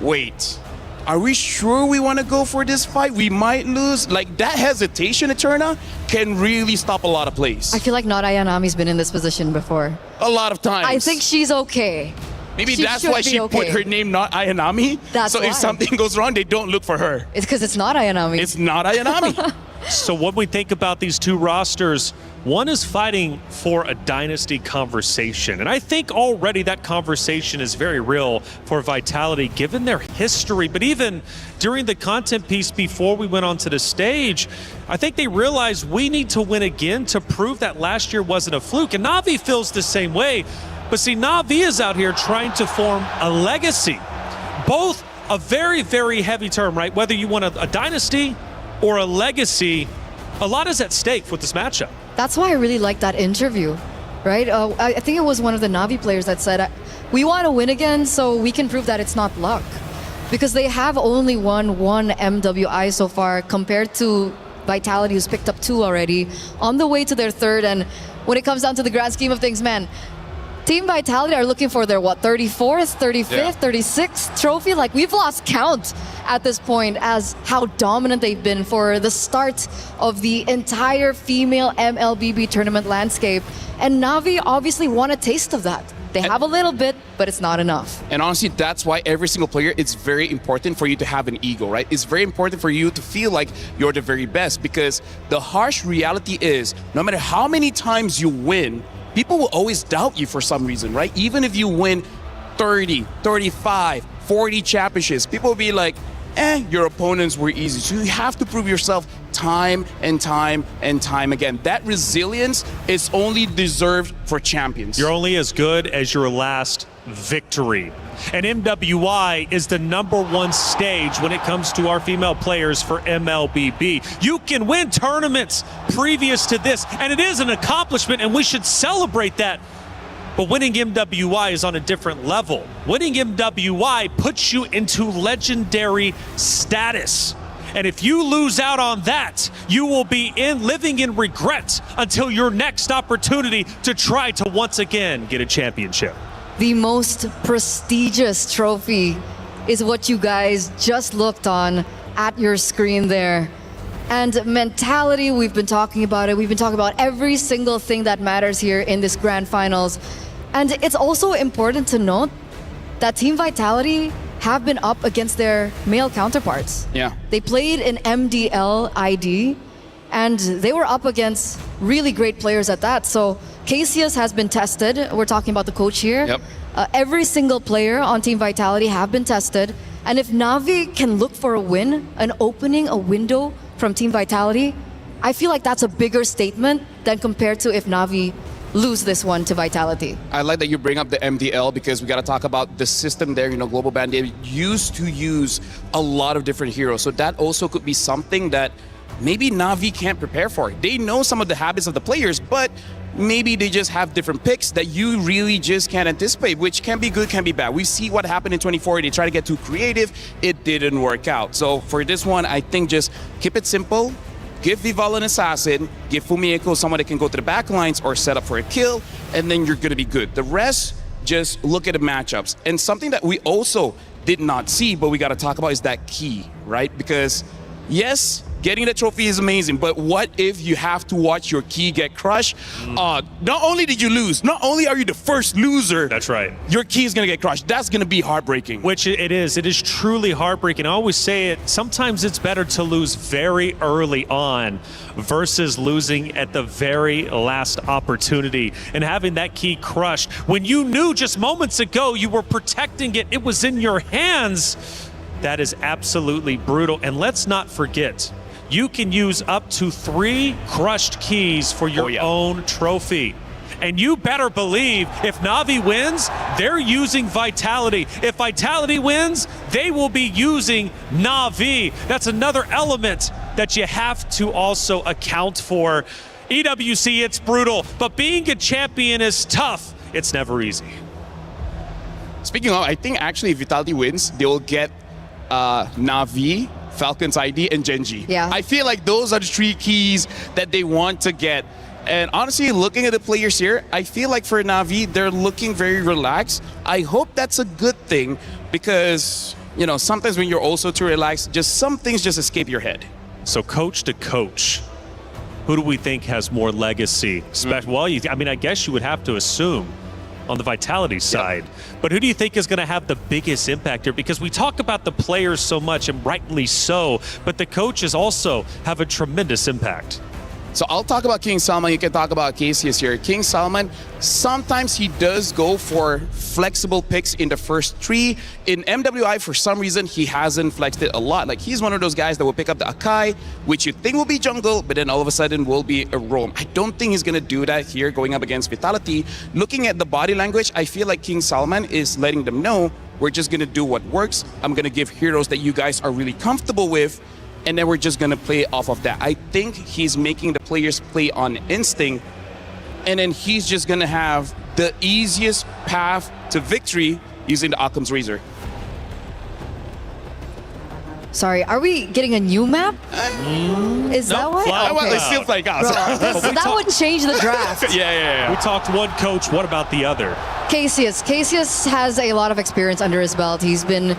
wait, are we sure we want to go for this fight? We might lose. Like, that hesitation, Eterna, can really stop a lot of plays. I feel like not Ayanami's been in this position before. A lot of times. I think she's okay. Maybe that's why she put her name not Ayanami. That's so why. If something goes wrong, they don't look for her. It's because it's not Ayanami. It's not Ayanami. So when we think about these two rosters, one is fighting for a dynasty conversation. And I think already that conversation is very real for Vitality, given their history. But even during the content piece before we went onto the stage, I think they realized we need to win again to prove that last year wasn't a fluke. And Na'Vi feels the same way. But see, Na'Vi is out here trying to form a legacy. Both a very, very heavy term, right? Whether you want a dynasty or a legacy, a lot is at stake with this matchup. That's why I really like that interview, right? I think it was one of the Na'Vi players that said, we want to win again so we can prove that it's not luck. Because they have only won one MWI so far, compared to Vitality, who's picked up 2 already, on the way to their 3rd. And when it comes down to the grand scheme of things, man, Team Vitality are looking for their, 34th, 35th, 36th trophy? Like, we've lost count at this point as how dominant they've been for the start of the entire female MLBB tournament landscape. And Na'Vi obviously want a taste of that. They have a little bit, but it's not enough. And honestly, that's why every single player, it's very important for you to have an ego, right? It's very important for you to feel like you're the very best, because the harsh reality is, no matter how many times you win, people will always doubt you for some reason, right? Even if you win 30, 35, 40 championships, people will be like, your opponents were easy. So you have to prove yourself time and time and time again. That resilience is only deserved for champions. You're only as good as your last victory. And MWI is the #1 stage when it comes to our female players for MLBB. You can win tournaments previous to this, and it is an accomplishment, and we should celebrate that. But winning MWI is on a different level. Winning MWI puts you into legendary status. And if you lose out on that, you will be living in regret until your next opportunity to try to once again get a championship. The most prestigious trophy is what you guys just looked on at your screen there. And mentality, we've been talking about it. We've been talking about every single thing that matters here in this grand finals. And it's also important to note that Team Vitality have been up against their male counterparts. Yeah. They played in MDL ID, and they were up against really great players at that. So Cassius has been tested. We're talking about the coach here. Yep. Every single player on Team Vitality have been tested. And if Na'Vi can look for a win, an opening, a window from Team Vitality, I feel like that's a bigger statement than compared to if Na'Vi lose this one to Vitality. I like that you bring up the MDL because we got to talk about the system there. You know, Global Band, they used to use a lot of different heroes. So that also could be something that maybe Na'Vi can't prepare for. They know some of the habits of the players, but maybe they just have different picks that you really just can't anticipate, which can be good, can be bad. We see what happened in 24. They tried to get too creative. It didn't work out. So for this one, I think just keep it simple. Give Vival an assassin, give Fumieko someone that can go to the back lines or set up for a kill, and then you're going to be good. The rest, just look at the matchups. And something that we also did not see, but we got to talk about is that key, right? Because yes, getting the trophy is amazing, but what if you have to watch your key get crushed? Not only did you lose, not only are you the first loser, that's right, your key is going to get crushed. That's going to be heartbreaking. Which it is. It is truly heartbreaking. I always say it, sometimes it's better to lose very early on versus losing at the very last opportunity and having that key crushed. When you knew just moments ago you were protecting it, it was in your hands. That is absolutely brutal. And let's not forget, you can use up to 3 crushed keys for your own trophy. And you better believe if Na'Vi wins, they're using Vitality. If Vitality wins, they will be using Na'Vi. That's another element that you have to also account for. EWC, it's brutal, but being a champion is tough. It's never easy. Speaking of, I think actually if Vitality wins, they will get Na'Vi, Falcons ID, and Genji. Yeah. I feel like those are the 3 keys that they want to get. And honestly, looking at the players here, I feel like for Na'Vi, they're looking very relaxed. I hope that's a good thing because, you know, sometimes when you're also too relaxed, just some things just escape your head. So coach to coach, who do we think has more legacy? Well, I mean, I guess you would have to assume on the Vitality side. But who do you think is going to have the biggest impact here? Because we talk about the players so much, and rightly so, but the coaches also have a tremendous impact. So I'll talk about King Salman. You can talk about Cassius here. King Salman, sometimes he does go for flexible picks in the first 3. In MWI, for some reason, he hasn't flexed it a lot. Like, he's one of those guys that will pick up the Akai, which you think will be jungle, but then all of a sudden will be a roam. I don't think he's going to do that here going up against Vitality. Looking at the body language, I feel like King Salman is letting them know, we're just going to do what works. I'm going to give heroes that you guys are really comfortable with, and then we're just going to play off of that. I think he's making the players play on instinct, and then he's just going to have the easiest path to victory using the Occam's Razor. Sorry, are we getting a new map? Is that why? Okay. It's still like us. So that would change the draft. Yeah. We talked one coach. What about the other? Cassius has a lot of experience under his belt. He's been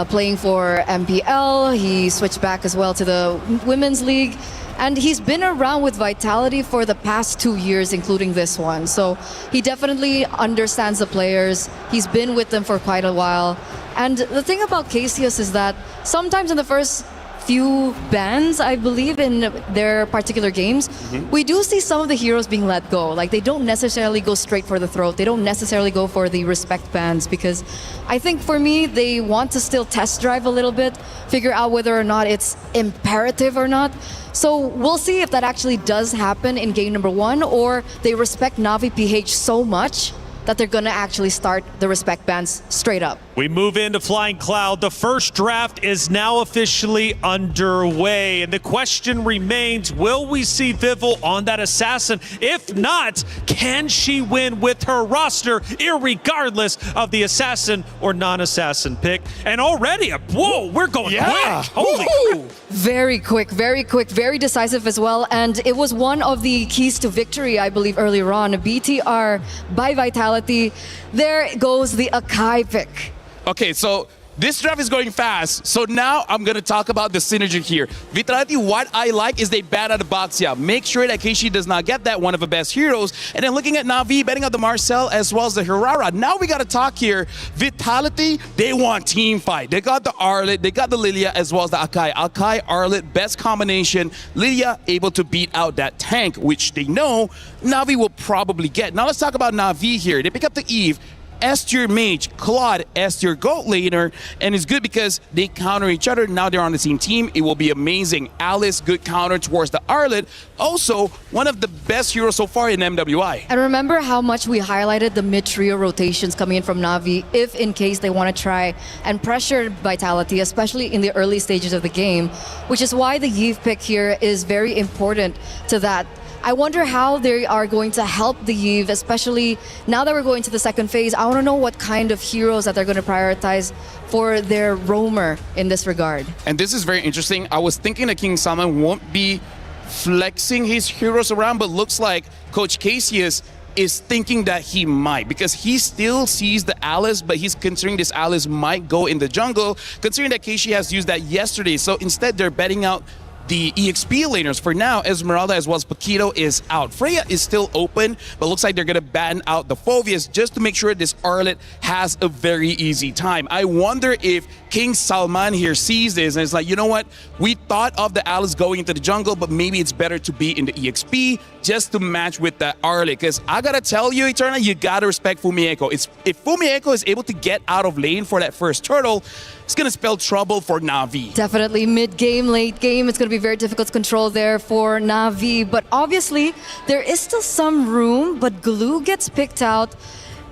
playing for MPL. He switched back as well to the Women's League. And he's been around with Vitality for the past 2 years, including this one. So he definitely understands the players. He's been with them for quite a while. And the thing about Cassius is that sometimes in the first few bans, I believe, in their particular games, we do see some of the heroes being let go. Like, they don't necessarily go straight for the throat. They don't necessarily go for the respect bans, because I think for me, they want to still test drive a little bit, figure out whether or not it's imperative or not. So we'll see if that actually does happen in game number 1, or they respect Na'Vi PH so much that they're gonna actually start the respect bans straight up. We move into Flying Cloud. The first draft is now officially underway. And the question remains, will we see Vival on that assassin? If not, can she win with her roster, irregardless of the assassin or non-assassin pick? And already, whoa, we're going quick. Holy crap. Very quick, very decisive as well. And it was one of the keys to victory, I believe, earlier on. BTR by Vitality. There goes the Akai pick. Okay, so this draft is going fast. So now I'm going to talk about the synergy here. Vitality, what I like is they bat out of the box. Yeah, make sure that Keishi does not get that, one of the best heroes. And then looking at Na'Vi, betting out the Marcel as well as the Hirara. Now we got to talk here. Vitality, they want team fight. They got the Arlet, they got the Lilia as well as the Akai. Akai, Arlet, best combination. Lilia able to beat out that tank, which they know Na'Vi will probably get. Now let's talk about Na'Vi here. They pick up the Eve. S tier mage, Claude, S tier gold laner, and it's good because they counter each other. Now they're on the same team. It will be amazing. Alice, good counter towards the Arlet. Also, one of the best heroes so far in MWI. And remember how much we highlighted the mid-trio rotations coming in from Na'Vi if in case they want to try and pressure Vitality, especially in the early stages of the game, which is why the Yve pick here is very important to that. I wonder how they are going to help the Yve, especially now that we're going to the second phase. I want to know what kind of heroes that they're going to prioritize for their roamer in this regard. And this is very interesting. I was thinking that King Salman won't be flexing his heroes around, but looks like Coach Cassius is thinking that he might, because he still sees the Alice, but he's considering this Alice might go in the jungle, considering that Keishi has used that yesterday. So instead, they're betting out the EXP laners. For now, Esmeralda as well as Paquito is out. Freya is still open, but looks like they're going to ban out the Phoveus just to make sure this Arlet has a very easy time. I wonder if King Salman here sees this and it's like, you know what? We thought of the Alice going into the jungle, but maybe it's better to be in the EXP just to match with the Arlet. Because I got to tell you, Eternal, you got to respect Fumieko. If Fumieko is able to get out of lane for that first turtle, it's going to spell trouble for Na'Vi. Definitely mid-game, late game, it's going to be very difficult to control there for Na'Vi. But obviously, there is still some room, but Glue gets picked out.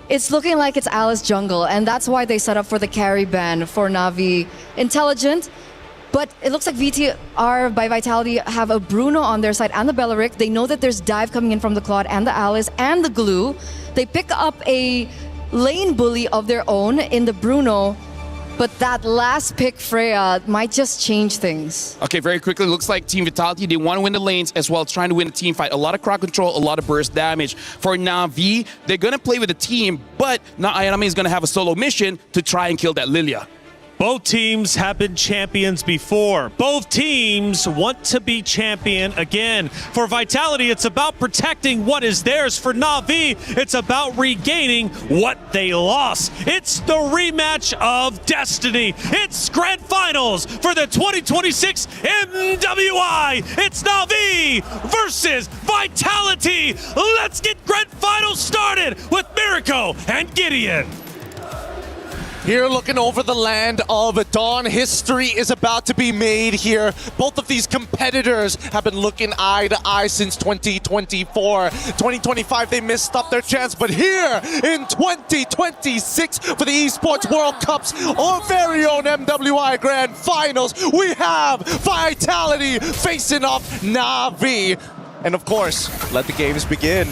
It's looking like it's Alice jungle, and that's why they set up for the carry ban for Na'Vi. Intelligent, but it looks like VTR by Vitality have a Bruno on their side and the Bellaric. They know that there's dive coming in from the Claude and the Alice and the Glue. They pick up a lane bully of their own in the Bruno. But that last pick, Freya, might just change things. Okay, very quickly, looks like Team Vitality, they want to win the lanes as well as trying to win a team fight. A lot of crowd control, a lot of burst damage. For Na'Vi, they're going to play with the team, but now Ayanami is going to have a solo mission to try and kill that Lilia. Both teams have been champions before. Both teams want to be champion again. For Vitality, it's about protecting what is theirs. For Na'Vi, it's about regaining what they lost. It's the rematch of destiny. It's grand finals for the 2026 MWI. It's Na'Vi versus Vitality. Let's get grand finals started with Miracle and Gideon. Here looking over the land of Dawn, history is about to be made here. Both of these competitors have been looking eye to eye since 2024. 2025, they missed up their chance, but here in 2026 for the Esports World Cups, our very own MWI Grand Finals, we have Vitality facing off Na'Vi. And of course, let the games begin.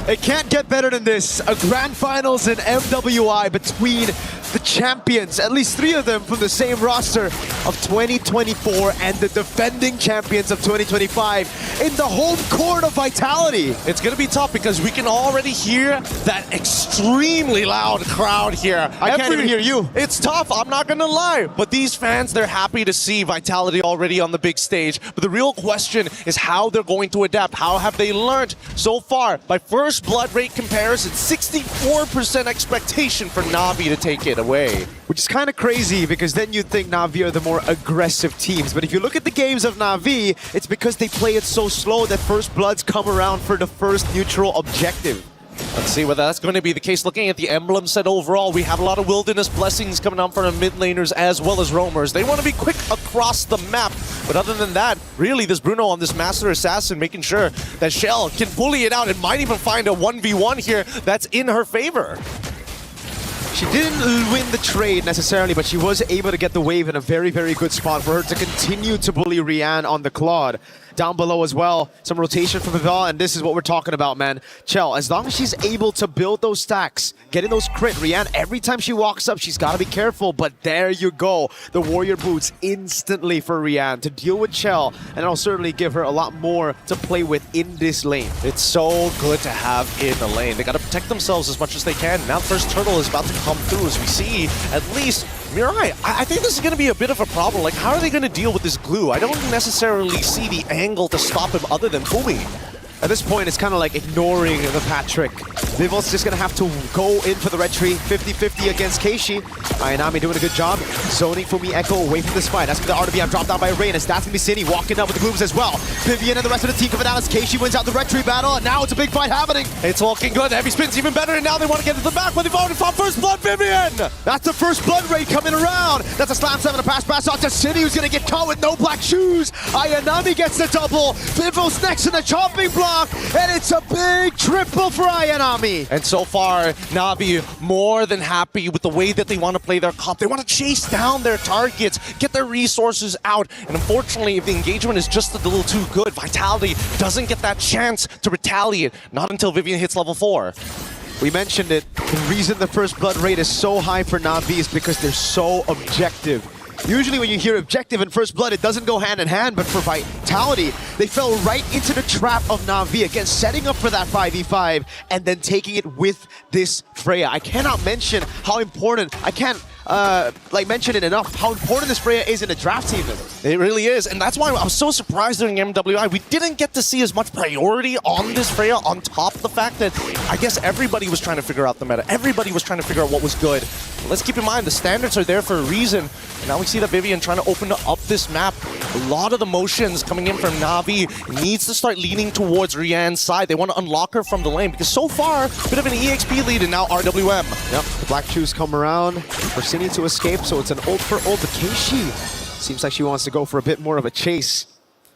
It can't get better than this. A grand finals in MWI between the champions, at least 3 of them from the same roster of 2024 and the defending champions of 2025 in the home court of Vitality. It's going to be tough because we can already hear that extremely loud crowd here. I can't even hear you. It's tough, I'm not going to lie. But these fans, they're happy to see Vitality already on the big stage. But the real question is how they're going to adapt. How have they learned so far? By first blood rate comparison, 64% expectation for Na'Vi to take it away. Which is kind of crazy because then you'd think Na'Vi are the more aggressive teams. But if you look at the games of Na'Vi, it's because they play it so slow that first bloods come around for the first neutral objective. Let's see whether that's going to be the case. Looking at the emblem set overall, we have a lot of wilderness blessings coming up for the mid laners as well as roamers. They want to be quick across the map, but other than that, really this Bruno on this Master Assassin making sure that Shell can bully it out and might even find a 1v1 here that's in her favor. She didn't win the trade necessarily, but she was able to get the wave in a very, very good spot for her to continue to bully Rian on the Claude. Down below as well, some rotation from Vival, and this is what we're talking about, man. Chell, as long as she's able to build those stacks, getting those crit, Rian, every time she walks up, she's got to be careful, but there you go. The Warrior Boots instantly for Rian to deal with Chell, and it'll certainly give her a lot more to play with in this lane. It's so good to have in the lane. They got to protect themselves as much as they can. Now the first turtle is about to come through as we see at least Mirai. I think this is going to be a bit of a problem. Like, how are they going to deal with this glue? I don't necessarily see the angle to stop him other than Fumi. At this point, it's kind of like ignoring the Patrick. Vival's just going to have to go in for the red tree, 50-50 against Keishi. Ayanami doing a good job, zoning Fumi Echo away from the spine. That's going to the RWM drop down by Rain, as that's going to be City walking up with the glooms as well. Vivian and the rest of the team coming out as Keishi wins out the red tree battle, and now it's a big fight happening. It's looking good. Heavy spin's even better, and now they want to get to the back, but they've already found first blood, Vivian! That's the first blood raid coming around. That's a slam 7 to pass off to City, who's going to get caught with no black shoes. Ayanami gets the double. Vival's next in the chopping block, and it's a big triple for Ayanami. And so far, Navi more than happy with the way that they want to play their comp. They want to chase down their targets, get their resources out. And unfortunately, if the engagement is just a little too good, Vitality doesn't get that chance to retaliate. Not until Vivian hits level 4. We mentioned it. The reason the first blood rate is so high for Navi is because they're so objective. Usually when you hear objective and first blood, it doesn't go hand in hand, but for Vitality, they fell right into the trap of Na'Vi, again, setting up for that 5v5 and then taking it with this Freya. I cannot mention how important, I can't mention it enough, how important this Freya is in a draft team. It really is, and that's why I'm so surprised during MWI. We didn't get to see as much priority on this Freya, on top of the fact that I guess everybody was trying to figure out the meta. Everybody was trying to figure out what was good. But let's keep in mind, the standards are there for a reason. And now we see that Vivian trying to open up this map. A lot of the motions coming in from Navi needs to start leaning towards Rian's side. They want to unlock her from the lane, because so far, a bit of an EXP lead, and now RWM. Yep, the black shoes come around for Cine to escape, so it's an ult for ult. But Keishi seems like she wants to go for a bit more of a chase.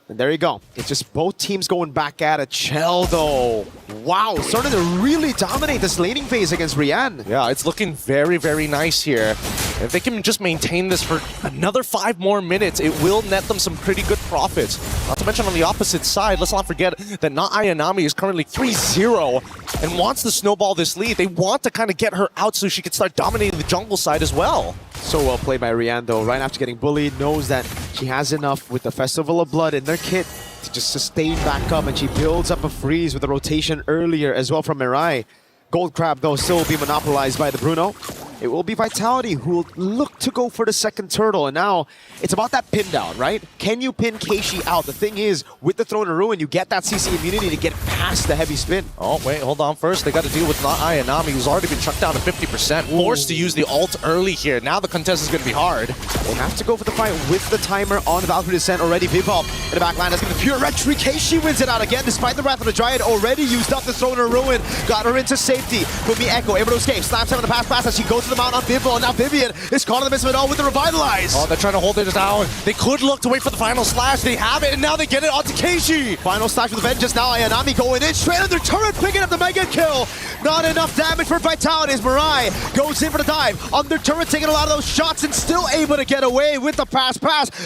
And there you go. It's just both teams going back at it. Chell, though. Wow, starting to really dominate this laning phase against Rian. Yeah, it's looking very, very nice here. If they can just maintain this for another 5 more minutes, it will net them some pretty good profits. Not to mention on the opposite side, let's not forget that Ayanami is currently 3-0 and wants to snowball this lead. They want to kind of get her out so she can start dominating the jungle side as well. So well played by Rian, though. Right after getting bullied, knows that she has enough with the Festival of Blood in their kit to just sustain back up, and she builds up a freeze with a rotation earlier as well from Mirai. Gold Crab, though, still will be monopolized by the Bruno. It will be Vitality who will look to go for the second turtle, and now it's about that pin down, right? Can you pin Keishi out? The thing is, with the Throne of Ruin, you get that CC immunity to get past the heavy spin. Oh, wait, hold on first. They got to deal with Ayanami, who's already been chucked down to 50%. Forced to use the ult early here. Now the contest is going to be hard. They have to go for the fight with the timer on the Valkyrie Descent already. Vipop in the back line. That's going to be pure red tree. Keishi wins it out again, despite the Wrath of the Dryad already used up the Throne of Ruin. Got her into safety. Fumi Echo able to escape. Slams him in the pass as she goes to the mount on Vivo. Now Vivian is caught in the midst of it all with the Revitalize. Oh, they're trying to hold it down. They could look to wait for the final slash. They have it, and now they get it onto Keishi. Final slash with the Vengeance. Now Ayanami going in straight under turret, picking up the mega kill. Not enough damage for Vitality as Mirai goes in for the dive. Under turret, taking a lot of those shots and still able to get away with the pass.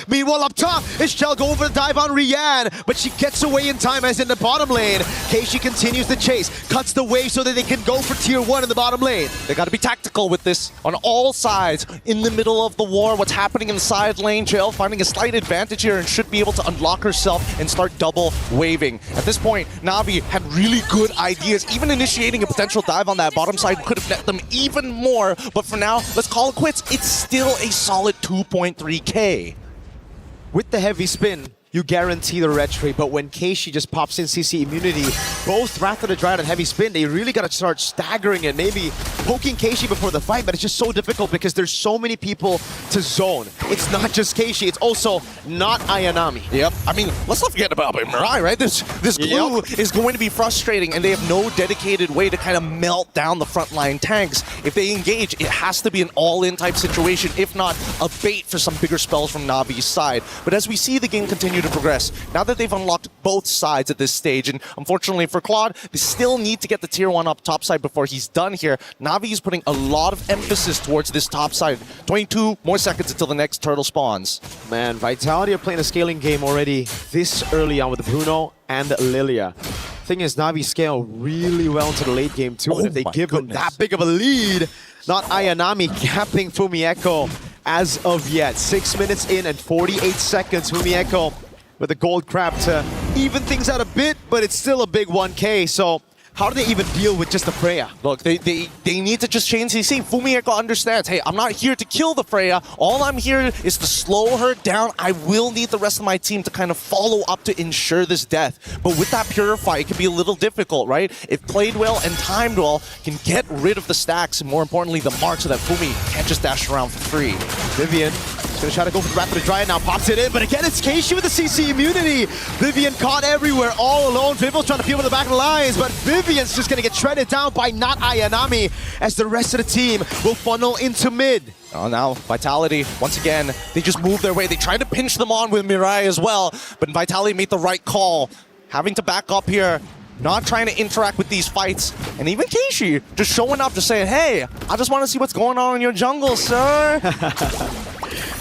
Meanwhile, up top is Shell going for the dive on Rian, but she gets away in time as in the bottom lane. Keishi continues the chase, cuts the wave so that they can go for tier 1 in the bottom lane. They got to be tactical with this on all sides. In the middle of the war, what's happening in the side lane, Jill finding a slight advantage here and should be able to unlock herself and start double waving. At this point, Navi had really good ideas. Even initiating a potential dive on that bottom side could have net them even more, but for now, let's call it quits. It's still a solid 2.3k. With the heavy spin, you guarantee the red trade. But when Keishi just pops in CC immunity, both Wrath of the Dryad and Heavy Spin, they really got to start staggering it, maybe poking Keishi before the fight, but it's just so difficult because there's so many people to zone. It's not just Keishi, it's also not Ayanami. Yep. I mean, let's not forget about Mirai, right? This glue is going to be frustrating, and they have no dedicated way to kind of melt down the frontline tanks. If they engage, it has to be an all-in type situation, if not a bait for some bigger spells from Navi's side. But as we see the game continue to progress, now that they've unlocked both sides at this stage, and unfortunately for Claude, they still need to get the tier 1 up top side before he's done here. Navi is putting a lot of emphasis towards this top side. 22 more seconds until the next turtle spawns. Man, Vitality are playing a scaling game already this early on with Bruno and Lilia. Thing is, Navi scale really well into the late game too, and if they give them that big of a lead, not Ayanami capping Fumieko as of yet. 6 minutes in and 48 seconds. Fumieko with a gold crab to even things out a bit, but it's still a big 1K, so how do they even deal with just the Freya? Look, they need to just change CC. Fumieko understands, hey, I'm not here to kill the Freya. All I'm here is to slow her down. I will need the rest of my team to kind of follow up to ensure this death. But with that Purify, it can be a little difficult, right? If played well and timed well, can get rid of the stacks and more importantly, the mark so that Fumi can't just dash around for free. Vivian is going to try to go for the Wrath of the Dryad now, pops it in, but again, it's Keishi with the CC immunity. Vivian caught everywhere, all alone. Vivil's trying to peel with the back of the lines, but Vivian's just going to get shredded down by not Ayanami as the rest of the team will funnel into mid. Oh, now Vitality, once again, they just move their way. They tried to pinch them on with Mirai as well, but Vitality made the right call. Having to back up here, not trying to interact with these fights. And even Keishi just showing up, just saying, hey, I just want to see what's going on in your jungle, sir.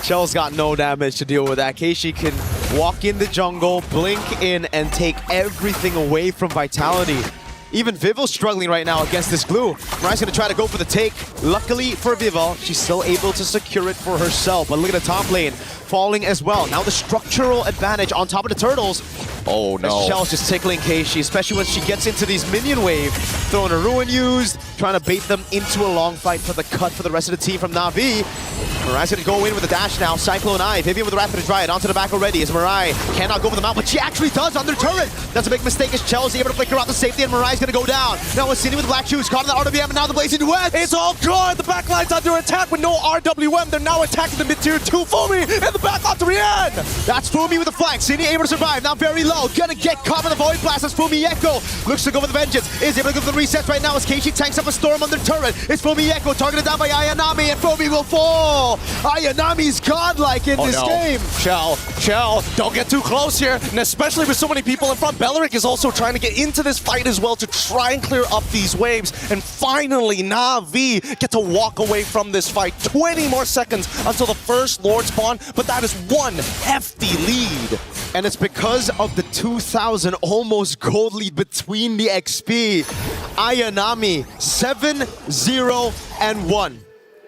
Shell's got no damage to deal with that. Keishi can walk in the jungle, blink in, and take everything away from Vitality. Even Vivil's struggling right now against this glue. Mirai's gonna try to go for the take. Luckily for Vival, she's still able to secure it for herself. But look at the top lane falling as well. Now the structural advantage on top of the turtles. Oh no. Shell's just tickling Keishi, especially when she gets into these minion wave. Throwing a Ruin used, trying to bait them into a long fight for the cut for the rest of the team from Na'Vi. Mirai's gonna go in with a dash now. Cyclone Eye, Vivian with the Wrath of the Dryad onto the back already as Mirai cannot go for the mount, but she actually does on their turret. That's a big mistake as Chelsea able to flicker out the safety, and Mirai's gonna go down. Now Cine with the black shoes, caught in the RWM, and now the Blazing Duet. It's all good. The backline's under attack with no RWM. They're now attacking the mid-tier 2. Fumi and the back onto Rian. That's Fumi with the flank. Cine able to survive. Now very low. Gonna get caught in the Void Blast as Fumieko looks to go for the Vengeance. Is able to go for the reset right now as Keishi tanks up a Storm on their turret. It's Fumieko targeted down by Ayanami, and Fumi will fall. Ayanami's godlike in this game. Shell, don't get too close here. And especially with so many people in front. Belleric is also trying to get into this fight as well to try and clear up these waves. And finally, Na'Vi get to walk away from this fight. 20 more seconds until the first Lord spawn, but that is one hefty lead. And it's because of the 2,000 almost gold lead between the XP. Ayanami 7-0-1.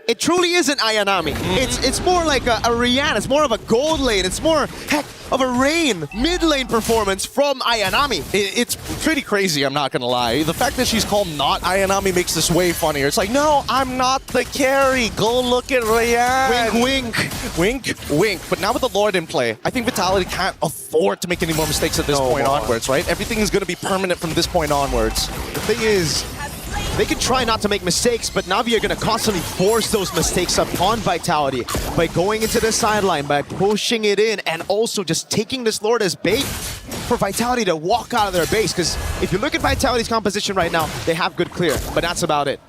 It truly isn't Ayanami. It's more like a Rihanna. It's more of a gold lane. It's more, heck, of a Rain mid lane performance from Ayanami. It's pretty crazy, I'm not gonna lie. The fact that she's called not Ayanami makes this way funnier. It's like, no, I'm not the carry. Go look at Rihanna. Wink, wink. Wink, wink. But now with the Lord in play, I think Vitality can't afford to make any more mistakes at this point onwards, right? Everything is gonna be permanent from this point onwards. The thing is, they can try not to make mistakes, but Na'Vi are going to constantly force those mistakes upon Vitality by going into the sideline, by pushing it in, and also just taking this Lord as bait for Vitality to walk out of their base. Because if you look at Vitality's composition right now, they have good clear, but that's about it.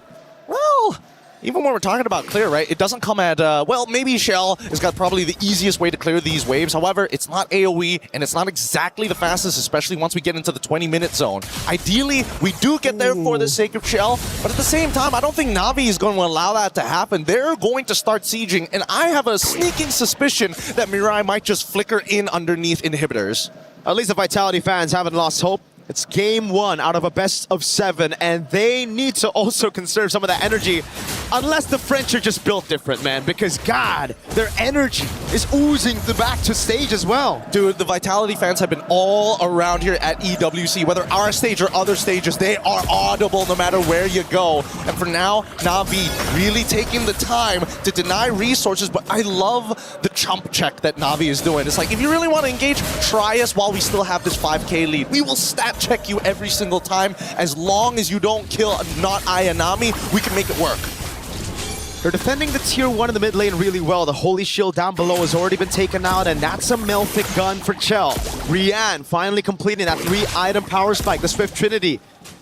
Well, even when we're talking about clear, right, it doesn't come at, well, maybe Shell has got probably the easiest way to clear these waves. However, it's not AoE, and it's not exactly the fastest, especially once we get into the 20-minute zone. Ideally, we do get there for the sake of Shell, but at the same time, I don't think Na'Vi is going to allow that to happen. They're going to start sieging, and I have a sneaking suspicion that Mirai might just flicker in underneath inhibitors. At least the Vitality fans haven't lost hope. It's game 1 out of a best of 7, and they need to also conserve some of that energy, unless the French are just built different, man, because God, their energy is oozing back to stage as well. Dude, the Vitality fans have been all around here at EWC, whether our stage or other stages, they are audible no matter where you go. And for now, Na'Vi really taking the time to deny resources, but I love the chump check that Na'Vi is doing. It's like, if you really want to engage, try us while we still have this 5k lead. We will stat check you every single time. As long as you don't kill not Ayanami, we can make it work. They're defending the tier 1 in the mid lane really well. The Holy Shield down below has already been taken out, and that's a Melfic gun for Chell. Rian finally completing that 3-item power spike, the Swift Trinity.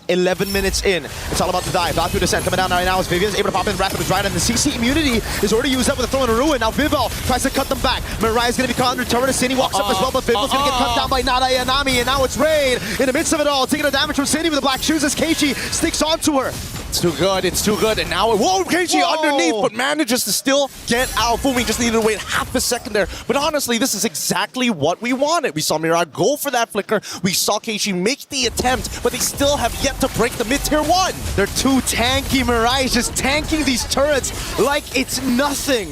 11 minutes in. It's all about the dive. Not through descent. Coming down right now as Vivian's able to pop in. Wrath of his right, and the CC immunity is already used up with a throw in a ruin. Now Vival tries to cut them back. Mariah's going to be caught under turret. Cindy walks up as well, but Vival's going to get cut down by Nada Yanami, and now it's Rain in the midst of it all, taking the damage from Cindy with the black shoes as Keiichi sticks onto her. It's too good, it's too good, and now, whoa, Keiichi underneath, but manages to still get out. Fumi just needed to wait half a second there, but honestly, this is exactly what we wanted. We saw Mirai go for that flicker, we saw Keiichi make the attempt, but they still have yet to break the mid-tier 1. They're too tanky. Mirai is just tanking these turrets like it's nothing.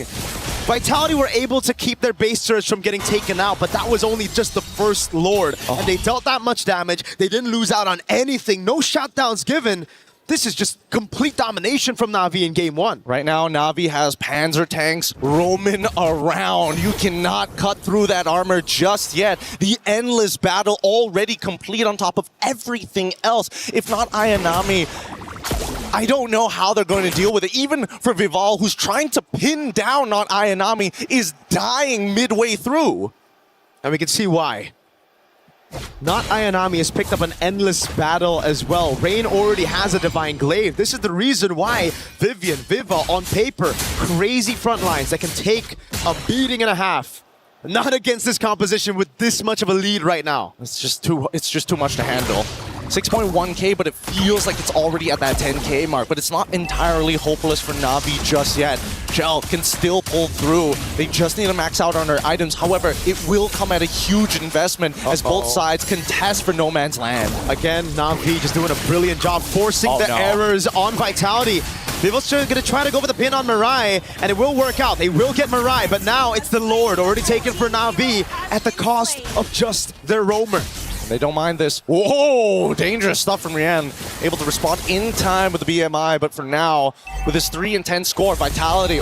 Vitality were able to keep their base turrets from getting taken out, but that was only just the first Lord, and they dealt that much damage. They didn't lose out on anything, no shutdowns given. This is just complete domination from Na'Vi in game 1. Right now, Na'Vi has Panzer tanks roaming around. You cannot cut through that armor just yet. The endless battle already complete on top of everything else. If not Ayanami, I don't know how they're going to deal with it. Even for Vival, who's trying to pin down on Ayanami, is dying midway through. And we can see why. Not Ayanami has picked up an endless battle as well. Rain already has a Divine Glaive. This is the reason why Viva on paper, crazy front lines that can take a beating and a half. Not against this composition with this much of a lead right now. It's just too much to handle. 6.1k, but it feels like it's already at that 10k mark, but it's not entirely hopeless for Na'Vi just yet. Chell can still pull through. They just need to max out on their items. However, it will come at a huge investment as both sides contest for no man's land. Again, Na'Vi just doing a brilliant job forcing the errors on Vitality. Vival's going to try to go for the pin on Mirai, and it will work out. They will get Mirai, but now it's the Lord already taken for Na'Vi at the cost of just their roamer. They don't mind this. Whoa, dangerous stuff from Rian. Able to respond in time with the BMI, but for now, with his 3 and 10 score, Vitality,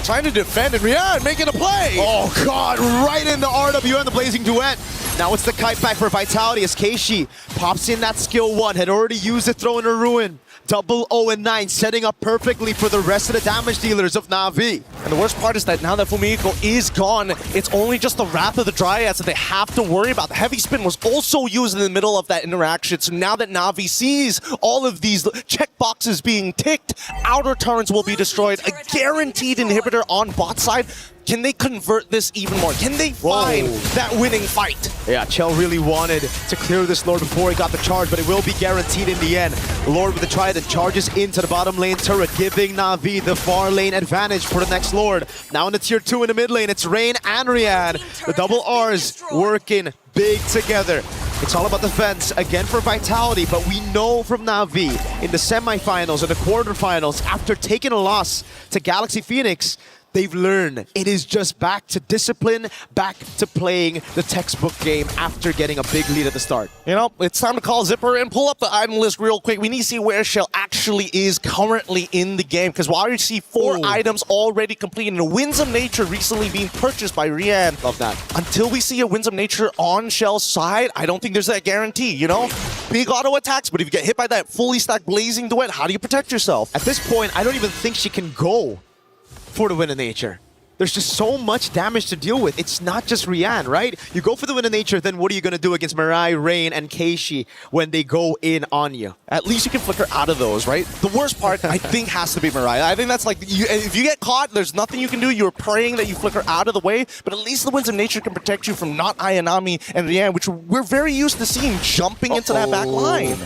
trying to defend, and Rian making a play. Oh God, right in the RWN, the Blazing Duet. Now it's the kite back for Vitality as Keiichi pops in that skill 1, had already used the throw in a ruin. Double 0-9, setting up perfectly for the rest of the damage dealers of Na'Vi. And the worst part is that now that Fumiko is gone, it's only just the Wrath of the Dryads that they have to worry about. The Heavy Spin was also used in the middle of that interaction, so now that Na'Vi sees all of these checkboxes being ticked, outer turrets will be destroyed, a guaranteed inhibitor on bot side. Can they convert this even more? Can they find that winning fight? Yeah, Chell really wanted to clear this Lord before he got the charge, but it will be guaranteed in the end. Lord with the Trident charges into the bottom lane turret, giving Na'Vi the far lane advantage for the next Lord. Now in the tier 2 in the mid lane, it's Rain and Rian. The double R's working big together. It's all about defense again for Vitality, but we know from Na'Vi in the semifinals and the quarterfinals, after taking a loss to Galaxy Phoenix, they've learned it is just back to discipline, back to playing the textbook game after getting a big lead at the start. You know, it's time to call Zipper and pull up the item list real quick. We need to see where Shell actually is currently in the game, because while you see 4 items already completed and a Winds of Nature recently being purchased by Rian. Love that. Until we see a Winds of Nature on Shell's side, I don't think there's that guarantee, you know? Big auto attacks, but if you get hit by that fully stacked Blazing Duet, how do you protect yourself? At this point, I don't even think she can go for the Wind of Nature. There's just so much damage to deal with. It's not just Rian, right? You go for the Wind of Nature, then what are you going to do against Mirai, Rain, and Keiichi when they go in on you? At least you can flicker out of those, right? The worst part, I think, has to be Mirai. I think that's like, if you get caught, there's nothing you can do. You're praying that you flicker out of the way, but at least the Winds of Nature can protect you from not Ayanami and Rian, which we're very used to seeing jumping into that back line.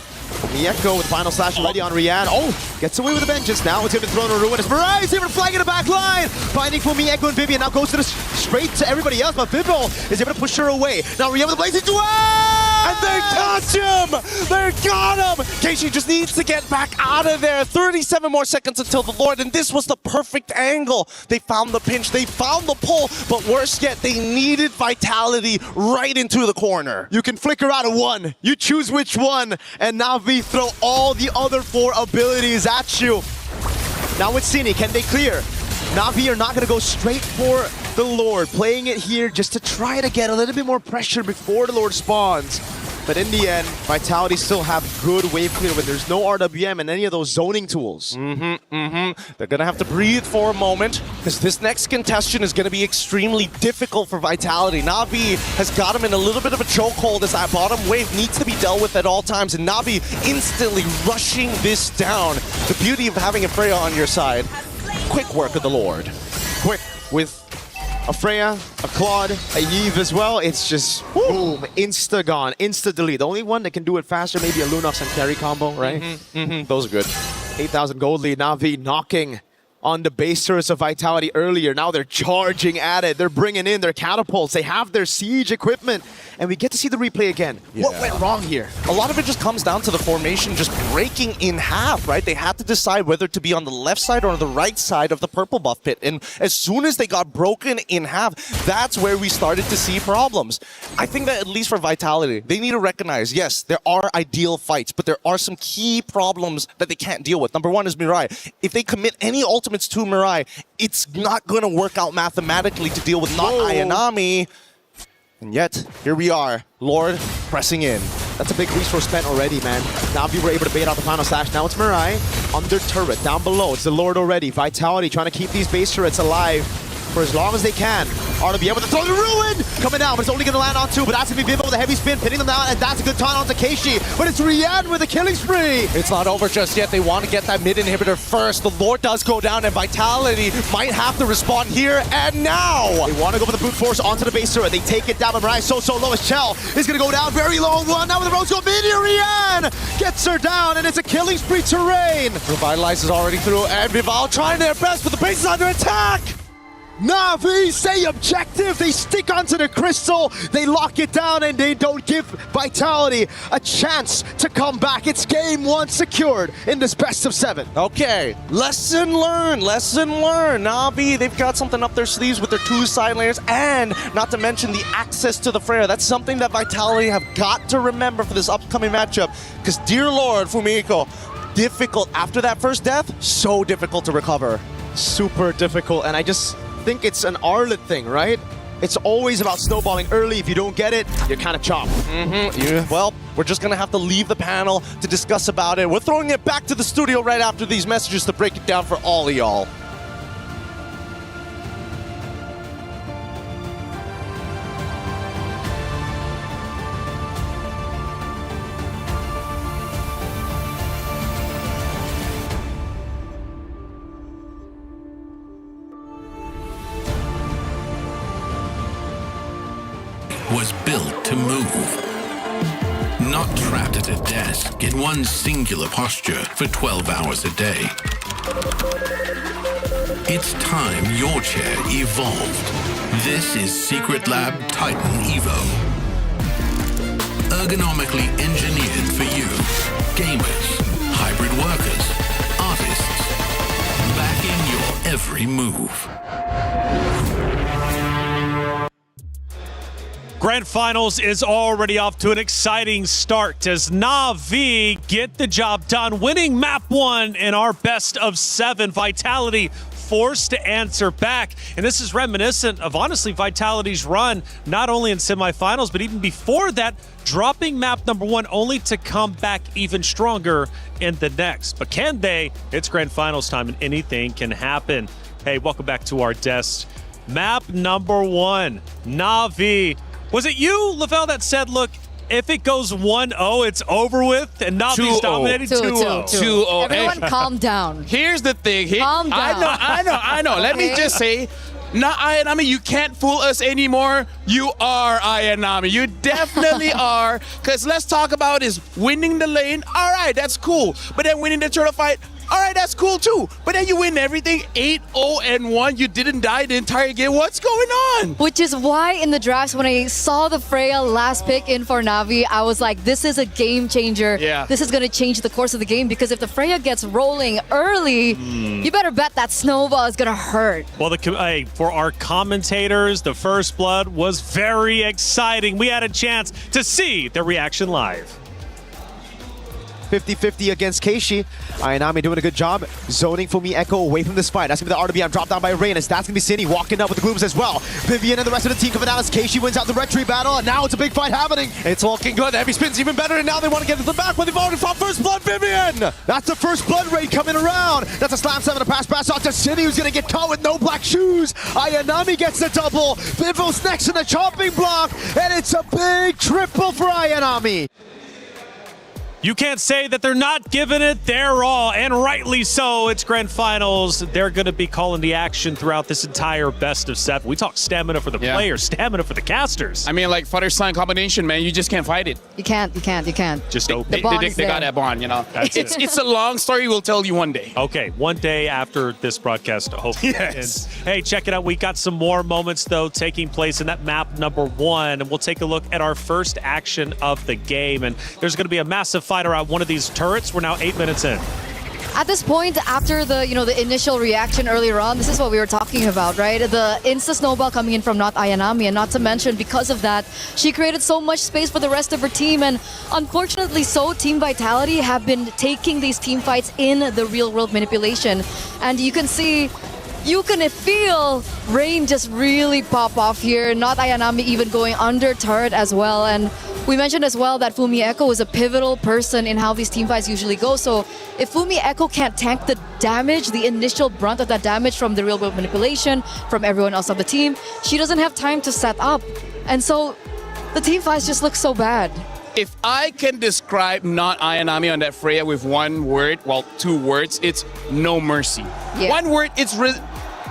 Mieko with final slash ready on Rian. Oh, gets away with the vengeance now. It's going to be thrown on Ruin. It's Mirai even flagging the back line. Finding for Mieko and Vivian. Now goes to the straight to everybody else, but Vivo is able to push her away. Now Rian with the blazing duel! And they touch him! They got him! Keishi just needs to get back out of there. 37 more seconds until the Lord, and this was the perfect angle. They found the pinch, they found the pull, but worse yet, they needed Vitality right into the corner. You can flicker out of one. You choose which one, and Na'Vi throw all the other 4 abilities at you. Now with Cine, can they clear? Na'Vi are not going to go straight for the Lord, playing it here just to try to get a little bit more pressure before the Lord spawns. But in the end, Vitality still have good wave clear when there's no RWM and any of those zoning tools. They're going to have to breathe for a moment because this next contestant is going to be extremely difficult for Vitality. Na'Vi has got him in a little bit of a chokehold as that bottom wave needs to be dealt with at all times, and Na'Vi instantly rushing this down. The beauty of having a Freya on your side. Quick work of the Lord. Quick with a Freya, a Claude, a Yves as well. It's just boom, insta gone, insta delete. The only one that can do it faster, maybe a Lunox and carry combo, right? Those are good. 8,000 gold lead. Na'Vi knocking on the base turrets of Vitality earlier. Now they're charging at it. They're bringing in their catapults. They have their siege equipment. And we get to see the replay again. Yeah. What went wrong here? A lot of it just comes down to the formation just breaking in half, right? They had to decide whether to be on the left side or on the right side of the purple buff pit. And as soon as they got broken in half, that's where we started to see problems. I think that at least for Vitality, they need to recognize, yes, there are ideal fights, but there are some key problems that they can't deal with. Number one is Mirai. If they commit any ultimates to Mirai, it's not going to work out mathematically to deal with not Ayanami. And yet, here we are, Lord pressing in. That's a big resource spent already, man. Na'Vi were able to bait out the final slash. Now it's Mirai under turret, down below. It's the Lord already. Vitality trying to keep these base turrets alive for as long as they can. Are to be able to throw the Ruin! Coming down, but it's only going to land on 2. But that's going to be Vivo with a heavy spin, pinning them down, and that's a good taunt onto Keishi. But it's Rian with a killing spree! It's not over just yet. They want to get that mid inhibitor first. The Lord does go down, and Vitality might have to respond here and now. They want to go for the brute force onto the base turret. They take it down, but Mirai so low as Chell is going to go down. Very low one. Now with the Rose go mid here, Rian gets her down, and it's a killing spree terrain. Revitalize is already through, and Vival trying their best, but the base is under attack. Na'Vi stay objective. They stick onto the crystal. They lock it down, and they don't give Vitality a chance to come back. It's game 1 secured in this best of 7. Okay, lesson learned, lesson learned. Na'Vi, they've got something up their sleeves with their 2 side layers, and not to mention the access to the Freya. That's something that Vitality have got to remember for this upcoming matchup, because dear Lord, Fumiko, difficult after that first death, so difficult to recover. Super difficult, and I just think it's an Arlet thing, right? It's always about snowballing early. If you don't get it, you're kind of chopped. Yeah. Well, we're just going to have to leave the panel to discuss about it. We're throwing it back to the studio right after these messages to break it down for all of y'all. Was built to move. Not trapped at a desk in one singular posture for 12 hours a day. It's time your chair evolved. This is Secret Lab Titan Evo. Ergonomically engineered for you, gamers, hybrid workers, artists, backing your every move. Grand Finals is already off to an exciting start as Na'Vi get the job done, winning map 1 in our best of 7. Vitality forced to answer back. And this is reminiscent of, honestly, Vitality's run, not only in semifinals, but even before that, dropping map number 1 only to come back even stronger in the next. But can they? It's Grand Finals time and anything can happen. Hey, welcome back to our desk. Map number 1, Na'Vi. Was it you, Lavelle, that said, look, if it goes 1-0, it's over with, and Na'Vi's dominating 2-0. 2-0. Everyone calm down. Here's the thing. Calm down. I know. Let me just say, Not Ayanami, you can't fool us anymore. You are Ayanami. You definitely are. Because let's talk about is winning the lane. All right, that's cool. But then winning the turtle fight, all right, that's cool too. But then you win everything 8-0-1. You didn't die the entire game. What's going on? Which is why in the drafts, when I saw the Freya last pick in for Na'Vi, I was like, this is a game changer. Yeah. This is going to change the course of the game, because if the Freya gets rolling early, you better bet that snowball is going to hurt. Well, for our commentators, the first blood was very exciting. We had a chance to see the reaction live. 50-50 against Keishi. Ayanami doing a good job zoning Fumi Echo away from this fight. That's going to be the RWM dropped down by Reynes. That's going to be Cindy walking up with the Glooms as well. Vivian and the rest of the team coming out as Keishi wins out the red tree battle, and now it's a big fight happening. It's looking good. Heavy spin's even better, and now they want to get to the back, but they've already fought first blood. Vivian! That's the first blood raid coming around. That's a slam 7, a pass out to Cindy, who's going to get caught with no black shoes. Ayanami gets the double. Vivo's next in the chopping block, and it's a big triple for Ayanami. You can't say that they're not giving it their all, and rightly so. It's grand finals. They're going to be calling the action throughout this entire best of 7. We talk stamina for the players, stamina for the casters. I mean, like father-son combination, man. You just can't fight it. You can't. Just open. They got that bond, you know. It's a long story. We'll tell you one day. Okay, one day after this broadcast, hopefully. Yes. And, hey, check it out. We got some more moments, though, taking place in that map number 1. And we'll take a look at our first action of the game. And there's going to be a massive fight around one of these turrets. We're now 8 minutes in. At this point, after the initial reaction earlier on, this is what we were talking about, right? The insta snowball coming in from not Ayanami, and not to mention, because of that, she created so much space for the rest of her team, and unfortunately so, Team Vitality have been taking these team fights in the real world manipulation, and you can see, you can feel Rain just really pop off here, not Ayanami even going under turret as well, and we mentioned as well that Fumi Echo is a pivotal person in how these team fights usually go. So if Fumi Echo can't tank the damage, the initial brunt of that damage from the real world manipulation, from everyone else on the team, she doesn't have time to set up. And so the team fights just look so bad. If I can describe not Ayanami on that Freya with one word, well, 2 words, it's no mercy. Yeah. One word, it's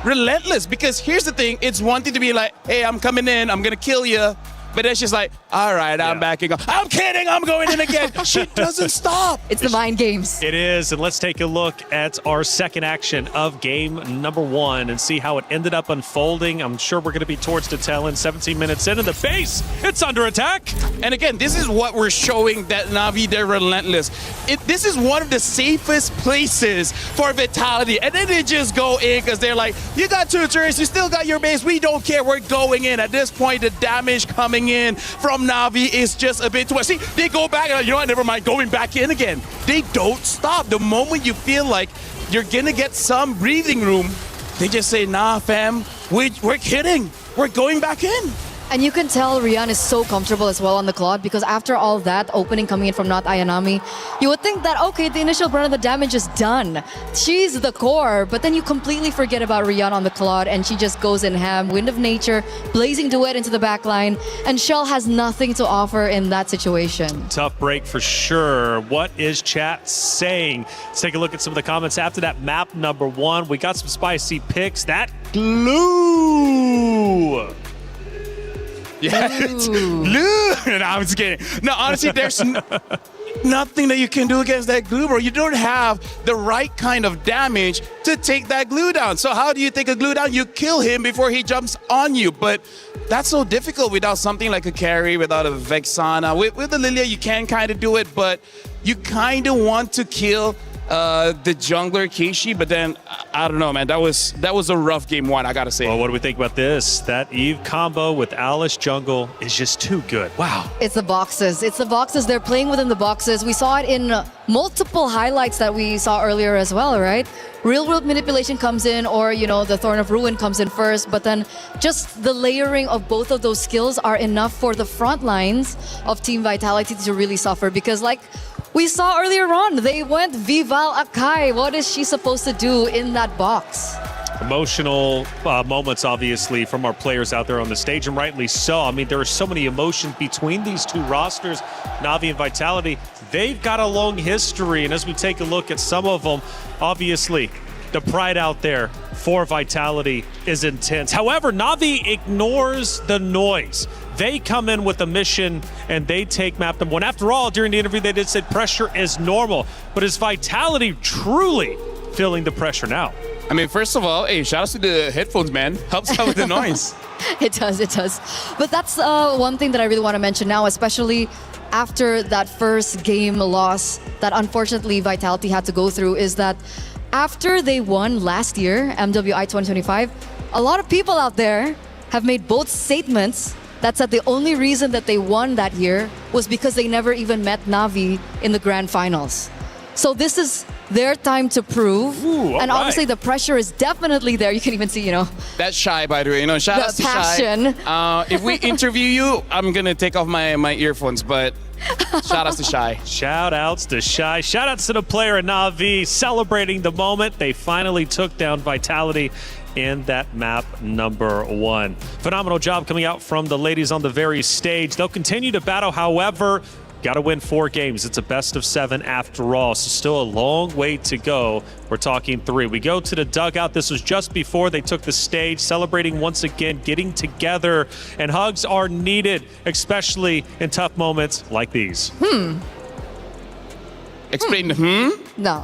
relentless. Because here's the thing, it's one thing to be like, hey, I'm coming in, I'm gonna kill you. But then she's like, all right, I'm backing up. I'm kidding, I'm going in again. She doesn't stop. It's the mind games. It is, and let's take a look at our second action of game number 1 and see how it ended up unfolding. I'm sure we're going to be towards the tail end, 17 minutes in, and the base, it's under attack. And again, this is what we're showing that Na'Vi, they're relentless. This is one of the safest places for Vitality. And then they just go in because they're like, you got 2 turrets, you still got your base, we don't care, we're going in. At this point, the damage coming in from Na'Vi is just a bit too much. See, they go back and you know what, never mind, going back in again. They don't stop. The moment you feel like you're gonna get some breathing room, they just say, nah, fam, we're kidding. We're going back in. And you can tell Rian is so comfortable as well on the Claude, because after all that opening coming in from not Ayanami, you would think that, okay, the initial brunt of the damage is done. She's the core, but then you completely forget about Rian on the Claude, and she just goes in ham. Wind of Nature, blazing duet into the back line, and Shell has nothing to offer in that situation. Tough break for sure. What is chat saying? Let's take a look at some of the comments after that map number 1. We got some spicy picks. That glue. Yeah, it's glue. No, I'm just kidding. No, honestly, there's nothing that you can do against that glue, bro. You don't have the right kind of damage to take that glue down. So how do you take a glue down? You kill him before he jumps on you. But that's so difficult without something like a carry, without a Vexana. With the Lilia, you can kind of do it, but you kind of want to kill the jungler Keishi, but then I don't know, man. That was a rough game 1, I gotta say. Well, what do we think about this? That Eve combo with Alice jungle is just too good. Wow. It's the boxes. It's the boxes. They're playing within the boxes. We saw it in multiple highlights that we saw earlier as well, right? Real world manipulation comes in, or the Thorn of Ruin comes in first, but then just the layering of both of those skills are enough for the front lines of Team Vitality to really suffer, because like we saw earlier on, they went Vival Akai. What is she supposed to do in that box? Emotional moments, obviously, from our players out there on the stage, and rightly so. I mean, there are so many emotions between these 2 rosters, Na'Vi and Vitality. They've got a long history, and as we take a look at some of them, obviously, the pride out there for Vitality is intense. However, Na'Vi ignores the noise. They come in with a mission and they take map number 1. After all, during the interview, they did say pressure is normal. But is Vitality truly feeling the pressure now? I mean, first of all, hey, shout out to the headphones, man. Helps out with the noise. It does. But that's one thing that I really want to mention now, especially after that first game loss that unfortunately Vitality had to go through, is that after they won last year, MWI 2025, a lot of people out there have made both statements that said the only reason that they won that year was because they never even met Na'Vi in the grand finals. So this is their time to prove. And obviously the pressure is definitely there. You can even see, That's Shy, by the way. Shout out to passion. Shy. If we interview you, I'm going to take off my earphones, but shout outs to Shy. Shout outs to Shy. Shout outs to the player in Na'Vi celebrating the moment they finally took down Vitality in that map number 1. Phenomenal job coming out from the ladies on the very stage. They'll continue to battle, however, got to win 4 games. It's a best of 7 after all, so still a long way to go. We're talking 3. We go to the dugout. This was just before they took the stage, celebrating once again, getting together, and hugs are needed, especially in tough moments like these. Explain No,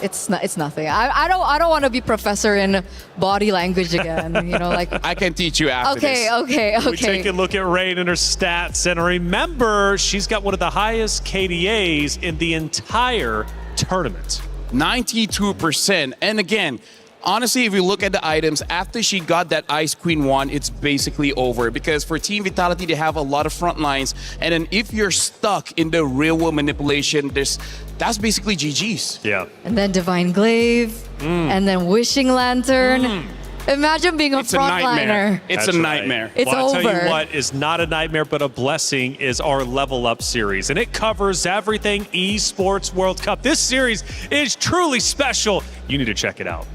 it's nothing. I don't want to be professor in body language again. I can teach you after Okay. We take a look at Rain and her stats, and remember, she's got one of the highest KDAs in the entire tournament. 92%. And again, honestly, if you look at the items, after she got that Ice Queen 1, it's basically over. Because for Team Vitality, they have a lot of front lines. And then if you're stuck in the real world manipulation, that's basically GG's. Yeah. And then Divine Glaive, and then Wishing Lantern. Imagine being a frontliner. It's a nightmare. It's I'll over. tell you what is not a nightmare, but a blessing is our Level Up series. And it covers everything Esports World Cup. This series is truly special. You need to check it out.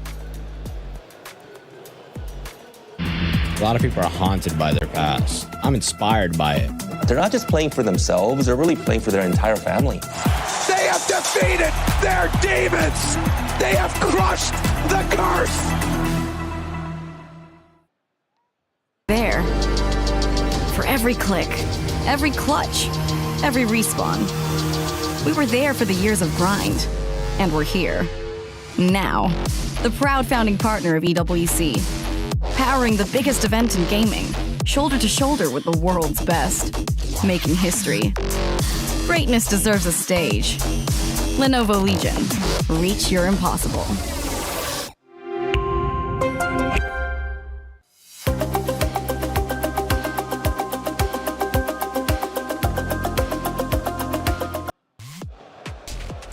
A lot of people are haunted by their past. I'm inspired by it. They're not just playing for themselves, they're really playing for their entire family. They have defeated their demons. They have crushed the curse. There. For every click, every clutch, every respawn. We were there for the years of grind, and we're here. Now, the proud founding partner of EWC, powering the biggest event in gaming, shoulder to shoulder with the world's best, making history. Greatness deserves a stage. Lenovo Legion, reach your impossible.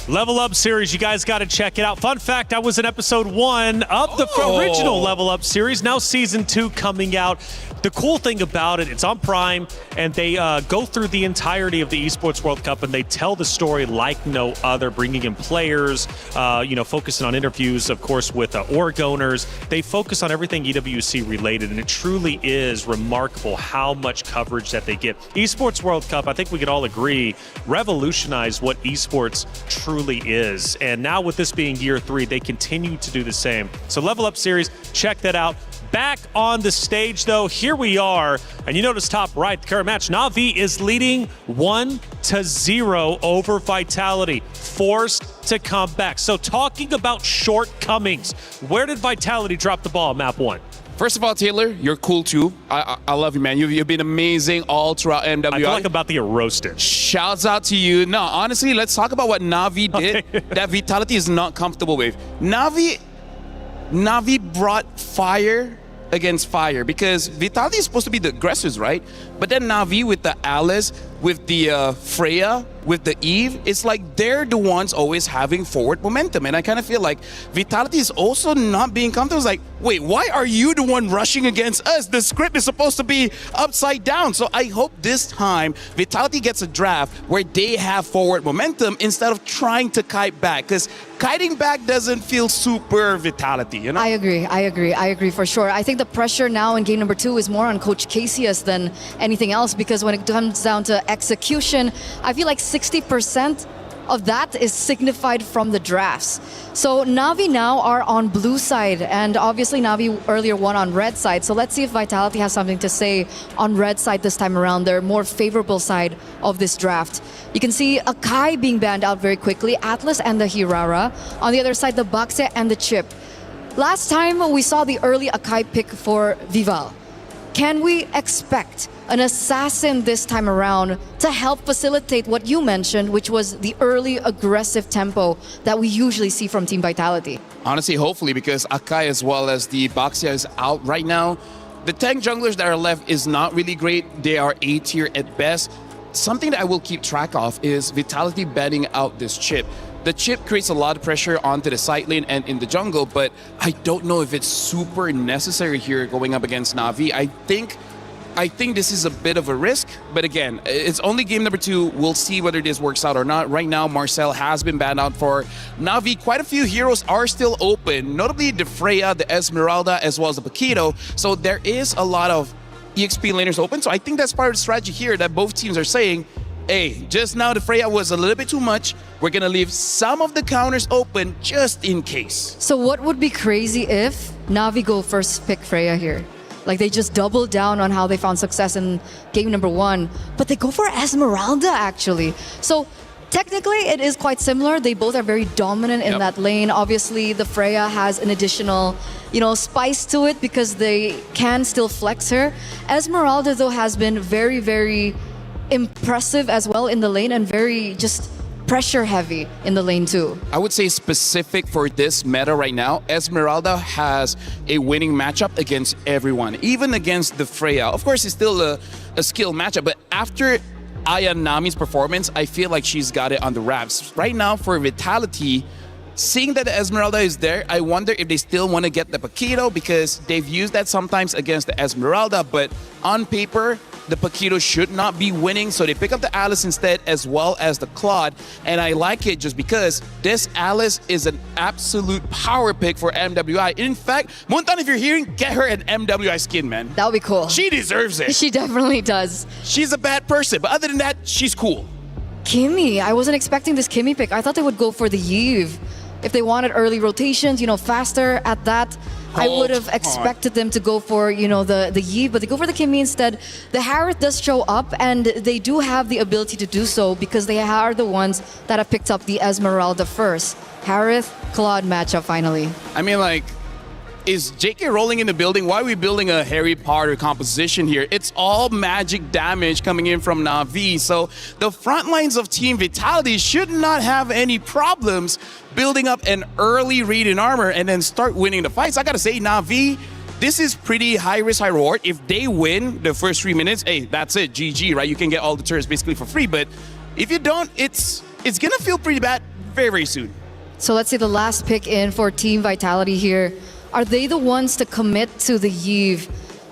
Level Up series, you guys got to check it out. Fun fact, I was in episode 1 of the original Level Up series. Now season 2 coming out. The cool thing about it, it's on Prime, and they go through the entirety of the Esports World Cup, and they tell the story like no other, bringing in players, focusing on interviews, of course, with org owners. They focus on everything EWC related, and it truly is remarkable how much coverage that they get. Esports World Cup, I think we can all agree, revolutionized what esports truly is. And now with this being year 3, they continue to do the same. So Level Up series, check that out. Back on the stage, though, here we are. And you notice top right, the current match, Na'Vi is leading 1-0 over Vitality, forced to come back. So talking about shortcomings, where did Vitality drop the ball, map 1? First of all, Taylor, you're cool too. I love you, man. You've been amazing all throughout MWI. I feel like I'm about to get roasted. Shouts out to you. No, honestly, let's talk about what Na'Vi did that Vitality is not comfortable with. Na'Vi brought fire against fire because Vitality is supposed to be the aggressors, right? But then Na'Vi with the Alice, with the Freya, with the Eve, it's like they're the ones always having forward momentum. And I kind of feel like Vitality is also not being comfortable. It's like, wait, why are you the one rushing against us? The script is supposed to be upside down. So I hope this time Vitality gets a draft where they have forward momentum instead of trying to kite back. Because kiting back doesn't feel super Vitality, you know? I agree for sure. I think the pressure now in game number 2 is more on Coach Casius than anything else, because when it comes down to execution, I feel like 60% of that is signified from the drafts. So Na'Vi now are on blue side, and obviously Na'Vi earlier won on red side. So let's see if Vitality has something to say on red side this time around, their more favorable side of this draft. You can see Akai being banned out very quickly, Atlas and the Hirara. On the other side, the Bakse and the Chip. Last time we saw the early Akai pick for Vival. Can we expect an assassin this time around to help facilitate what you mentioned, which was the early aggressive tempo that we usually see from Team Vitality? Honestly, hopefully, because Akai as well as the Baxia is out right now. The tank junglers that are left is not really great. They are A tier at best. Something that I will keep track of is Vitality banning out this Chip. The Chip creates a lot of pressure onto the side lane and in the jungle, but I don't know if it's super necessary here going up against Na'Vi. I think this is a bit of a risk, but again, it's only game number 2. We'll see whether this works out or not. Right now, Marcel has been banned out for Na'Vi. Quite a few heroes are still open, notably the Freya, the Esmeralda, as well as the Paquito. So there is a lot of EXP laners open. So I think that's part of the strategy here that both teams are saying, hey, just now the Freya was a little bit too much. We're going to leave some of the counters open just in case. So what would be crazy if Na'Vi go first pick Freya here? Like they just double down on how they found success in game number 1, but they go for Esmeralda actually. So technically it is quite similar. They both are very dominant in that lane. Obviously the Freya has an additional, spice to it because they can still flex her. Esmeralda though has been very, very impressive as well in the lane and very just pressure heavy in the lane too. I would say specific for this meta right now, Esmeralda has a winning matchup against everyone, even against the Freya. Of course, it's still a skill matchup, but after Aya Nami's performance, I feel like she's got it on the wraps. Right now for Vitality, seeing that the Esmeralda is there, I wonder if they still want to get the Paquito because they've used that sometimes against the Esmeralda, but on paper, the Paquito should not be winning, so they pick up the Alice instead as well as the Claude, and I like it just because this Alice is an absolute power pick for MWI. In fact, Muntan, if you're hearing, get her an MWI skin, man. That would be cool. She deserves it. She definitely does. She's a bad person, but other than that, she's cool. Kimmy, I wasn't expecting this Kimmy pick. I thought they would go for the Yve. If they wanted early rotations, faster at that, I would have expected them to go for, the Yve, but they go for the Kimmy instead. The Harith does show up, and they do have the ability to do so because they are the ones that have picked up the Esmeralda first. Harith, Claude matchup finally. I mean, is JK rolling in the building? Why are we building a Harry Potter composition here? It's all magic damage coming in from Na'Vi. So the front lines of Team Vitality should not have any problems building up an early read in armor and then start winning the fights. I gotta say, Na'Vi, this is pretty high risk, high reward. If they win the first 3 minutes, hey, that's it, GG, right? You can get all the turrets basically for free. But if you don't, it's gonna feel pretty bad very, very soon. So let's see the last pick in for Team Vitality here. Are they the ones to commit to the Yve?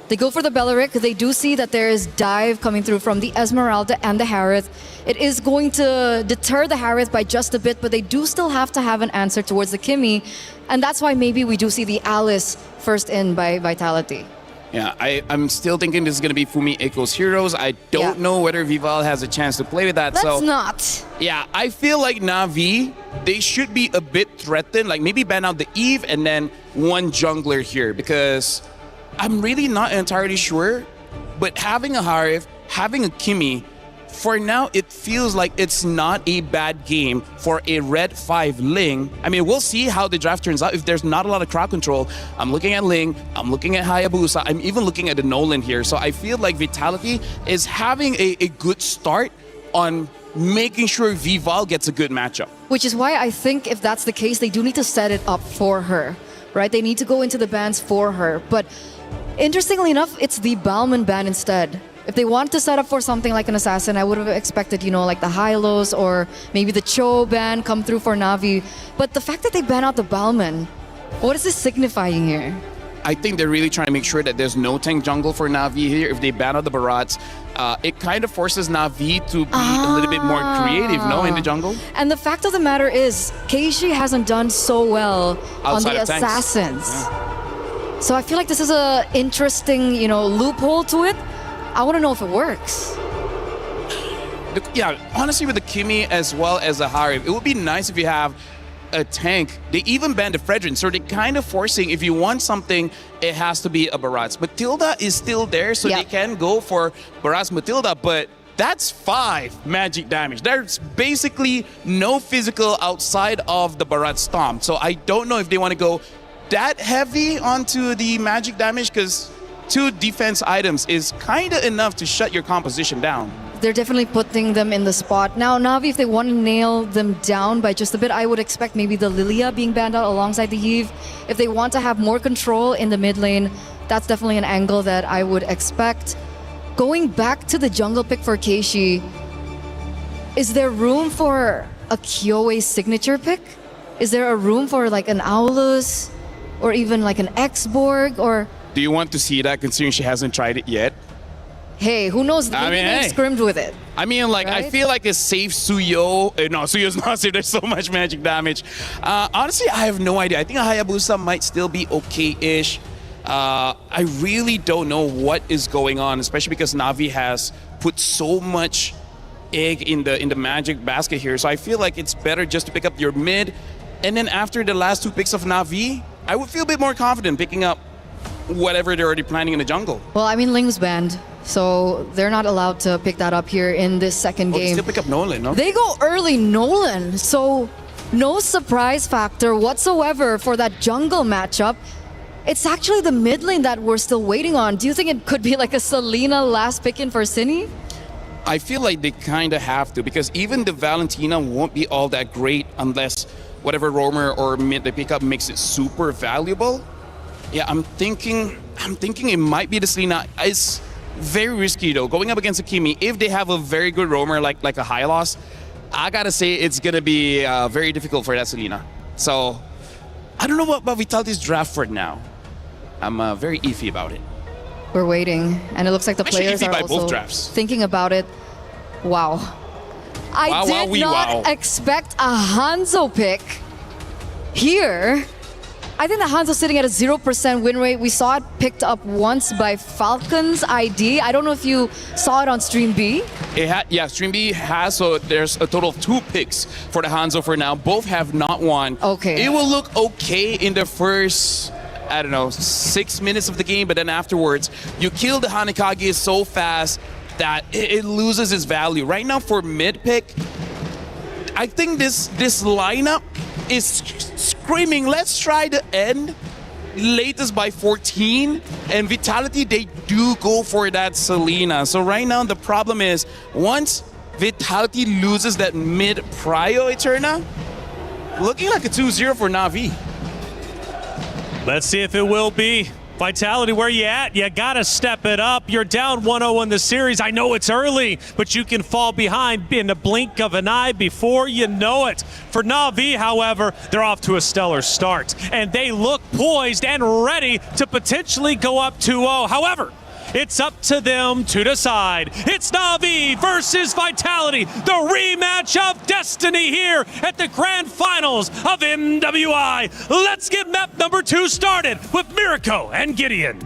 They go for the Belleric. They do see that there is dive coming through from the Esmeralda and the Harith. It is going to deter the Harith by just a bit, but they do still have to have an answer towards the Kimmy. And that's why maybe we do see the Alice first in by Vitality. Yeah, I'm still thinking this is going to be Fumi Eiko's Heroes. I don't know whether Vival has a chance to play with that. Let's not. Yeah, I feel like Na'Vi, they should be a bit threatened. Like maybe ban out the Eve and then one jungler here because I'm really not entirely sure. But having a Harith, having a Kimmy, for now, it feels like it's not a bad game for a Red 5 Ling. I mean, we'll see how the draft turns out. If there's not a lot of crowd control, I'm looking at Ling, I'm looking at Hayabusa, I'm even looking at the Nolan here. So I feel like Vitality is having a good start on making sure Vival gets a good matchup. Which is why I think if that's the case, they do need to set it up for her, right? They need to go into the bans for her. But interestingly enough, it's the Balman ban instead. If they wanted to set up for something like an assassin, I would have expected, like the Hylos or maybe the Cho ban come through for Na'Vi. But the fact that they ban out the Balman, what is this signifying here? I think they're really trying to make sure that there's no tank jungle for Na'Vi here. If they ban out the Barats, it kind of forces Na'Vi to be a little bit more creative, in the jungle. And the fact of the matter is, Keishi hasn't done so well outside on the of assassins. Yeah. So I feel like this is a interesting, loophole to it. I want to know if it works. Yeah, honestly, with the Kimi as well as the Harib, it would be nice if you have a tank. They even banned the Fredrin, so they're kind of forcing, if you want something, it has to be a Barats. Matilda is still there, so they can go for Barats Matilda, but that's 5 magic damage. There's basically no physical outside of the Barat Stomp, so I don't know if they want to go that heavy onto the magic damage, because 2 defense items is kind of enough to shut your composition down. They're definitely putting them in the spot. Now, Na'Vi, if they want to nail them down by just a bit, I would expect maybe the Lilia being banned out alongside the Eve. If they want to have more control in the mid lane, that's definitely an angle that I would expect. Going back to the jungle pick for Keishi, is there room for a Kyoe signature pick? Is there a room for like an Aulus or even like an X-Borg or... Do you want to see that, considering she hasn't tried it yet? Hey, who knows? Maybe they've scrimmed with it. I mean, like, right? I feel like a safe Suyo. No, Suyo's not safe. There's so much magic damage. Honestly, I have no idea. I think a Hayabusa might still be okay-ish. I really don't know what is going on, especially because Na'Vi has put so much egg in the magic basket here. So I feel like it's better just to pick up your mid. And then after the last 2 picks of Na'Vi, I would feel a bit more confident picking up whatever they're already planning in the jungle. Well, I mean, Ling's banned, so they're not allowed to pick that up here in this second game. They still pick up Nolan, no? They go early Nolan, so no surprise factor whatsoever for that jungle matchup. It's actually the mid lane that we're still waiting on. Do you think it could be like a Selena last pick in for Cine? I feel like they kind of have to, because even the Valentina won't be all that great unless whatever roamer or mid they pick up makes it super valuable. Yeah, I'm thinking it might be the Selena. It's very risky though, going up against a Kimi. If they have a very good roamer like a Hylos, I gotta say it's gonna be very difficult for that Selena. So I don't know what about Vitality's draft for now. I'm very iffy about it. We're waiting, and it looks like the players are also thinking about it. Wow. I did not expect a Hanzo pick here. I think that Hanzo's sitting at a 0% win rate. We saw it picked up once by Falcon's ID. I don't know if you saw it on Stream B. Yeah, Stream B has, so there's a total of 2 picks for the Hanzo for now. Both have not won. Okay. It will look okay in the first, I don't know, 6 minutes of the game, but then afterwards, you kill the Hanekage so fast that it loses its value. Right now for mid pick, I think this lineup is screaming, let's try the end latest by 14, and Vitality, they do go for that Selena. So right now the problem is, once Vitality loses that mid prio Eterna, looking like a 2-0 for Na'Vi. Let's see if it will be. Vitality, where you at? You gotta step it up. You're down 1-0 in the series. I know it's early, but you can fall behind in the blink of an eye before you know it. For Na'Vi, however, they're off to a stellar start, and they look poised and ready to potentially go up 2-0. However, it's up to them to decide. It's Na'Vi versus Vitality, the rematch of destiny here at the grand finals of MWI. Let's get map number 2 started with Mirko and Gideon.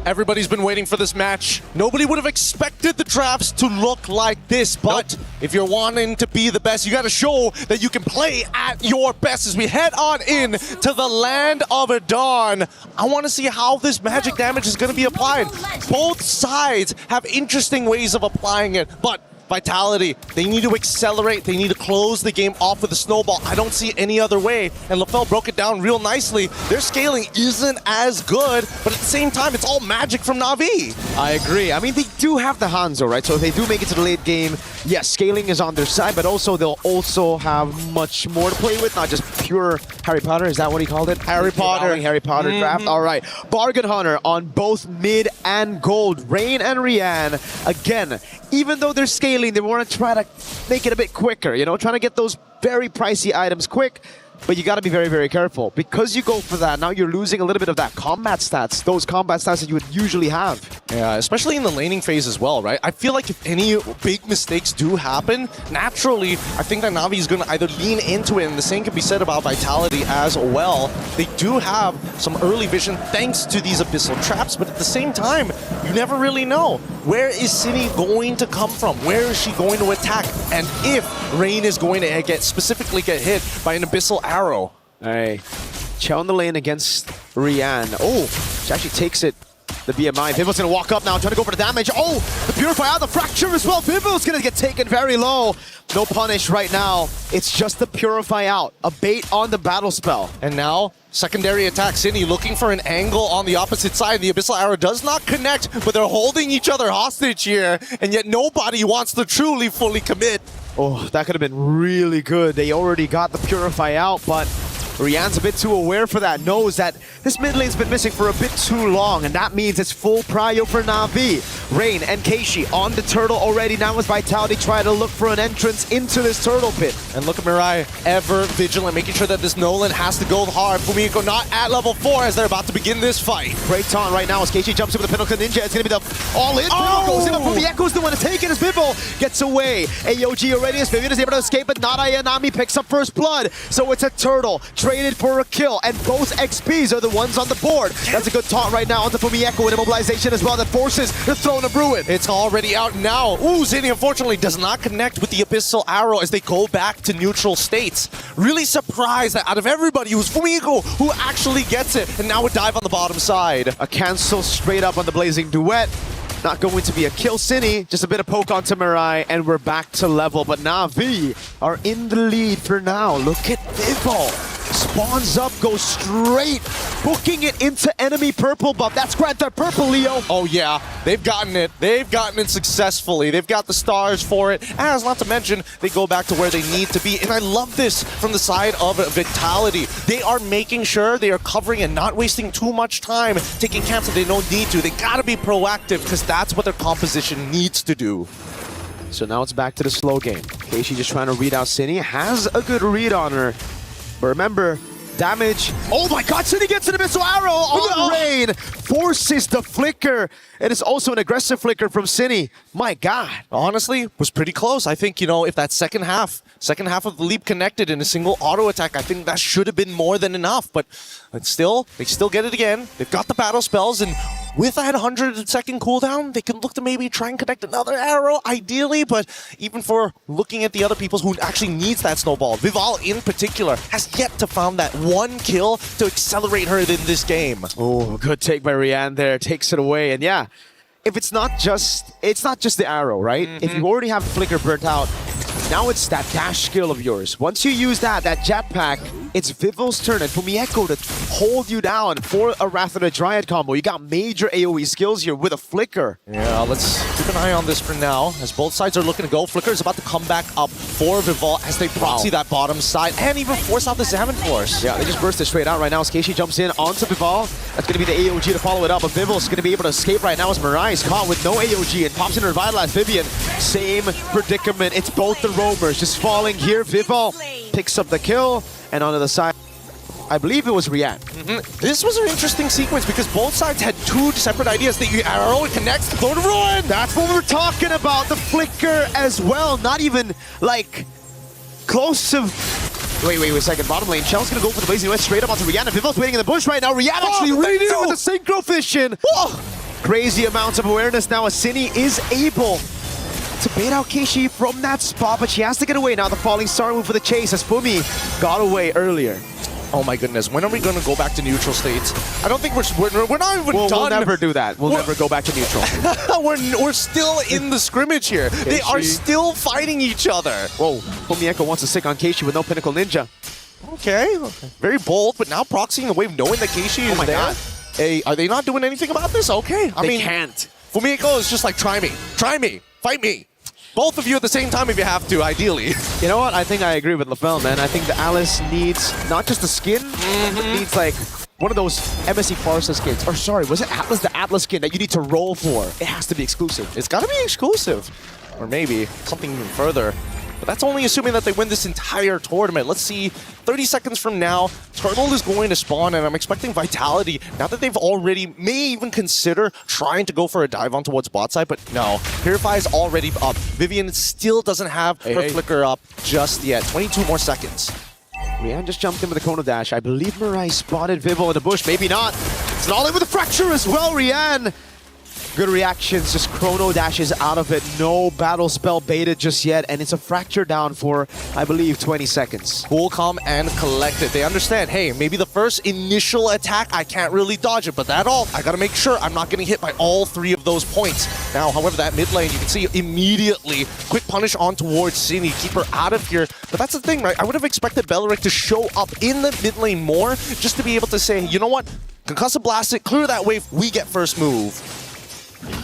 Everybody's been waiting for this match. Nobody would have expected the drafts to look like this, but if you're wanting to be the best, you got to show that you can play at your best as we head on in to the land of Dawn. I want to see how this magic damage is going to be applied. Both sides have interesting ways of applying it, but Vitality, they need to accelerate. They need to close the game off with a snowball. I don't see any other way. And LaFell broke it down real nicely. Their scaling isn't as good, but at the same time, it's all magic from Na'Vi. I agree. I mean, they do have the Hanzo, right? So if they do make it to the late game, yes, scaling is on their side, but also they'll also have much more to play with, not just pure Harry Potter. Is that what he called it? Harry Potter. Harry Potter draft. All right. Bargain Hunter on both mid and gold. Rain and Rian. Again, even though they're scaling, they want to try to make it a bit quicker, you know, trying to get those very pricey items quick. But you got to be very, very careful. Because you go for that, now you're losing a little bit of that combat stats, those combat stats that you would usually have. Yeah, especially in the laning phase as well, right? I feel like if any big mistakes do happen, naturally, I think that Na'Vi is going to either lean into it, and the same can be said about Vitality as well. They do have some early vision thanks to these Abyssal Traps, but at the same time, you never really know. Where is Cine going to come from? Where is she going to attack? And if Rain is going to specifically get hit by an Abyssal Arrow. All right. Chell in the lane against Rian. Oh, she actually takes it. The BMI. Vivo's gonna walk up now, trying to go for the damage. Oh, the Purify out, the Fracture as well. Vivo's gonna get taken very low. No punish right now. It's just the Purify out. A bait on the battle spell. And now, secondary attack. Cine looking for an angle on the opposite side. The Abyssal Arrow does not connect, but they're holding each other hostage here. And yet nobody wants to truly fully commit. Oh, that could have been really good. They already got the Purify out, but Rian's a bit too aware for that, knows that this mid lane's been missing for a bit too long, and that means it's full prio for Na'Vi. Rain and Keishi on the turtle already, now with Vitality trying to look for an entrance into this turtle pit. And look at Mirai, ever vigilant, making sure that this Nolan has to go hard. Fumiko not at level 4 as they're about to begin this fight. Great taunt right now as Keishi jumps in with the Pinnacle Ninja. It's going to be the all-in. Goes in, but Fumieko's the one to take it as Vivo gets away. AOG already as Vivian is able to escape, but not Ayanami picks up first blood. So it's a turtle traded for a kill, and both XPs are the ones on the board. That's a good taunt right now onto Fumieko and immobilization as well that forces the Throne of Ruin. It's already out now. Ooh, Zini unfortunately does not connect with the Abyssal Arrow as they go back to neutral states. Really surprised that out of everybody, it was Fumieko who actually gets it, and now a dive on the bottom side. A cancel straight up on the Blazing Duet. Not going to be a kill, Cine. Just a bit of poke onto Mirai, and we're back to level. But Na'Vi are in the lead for now. Look at Vivo. Spawns up, goes straight, booking it into enemy purple buff. That's Grant that purple, Leo. Oh yeah, they've gotten it. They've gotten it successfully. They've got the stars for it. As not to mention, they go back to where they need to be. And I love this from the side of Vitality. They are making sure they are covering and not wasting too much time taking camps that they don't need to. They gotta be proactive because that's what their composition needs to do. So now it's back to the slow game. Keishi just trying to read out Cine. Has a good read on her. But remember, damage. Oh my god, Cine gets an Abyssal Arrow on Rain. Forces the flicker. It is also an aggressive flicker from Cine. My god. Honestly, was pretty close. I think, you know, if that second half of the leap connected in a single auto attack, I think that should have been more than enough. But still, they still get it again. They've got the battle spells, and with that 100-second cooldown, they can look to maybe try and connect another arrow, ideally. But even for looking at the other people who actually needs that snowball, Vival in particular has yet to find that one kill to accelerate her in this game. Oh, good take by Rian there. Takes it away, and yeah. If it's not just the arrow, right? If you already have Flicker burnt out, now it's that dash skill of yours. Once you use that jetpack, it's Vivo's turn and Fumieko to hold you down for a Wrath of the Dryad combo. You got major AoE skills here with a Flicker. Yeah, let's keep an eye on this for now, as both sides are looking to go. Flicker is about to come back up for Vival as they proxy that bottom side and even force out the Salmon Force. Yeah, they just burst it straight out right now as Keishi jumps in onto Vival. That's going to be the AOG to follow it up, but Vival's going to be able to escape right now as Mirai is caught with no AOG and pops in to revitalize Vivian. Same predicament. It's both the roamers just falling here. Vival picks up the kill, and onto the side, I believe it was Rian. This was an interesting sequence because both sides had two separate ideas. The arrow connects to Throne of Ruin. That's what we're talking about. The Flicker as well. Not even like close to. Wait a second. Bottom lane. Shell's gonna go for the Blazing West straight up onto Rihanna. Vival's waiting in the bush right now. Rihanna actually reads it with the Synchro Fission. Crazy amounts of awareness now as Cine is able to bait out Keishi from that spot, but she has to get away now. The Falling Star move for the chase as Fumi got away earlier. Oh my goodness, when are we going to go back to neutral states? I don't think we're not even done. We'll never do that. We'll never go back to neutral. we're still in the scrimmage here. Keishi. They are still fighting each other. Whoa, Fumieko wants to stick on Keishi with no Pinnacle Ninja. Okay, very bold, but now proxying the wave, knowing that Keishi is there. God. Hey, are they not doing anything about this? Okay, I mean, can't. Fumieko is just like, try me, fight me. Both of you at the same time if you have to, ideally. You know what? I think I agree with LaFell, man. I think the Alice needs not just the skin, but needs like one of those MSC Farsa skins. Or sorry, was it Atlas? The Atlas skin that you need to roll for. It has to be exclusive. It's got to be exclusive. Or maybe something even further. But that's only assuming that they win this entire tournament. Let's see, 30 seconds from now, Turtle is going to spawn, and I'm expecting Vitality, now that they've already, may even consider trying to go for a dive on towards bot side, but no. Purify is already up. Vivian still doesn't have her flicker up just yet. 22 more seconds. Rian just jumped in with a Chrono Dash. I believe Mirai spotted Vivo in the bush. Maybe not. It's an all-in with a Fracture as well, Rian. Good reactions, just chrono dashes out of it. No battle spell baited just yet, and it's a fracture down for, I believe, 20 seconds. Cool, calm, and collected. They understand, hey, maybe the first initial attack, I can't really dodge it, but that all, I gotta make sure I'm not getting hit by all 3 of those points. Now, however, that mid lane, you can see immediately, quick punish on towards Cine, keep her out of here. But that's the thing, right? I would have expected Beleric to show up in the mid lane more, just to be able to say, you know what? Concussive blast it, clear that wave, we get first move.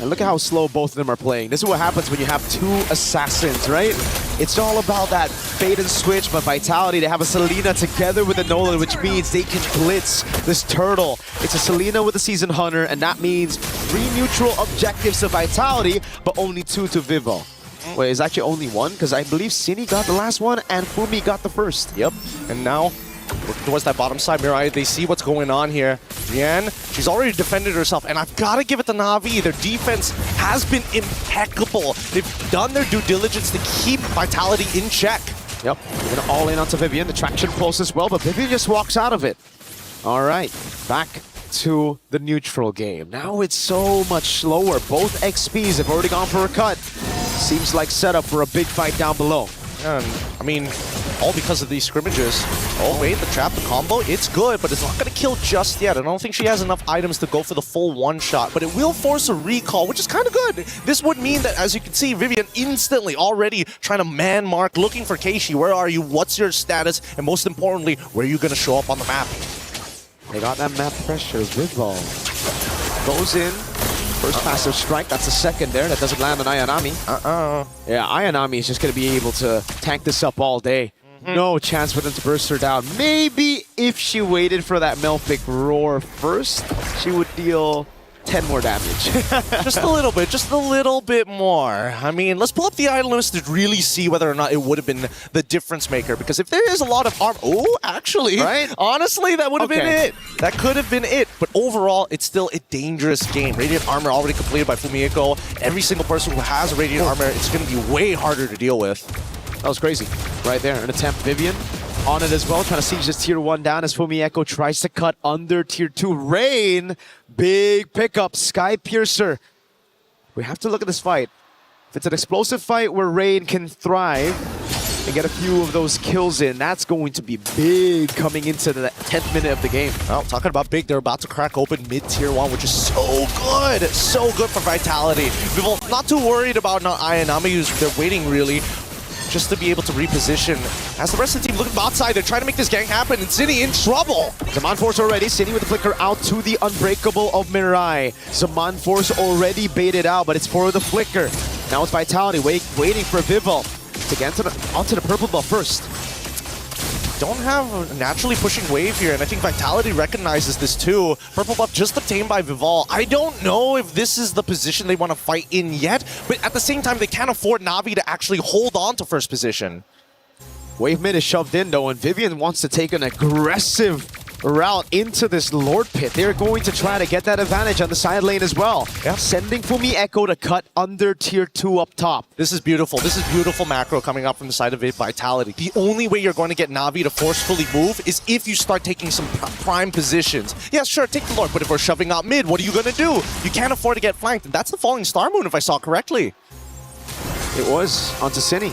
And look at how slow both of them are playing. This is what happens when you have 2 assassins, right? It's all about that fade and switch, but Vitality, they have a Selena together with a Nolan, which means they can blitz this turtle. It's a Selena with a Seasoned Hunter, and that means 3 neutral objectives to Vitality, but only 2 to Vivo. Wait, it's actually only 1, because I believe Cine got the last one, and Fumi got the first. Yep, and now towards that bottom side, Mirai, they see what's going on here. Rian, she's already defended herself, and I've got to give it to Na'Vi. Their defense has been impeccable. They've done their due diligence to keep Vitality in check. Yep, they're gonna all in onto Vivian. The traction pulse as well, but Vivian just walks out of it. All right, back to the neutral game. Now it's so much slower. Both XPs have already gone for a cut. Seems like setup for a big fight down below. And, I mean, all because of these scrimmages. Oh wait, the trap, the combo, it's good, but it's not going to kill just yet. I don't think she has enough items to go for the full one-shot, but it will force a recall, which is kind of good. This would mean that, as you can see, Vivian instantly already trying to man mark, looking for Keishi. Where are you? What's your status? And most importantly, where are you going to show up on the map? They got that map pressure. Vidball goes in. First passive strike, that's the second there. That doesn't land on Ayanami. Yeah, Ayanami is just going to be able to tank this up all day. No chance for them to burst her down. Maybe if she waited for that Melfic roar first, she would deal 10 more damage. Just a little bit more. I mean, let's pull up the items to really see whether or not it would have been the difference maker. Because if there is a lot of armor, oh, actually, right? Honestly, that would have been it. That could have been it. But overall, it's still a dangerous game. Radiant armor already completed by Fumiko. Every single person who has a radiant armor, it's going to be way harder to deal with. That was crazy. Right there, an attempt. Vivian on it as well, trying to siege this tier 1 down as Fumiko tries to cut under tier 2. Rain, big pickup, Sky Piercer. We have to look at this fight. If it's an explosive fight where Rain can thrive and get a few of those kills in, that's going to be big coming into the 10th minute of the game. Well, talking about big, they're about to crack open mid-tier 1, which is so good. So good for Vitality. We're not too worried about Ayanami, who's they're waiting really just to be able to reposition. As the rest of the team looking bot side, they're trying to make this gang happen, and Cine in trouble. Zaman Force already, Cine with the flicker out to the Unbreakable of Mirai. Zaman Force already baited out, but it's for the flicker. Now it's Vitality waiting for Vival to get onto the purple buff first. Don't have a naturally pushing wave here, and I think Vitality recognizes this too. Purple buff just obtained by Vival. I don't know if this is the position they want to fight in yet, but at the same time, they can't afford Na'Vi to actually hold on to first position. Wave mid is shoved in though, and Vivian wants to take an aggressive route into this Lord Pit. They're going to try to get that advantage on the side lane as well. Yeah. Sending Fumi Echo to cut under tier 2 up top. This is beautiful. This is beautiful macro coming up from the side of Vitality. The only way you're going to get Na'Vi to forcefully move is if you start taking some prime positions. Yeah, sure, take the Lord, but if we're shoving out mid, what are you going to do? You can't afford to get flanked, and that's the Falling Star Moon if I saw correctly. It was onto Cine.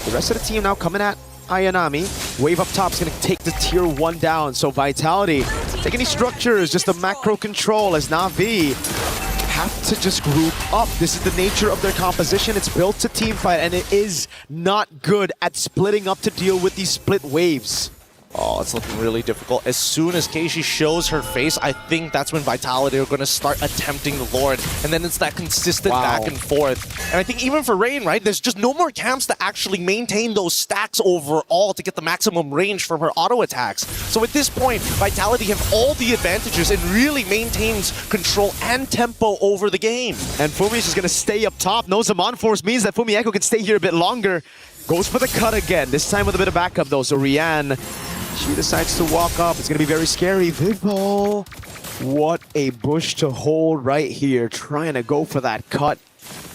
The rest of the team now coming at Ayanami. Wave up top is going to take the tier 1 down. So Vitality, take any structures, just a macro control as Na'Vi have to just group up. This is the nature of their composition. It's built to team fight, and it is not good at splitting up to deal with these split waves. Oh, it's looking really difficult. As soon as Keishi shows her face, I think that's when Vitality are going to start attempting the Lord. And then it's that consistent back and forth. And I think even for Rain, right, there's just no more camps to actually maintain those stacks overall to get the maximum range from her auto attacks. So at this point, Vitality have all the advantages and really maintains control and tempo over the game. And Fumi is just going to stay up top. No Zaman Force means that Fumi Echo can stay here a bit longer. Goes for the cut again, this time with a bit of backup though. So Rian, she decides to walk up. It's going to be very scary. Vidball, what a bush to hold right here. Trying to go for that cut.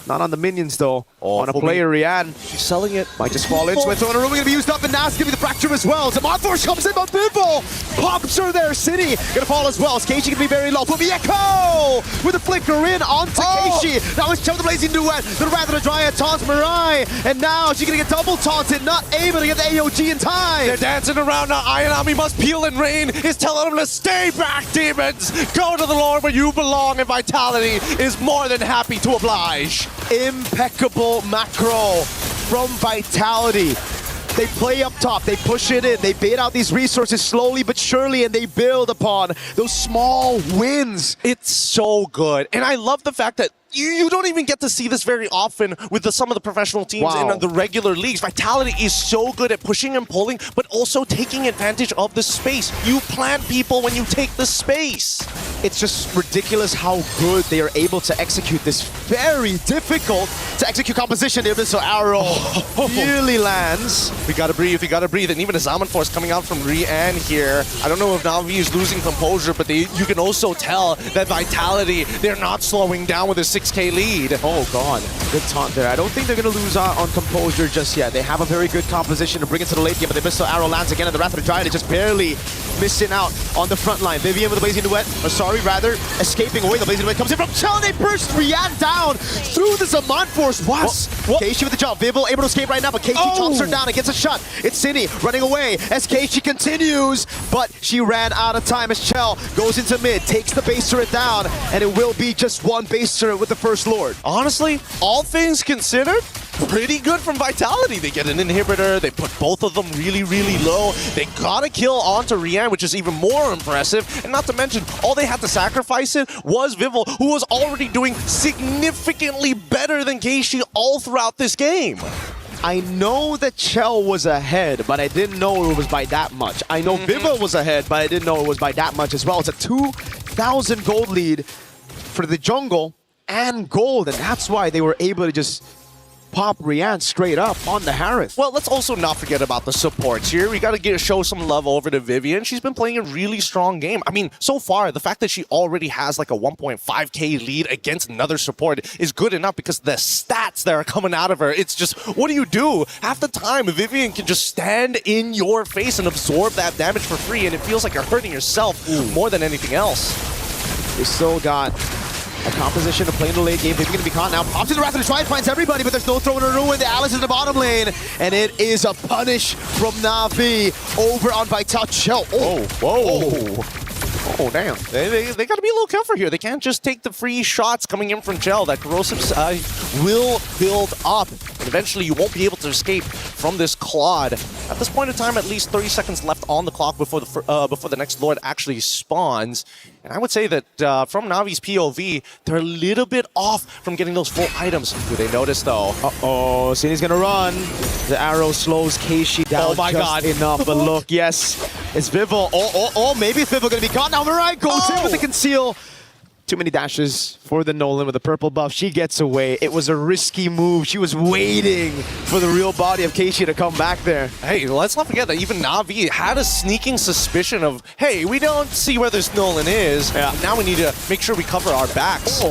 Not on the minions though. on a player, Rian. She's selling it. Might just fall into it. Throwing a room going to be used up, and now it's going to be the fracture as well. Zaman Force comes in, but Bibble pops her there. City going to fall as well. Keishi going to be very low. Put me Echo with a flicker in onto Keishi. Now it's Chell the Blazing Duet. The Rather Dry taunts Mirai, and now she's going to get double taunted, not able to get the AOG in time. They're dancing around now. Ayanami must peel, and Rain is telling them to stay back, demons. Go to the Lord where you belong, and Vitality is more than happy to oblige. Impeccable macro from Vitality. They play up top, they push it in, they bait out these resources slowly but surely, and they build upon those small wins. It's so good. And I love the fact that you don't even get to see this very often with some of the professional teams in the regular leagues. Vitality is so good at pushing and pulling, but also taking advantage of the space. You plant people when you take the space. It's just ridiculous how good they are able to execute this very difficult to execute composition. The Abyssal Arrow really lands. We gotta breathe, we gotta breathe. And even a Zaman Force coming out from Rian here. I don't know if Na'Vi is losing composure, but you can also tell that Vitality, they're not slowing down with a 6K lead. Oh god, good taunt there. I don't think they're gonna lose on composure just yet. They have a very good composition to bring it to the late game, but the Abyssal Arrow lands again, and the Wrath of the Dryad is just barely missing out on the front line. Vivian with the Blazing Duet, or sorry, rather, escaping away. The Blazing Duet comes in from Chell, and they burst Rian down through the Zaman Force. Keishi with the jump. Vivel able to escape right now, but Keishi chomps her down and gets a shot. It's Cindy running away as Keishi continues, but she ran out of time as Chell goes into mid, takes the base turret down, and it will be just one base turret with the First Lord. Honestly, all things considered, pretty good from Vitality. They get an inhibitor, they put both of them really, really low. They got a kill onto Rian, which is even more impressive. And not to mention, all they had to sacrifice it was Vivel, who was already doing significantly better than Keishi all throughout this game. I know that Chell was ahead, but I didn't know it was by that much. I know Vivel was ahead, but I didn't know it was by that much as well. It's a 2,000 gold lead for the jungle and gold, and that's why they were able to just pop Rian straight up on the Harith. Well, let's also not forget about the supports here. We got to show some love over to Vivian. She's been playing a really strong game. I mean, so far, the fact that she already has like a 1.5k lead against another support is good enough because the stats that are coming out of her, it's just, what do? Half the time, Vivian can just stand in your face and absorb that damage for free, and it feels like you're hurting yourself more than anything else. We still got a composition to play in the late game. Vivian going to be caught now. Pops in the Wrath of the Tribe, finds everybody, but there's no throw in a ruin. The Alice is in the bottom lane, and it is a punish from Na'Vi over on Vital Chell. Oh, damn. They got to be a little careful here. They can't just take the free shots coming in from Chell. That corrosive will build up. And eventually, you won't be able to escape from this Claude. At this point in time, at least 30 seconds left on the clock before the next Lord actually spawns. And I would say that from Navi's POV, they're a little bit off from getting those full items. Do they notice, though? Uh-oh, Cindy's going to run. The arrow slows Keishi down enough, but look, yes, it's Vivel. Maybe it's Vivel going to be caught. Now Mirai goes in with the conceal. Too many dashes for the Nolan with the purple buff. She gets away. It was a risky move. She was waiting for the real body of Keishi to come back there. Hey, let's not forget that even Na'Vi had a sneaking suspicion of, hey, we don't see where this Nolan is. Yeah. Now we need to make sure we cover our backs.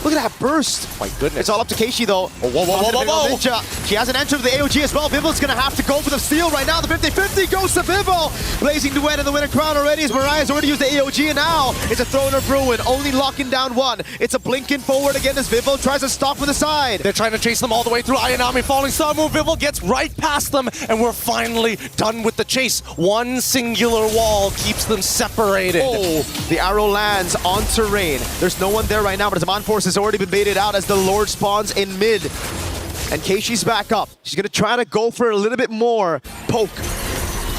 Look at that burst. My goodness. It's all up to Keishi, though. Whoa. She hasn't entered the AOG as well. Vivel's going to have to go for the steal right now. The 50-50 goes to Vivel. Blazing Duet in the winner crown already as Mariah's already used the AOG, and now it's a throw in of Ruin, only locking down one. It's a blinking forward again as Vivel tries to stop with the side. They're trying to chase them all the way through. Ayanami falling star move. Vivel gets right past them, and we're finally done with the chase. One singular wall keeps them separated. The arrow lands onto Rain. There's no one there right now, but Zaman Force has already been baited out as the Lord spawns in mid. And Keishi's back up. She's going to try to go for a little bit more poke.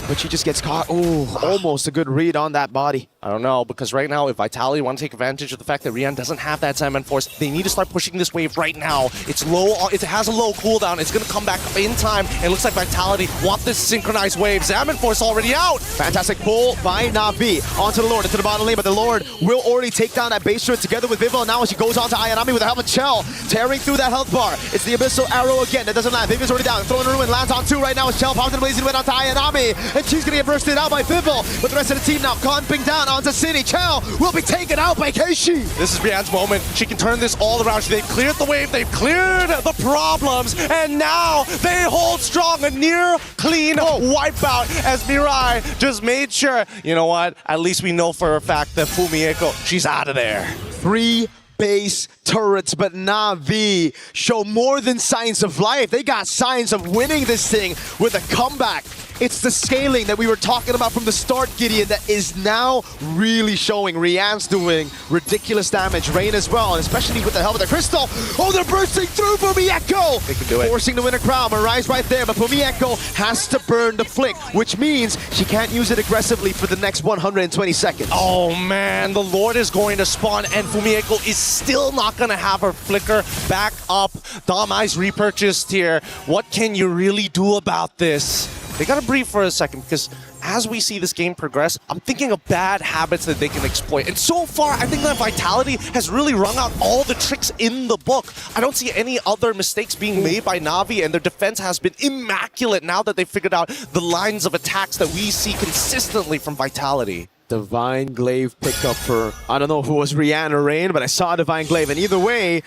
But she just gets caught. Almost a good read on that body. I don't know, because right now, if Vitality want to take advantage of the fact that Rian doesn't have that Zaman Force, they need to start pushing this wave right now. It's low. It has a low cooldown. It's going to come back in time. And it looks like Vitality want this synchronized wave. Zaman Force already out. Fantastic pull by Na'Vi onto the Lord, into the bottom lane, but the Lord will already take down that base turret together with Vivel. Now as she goes on to Ayanami with the helmet Chell, tearing through that health bar. It's the Abyssal Arrow again. That doesn't land. Vivian's already down. Throwing a ruin, lands on two right now as Chell pops in the Blazing Wind onto Ayanami. and she's gonna get bursted out by Vival. But the rest of the team now clumping down onto City. Chao will be taken out by Keishi. This is Brianne's moment. She can turn this all around. They've cleared the wave, they've cleared the problems, and now they hold strong. A near clean wipeout as Mirai just made sure, you know what, at least we know for a fact that Fumieko, she's out of there. 3 base turrets, but Na'Vi show more than signs of life. They got signs of winning this thing with a comeback. It's the scaling that we were talking about from the start, Gideon, that is now really showing. Rianne's doing ridiculous damage. Rain as well, and especially with the help of the Crystal. Oh, they're bursting through Fumieko! They can do it. Forcing the winner crown. Marai's right there, but Fumieko has to burn the flick, which means she can't use it aggressively for the next 120 seconds. Oh man, the Lord is going to spawn, and Fumieko is still not going to have her flicker back up. Damai's repurchased here. What can you really do about this? They gotta breathe for a second, because as we see this game progress, I'm thinking of bad habits that they can exploit. And so far, I think that Vitality has really wrung out all the tricks in the book. I don't see any other mistakes being made by Na'Vi, and their defense has been immaculate now that they've figured out the lines of attacks that we see consistently from Vitality. Divine Glaive pickup for, I don't know if it was Rianne or Rain, but I saw Divine Glaive, and either way,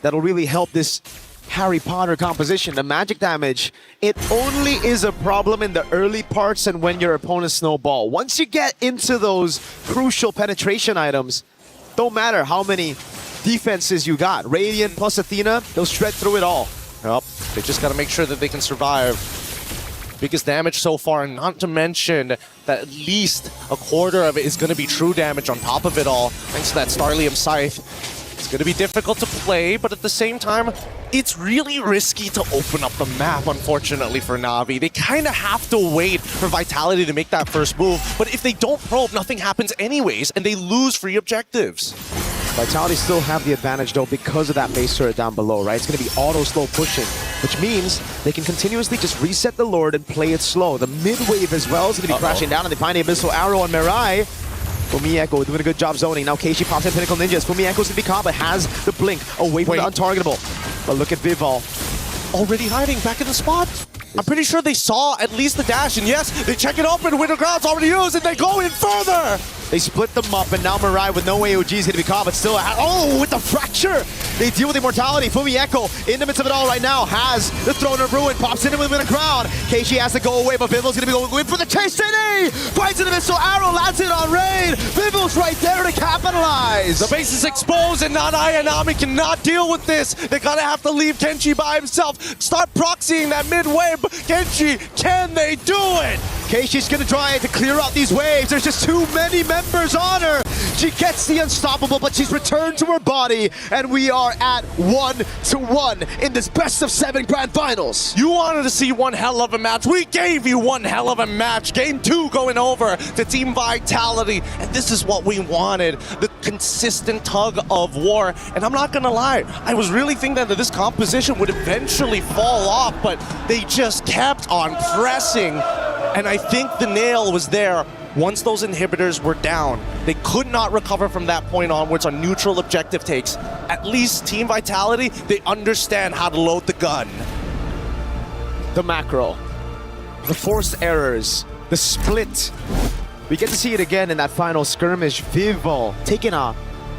that'll really help this Harry Potter composition. The magic damage, it only is a problem in the early parts and when your opponents snowball. Once you get into those crucial penetration items, don't matter how many defenses you got. Radiant plus Athena, they'll shred through it all. Yep, they just gotta make sure that they can survive. Biggest damage so far, and not to mention that at least a quarter of it is gonna be true damage on top of it all, thanks to that Starlium Scythe. It's going to be difficult to play, but at the same time, it's really risky to open up the map, unfortunately, for Na'Vi. They kind of have to wait for Vitality to make that first move, but if they don't probe, nothing happens anyways, and they lose free objectives. Vitality still have the advantage, though, because of that base turret down below, right? It's going to be auto-slow pushing, which means they can continuously just reset the Lord and play it slow. The mid-wave as well is going to be crashing down, and they find the Abyssal Arrow on Mirai. Fumieko doing a good job zoning. Now Keishi pops in Pinnacle Ninjas. Fumieko's going to be caught, but has the blink away from the untargetable. But look at Vival. Already hiding back in the spot. I'm pretty sure they saw at least the dash, and yes, they check it open. Winter Ground's already used, and they go in further. They split them up, and now Mirai with no AOG is going to be caught, but still, oh, with the fracture! They deal with immortality. Fumieko, in the midst of it all right now, has the Throne of Ruin, pops in with a crown. Keishi has to go away, but Vival's going to be going in for the chase. City! Finds an Abyssal Arrow, lands it on Rain. Vival's right there to capitalize. The base is exposed, and Nanai and Nami cannot deal with this. They're going to have to leave Kenshi by himself. Start proxying that mid-wave. Kenshi, can they do it? Keishi's going to try to clear out these waves. There's just too many members on her. She gets the unstoppable, but she's returned to her body, and we are at 1-1 in this best of 7 grand finals. You wanted to see one hell of a match. We gave you one hell of a match. Game 2 going over to Team Vitality, and this is what we wanted. The consistent tug of war, and I'm not gonna lie, I was really thinking that this composition would eventually fall off, but they just kept on pressing, and I think the nail was there. Once those inhibitors were down, they could not recover from that point onwards on neutral objective takes. At least Team Vitality, they understand how to load the gun. The macro, the forced errors, the split. We get to see it again in that final skirmish. Vival taking a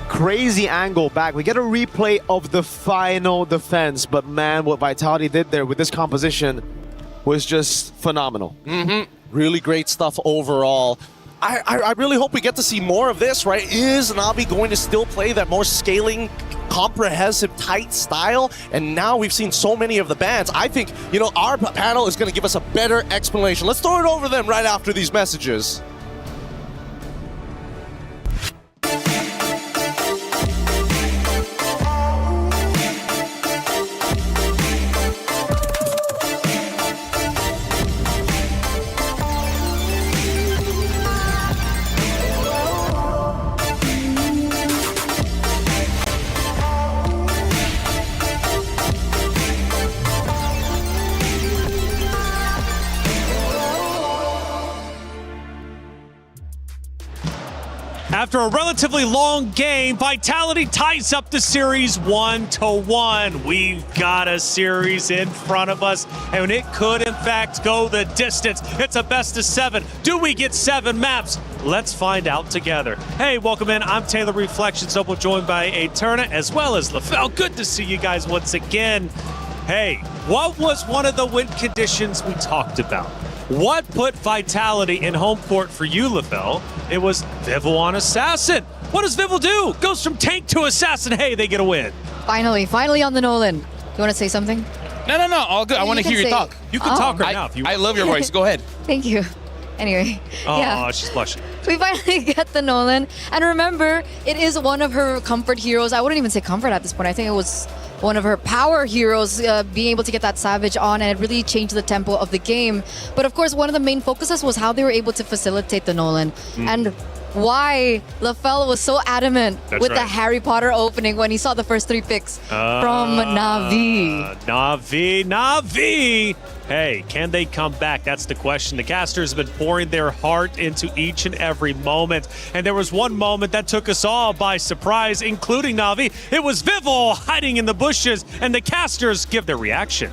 crazy angle back. We get a replay of the final defense, but man, what Vitality did there with this composition was just phenomenal. Really great stuff overall. I really hope we get to see more of this, right? Is Na'Vi going to still play that more scaling, comprehensive, tight style? And now we've seen so many of the bans. I think, you know, our panel is going to give us a better explanation. Let's throw it over them right after these messages. After a relatively long game, Vitality ties up the series 1-1. We've got a series in front of us, and it could, in fact, go the distance. It's a best of 7. Do we get 7 maps? Let's find out together. Hey, welcome in. I'm Taylor Reflections, double joined by Eterna as well as LaFell. Good to see you guys once again. Hey, what was one of the win conditions we talked about? What put Vitality in home court for you, LaFell? It was Vival on Assassin. What does Vival do? Goes from tank to assassin. Hey, they get a win. Finally on the Nolan. You want to say something? No, all good. I want to hear you talk. You can talk right now if you want. I love your voice. Go ahead. Thank you. Anyway, oh, she's blushing. We finally get the Nolan. And remember, it is one of her comfort heroes. I wouldn't even say comfort at this point. I think it was one of her power heroes being able to get that Savage on, and it really changed the tempo of the game. But of course, one of the main focuses was how they were able to facilitate the Nolan. And why LaFell was so adamant with the Harry Potter opening when he saw the first 3 picks from Na'Vi. Na'Vi. Hey, can they come back? That's the question. The casters have been pouring their heart into each and every moment. And there was one moment that took us all by surprise, including Na'Vi. It was Vival hiding in the bushes, and the casters give their reaction.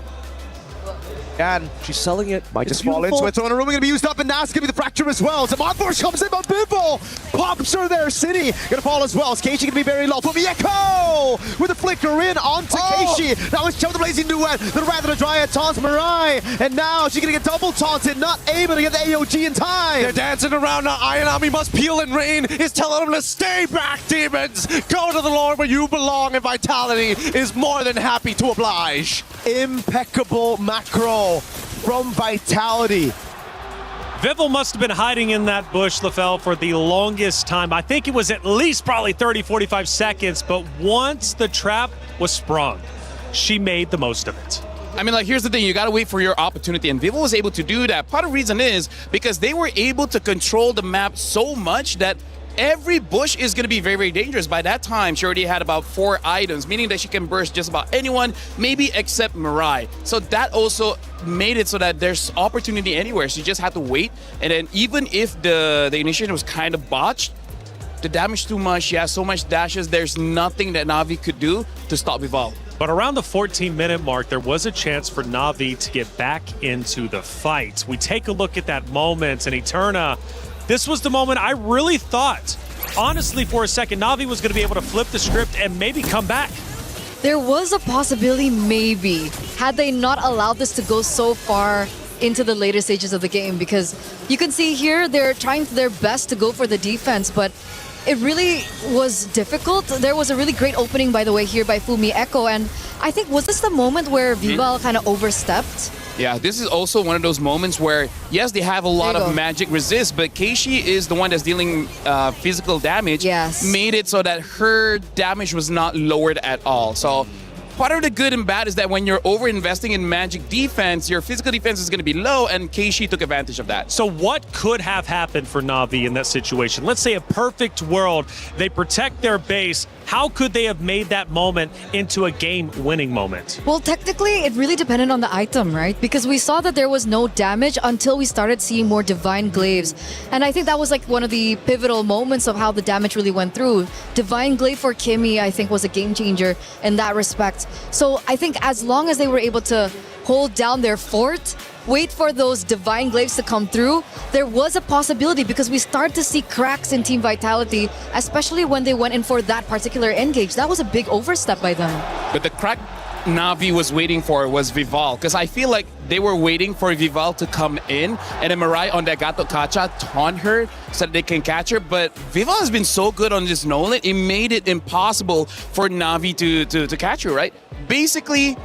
And she's selling it. Might just fall into it. So Onaruma going to be used up, and now it's going to be the fracture as well. So Monforce comes in, but Vival pops her there. City going to fall as well. Keishi going to be very low. But Mieko with a flicker in onto Keishi. Now it's Chum the Blazing Duet. The Rather the Dryad taunts Mirai. And now she's going to get double taunted. Not able to get the AOG in time. They're dancing around now. Ayanami must peel and rain. Is telling them to stay back, demons. Go to the Lord where you belong. And Vitality is more than happy to oblige. Impeccable macro from Vitality. Vival must have been hiding in that bush, LaFell, for the longest time. I think it was at least probably 30, 45 seconds, but once the trap was sprung, she made the most of it. I mean, like, here's the thing. You got to wait for your opportunity, and Vival was able to do that. Part of the reason is because they were able to control the map so much that every bush is going to be very, very dangerous. By that time, she already had about 4 items, meaning that she can burst just about anyone, maybe except Mirai. So that also made it so that there's opportunity anywhere. She just had to wait. And then even if the initiation was kind of botched, the damage too much, she has so much dashes, there's nothing that Na'Vi could do to stop Vival. But around the 14-minute mark, there was a chance for Na'Vi to get back into the fight. We take a look at that moment, and Eterna, this was the moment I really thought, honestly, for a second, Na'Vi was going to be able to flip the script and maybe come back. There was a possibility, maybe, had they not allowed this to go so far into the later stages of the game, because you can see here they're trying their best to go for the defense, but it really was difficult. There was a really great opening, by the way, here by Fumi Echo, and I think, was this the moment where Vival kind of overstepped? Yeah, this is also one of those moments where, yes, they have a lot of magic resist, but Keishi is the one that's dealing physical damage. Yes. Made it so that her damage was not lowered at all. So part of the good and bad is that when you're over-investing in magic defense, your physical defense is going to be low, and Keishi took advantage of that. So what could have happened for Na'Vi in that situation? Let's say a perfect world, they protect their base. How could they have made that moment into a game-winning moment? Well, technically, it really depended on the item, right? Because we saw that there was no damage until we started seeing more Divine Glaives. And I think that was like one of the pivotal moments of how the damage really went through. Divine Glaive for Kimmy, I think, was a game changer in that respect. So I think as long as they were able to hold down their fort, wait for those Divine Glaives to come through, there was a possibility, because we started to see cracks in Team Vitality, especially when they went in for that particular engage. That was a big overstep by them. But the crack Na'Vi was waiting for was Vival, because I feel like they were waiting for Vival to come in, and then Mirai on that Gato Kacha taunt her so that they can catch her. But Vival has been so good on this Nolan, it made it impossible for Na'Vi to catch her, right? Basically,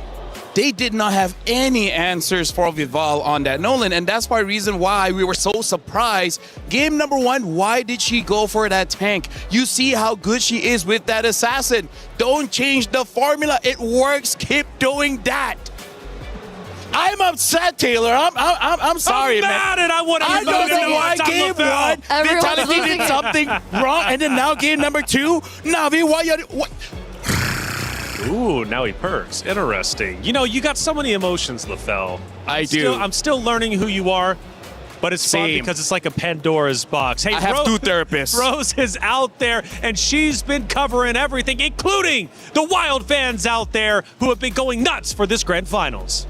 they did not have any answers for Vival on that Nolan, and that's part of the reason why we were so surprised. Game number 1, why did she go for that tank? You see how good she is with that assassin. Don't change the formula. It works. Keep doing that. I'm upset, Taylor. I'm sorry, man. I'm mad, and I want to. I don't know why game 1 Vitality did something wrong, and then now game number 2, Na'Vi, why you? What? Ooh, now he perks. Interesting. You know, you got so many emotions, LaFell. I do. I'm still learning who you are. but it's fun because it's like a Pandora's box. Hey, I have 2 therapists. Rose is out there, and she's been covering everything, including the Wild fans out there who have been going nuts for this Grand Finals.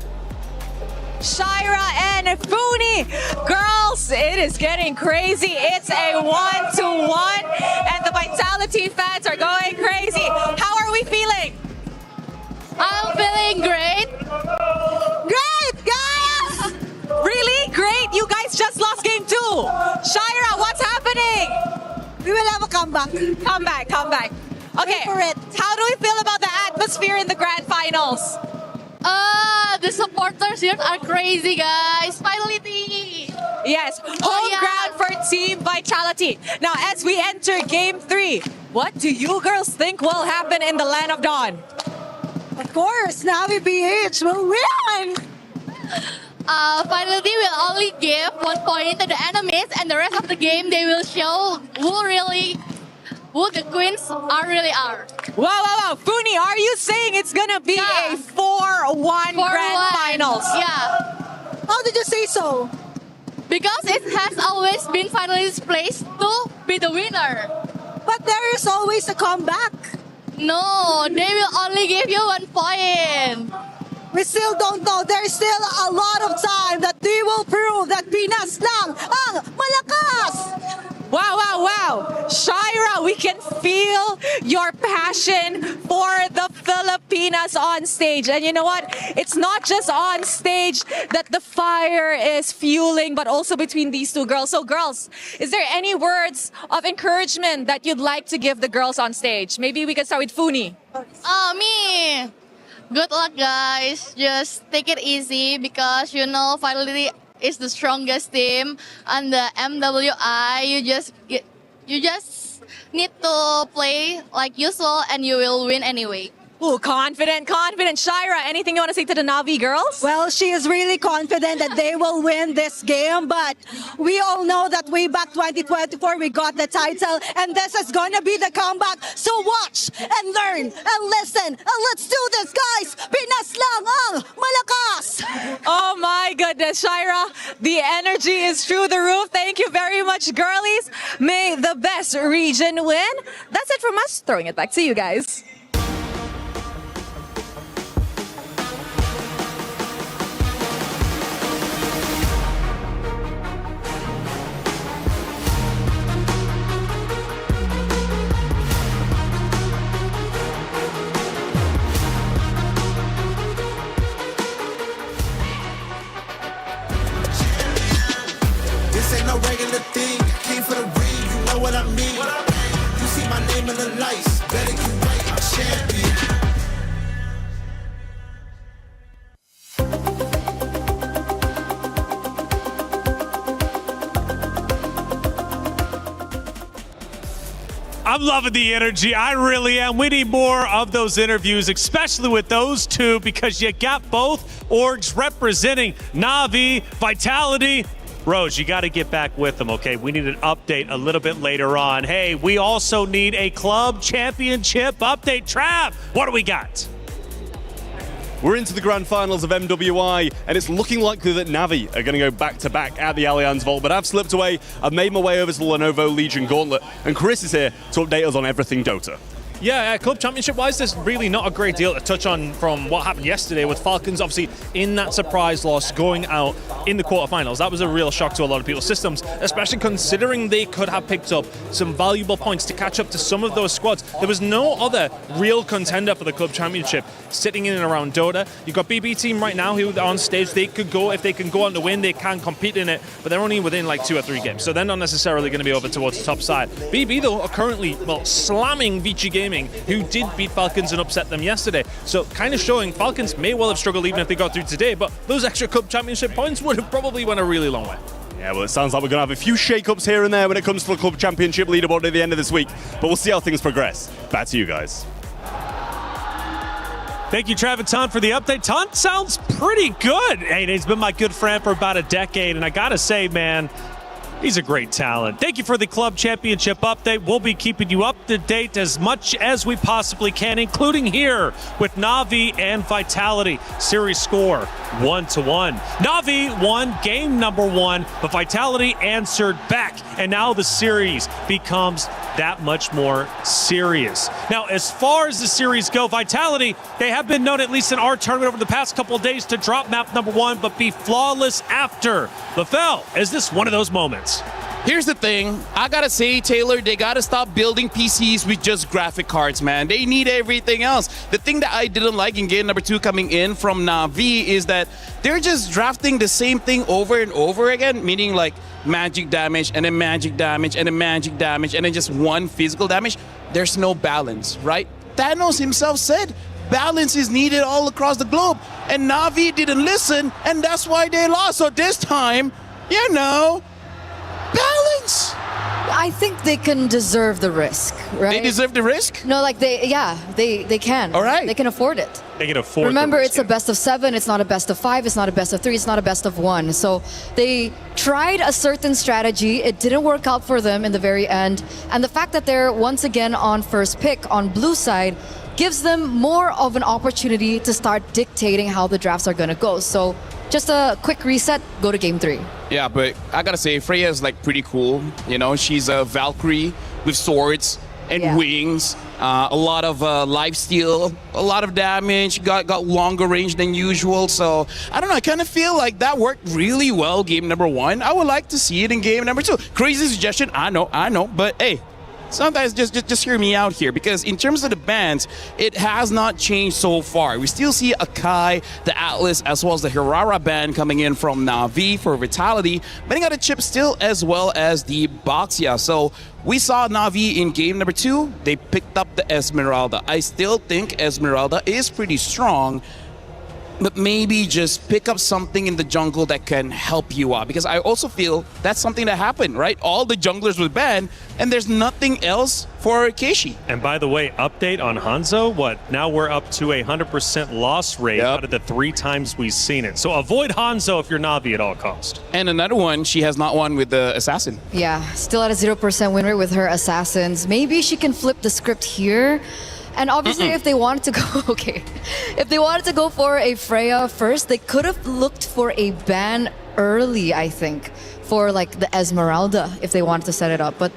Shira and Funi. Girls, it is getting crazy. It's a 1-1, and the Vitality fans are going crazy. How are we feeling? I'm feeling great. Great, guys! Really? Great. You guys just lost game 2. Shira, what's happening? We will have a comeback. Come back. Okay, for it. How do we feel about the atmosphere in the Grand Finals? The supporters here are crazy, guys. Finally. Yes, home ground for Team Vitality. Now, as we enter Game 3, what do you girls think will happen in the Land of Dawn? Of course, Navi BH will win. Finally, will only give 1 point to the enemies, and the rest of the game they will show who the queens really are. Wow. Funi, are you saying it's gonna be a 4-1 Grand Finals? Yeah. How did you say so? Because it has always been finalists' place to be the winner. But there is always a comeback. No, they will only give you 1 point. We still don't know. There's still a lot of time that they will prove that Pinas lang ang malakas. Wow. Shira, we can feel your passion for the Filipinas on stage. And you know what? It's not just on stage that the fire is fueling, but also between these 2 girls. So girls, is there any words of encouragement that you'd like to give the girls on stage? Maybe we can start with Funi. Me. Good luck, guys. Just take it easy because finally is the strongest team, and the MWI. You just need to play like usual, and you will win anyway. Ooh, confident. Shira, anything you want to say to the Navi girls? Well, she is really confident that they will win this game, but we all know that way back 2024, we got the title, and this is going to be the comeback. So watch and learn and listen, and let's do this, guys! Pinas lang ang malakas! Oh my goodness, Shira, the energy is through the roof. Thank you very much, girlies. May the best region win. That's it from us. Throwing it back to you guys. This ain't no regular thing. Came for the ring, you know what I mean. You see my name in the lights, better get right, I'm champion. I'm loving the energy. I really am. We need more of those interviews, especially with those 2, because you got both orgs representing Navi, Vitality. Rose, you got to get back with them, okay? We need an update a little bit later on. Hey, we also need a club championship update. Trav, what do we got? We're into the grand finals of MWI, and it's looking likely that Navi are going to go back-to-back at the Allianz Vault, but I've slipped away. I've made my way over to the Lenovo Legion Gauntlet, and Chris is here to update us on everything Dota. Yeah, club championship-wise, there's really not a great deal to touch on from what happened yesterday with Falcons, obviously, in that surprise loss, going out in the quarterfinals. That was a real shock to a lot of people's systems, especially considering they could have picked up some valuable points to catch up to some of those squads. There was no other real contender for the club championship sitting in and around Dota. You've got BB team right now who are on stage. They could go, if they can go on to win, they can compete in it, but they're only within like 2 or 3 games, so they're not necessarily going to be over towards the top side. BB, though, are currently, slamming Vici Gaming, who did beat Falcons and upset them yesterday. So kind of showing Falcons may well have struggled even if they got through today, but those extra club championship points would have probably went a really long way. Yeah, well, it sounds like we're going to have a few shake-ups here and there when it comes to the club championship leaderboard at the end of this week, but we'll see how things progress. Back to you guys. Thank you, Trav and Ton, for the update. Ton sounds pretty good. Hey, he's been my good friend for about a decade, and I gotta say, man, He's a great talent. Thank you for the club championship update. We'll be keeping you up to date as much as we possibly can, including here with Na'Vi and Vitality. Series score 1-1. Na'Vi won game number 1, but Vitality answered back. And now the series becomes that much more serious. Now, as far as the series go, Vitality, they have been known, at least in our tournament over the past couple of days, to drop map number 1, but be flawless after. Lafell, is this one of those moments? Here's the thing. I gotta say, Taylor, they gotta stop building PCs with just graphic cards, man. They need everything else. The thing that I didn't like in game number 2 coming in from Na'Vi is that they're just drafting the same thing over and over again, meaning like magic damage and then magic damage and then magic damage and then just one physical damage. There's no balance, right? Thanos himself said balance is needed all across the globe, and Na'Vi didn't listen, and that's why they lost. So this time, you know, balance. I think they can deserve the risk, right? They deserve the risk? No, like they can. All right. They can afford it. They can afford Remember, it's a best of 7, it's not a best of 5, it's not a best of 3, it's not a best of 1. So they tried a certain strategy, it didn't work out for them in the very end. And the fact that they're once again on first pick on blue side gives them more of an opportunity to start dictating how the drafts are gonna go. So just a quick reset, go to game 3. Yeah, but I gotta say, Freya is like pretty cool. You know, she's a Valkyrie with swords and wings, a lot of life steal, a lot of damage, got longer range than usual. So I don't know, I kind of feel like that worked really well game number 1. I would like to see it in game number 2. Crazy suggestion, I know, but hey, sometimes just hear me out here, because in terms of the bans, it has not changed so far. We still see Akai, the Atlas, as well as the Hirara ban coming in from Na'Vi for Vitality, but they got a chip still, as well as the Boxia. So we saw Na'Vi in game number 2. They picked up the Esmeralda. I still think Esmeralda is pretty strong, but maybe just pick up something in the jungle that can help you out, because I also feel that's something that happened, right? All the junglers were banned, and there's nothing else for Keishi. And by the way, update on Hanzo, now we're up to a 100% loss rate out of the 3 times we've seen it. So avoid Hanzo if you're Na'Vi at all cost. And another one, she has not won with the Assassin. Yeah, still at a 0% win rate with her Assassins. Maybe she can flip the script here. And obviously, if they wanted to go, if they wanted to go for a Freya first, they could have looked for a ban early, I think, for like the Esmeralda, if they wanted to set it up. But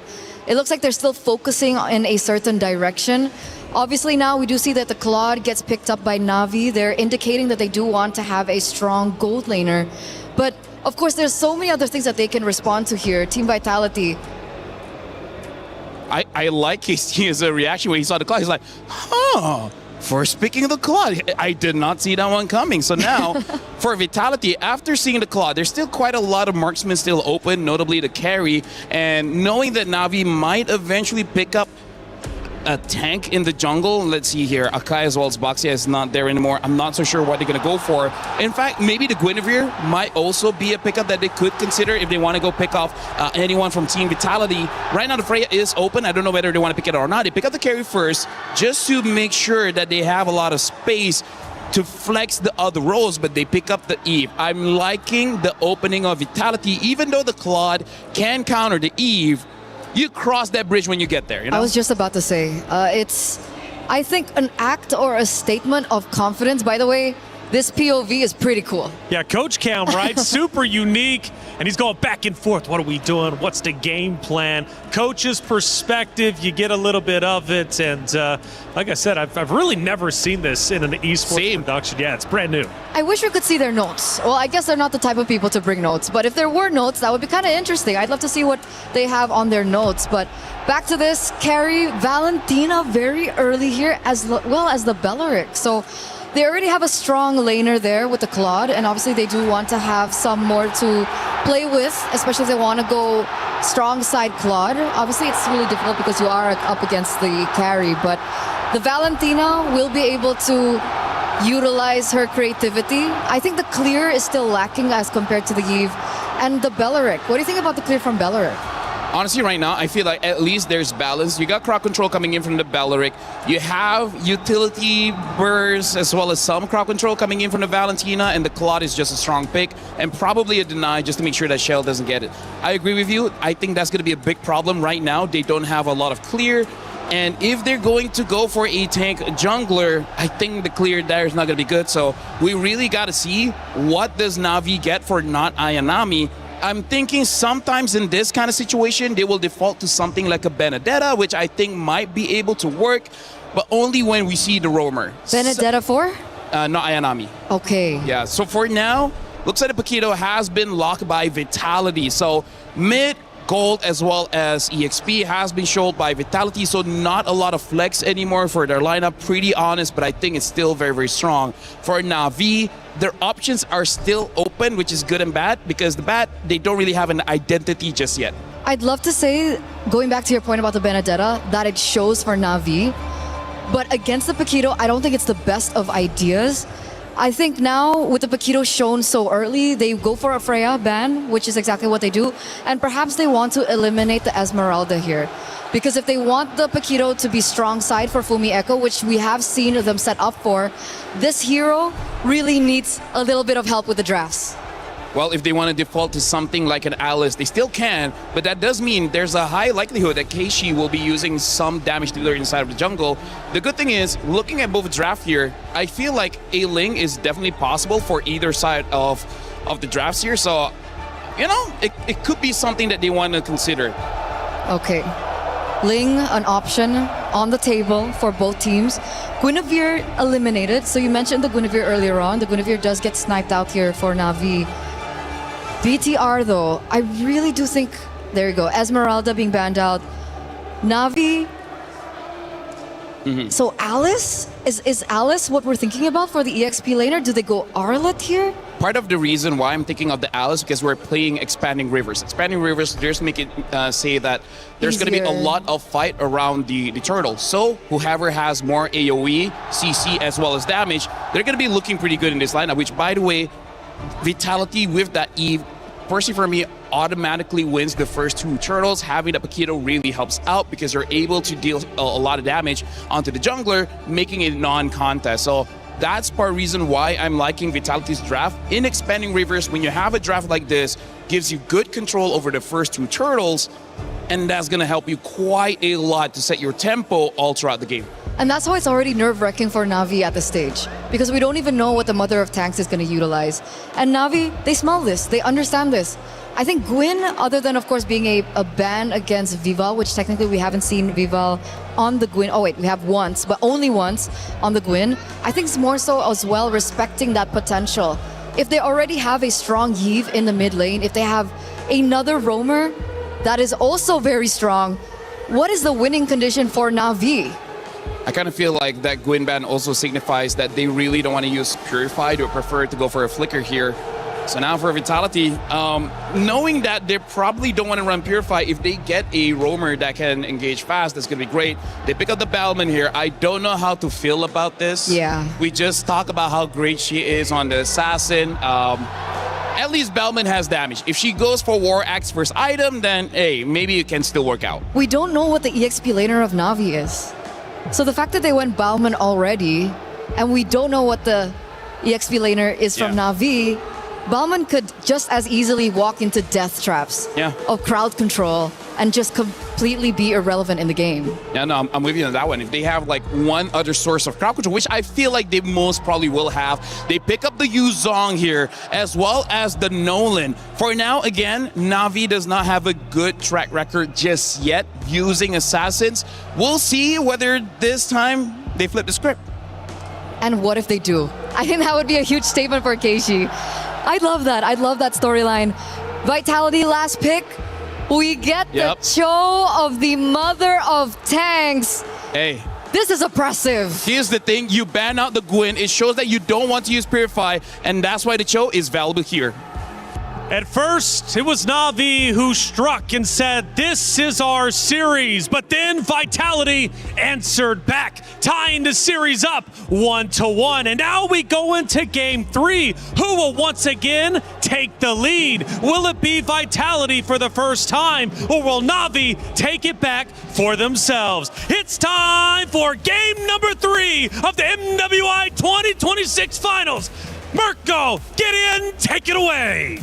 it looks like they're still focusing in a certain direction. Obviously, now we do see that the Claude gets picked up by Na'Vi. They're indicating that they do want to have a strong gold laner. But of course, there's so many other things that they can respond to here. Team Vitality. I like his reaction when he saw the Claude. He's like, huh, first picking the Claude. I did not see that one coming. So now, for Vitality, after seeing the Claude, there's still quite a lot of marksmen still open, notably the carry. And knowing that Na'Vi might eventually pick up a tank in the jungle. Let's see here. Akai as well as Boxia is not there anymore. I'm not so sure what they're going to go for. In fact, maybe the Guinevere might also be a pickup that they could consider if they want to go pick off anyone from Team Vitality. Right now, the Freya is open. I don't know whether they want to pick it or not. They pick up the carry first just to make sure that they have a lot of space to flex the other roles, but they pick up the Eve. I'm liking the opening of Vitality. Even though the Claude can counter the Eve, you cross that bridge when you get there. You know? I was just about to say, it's, I think, an act or a statement of confidence. By the way, this POV is pretty cool. Yeah, Coach Cam, right? Super unique. And he's going back and forth. What are we doing? What's the game plan? Coach's perspective, you get a little bit of it. And like I said, I've really never seen this in an esports production. Yeah, it's brand new. I wish we could see their notes. Well, I guess they're not the type of people to bring notes. But if there were notes, that would be kind of interesting. I'd love to see what they have on their notes. But back to this, carry Valentina very early here, as well as the Bellaric. So they already have a strong laner there with the Claude, and obviously they do want to have some more to play with, especially if they want to go strong side Claude. Obviously it's really difficult because you are up against the carry, but the Valentina will be able to utilize her creativity. I think the clear is still lacking as compared to the Eve and the Bellaric. What do you think about the clear from Bellaric? Honestly, right now, I feel like at least there's balance. You got crowd control coming in from the Belleric. You have utility bursts as well as some crowd control coming in from the Valentina, and the Claude is just a strong pick, and probably a deny just to make sure that Shell doesn't get it. I agree with you. I think that's going to be a big problem right now. They don't have a lot of clear, and if they're going to go for a tank jungler, I think the clear there is not going to be good. So we really got to see what does Na'Vi get for not Ayanami. I'm thinking sometimes in this kind of situation, they will default to something like a Benedetta, which I think might be able to work, but only when we see the roamer. Benedetta for? Not Ayanami. Okay. Yeah, so for now, looks like the Paquito has been locked by Vitality. So mid, Gold, as well as EXP has been showed by Vitality, so not a lot of flex anymore for their lineup. Pretty honest, but I think it's still very, very strong. For Na'Vi, their options are still open, which is good and bad, because the bad, they don't really have an identity just yet. I'd love to say, going back to your point about the Benedetta, that it shows for Na'Vi, but against the Paquito, I don't think it's the best of ideas. I think now, with the Paquito shown so early, they go for a Freya ban, which is exactly what they do. And perhaps they want to eliminate the Esmeralda here. Because if they want the Paquito to be strong side for Fumi Echo, which we have seen them set up for, this hero really needs a little bit of help with the drafts. Well, if they want to default to something like an Alice, they still can, but that does mean there's a high likelihood that Keishi will be using some damage dealer inside of the jungle. The good thing is, looking at both draft here, I feel like a Ling is definitely possible for either side of the drafts here, so, you know, it could be something that they want to consider. Okay. Ling, an option on the table for both teams. Guinevere eliminated, so you mentioned the Guinevere earlier on. The Guinevere does get sniped out here for Na'Vi. BTR though, I really do think, there you go, Esmeralda being banned out. Na'Vi, so Alice? Is Alice what we're thinking about for the EXP laner? Do they go Arlet here? Part of the reason why I'm thinking of the Alice, because we're playing Expanding Rivers. Expanding Rivers, just make it say that there's going to be a lot of fight around the turtle. So whoever has more AoE, CC, as well as damage, they're going to be looking pretty good in this lineup, which, by the way, Vitality with that Eve, personally for me, automatically wins the first two turtles. Having the Paquito really helps out because they're able to deal a lot of damage onto the jungler, making it non-contest. So that's part of the reason why I'm liking Vitality's draft. In Expanding Rivers, when you have a draft like this, gives you good control over the first two turtles, and that's going to help you quite a lot to set your tempo all throughout the game. And that's why it's already nerve-wracking for Na'Vi at this stage. Because we don't even know what the Mother of Tanks is going to utilize. And Na'Vi, they smell this. They understand this. I think Gwyn, other than, of course, being a ban against Vival, which technically we haven't seen Vival on the Gwyn. Oh, wait, we have once, but only once on the Gwyn. I think it's more so as well respecting that potential. If they already have a strong Yve in the mid lane, if they have another roamer that is also very strong, what is the winning condition for Na'Vi? I kind of feel like that Gwyn ban also signifies that they really don't want to use Purify. They prefer to go for a Flicker here. So now for Vitality, knowing that they probably don't want to run Purify, if they get a roamer that can engage fast, that's going to be great. They pick up the Bellman here. I don't know how to feel about this. Yeah. We just talk about how great she is on the Assassin. At least Bellman has damage. If she goes for War Axe first item, then hey, maybe it can still work out. We don't know what the EXP laner of Na'Vi is. So the fact that they went Bauman already, and we don't know what the EXP laner is from Na'Vi, Bauman could just as easily walk into death traps of crowd control and just completely be irrelevant in the game. Yeah, no, I'm with you on that one. If they have like one other source of crowd control, which I feel like they most probably will have, they pick up the Yuzong here as well as the Nolan. For now, again, Na'Vi does not have a good track record just yet using assassins. We'll see whether this time they flip the script. And what if they do? I think that would be a huge statement for Keishi. I love that. I love that storyline. Vitality last pick. We get the show of the Mother of Tanks. Hey. This is oppressive. Here's the thing. You ban out the Gwyn. It shows that you don't want to use Purify, and that's why the show is valuable here. At first, it was Na'Vi who struck and said, "This is our series." But then Vitality answered back, tying the series up 1-1. And now we go into Game 3. Who will once again take the lead? Will it be Vitality for the first time, or will Na'Vi take it back for themselves? It's time for Game number 3 of the MWI 2026 Finals. Mirko, get in, take it away.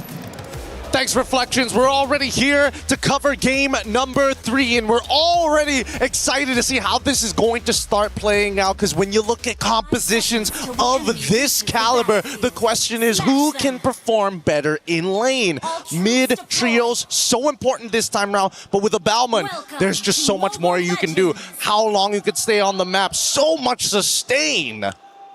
Thanks, Reflections. We're already here to cover game number 3, and we're already excited to see how this is going to start playing out, because when you look at compositions of this caliber, the question is who can perform better in lane? Mid trios, so important this time around, but with a Bauman, there's just so much more you can do. How long you could stay on the map, so much sustain.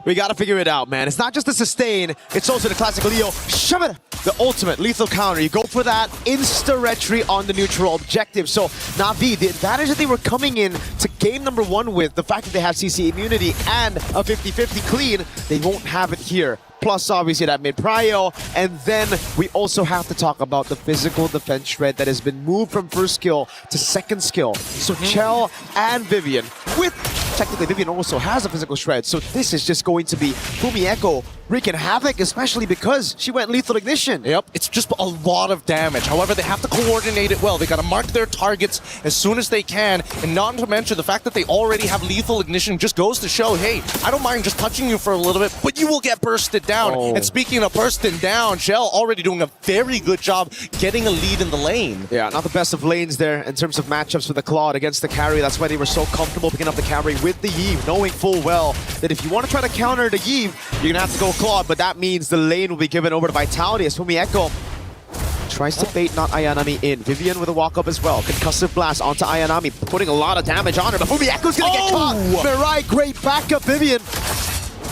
We gotta figure it out, man. It's not just the sustain, it's also the classic Leo. Shove it! The ultimate lethal counter. You go for that insta-retry on the neutral objective. So Na'Vi, the advantage that they were coming in to game number 1 with, the fact that they have CC immunity and a 50-50 clean, they won't have it here. Plus, obviously, that mid-prio. And then we also have to talk about the physical defense shred that has been moved from first skill to second skill. So Chell and Vivian, with technically Vivian also has a physical shred. So this is just going to be Fumi Echo wreaking havoc, especially because she went lethal ignition. Yep, it's just a lot of damage. However, they have to coordinate it well. They got to mark their targets as soon as they can. And not to mention the fact that they already have lethal ignition just goes to show, hey, I don't mind just touching you for a little bit, but you will get bursted down. And speaking of bursting down, Shell already doing a very good job getting a lead in the lane. Yeah, not the best of lanes there in terms of matchups for the Claude against the carry. That's why they were so comfortable picking up the carry with the Yve, knowing full well that if you want to try to counter the Yve, you're going to have to go Claude, but that means the lane will be given over to Vitality as Fumi Echo tries to bait not Ayanami in. Vivian with a walk-up as well. Concussive blast onto Ayanami, putting a lot of damage on her, but Fumi Echo's going to get caught. Mirai, great backup, Vivian.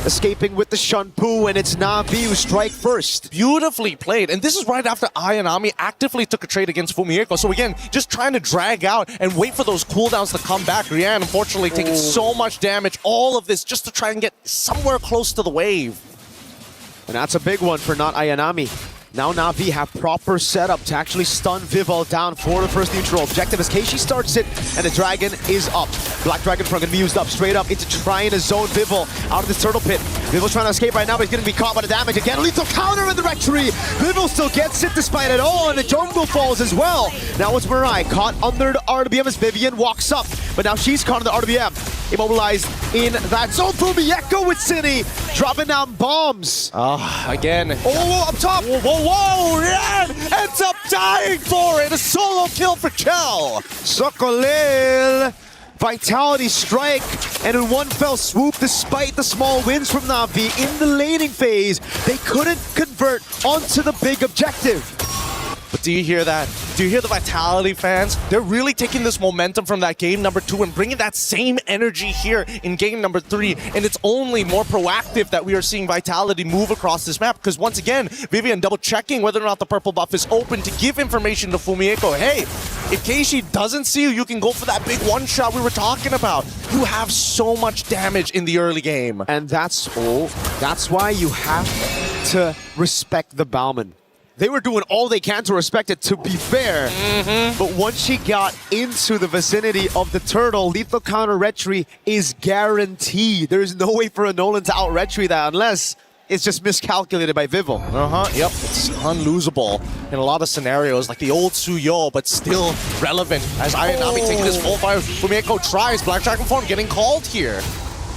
Escaping with the Shunpu, and it's Na'Vi who strike first. Beautifully played, and this is right after Ayanami actively took a trade against Fumi. So again, just trying to drag out and wait for those cooldowns to come back. Rian, unfortunately, taking so much damage. All of this just to try and get somewhere close to the wave. And that's a big one for not Ayanami. Now Na'Vi have proper setup to actually stun Vival down for the first neutral objective as Keishi starts it, and the Dragon is up. Black Dragon Front gonna be used up straight up into trying to zone Vival out of this turtle pit. Vival's trying to escape right now, but he's gonna be caught by the damage again. Lethal counter in the rectory. Vival still gets it despite it all, and the jungle falls as well. Now it's Mirai caught under the RWM as Vivian walks up, but now she's caught in the RWM. Immobilized in that zone. Fumi Echo with City dropping down bombs. Again. Oh, up top. Whoa, Rian ends up dying for it. A solo kill for Chell. Sokolil. Vitality strike, and in one fell swoop, despite the small wins from Na'Vi in the laning phase, they couldn't convert onto the big objective. But do you hear that? Do you hear the Vitality fans? They're really taking this momentum from that game number 2 and bringing that same energy here in game number 3. And it's only more proactive that we are seeing Vitality move across this map. Because once again, Vivian double checking whether or not the purple buff is open to give information to Fumi Echo. Hey, if Keishi doesn't see you, you can go for that big one shot we were talking about. You have so much damage in the early game. And that's why you have to respect the Bauman. They were doing all they can to respect it, to be fair. But once she got into the vicinity of the turtle, lethal counter retry is guaranteed. There's no way for a Nolan to out retry that unless it's just miscalculated by Vival. Yep, it's unlosable in a lot of scenarios, like the old Suyo, but still relevant. As Ayanami taking this full fire, Fumi Echo tries, Black Dragon form getting called here.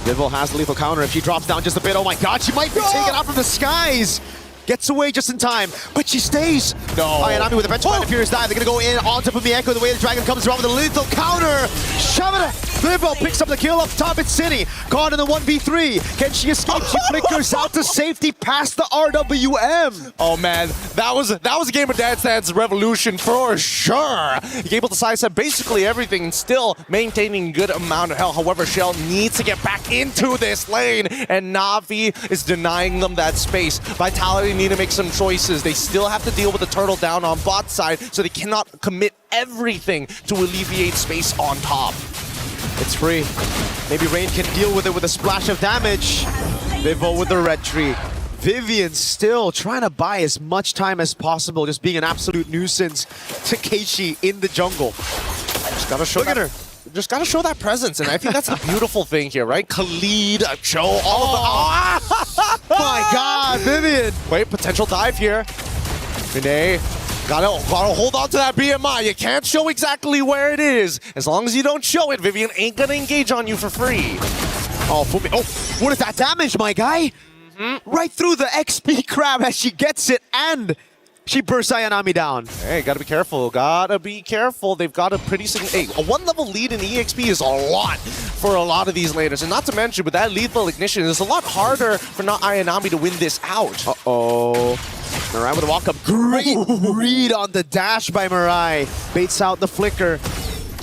Vival has the lethal counter. If she drops down just a bit, oh my god, she might be taken out from the skies. Gets away just in time, but she stays. No. Ayanami with a Petrified Furious Dive. They're going to go in on top of the Echo. The way the Dragon comes around with a lethal counter. Shove it. Vival picks up the kill up top. It's Cine. Caught in the 1v3. Can she escape? She flickers out to safety past the RWM. Oh man, that was a game of Dance Dance Revolution for sure. You're able to sidestep basically everything and still maintaining a good amount of health. However, Shell needs to get back into this lane, and Na'Vi is denying them that space. Vitality need to make some choices. They still have to deal with the turtle down on bot side, so they cannot commit everything to alleviate space on top. It's free. Maybe Rain can deal with it with a splash of damage. Vival with the retry. Vivian still trying to buy as much time as possible, just being an absolute nuisance to Keishi in the jungle. Just gotta show that. Just gotta show that presence, and I think that's the beautiful thing here, right? Khalid, Cho, all of the. My God, Vivian! Wait, potential dive here. Vinay, gotta hold on to that BMI. You can't show exactly where it is. As long as you don't show it, Vivian ain't gonna engage on you for free. Oh, Fumi. Oh, what is that damage, my guy? Right through the XP crab as she gets it, and she bursts Ayanami down. Hey, gotta be careful. Gotta be careful. They've got a pretty hey, a 1-level lead in EXP is a lot for a lot of these laners. And not to mention, with that lethal ignition, it's a lot harder for not Ayanami to win this out. Uh-oh. Mirai with a walk-up. Great read on the dash by Mirai. Baits out the flicker.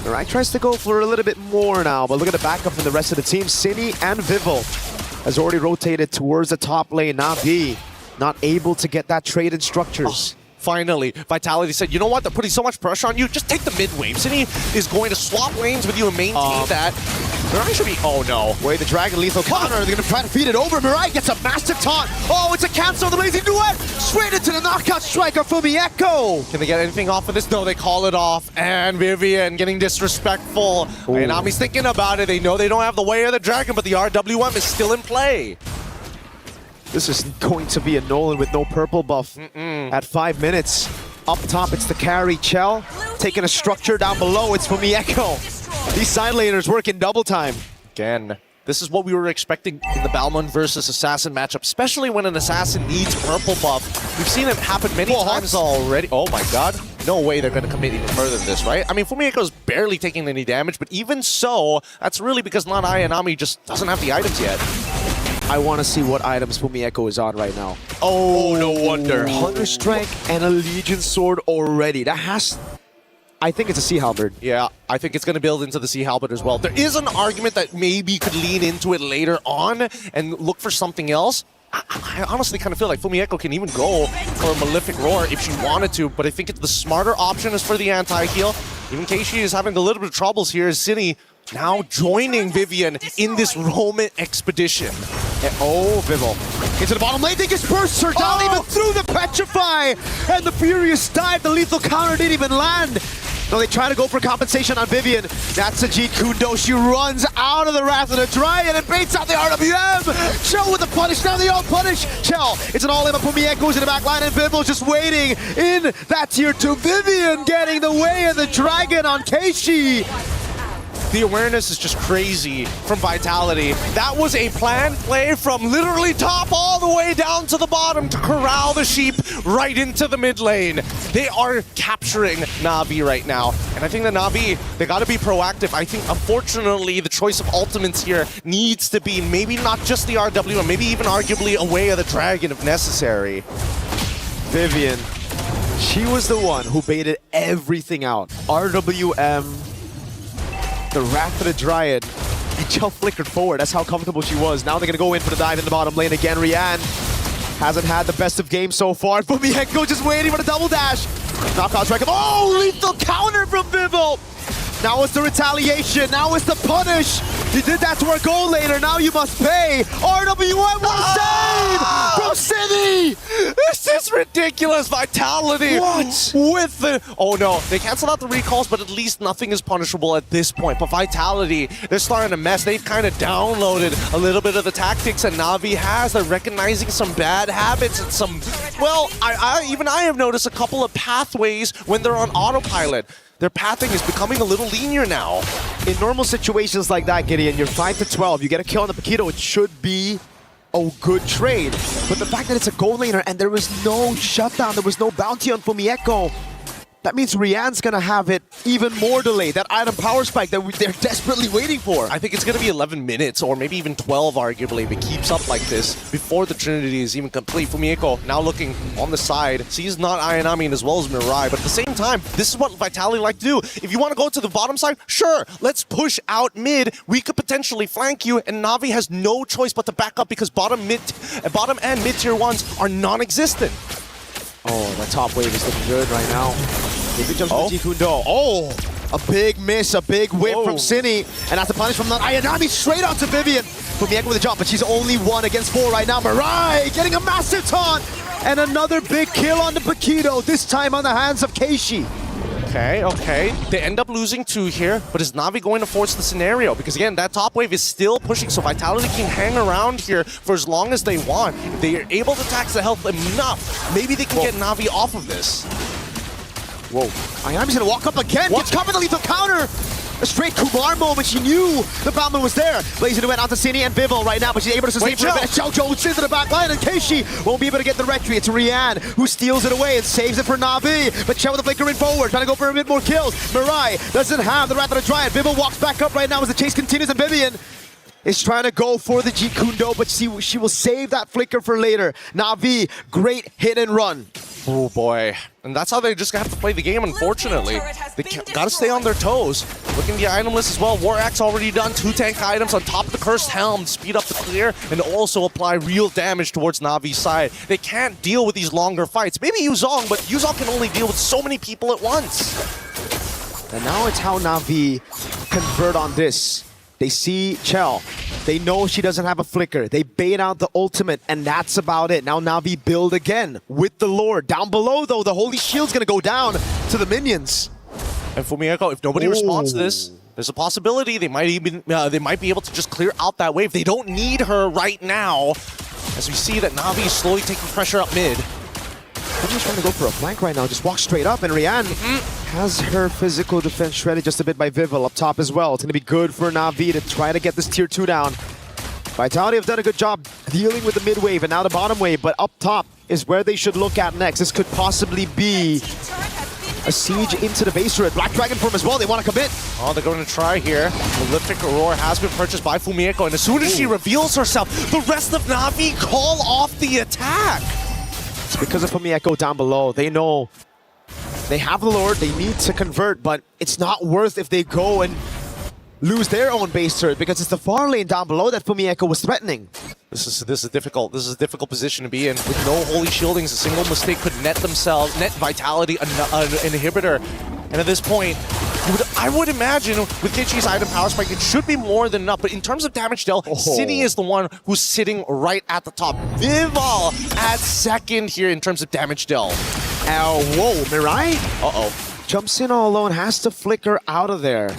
Mirai tries to go for a little bit more now, but look at the backup from the rest of the team. Cine and Vival has already rotated towards the top lane. Navi not able to get that trade in structures. Finally, Vitality said, you know what, they're putting so much pressure on you, just take the mid wave. Cine is going to swap lanes with you and maintain that. Mirai should be, oh no. Wait, the Dragon lethal counter, they're gonna try to feed it over. Mirai gets a massive taunt. Oh, it's a cancel, the lazy duet! Straight into the knockout striker from the Echo. Can they get anything off of this? No, they call it off. And Vivian getting disrespectful. Ayanami's thinking about it. They know they don't have the way of the Dragon, but the RWM is still in play. This is going to be a Nolan with no purple buff at 5 minutes. Up top, it's the carry. Chell taking a structure down below. It's from the Echo. These side laners working double time. Again, this is what we were expecting in the Balmond versus Assassin matchup, especially when an Assassin needs purple buff. We've seen it happen many times already. Oh my God. No way they're going to commit even further than this, right? I mean, Fumieko's barely taking any damage, but even so, that's really because not Ayanami just doesn't have the items yet. I want to see what items Fumieko is on right now. Oh, no wonder. Hunter Strike and a Legion Sword already. That has... I think it's a Sea Halberd. Yeah, I think it's going to build into the Sea Halberd as well. There is an argument that maybe could lean into it later on and look for something else. I honestly kind of feel like Fumieko can even go for a Malefic Roar if she wanted to, but I think it's the smarter option is for the anti-heal. Even Keishi is having a little bit of troubles here as Cine now joining Vivian in this Roman expedition. And, oh, Vival. Into the bottom lane, they just burst her down even through the Petrify! And the Furious dive, the lethal counter didn't even land. No, they try to go for compensation on Vivian. That's Sajid Kundo. She runs out of the Wrath of the Dryad and baits out the RWM. Chell with the punish. Now they all punish. Chell, it's an all-in, but Fumieko's in the back line, and Vival's just waiting in that tier 2. Vivian getting the way of the dragon on Keishi. The awareness is just crazy from Vitality. That was a planned play from literally top all the way down to the bottom to corral the sheep right into the mid lane. They are capturing Na'Vi right now. And I think that Na'Vi, they gotta be proactive. I think, unfortunately, the choice of ultimates here needs to be maybe not just the RW, or maybe even arguably a way of the dragon if necessary. Vivian, she was the one who baited everything out. RWM, the Wrath of the Dryad, and Chell flickered forward. That's how comfortable she was. Now they're going to go in for the dive in the bottom lane again. Rian hasn't had the best of games so far. Fumieko just waiting for the double dash. Knockout strike. Oh, lethal counter from Vival. Now it's the retaliation. Now it's the punish. You did that to our goal laner. Now you must pay. RWM will save from City. This is ridiculous. Vitality. What? With the... Oh no, they canceled out the recalls, but at least nothing is punishable at this point. But Vitality, they're starting to mess. They've kind of downloaded a little bit of the tactics that Na'Vi has. They're recognizing some bad habits and some... Well, even I have noticed a couple of pathways when they're on autopilot. Their pathing is becoming a little linear now. In normal situations like that, Gideon, you're 5-12. You get a kill on the Paquito, it should be a good trade. But the fact that it's a gold laner and there was no shutdown, there was no bounty on Fumieko, that means Rian's gonna have it even more delayed. That item power spike that they're desperately waiting for. I think it's gonna be 11 minutes or maybe even 12 arguably if it keeps up like this before the Trinity is even complete. Fumieko now looking on the side. Sees not Ayanami as well as Mirai, but at the same time, this is what Vitality like to do. If you want to go to the bottom side, sure, let's push out mid. We could potentially flank you, and Na'Vi has no choice but to back up because bottom and mid tier 1s are non-existent. Oh, that top wave is looking good right now. If it jumps to Jikundo. Oh, a big miss, a big whip from Cine, and that's the punish from Ayanami straight onto Vivian. Fumieko with a jump, but she's only 1 against 4 right now. Mirai getting a massive taunt, and another big kill on the Paquito, this time on the hands of Keishi. Okay. They end up losing 2 here, but is Na'Vi going to force the scenario? Because again, that top wave is still pushing, so Vitality can hang around here for as long as they want. If they are able to tax the health enough, maybe they can get Na'Vi off of this. Whoa. Ayanami's gonna walk up again, gets caught with a lethal counter! A straight Kumar moment, she knew the Batman was there. Blazing went onto Cine and Vival right now, but she's able to sustain for a bit. Xiao Zhou into the back line, and Keishi won't be able to get the rectory. It's Rian who steals it away and saves it for Na'Vi. But Chen with the flicker in forward, trying to go for a bit more kills. Mirai doesn't have the Wrath of the Dryad. Vival walks back up right now as the chase continues, and Vivian is trying to go for the G Kundo, but she will save that flicker for later. Na'Vi, great hit and run. Oh boy. And that's how they just have to play the game, unfortunately. They gotta stay on their toes. Looking at the item list as well, War Axe already done, 2 tank items on top of the Cursed Helm, speed up the clear, and also apply real damage towards Navi's side. They can't deal with these longer fights. Maybe Yuzong, but Yuzong can only deal with so many people at once. And now it's how Na'Vi convert on this. They see Chell. They know she doesn't have a flicker. They bait out the ultimate, and that's about it. Now Na'Vi build again with the Lord. Down below, though, the Holy Shield's gonna go down to the minions. And Fumieko, if nobody responds to this, there's a possibility they might be able to just clear out that wave. They don't need her right now, as we see that Na'Vi is slowly taking pressure up mid. I'm just trying to go for a flank right now. Just walk straight up, and Rian has her physical defense shredded just a bit by Vival up top as well. It's going to be good for Na'Vi to try to get this tier 2 down. Vitality have done a good job dealing with the mid wave and now the bottom wave, but up top is where they should look at next. This could possibly be a siege into the base turret. Black Dragon form as well. They want to commit. Oh, they're going to try here. Prolific Aurora has been purchased by Fumieko, and as soon as she reveals herself, the rest of Na'Vi call off the attack. It's because of Fumieko down below. They know they have the Lord, they need to convert, but it's not worth if they go and lose their own base turret, because it's the far lane down below that Fumieko was threatening. This is difficult. This is a difficult position to be in. With no holy shieldings, a single mistake could net Vitality an inhibitor. And at this point, I would imagine with Kichi's item power spike, it should be more than enough. But in terms of damage dealt, Cine is the one who's sitting right at the top. Vival at second here in terms of damage dealt. Whoa, Mirai? Jumps in all alone, has to flicker out of there.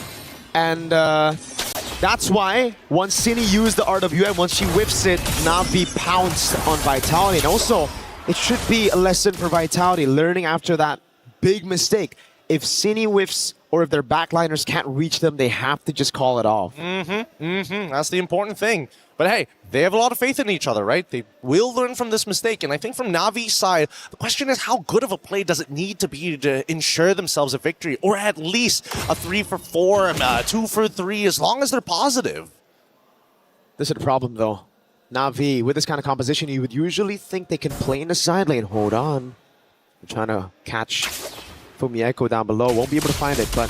And that's why once Cine used the RWM, once she whiffs it, Na'Vi pounced on Vitality. And also, it should be a lesson for Vitality, learning after that big mistake. If Cine whiffs or if their backliners can't reach them, they have to just call it off. That's the important thing. But hey, they have a lot of faith in each other, right? They will learn from this mistake. And I think from Navi's side, the question is how good of a play does it need to be to ensure themselves a victory? Or at least a 3 for 4, 2 for 3, as long as they're positive. This is the problem, though. Na'Vi, with this kind of composition, you would usually think they can play in the side lane. Hold on. They're trying to catch Fumieko down below. Won't be able to find it, but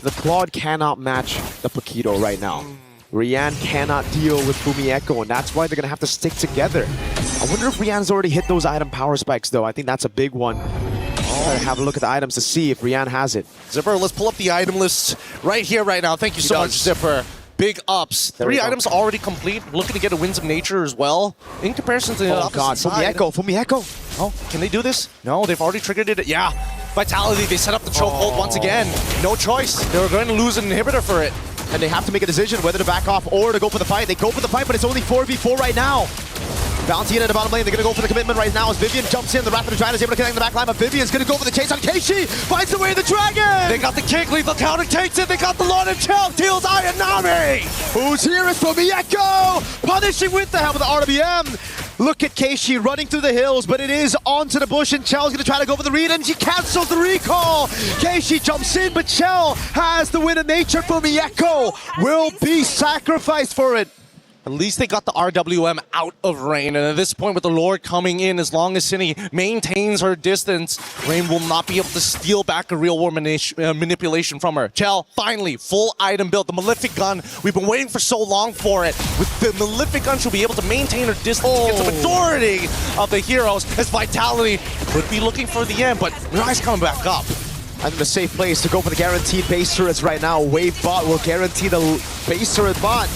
the Claude cannot match the Paquito right now. Rian cannot deal with Fumieko, and that's why they're going to have to stick together. I wonder if Rian's already hit those item power spikes, though. I think that's a big one. Try to have a look at the items to see if Rian has it. Zipper, let's pull up the item list right here, right now. Thank you so much, Zipper. Big ups. 3 items already complete. Looking to get a Winds of Nature as well. In comparison to the opposite side. Fumieko. Oh, can they do this? No, they've already triggered it. Yeah. Vitality, they set up the chokehold once again. No choice. They were going to lose an inhibitor for it. And they have to make a decision whether to back off or to go for the fight. They go for the fight, but it's only 4v4 right now. Bounty in at the bottom lane. They're going to go for the commitment right now as Vivian jumps in. The Wrath of the Dryad is able to connect the back line, but Vivian's going to go for the chase on Keishi. Finds the way of the dragon. They got the kick. Lethal counter takes it. They got the Lord of Chell. Deals Ayanami. Who's here is Fumieko. Punishing with the help of the RWM. Look at Keishi running through the hills, but it is onto the bush, and Chell's going to try to go for the read, and she cancels the recall. Keishi jumps in, but Chell has the win of nature. Fumieko will be sacrificed for it. At least they got the RWM out of Rain, and at this point with the Lord coming in, as long as Cine maintains her distance, Rain will not be able to steal back a real war manipulation from her. Chell, finally, full item build. The Malefic Gun, we've been waiting for so long for it. With the Malefic Gun, she'll be able to maintain her distance against the majority of the heroes, as Vitality could be looking for the end, but Mirai's coming back up. I think the safe place to go for the guaranteed base turrets right now. Wave bot will guarantee the base turret bot.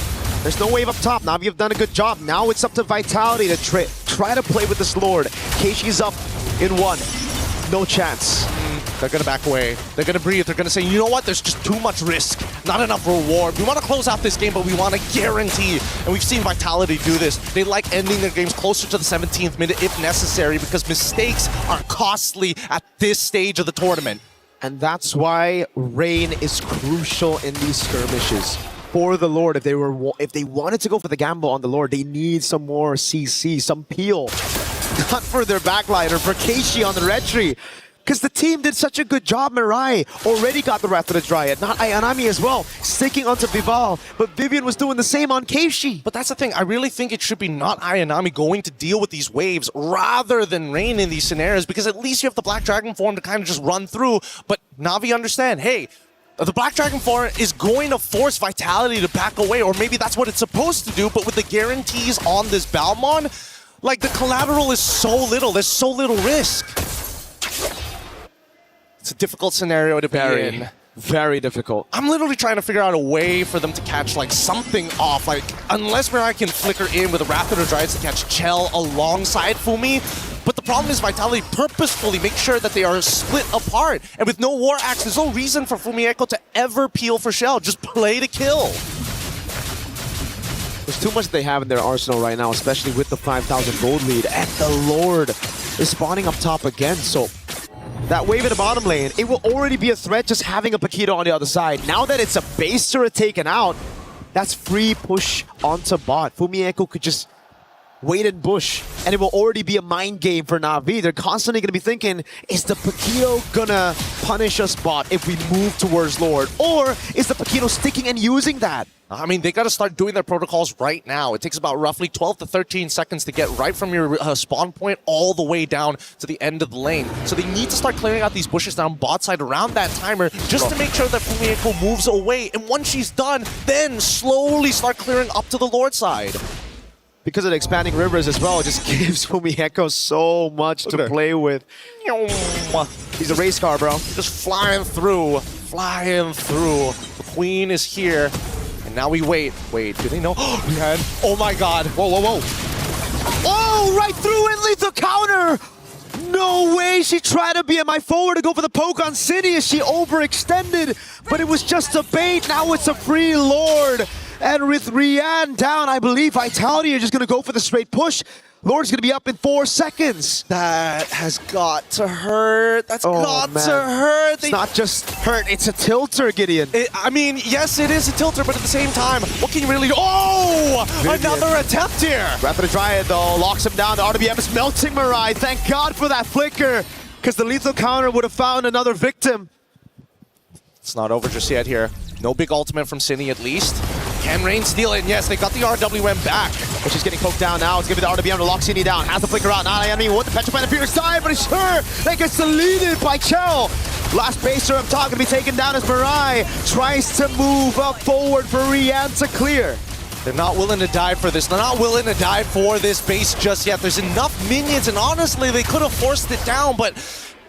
There's no wave up top. Na'Vi have done a good job. Now it's up to Vitality to try to play with this Lord. Keishi's up in 1. No chance. They're going to back away. They're going to breathe. They're going to say, you know what? There's just too much risk. Not enough reward. We want to close out this game, but we want to guarantee. And we've seen Vitality do this. They like ending their games closer to the 17th minute if necessary because mistakes are costly at this stage of the tournament. And that's why Rain is crucial in these skirmishes. For the Lord, if they wanted to go for the gamble on the Lord, they need some more CC, some peel. Not for their backliner, for Keishi on the red tree. Because the team did such a good job. Mirai already got the Wrath of the Dryad, not Ayanami as well, sticking onto Vival, but Vivian was doing the same on Keishi. But that's the thing, I really think it should be not Ayanami going to deal with these waves rather than Rain in these scenarios, because at least you have the Black Dragon form to kind of just run through. But Na'Vi understand, hey, the Black Dragon form is going to force Vitality to back away, or maybe that's what it's supposed to do, but with the guarantees on this Balmon, like the collateral is so little, there's so little risk. It's a difficult scenario to be in. Very difficult. I'm literally trying to figure out a way for them to catch like something off. Like, unless Mirai can flicker in with a Raptor or Dryad to catch Chell alongside Fumi. But the problem is Vitality purposefully make sure that they are split apart. And with no War Axe, there's no reason for Fumieko to ever peel for Shell. Just play to kill. There's too much they have in their arsenal right now, especially with the 5,000 gold lead. And the Lord is spawning up top again, so that wave in the bottom lane, it will already be a threat just having a Paquito on the other side. Now that it's a base turret taken out, that's free push onto bot. Fumieko could just wait in bush, and it will already be a mind game for Na'Vi. They're constantly going to be thinking, is the Paquito gonna punish us bot if we move towards Lord? Or is the Paquito sticking and using that? I mean, they got to start doing their protocols right now. It takes about roughly 12 to 13 seconds to get right from your spawn point all the way down to the end of the lane. So they need to start clearing out these bushes down bot side around that timer just to make sure that Fumieko moves away. And once she's done, then slowly start clearing up to the Lord side. Because of the expanding rivers as well, it just gives Fumieko so much to play with. He's a race car, bro. Just flying through. The Queen is here. And now we wait. Wait, do they know? Oh my god. Whoa, whoa, whoa. Oh, right through it, lethal counter! No way, she tried to be at my forward to go for the poke on City as she overextended, but it was just a bait. Now it's a free Lord. And with Rian down, I believe Vitality are just going to go for the straight push. Lord's going to be up in 4 seconds. That has got to hurt. That's got to hurt. It's not just hurt, it's a tilter, Gideon. I mean, yes, it is a tilter, but at the same time, what can you really do? Oh! Vivian. Another attempt here. Wrath of the Dryad, though, locks him down. The RWM is melting Mirai. Thank God for that flicker, because the lethal counter would have found another victim. It's not over just yet here. No big ultimate from Cine at least. Can Rain steal it? And yes, they got the RWM back. But she's getting poked down now. It's giving the RWM to lock Cine down. Has the flicker out. Not enemy with the Petrified Fierce side, but it's her that gets deleted by Chell. Last baser up top going to be taken down as Mirai tries to move up forward for Rian to clear. They're not willing to die for this. They're not willing to die for this base just yet. There's enough minions, and honestly, they could have forced it down, but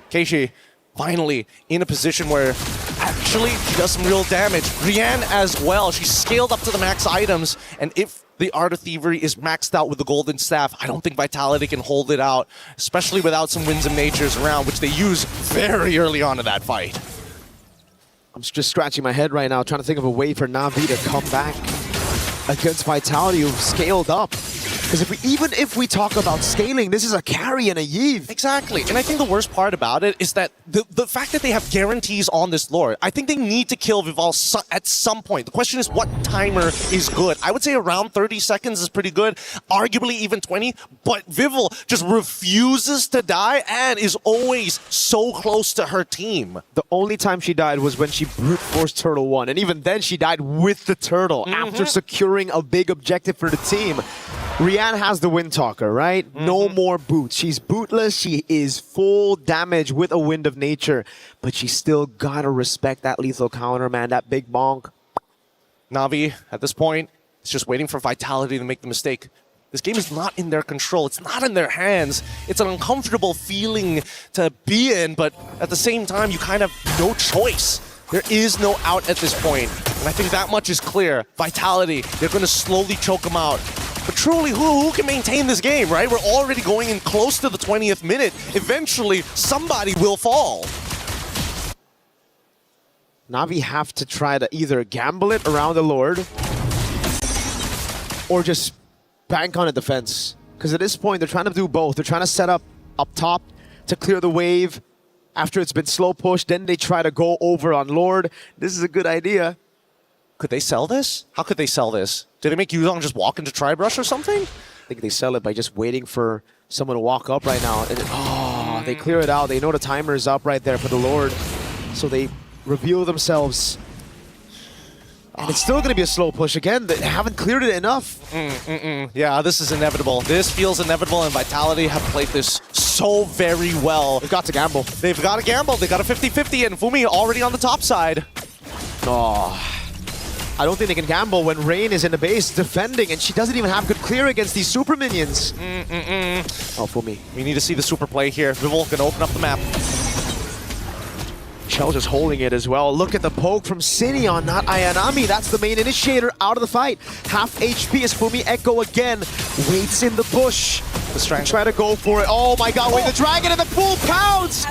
Keishi finally in a position where actually she does some real damage. Rian as well. She's scaled up to the max items, and if the Art of Thievery is maxed out with the Golden Staff, I don't think Vitality can hold it out, especially without some Winds of Natures around, which they use very early on in that fight. I'm just scratching my head right now, trying to think of a way for Na'Vi to come back against Vitality, who've scaled up. Because even if we talk about scaling, this is a carry and a Yve. Exactly. And I think the worst part about it is that the fact that they have guarantees on this Lord, I think they need to kill Vival at some point. The question is what timer is good. I would say around 30 seconds is pretty good, arguably even 20, but Vival just refuses to die and is always so close to her team. The only time she died was when she brute forced Turtle 1, and even then she died with the Turtle after securing a big objective for the team. Rian has the Wind Talker, right? No more boots. She's bootless. She is full damage with a Wind of Nature, but she still gotta respect that lethal counter, man. That big bonk. Na'Vi, at this point, is just waiting for Vitality to make the mistake. This game is not in their control. It's not in their hands. It's an uncomfortable feeling to be in, but at the same time, you kind of have no choice. There is no out at this point. And I think that much is clear. Vitality, they're going to slowly choke them out. But truly, who can maintain this game, right? We're already going in close to the 20th minute. Eventually, somebody will fall. Na'Vi have to try to either gamble it around the Lord or just bank on a defense. Because at this point, they're trying to do both. They're trying to set up top to clear the wave after it's been slow pushed. Then they try to go over on Lord. This is a good idea. Could they sell this? How could they sell this? Did they make Yuzong just walk into Tri-Brush or something? I think they sell it by just waiting for someone to walk up right now. And they clear it out. They know the timer is up right there for the Lord. So they reveal themselves. And it's still going to be a slow push again. They haven't cleared it enough. Yeah, this is inevitable. This feels inevitable, and Vitality have played this so very well. They've got to gamble. They've got to gamble. They got a 50-50, and Fumi already on the top side. Oh, I don't think they can gamble when Rain is in the base defending, and she doesn't even have good clear against these super minions. Oh, Fumi. We need to see the super play here. Vivol can open up the map. Shell just holding it as well. Look at the poke from Sinion, not Ayanami. That's the main initiator out of the fight. Half HP as Fumi Echo again waits in the bush. The strength try to go for it. Oh my god, wait, the dragon and the full pounce!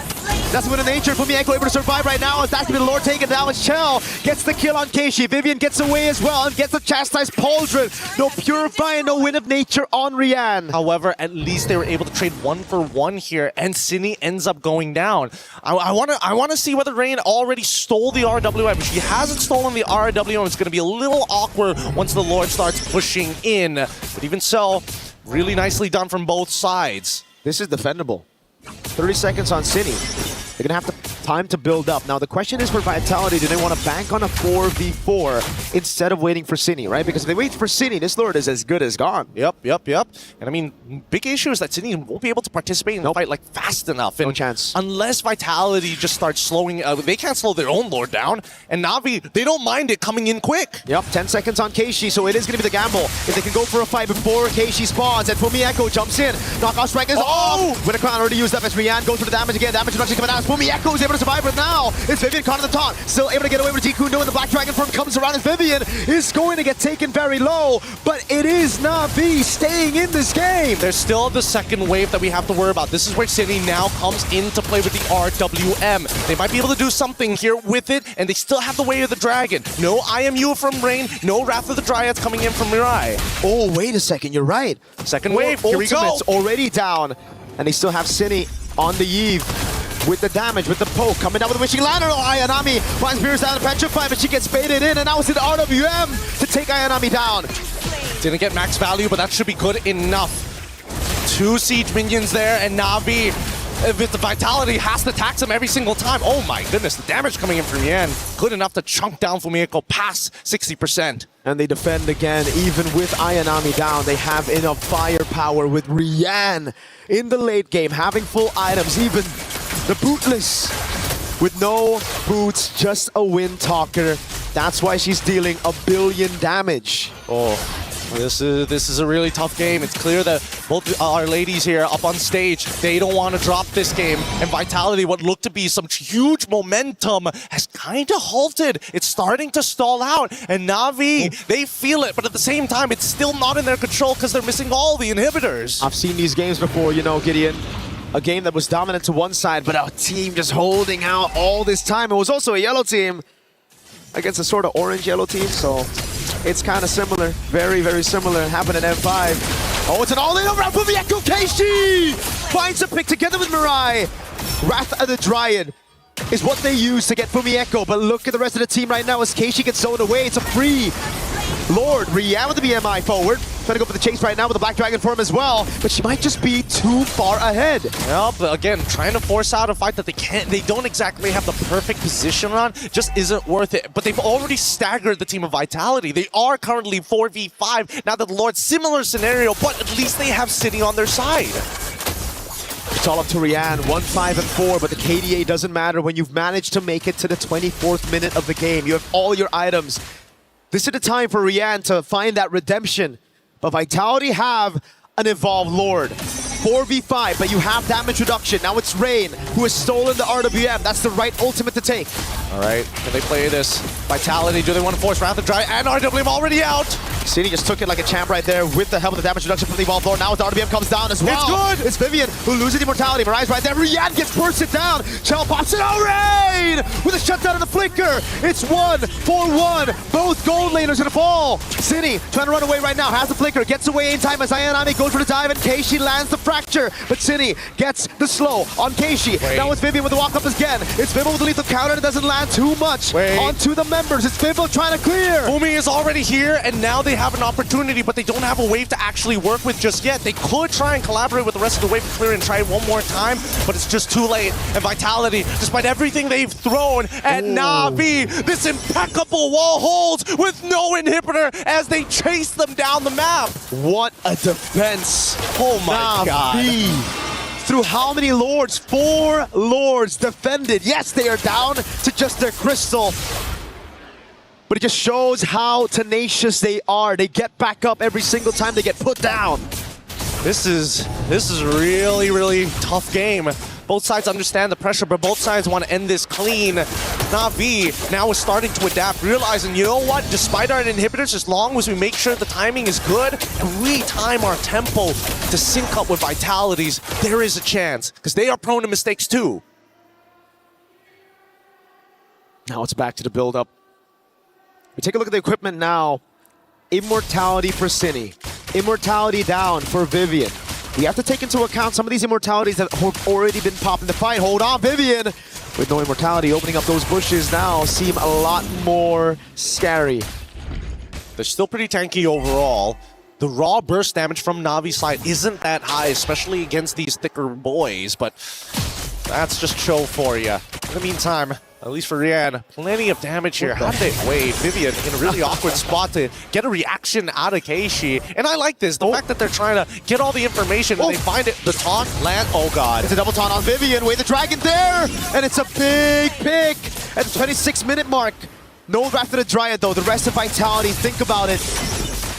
That's when the nature Fumi Echo able to survive right now as that's been the Lord taken down as Chell gets the kill on Keishi. Vivian gets away as well and gets the chastised Pauldron. No Purify and no Wind of Nature on Rian. However, at least they were able to trade 1-for-1 here, and Cine ends up going down. I want to see whether Rain already stole the RWM. If she hasn't stolen the RWM, it's going to be a little awkward once the Lord starts pushing in. But even so, really nicely done from both sides. This is defendable. 30 seconds on Cine. They're going to have time to build up. Now, the question is for Vitality, do they want to bank on a 4v4 instead of waiting for Cine, right? Because if they wait for Cine, this Lord is as good as gone. Yep. And I mean, big issue is that Cine won't be able to participate in the fight like fast enough. And no chance. Unless Vitality just starts slowing, they can't slow their own Lord down. And Na'Vi, they don't mind it coming in quick. Yep, 10 seconds on Keishi, so it is going to be the gamble. If they can go for a fight before Keishi spawns, and Fumi Echo jumps in. Knockout strike is off. Winter Crown already used up as Rian goes for the damage again. Damage reduction coming out. Fumi Echo is able to survive, but now it's Vivian caught on the taunt. Still able to get away with Jikundo, and the Black Dragon form comes around as Vivian is going to get taken very low, but it is Na'Vi staying in this game. There's still the second wave that we have to worry about. This is where Cine now comes into play with the RWM. They might be able to do something here with it, and they still have the Way of the Dragon. No IMU from Rain, no Wrath of the Dryads coming in from Mirai. Oh, wait a second, you're right. Second wave, here we go. Ultimate's already down, and they still have Cine on the eve. With the damage, with the poke, coming down with the Wishing Ladder. Oh, Ayanami finds Beerus down to Petrify, but she gets baited in, and now it's an RWM to take Ayanami down. Didn't get max value, but that should be good enough. 2 siege minions there, and Na'Vi, with the Vitality, has to tax him every single time. Oh my goodness, the damage coming in from Yan. Good enough to chunk down Fumiko past 60%. And they defend again, even with Ayanami down. They have enough firepower with Rian in the late game, having full items, even the bootless with no boots, just a wind talker. That's why she's dealing 1 billion damage. Oh, this is a really tough game. It's clear that both our ladies here up on stage, they don't want to drop this game. And Vitality, what looked to be some huge momentum, has kind of halted. It's starting to stall out. And Na'Vi, they feel it, but at the same time, it's still not in their control because they're missing all the inhibitors. I've seen these games before, you know, Gideon. A game that was dominant to one side, but our team just holding out all this time. It was also a yellow team against a sort of orange-yellow team, so it's kind of similar. Very, very similar. It happened in M5. Oh, it's an all-in over for the Echo. Keishi finds a pick together with Mirai. Wrath of the Dryad is what they use to get Fumi Echo, but look at the rest of the team right now as Keishi gets zoned away. It's a free Lord. Rian with the BMI forward. Trying to go for the chase right now with the Black Dragon form as well, but she might just be too far ahead. Yeah, but again, trying to force out a fight that they don't exactly have the perfect position on just isn't worth it. But they've already staggered the team of Vitality. They are currently 4v5 now that the Lord, similar scenario, but at least they have City on their side. It's all up to Rian, 1-5 and 4, but the KDA doesn't matter when you've managed to make it to the 24th minute of the game. You have all your items. This is the time for Rian to find that redemption. But Vitality have an Evolved Lord. 4v5, but you have damage reduction. Now it's Rain, who has stolen the RWM. That's the right ultimate to take. All right, can they play this? Vitality, do they want to force Wrath of Dry? And RWM already out! City just took it like a champ right there with the help of the damage reduction from the Evolved Lord. Now the RWM comes down as well. It's good! It's Vivian who loses immortality. Mirai's right there. Rian gets bursted down. Chell pops it. Oh, Rain! With a shutdown of the flicker. It's 1-4-1. Both gold laners gonna fall. City trying to run away right now. Has the flicker. Gets away in time as Ayanami goes for the dive and Keishi lands the fracture. But City gets the slow on Keishi. Now it's Vivian with the walk up again. It's Vivo with the lethal counter and it doesn't land too much. Onto the members. It's Vivo trying to clear. Fumi is already here and now they have an opportunity, but they don't have a wave to actually work with just yet. They could try and collaborate with the rest of the wave to clear and try it one more time, but it's just too late. And Vitality, despite everything they've thrown at Na'Vi, this impeccable wall holds with no inhibitor as they chase them down the map. What a defense. Oh my God. Through how many lords? 4 lords defended. Yes, they are down to just their crystal. But it just shows how tenacious they are. They get back up every single time they get put down. This is really, really tough game. Both sides understand the pressure, but both sides want to end this clean. Na'Vi now is starting to adapt, realizing, you know what, despite our inhibitors, as long as we make sure the timing is good and we time our tempo to sync up with Vitality's, there is a chance, because they are prone to mistakes too. Now it's back to the build-up. We take a look at the equipment now. Immortality for Cine. Immortality down for Vivian. We have to take into account some of these immortalities that have already been popping the fight. Hold on, Vivian! With no immortality, opening up those bushes now seem a lot more scary. They're still pretty tanky overall. The raw burst damage from Navi's side isn't that high, especially against these thicker boys, but that's just show for you. In the meantime, at least for Rian, plenty of damage here. How did they wait? Vivian in a really awkward spot to get a reaction out of Keishi. And I like this, the fact that they're trying to get all the information and they find it. The taunt land, oh god. It's a double taunt on Vivian, Wait the dragon there! And it's a big pick at the 26-minute mark. No Wrath of the Dryad though, the rest of Vitality, think about it.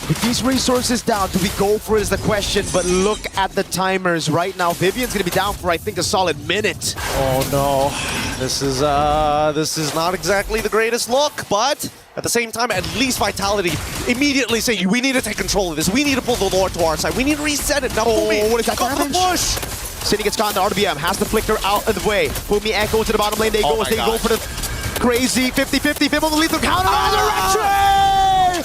With these resources down, do we go for it is the question, but look at the timers right now. Vivian's gonna be down for, I think, a solid minute. Oh no, this is not exactly the greatest look, but at the same time, at least Vitality immediately say, we need to take control of this. We need to pull the Lord to our side. We need to reset it. Now, Fumi, what is that go for the push? City gets caught in the RBM, has the flicker out of the way. Fumi echoes to the bottom lane, they go for the crazy 50-50, Vivo the lethal counter, resurrection!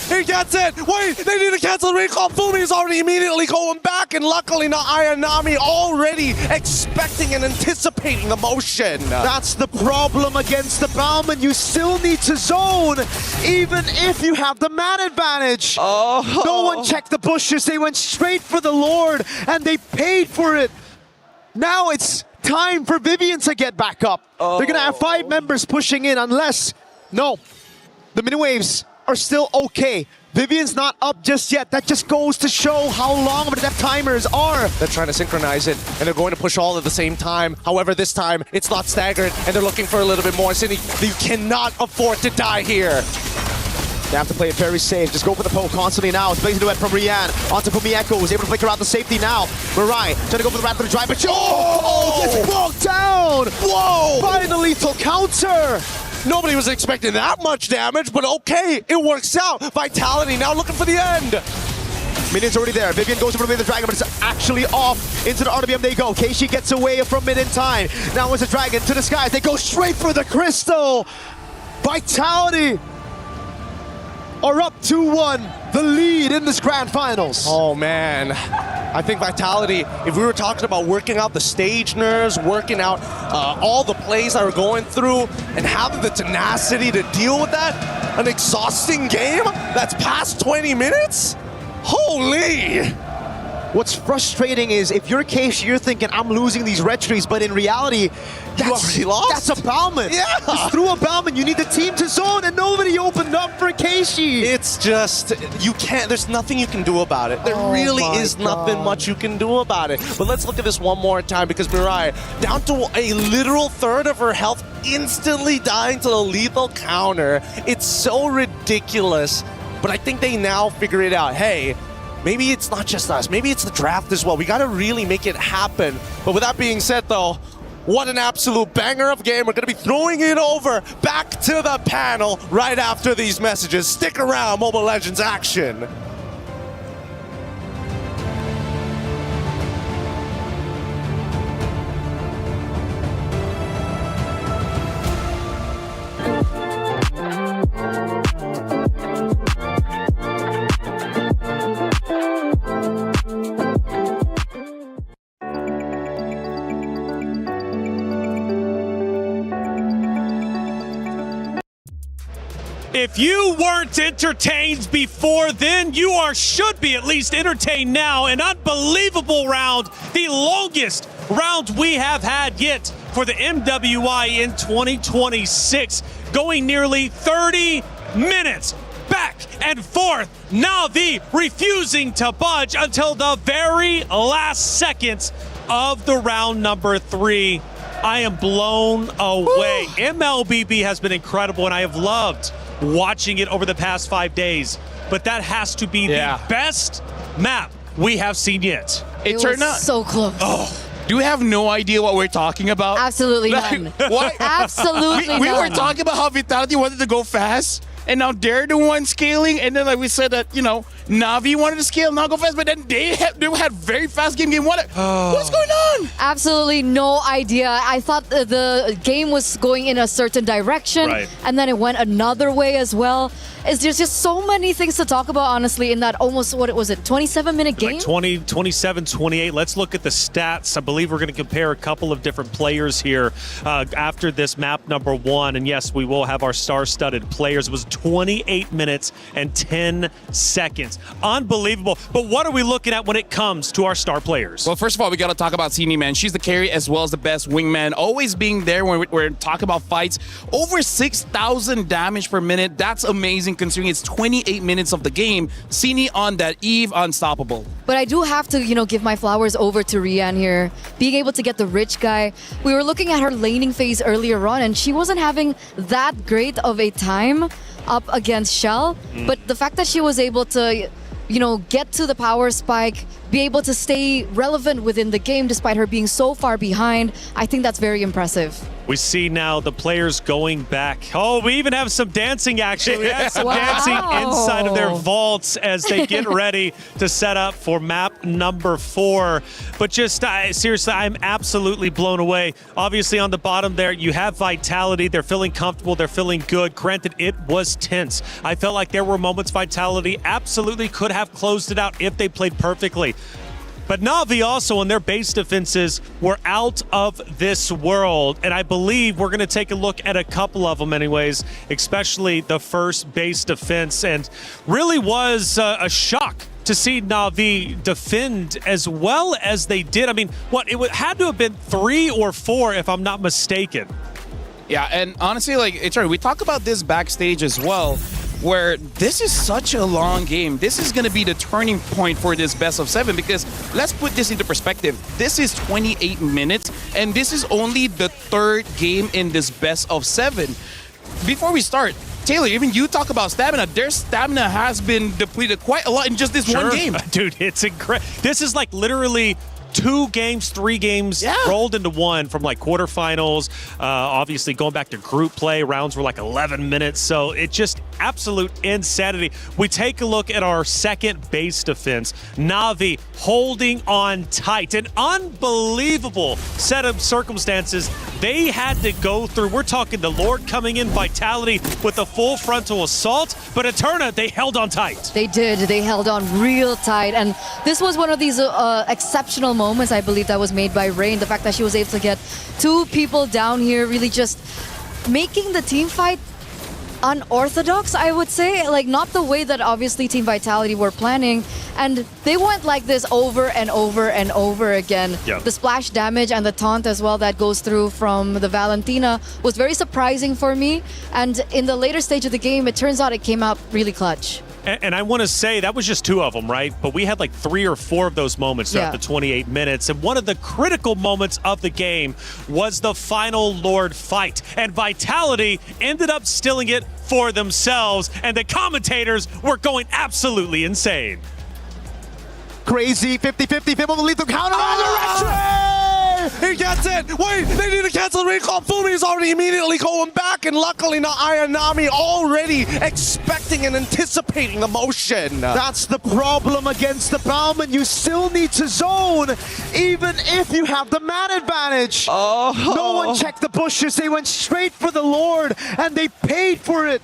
He gets it! Wait, they need to cancel the recall. Fumi is already immediately going back, and luckily not Ayanami already expecting and anticipating the motion. That's the problem against the Bauman. You still need to zone, even if you have the man advantage. No one checked the bushes. They went straight for the Lord, and they paid for it. Now it's time for Vivian to get back up. They're gonna have 5 members pushing in unless, no, the mini waves are still okay. Vivian's not up just yet. That just goes to show how long of the death timers are. They're trying to synchronize it, and they're going to push all at the same time. However, this time, it's not staggered, and they're looking for a little bit more. City, you cannot afford to die here. They have to play it very safe. Just go for the poke constantly now. It's blazing duet from Rian. Onto Fumi Echo, is able to flicker out the safety now. Mirai trying to go for the Wrath of the Drive, but gets blocked down! Whoa! By the lethal counter! Nobody was expecting that much damage, but okay, it works out. Vitality now looking for the end. Minion's already there. Vivian goes over to the dragon, but it's actually off. Into the RWM they go. Keishi gets away from mid in time. Now it's a dragon to the skies. They go straight for the crystal. Vitality are up 2-1. The lead in this grand finals. Oh man. I think Vitality, if we were talking about working out the stage nerves, working out all the plays that we're going through, and having the tenacity to deal with that, an exhausting game that's past 20 minutes? Holy! What's frustrating is if you're Keishi, you're thinking, I'm losing these red trees, but in reality, that's a Bauman. Yeah. Just through a Bauman, you need the team to zone, and nobody opened up for Keishi. It's just, you can't, there's nothing you can do about it. There really is nothing much you can do about it. But let's look at this one more time, because Mirai, down to a literal third of her health, instantly dying to the lethal counter. It's so ridiculous, but I think they now figure it out. Hey, maybe it's not just us. Maybe it's the draft as well. We got to really make it happen. But with that being said, though, what an absolute banger of a game. We're going to be throwing it over back to the panel right after these messages. Stick around, Mobile Legends action. If you weren't entertained before then, you should be at least entertained now. An unbelievable round, the longest round we have had yet for the MWI in 2026, going nearly 30 minutes. Back and forth, Na'Vi refusing to budge until the very last seconds of the round number 3. I am blown away. MLBB has been incredible, and I have loved watching it over the past 5 days. But that has to be the best map we have seen yet. It turned out so close. Do we have no idea what we're talking about? Absolutely none. What? Absolutely none. We were talking about how Vitality wanted to go fast, and now they're the one scaling, and then like we said that, Na'Vi wanted to scale, not go fast, but then they had very fast game one. What's going on? Absolutely no idea. I thought the game was going in a certain direction, and then it went another way as well. There's just so many things to talk about, honestly, in that almost, 27-minute game? Like 20, 27, 28. Let's look at the stats. I believe we're going to compare a couple of different players here after this map number 1. And yes, we will have our star-studded players. It was 28 minutes and 10 seconds. Unbelievable. But what are we looking at when it comes to our star players? Well, first of all, we got to talk about Sini, man. She's the carry as well as the best wingman, always being there when we're talking about fights. Over 6,000 damage per minute. That's amazing considering it's 28 minutes of the game. Sini on that eve, unstoppable. But I do have to, give my flowers over to Rian here. Being able to get the rich guy. We were looking at her laning phase earlier on, and she wasn't having that great of a time up against Shell. But the fact that she was able to, get to the power spike, be able to stay relevant within the game despite her being so far behind, I think that's very impressive. We see now the players going back. Oh, we even have some dancing action. We have some dancing inside of their vaults as they get ready to set up for map number 4. But just seriously, I'm absolutely blown away. Obviously on the bottom there, you have Vitality. They're feeling comfortable. They're feeling good. Granted, it was tense. I felt like there were moments Vitality absolutely could have closed it out if they played perfectly. But Na'Vi also on their base defenses were out of this world. And I believe we're going to take a look at a couple of them anyways, especially the first base defense. And really was a shock to see Na'Vi defend as well as they did. I mean, it had to have been 3 or 4 if I'm not mistaken. Yeah, and honestly, we talk about this backstage as well, where this is such a long game. This is going to be the turning point for this best of 7 because let's put this into perspective. This is 28 minutes and this is only the 3rd game in this best of 7. Before we start, Taylor, even you talk about stamina. Their stamina has been depleted quite a lot in just this one game. Dude, it's incredible. This is like literally 2 games, 3 games rolled into one from quarterfinals. Obviously going back to group play, rounds were 11 minutes. So it's just absolute insanity. We take a look at our second base defense. Na'Vi holding on tight. An unbelievable set of circumstances they had to go through. We're talking the Lord coming in, Vitality with a full frontal assault, but Eterna, they held on tight. They did. They held on real tight. And this was one of these exceptional moments, I believe, that was made by Rain. The fact that she was able to get 2 people down here, really just making the team fight unorthodox, I would say. Not the way that obviously Team Vitality were planning. And they went like this over and over and over again. Yep. The splash damage and the taunt as well that goes through from the Valentina was very surprising for me. And in the later stage of the game, it turns out it came out really clutch. And I want to say that was just 2 of them, right? But we had 3 or 4 of those moments throughout the 28 minutes. And one of the critical moments of the game was the final Lord fight. And Vitality ended up stealing it for themselves. And the commentators were going absolutely insane. crazy. 50-50. Vivo will lead the counter He gets it! Wait, they need to cancel the recall. Fumi's already immediately going back, and luckily not Ayanami already expecting and anticipating the motion. That's the problem against the Bauman. You still need to zone, even if you have the man advantage. No one checked the bushes. They went straight for the Lord, and they paid for it.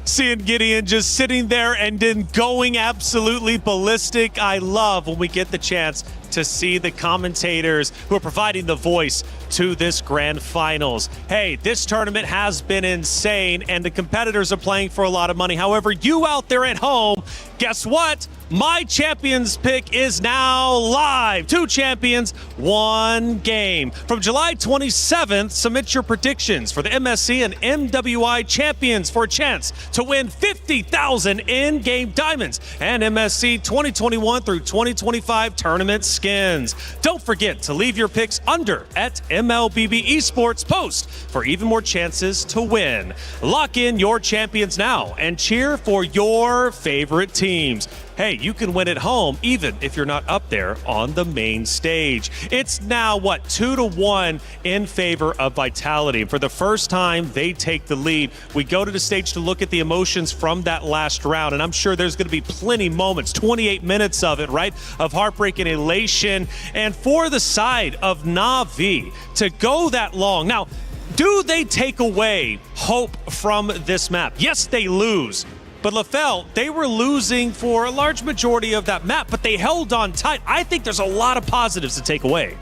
Seeing Gideon just sitting there and then going absolutely ballistic. I love when we get the chance to see the commentators who are providing the voice to this grand finals. Hey, this tournament has been insane and the competitors are playing for a lot of money. However, you out there at home, guess what? My champions pick is now live. 2 champions, 1 game. From July 27th, submit your predictions for the MSC and MWI champions for a chance to win 50,000 in-game diamonds and MSC 2021 through 2025 tournament skins. Don't forget to leave your picks under at MLBB Esports post for even more chances to win. Lock in your champions now and cheer for your favorite teams. Hey, you can win at home even if you're not up there on the main stage. It's now, 2-1 in favor of Vitality. For the first time, they take the lead. We go to the stage to look at the emotions from that last round, and I'm sure there's going to be plenty moments, 28 minutes of it, right, of heartbreak and elation. And for the side of Na'Vi to go that long. Now, do they take away hope from this map? Yes, they lose. But LaFell, they were losing for a large majority of that map, but they held on tight. I think there's a lot of positives to take away.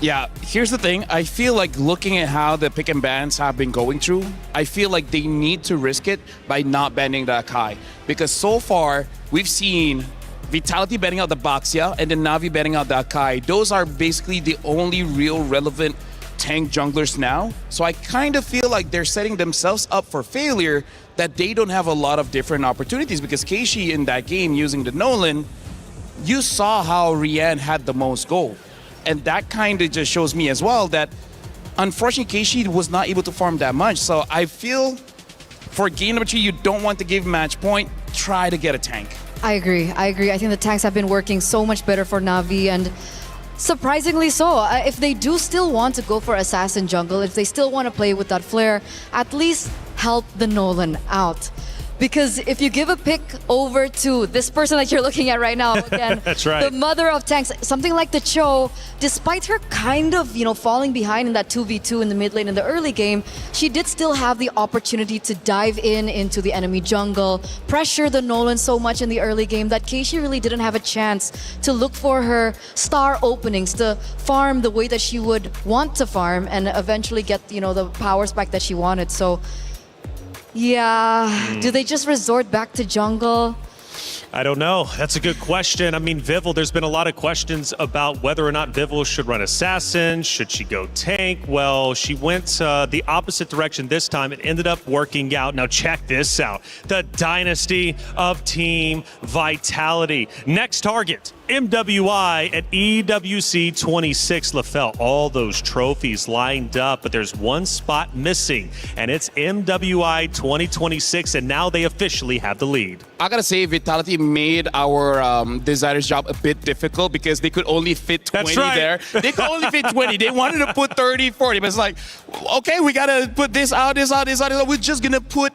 Yeah, here's the thing. I feel like looking at how the pick and bans have been going through, I feel like they need to risk it by not banning the Akai. Because so far, we've seen Vitality banning out the Baxia and then Na'Vi banning out the Akai. Those are basically the only real relevant tank junglers now. So I kind of feel like they're setting themselves up for failure, that they don't have a lot of different opportunities, because Keishi in that game using the Nolan, you saw how Rian had the most gold. And that kind of just shows me as well that unfortunately Keishi was not able to farm that much. So I feel for game number 2, you don't want to give match point, try to get a tank. I agree. I think the tanks have been working so much better for Na'Vi, and surprisingly so. If they do still want to go for Assassin jungle, if they still want to play with that flare, at least help the Nolan out. Because if you give a pick over to this person that you're looking at right now, again, that's right, the mother of tanks, something like the Cho, despite her kind of, falling behind in that 2v2 in the mid lane in the early game, she did still have the opportunity to dive into the enemy jungle, pressure the Nolan so much in the early game that Keishi really didn't have a chance to look for her star openings, to farm the way that she would want to farm and eventually get, the power spike that she wanted. So yeah, do they just resort back to jungle? I don't know. That's a good question. I mean, Vival, there's been a lot of questions about whether or not Vival should run Assassin. Should she go tank? Well, she went the opposite direction this time. It ended up working out. Now check this out. The dynasty of Team Vitality. Next target, MWI at EWC26. LaFell, all those trophies lined up, but there's one spot missing, and it's MWI 2026, and now they officially have the lead. I gotta say, Vitality made our designer's job a bit difficult because they could only fit 20 there. They could only fit 20. They wanted to put 30, 40, but it's like, okay, we gotta put this out, this out, this out. We're just gonna put,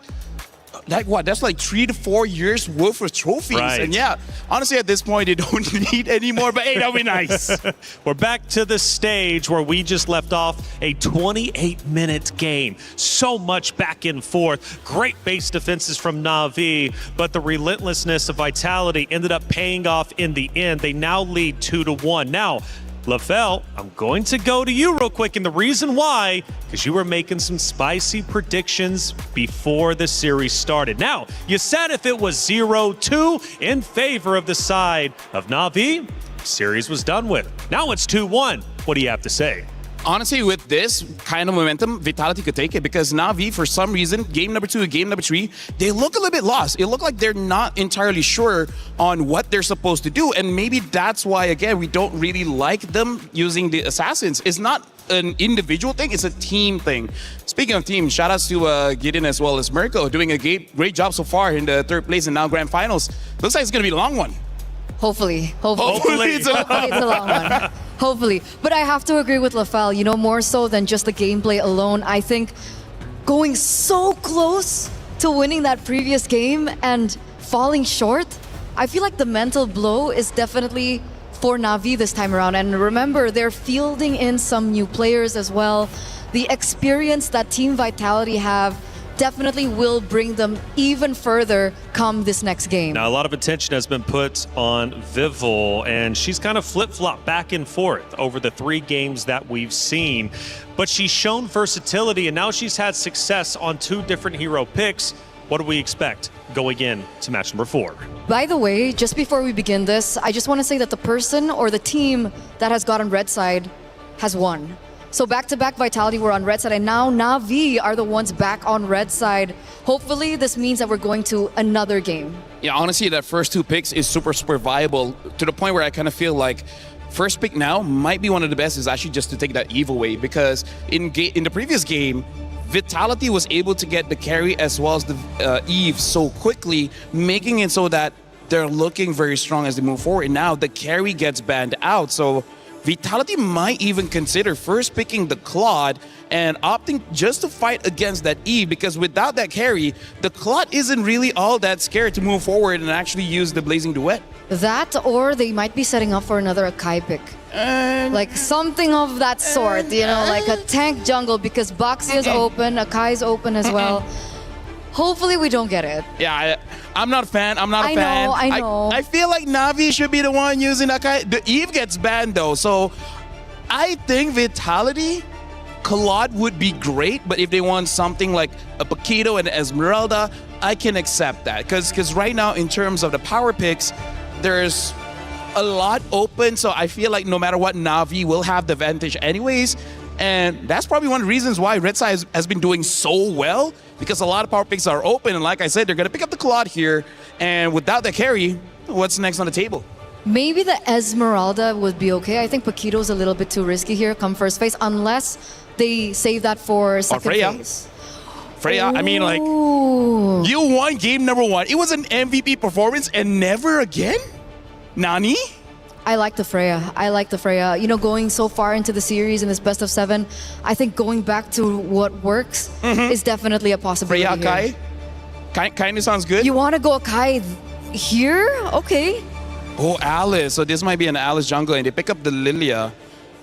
like what? That's like 3 to 4 years worth of trophies. Right. And yeah, honestly, at this point, they don't need any more, but hey, that'd be nice. We're back to the stage where we just left off, a 28-minute game. So much back and forth. Great base defenses from Na'Vi, but the relentlessness of Vitality ended up paying off in the end. They now lead 2-1. Now, LaFell, I'm going to go to you real quick, and the reason why, because you were making some spicy predictions before the series started. Now, you said if it was 0-2 in favor of the side of Na'Vi, series was done with. Now it's 2-1. What do you have to say? Honestly, with this kind of momentum, Vitality could take it, because Na'Vi, for some reason, game number 2, game number 3, they look a little bit lost. It looked like they're not entirely sure on what they're supposed to do, and maybe that's why, again, we don't really like them using the Assassins. It's not an individual thing, it's a team thing. Speaking of team, shout outs to Gideon as well as Mirko, doing a great job so far in the 3rd place and now grand finals. Looks like it's going to be a long one. Hopefully. Hopefully It's a long one. Hopefully. But I have to agree with Lafel, more so than just the gameplay alone. I think going so close to winning that previous game and falling short, I feel like the mental blow is definitely for Na'Vi this time around. And remember, they're fielding in some new players as well. The experience that Team Vitality have definitely will bring them even further come this next game. Now, a lot of attention has been put on Vivol, and she's kind of flip-flopped back and forth over the 3 games that we've seen. But she's shown versatility, and now she's had success on 2 different hero picks. What do we expect going in to match number 4? By the way, just before we begin this, I just want to say that the person or the team that has gotten red side has won. So back-to-back Vitality were on red side, and now Na'Vi are the ones back on red side. Hopefully, this means that we're going to another game. Yeah, honestly, that first 2 picks is super viable to the point where I kind of feel like first pick now might be one of the best is actually just to take that Eve away, because in the previous game, Vitality was able to get the carry as well as the Eve so quickly, making it so that they're looking very strong as they move forward. And now the carry gets banned out, so Vitality might even consider first picking the Claude and opting just to fight against that Eve, because without that carry, the Claude isn't really all that scared to move forward and actually use the Blazing Duet. That, or they might be setting up for another Akai pick. Like something of that sort, like a tank jungle, because Baxia's open, Akai's open as well. Hopefully we don't get it. Yeah, I'm not a fan. I'm not a fan. I know. I feel like Na'Vi should be the one using Akai. The Eve gets banned though, so I think Vitality, Claude would be great, but if they want something like a Paquito and Esmeralda, I can accept that. Because right now, in terms of the power picks, there's a lot open, so I feel like no matter what, Na'Vi will have the advantage anyways. And that's probably one of the reasons why Red Side has been doing so well, because a lot of power picks are open, and like I said, they're going to pick up the Claude here, and without the carry, what's next on the table? Maybe the Esmeralda would be okay. I think Paquito's a little bit too risky here, come first phase, unless they save that for second phase. Freya, I mean, like, you won game number 1. It was an MVP performance, and never again? Nani? I like the Freya. Going so far into the series in this best of 7, I think going back to what works is definitely a possibility. Freya Akai? Kind of sounds good. You want to go Akai here? Okay. Oh, Alice. So this might be an Alice jungle, and they pick up the Lilia.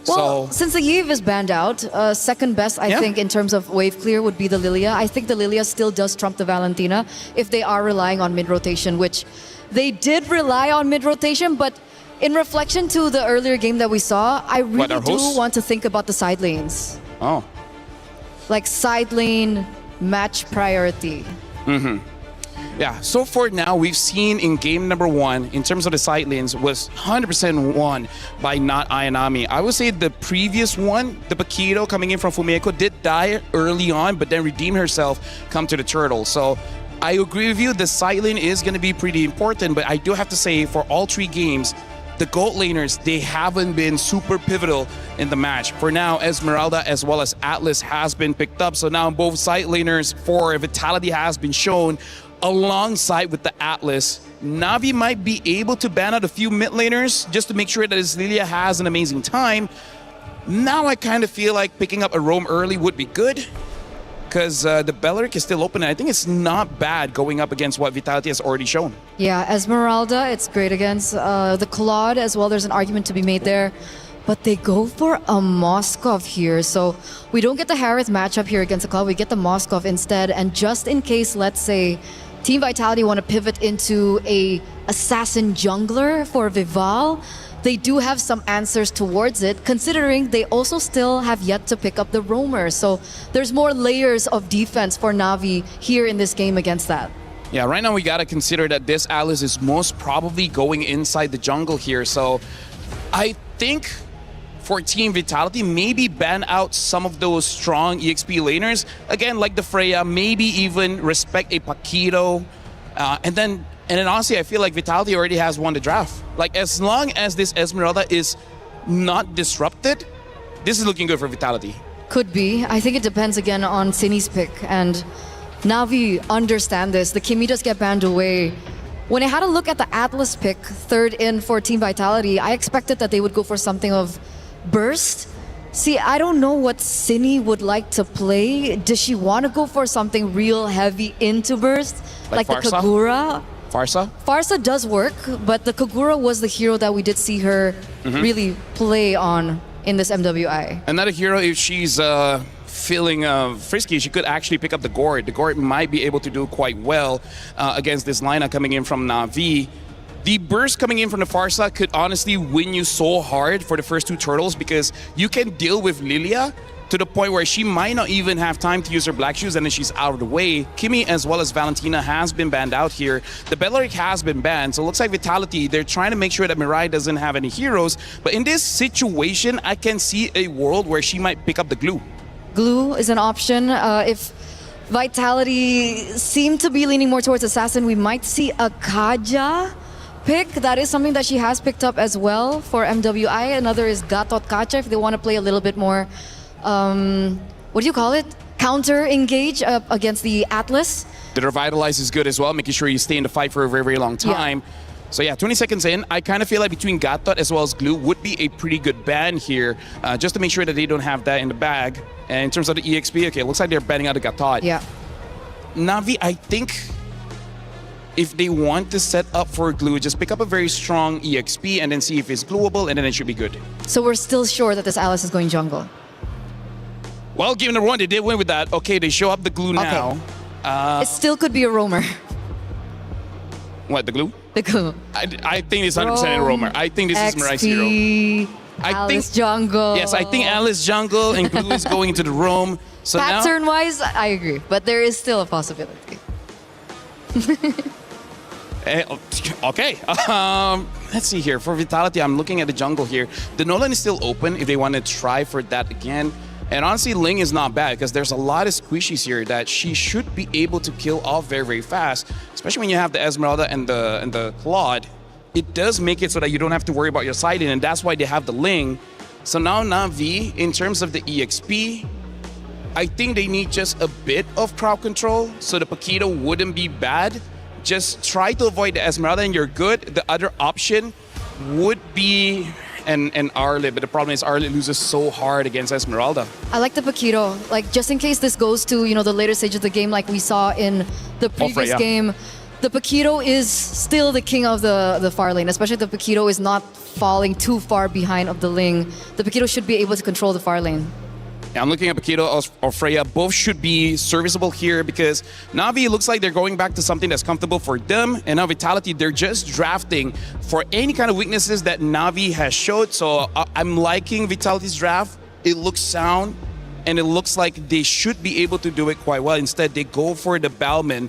Well, since the Eve is banned out, second best, I think, in terms of wave clear would be the Lilia. I think the Lilia still does trump the Valentina if they are relying on mid-rotation, which they did rely on mid-rotation, but in reflection to the earlier game that we saw, I really do want to think about the side lanes. Oh. Like side lane match priority. Yeah, so for now, we've seen in game number 1, in terms of the side lanes, was 100% won by not Ayanami. I would say the previous one, the Paquito coming in from Fumiko, did die early on, but then redeemed herself, come to the Turtle. So I agree with you, the side lane is going to be pretty important, but I do have to say, for all 3 games, the gold laners, they haven't been super pivotal in the match. For now, Esmeralda as well as Atlas has been picked up. So now both side laners for Vitality has been shown alongside with the Atlas. Na'Vi might be able to ban out a few mid laners just to make sure that his Lilia has an amazing time. Now I kind of feel like picking up a roam early would be good, because the Belleric is still open, and I think it's not bad going up against what Vitality has already shown. Yeah, Esmeralda, it's great against the Claude as well. There's an argument to be made there. But they go for a Moskov here. So we don't get the Harith matchup here against the Claude. We get the Moskov instead. And just in case, let's say, Team Vitality want to pivot into a assassin jungler for Vival, they do have some answers towards it, considering they also still have yet to pick up the roamer. So there's more layers of defense for Na'Vi here in this game against that. Yeah, right now we got to consider that this Alice is most probably going inside the jungle here. So I think for Team Vitality, maybe ban out some of those strong EXP laners. Again, like the Freya, maybe even respect a Paquito. And then honestly, I feel like Vitality already has won the draft. Like, as long as this Esmeralda is not disrupted, this is looking good for Vitality. Could be. I think it depends again on Sini's pick. And Na'Vi understand this. The Kimi does get banned away. when I had a look at the Atlas pick, third in for Team Vitality, I expected that they would go for something of burst. See, I don't know what Cine would like to play. Does she want to go for something real heavy into burst? Like the Farsa? Kagura? Farsa? Farsa does work, but the Kagura was the hero that we did see her really play on in this MWI. Another hero, if she's feeling frisky, she could actually pick up the Gourd. The Gourd might be able to do quite well against this lineup coming in from Na'Vi. The burst coming in from the Farsa could honestly win you so hard for the first two turtles because you can deal with Lilia to the point where she might not even have time to use her black shoes and then she's out of the way. Kimmy as well as Valentina has been banned out here. The Bellaric has been banned, so it looks like Vitality, they're trying to make sure that Mirai doesn't have any heroes. But in this situation, I can see a world where she might pick up the glue. Glue is an option. If Vitality seem to be leaning more towards Assassin, we might see a Kaja pick. That is something that she has picked up as well for MWI. Another is Gatot Kacha if they want to play a little bit more, what do you call it? Counter engage against the Atlas. The Revitalize is good as well, making sure you stay in the fight for a very, very long time. Yeah. So yeah, 20 seconds in, I kind of feel like between Gatot as well as Glue would be a pretty good ban here, just to make sure that they don't have that in the bag. And in terms of the EXP, okay, it looks like they're banning out the Gatot. Yeah. Na'Vi, I think if they want to set up for Glue, just pick up a very strong EXP and then see if it's glueable, and then it should be good. So we're still sure that this Alice is going jungle. Well, game number one, they did win with that. Okay, they show up the Glue now. It still could be a roamer. What, the Glue? The Glue. I think it's 100% a roamer. I think this is Mirai's hero. Alice jungle. Yes, I think Alice jungle and Glue is going into the roam. So pattern-wise, I agree, but there is still a possibility. Okay. Let's see here. For Vitality, I'm looking at the jungle here. The Nolan is still open if they want to try for that again. And honestly, Ling is not bad because there's a lot of squishies here that she should be able to kill off very, very fast. Especially when you have the Esmeralda and the Claude. It does make it so that you don't have to worry about your siding, and that's why they have the Ling. So now Na'Vi, in terms of the EXP, I think they need just a bit of crowd control so the Paquito wouldn't be bad. Just try to avoid the Esmeralda and you're good. The other option would be an Arlit, but the problem is Arlit loses so hard against Esmeralda. I like the Paquito, like just in case this goes to, you know, the later stage of the game like we saw in the previous game. The Paquito is still the king of the far lane, especially if the Paquito is not falling too far behind of the Ling. The Paquito should be able to control the far lane. Yeah, I'm looking at Paquito or Freya. Both should be serviceable here because Na'Vi looks like they're going back to something that's comfortable for them. And now Vitality, they're just drafting for any kind of weaknesses that Na'Vi has showed. So I'm liking Vitality's draft. It looks sound and it looks like they should be able to do it quite well. Instead, they go for the Balman,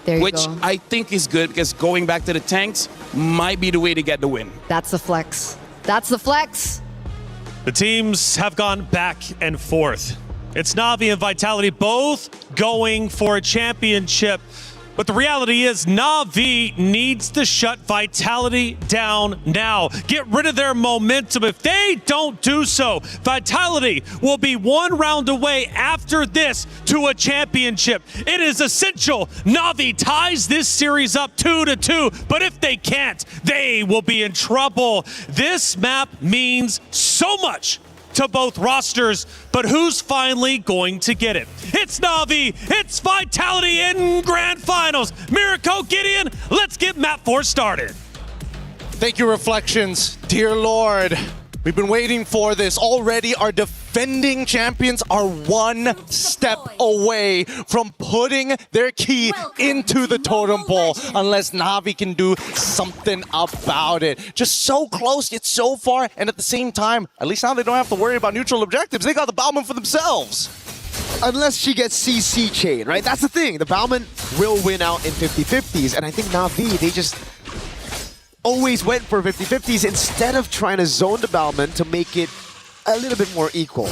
which I think is good because going back to the tanks might be the way to get the win. That's the flex. That's the flex. The teams have gone back and forth. It's Na'Vi and Vitality both going for a championship. But the reality is Na'Vi needs to shut Vitality down now. Get rid of their momentum. If they don't do so, Vitality will be one round away after this to a championship. It is essential Na'Vi ties this series up 2-2, but if they can't, they will be in trouble. This map means so much to both rosters, but who's finally going to get it? It's Na'Vi, it's Vitality in Grand Finals. Mirako, Gideon, let's get map 4 started. Thank you, Reflections. Dear Lord, we've been waiting for this. Already our defending champions are one step away from putting their key into the totem pole unless Na'Vi can do something about it. Just so close, yet so far, and at the same time, at least now they don't have to worry about neutral objectives. They got the Bauman for themselves. Unless she gets CC chain, right? That's the thing. The Bauman will win out in 50-50s, and I think Na'Vi, they just always went for 50-50s instead of trying to zone the Bauman to make it a little bit more equal.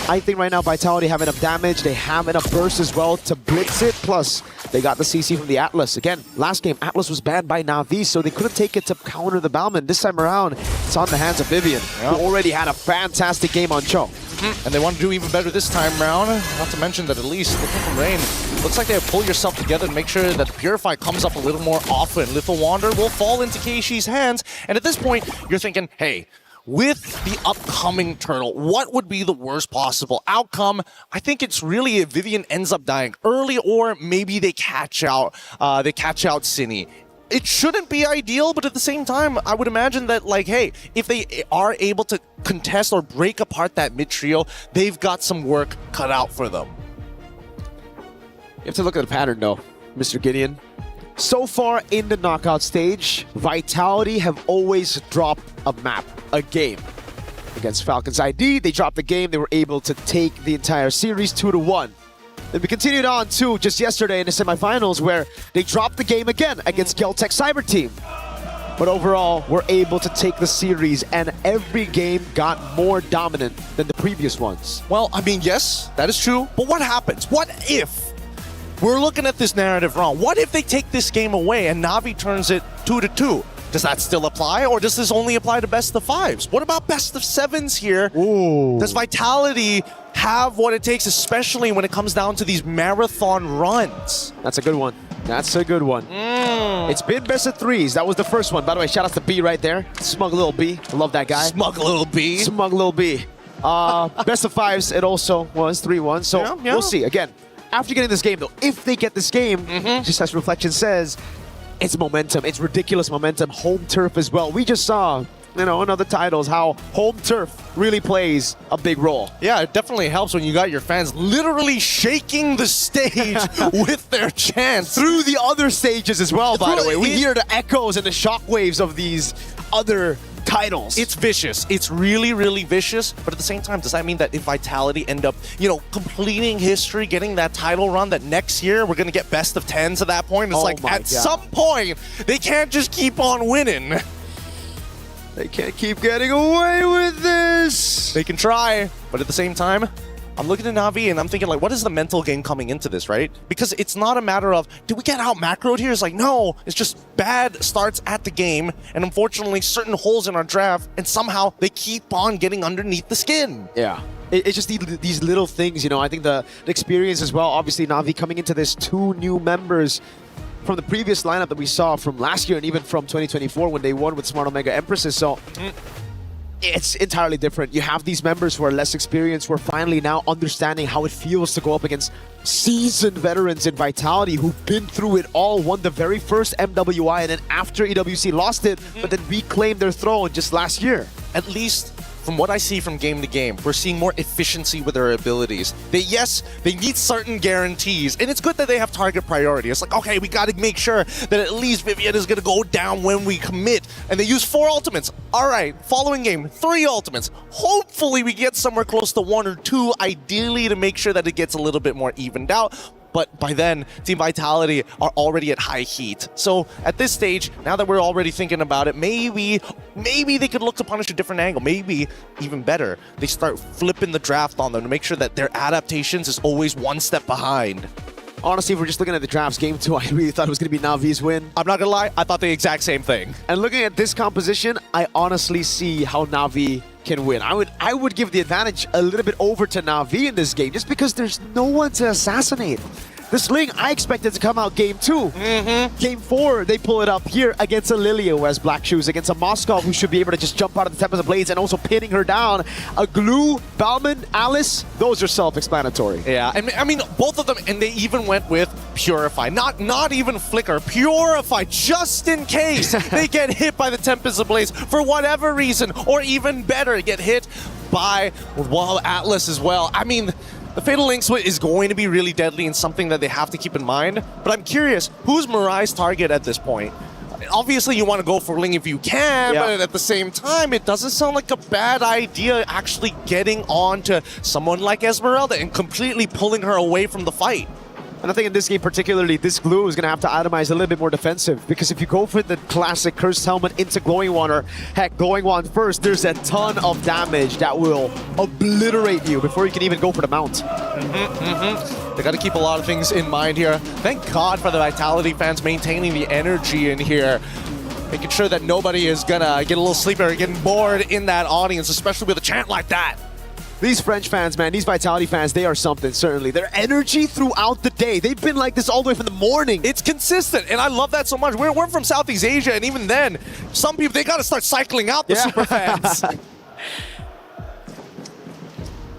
I think right now Vitality have enough damage, they have enough burst as well to blitz it, plus they got the CC from the Atlas. Again, last game Atlas was banned by Na'Vi, so they couldn't take it to counter the Bauman. This time around, it's on the hands of Vivian, who already had a fantastic game on Cho. And they want to do even better this time round. Not to mention that at least looking from Rain, looks like they pull yourself together to make sure that the Purify comes up a little more often. Lethal Wander will fall into Keishi's hands. And at this point, you're thinking, hey, with the upcoming turtle, what would be the worst possible outcome? I think it's really if Vivian ends up dying early, or maybe they catch out Cine. It shouldn't be ideal, but at the same time, I would imagine that, like, hey, if they are able to contest or break apart that mid trio, they've got some work cut out for them. You have to look at the pattern, though, Mr. Gideon. So far in the knockout stage, Vitality have always dropped a map, a game. Against Falcons ID, they dropped the game. They were able to take the entire series 2-1. Then we continued on to just yesterday in the semifinals where they dropped the game again against Geltech Cyber Team. But overall, we're able to take the series, and every game got more dominant than the previous ones. Well, I mean, yes, that is true. But what happens? What if we're looking at this narrative wrong? What if they take this game away and Na'Vi turns it 2-2? Does that still apply, or does this only apply to best of 5s? What about best of 7s here? Ooh. Does Vitality have what it takes, especially when it comes down to these marathon runs? That's a good one. That's a good one. It's been best of 3s. That was the first one. By the way, shout out to B right there. Smug little B. I love that guy. Smug little B. Smug little B. Best of 5s, it also was 3-1. So we'll see. Again, after getting this game, though, if they get this game, just as Reflection says, it's momentum. It's ridiculous momentum. Home turf as well. We just saw, in other titles, how home turf really plays a big role. Yeah, it definitely helps when you got your fans literally shaking the stage with their chants. Through the other stages as well, by the way. We hear the echoes and the shockwaves of these other titles. It's vicious. It's really, really vicious. But at the same time, does that mean that if Vitality end up, completing history, getting that title run, that next year we're going to get best of 10s at that point? It's like, at some point, they can't just keep on winning. They can't keep getting away with this. They can try, but at the same time, I'm looking at Na'Vi and I'm thinking, like, what is the mental game coming into this, right? Because it's not a matter of, did we get out macroed here? It's like, no, it's just bad starts at the game, and unfortunately, certain holes in our draft, and somehow they keep on getting underneath the skin. Yeah. It's just these little things, I think the experience as well. Obviously, Na'Vi coming into this, 2 new members from the previous lineup that we saw from last year and even from 2024 when they won with Smart Omega Empresses. So it's entirely different. You have these members who are less experienced, who are finally now understanding how it feels to go up against seasoned veterans in Vitality who've been through it all, won the very first MWI, and then after EWC lost it, but then reclaimed their throne just last year. At least from what I see from game to game, we're seeing more efficiency with their abilities. They need certain guarantees, and it's good that they have target priority. It's like, okay, we got to make sure that at least Vivian is going to go down when we commit, and they use 4 ultimates. All right, following game, 3 ultimates. Hopefully we get somewhere close to 1 or 2, ideally to make sure that it gets a little bit more evened out. But by then, Team Vitality are already at high heat. So at this stage, now that we're already thinking about it, maybe they could look to punish a different angle. Maybe, even better, they start flipping the draft on them to make sure that their adaptations is always 1 step behind. Honestly, if we're just looking at the drafts, game 2, I really thought it was going to be Na'Vi's win. I'm not going to lie, I thought the exact same thing. And looking at this composition, I honestly see how Na'Vi can win. I would give the advantage a little bit over to Na'Vi in this game, just because there's no one to assassinate. The Sling, I expected to come out game 2. Game 4, they pull it up here against a Lilia who has black shoes, against a Moskov who should be able to just jump out of the Tempest of Blades and also pinning her down. A Glue, Bauman, Alice, those are self-explanatory. Yeah, I mean, both of them, and they even went with Purify. Not even Flicker, Purify, just in case they get hit by the Tempest of Blades for whatever reason, or even better, get hit by Atlas as well. I mean, the Fatal Lynx is going to be really deadly and something that they have to keep in mind. But I'm curious, who's Mirai's target at this point? Obviously, you want to go for Ling if you can, but at the same time, it doesn't sound like a bad idea actually getting on to someone like Esmeralda and completely pulling her away from the fight. And I think in this game particularly, this Glue is going to have to atomize a little bit more defensive, because if you go for the classic Cursed Helmet into Glowing Water, heck, Glowing Wand first, there's a ton of damage that will obliterate you before you can even go for the mount. They got to keep a lot of things in mind here. Thank God for the Vitality fans maintaining the energy in here, making sure that nobody is going to get a little sleepy or getting bored in that audience, especially with a chant like that. These French fans, man, these Vitality fans, they are something, certainly. Their energy throughout the day. They've been like this all the way from the morning. It's consistent, and I love that so much. We're from Southeast Asia, and even then, some people, they got to start cycling out the super fans.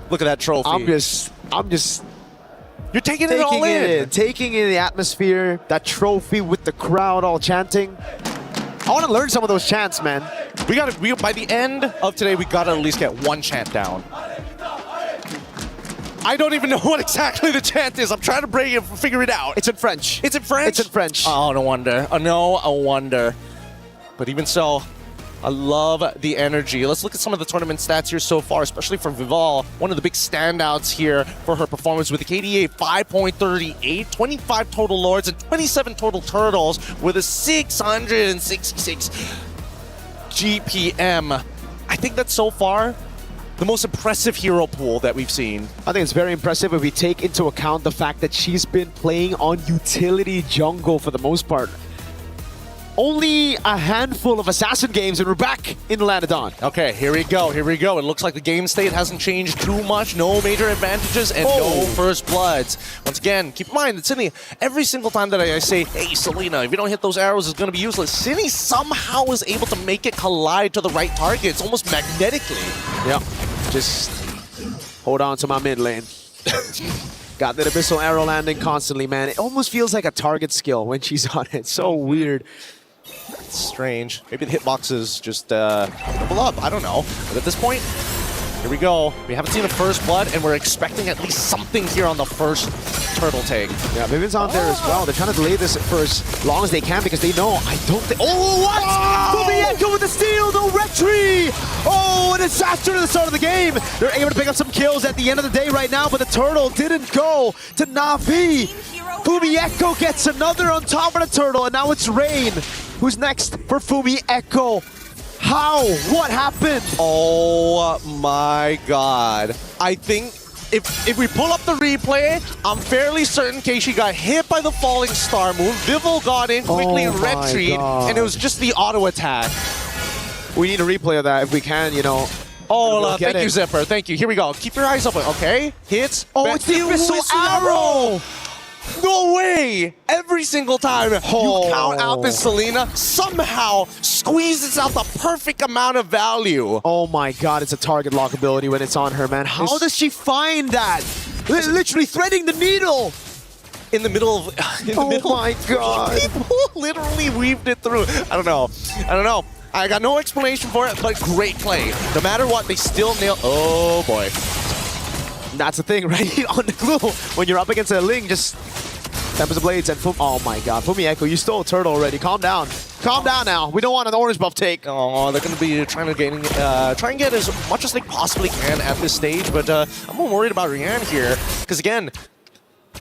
Look at that trophy. I'm just You're taking it all in. Taking in the atmosphere, that trophy with the crowd all chanting. I want to learn some of those chants, man. By the end of today, we got to at least get one chant down. I don't even know what exactly the chant is. I'm trying to figure it out. It's in French. It's in French? It's in French. Oh, no wonder. No wonder. But even so, I love the energy. Let's look at some of the tournament stats here so far, especially for Vival. One of the big standouts here for her performance with a KDA 5.38, 25 total Lords, and 27 total Turtles with a 666 GPM. I think that's so far the most impressive hero pool that we've seen. I think it's very impressive if we take into account the fact that she's been playing on utility jungle for the most part. Only a handful of Assassin games and we're back in Lanadon. Okay, here we go. It looks like the game state hasn't changed too much. No major advantages and no first bloods. Once again, keep in mind that Cindy, every single time that I say, hey, Selena, if you don't hit those arrows, it's going to be useless, Cindy somehow is able to make it collide to the right target. It's almost magnetically. Yep. Just hold on to my mid lane. Got that Abyssal arrow landing constantly, man. It almost feels like a target skill when she's on it. So weird. It's strange. Maybe the hitboxes just double up. I don't know. But at this point, here we go. We haven't seen a first blood, and we're expecting at least something here on the first turtle take. Yeah, Vivian's on there as well. They're trying to delay this for as long as they can because they know, I don't think... Oh, what? Fumieko with the steal, no retry! Oh, a disaster to the start of the game. They're able to pick up some kills at the end of the day right now, but the turtle didn't go to Na'Vi. Fumieko gets another on top of the turtle, and now it's Rain. Who's next for Fumieko? How? What happened? Oh my god. I think if we pull up the replay, I'm fairly certain Keishi got hit by the falling star move. Vival got in quickly and retreat, and it was just the auto attack. We need a replay of that if we can, you know. Oh, thank you, Zipper. Thank you. Here we go. Keep your eyes open, okay? Hits. Oh, it's the Abyssal arrow! No way! Every single time you count out this Selena, somehow squeezes out the perfect amount of value. Oh my god, it's a target lock ability when it's on her, man. How does she find that? Literally threading the needle! In the middle of... oh my god. People literally weaved it through. I don't know. I got no explanation for it, but great play. No matter what, they still nail... Oh boy. That's the thing, right? On the glue, when you're up against a Ling, just Tempest of Blades and oh my god, Fumieko, you stole a turtle already. Calm down. Calm down now. We don't want an orange buff take. Oh, they're going to be trying to try and get as much as they possibly can at this stage, but I'm more worried about Rianne here, because again,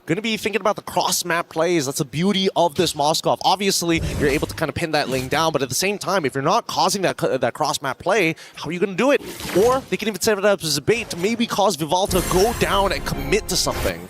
going to be thinking about the cross-map plays. That's the beauty of this Moskov. Obviously, you're able to kind of pin that lane down, but at the same time, if you're not causing that cross-map play, how are you going to do it? Or they can even set it up as a bait to maybe cause Vival to go down and commit to something.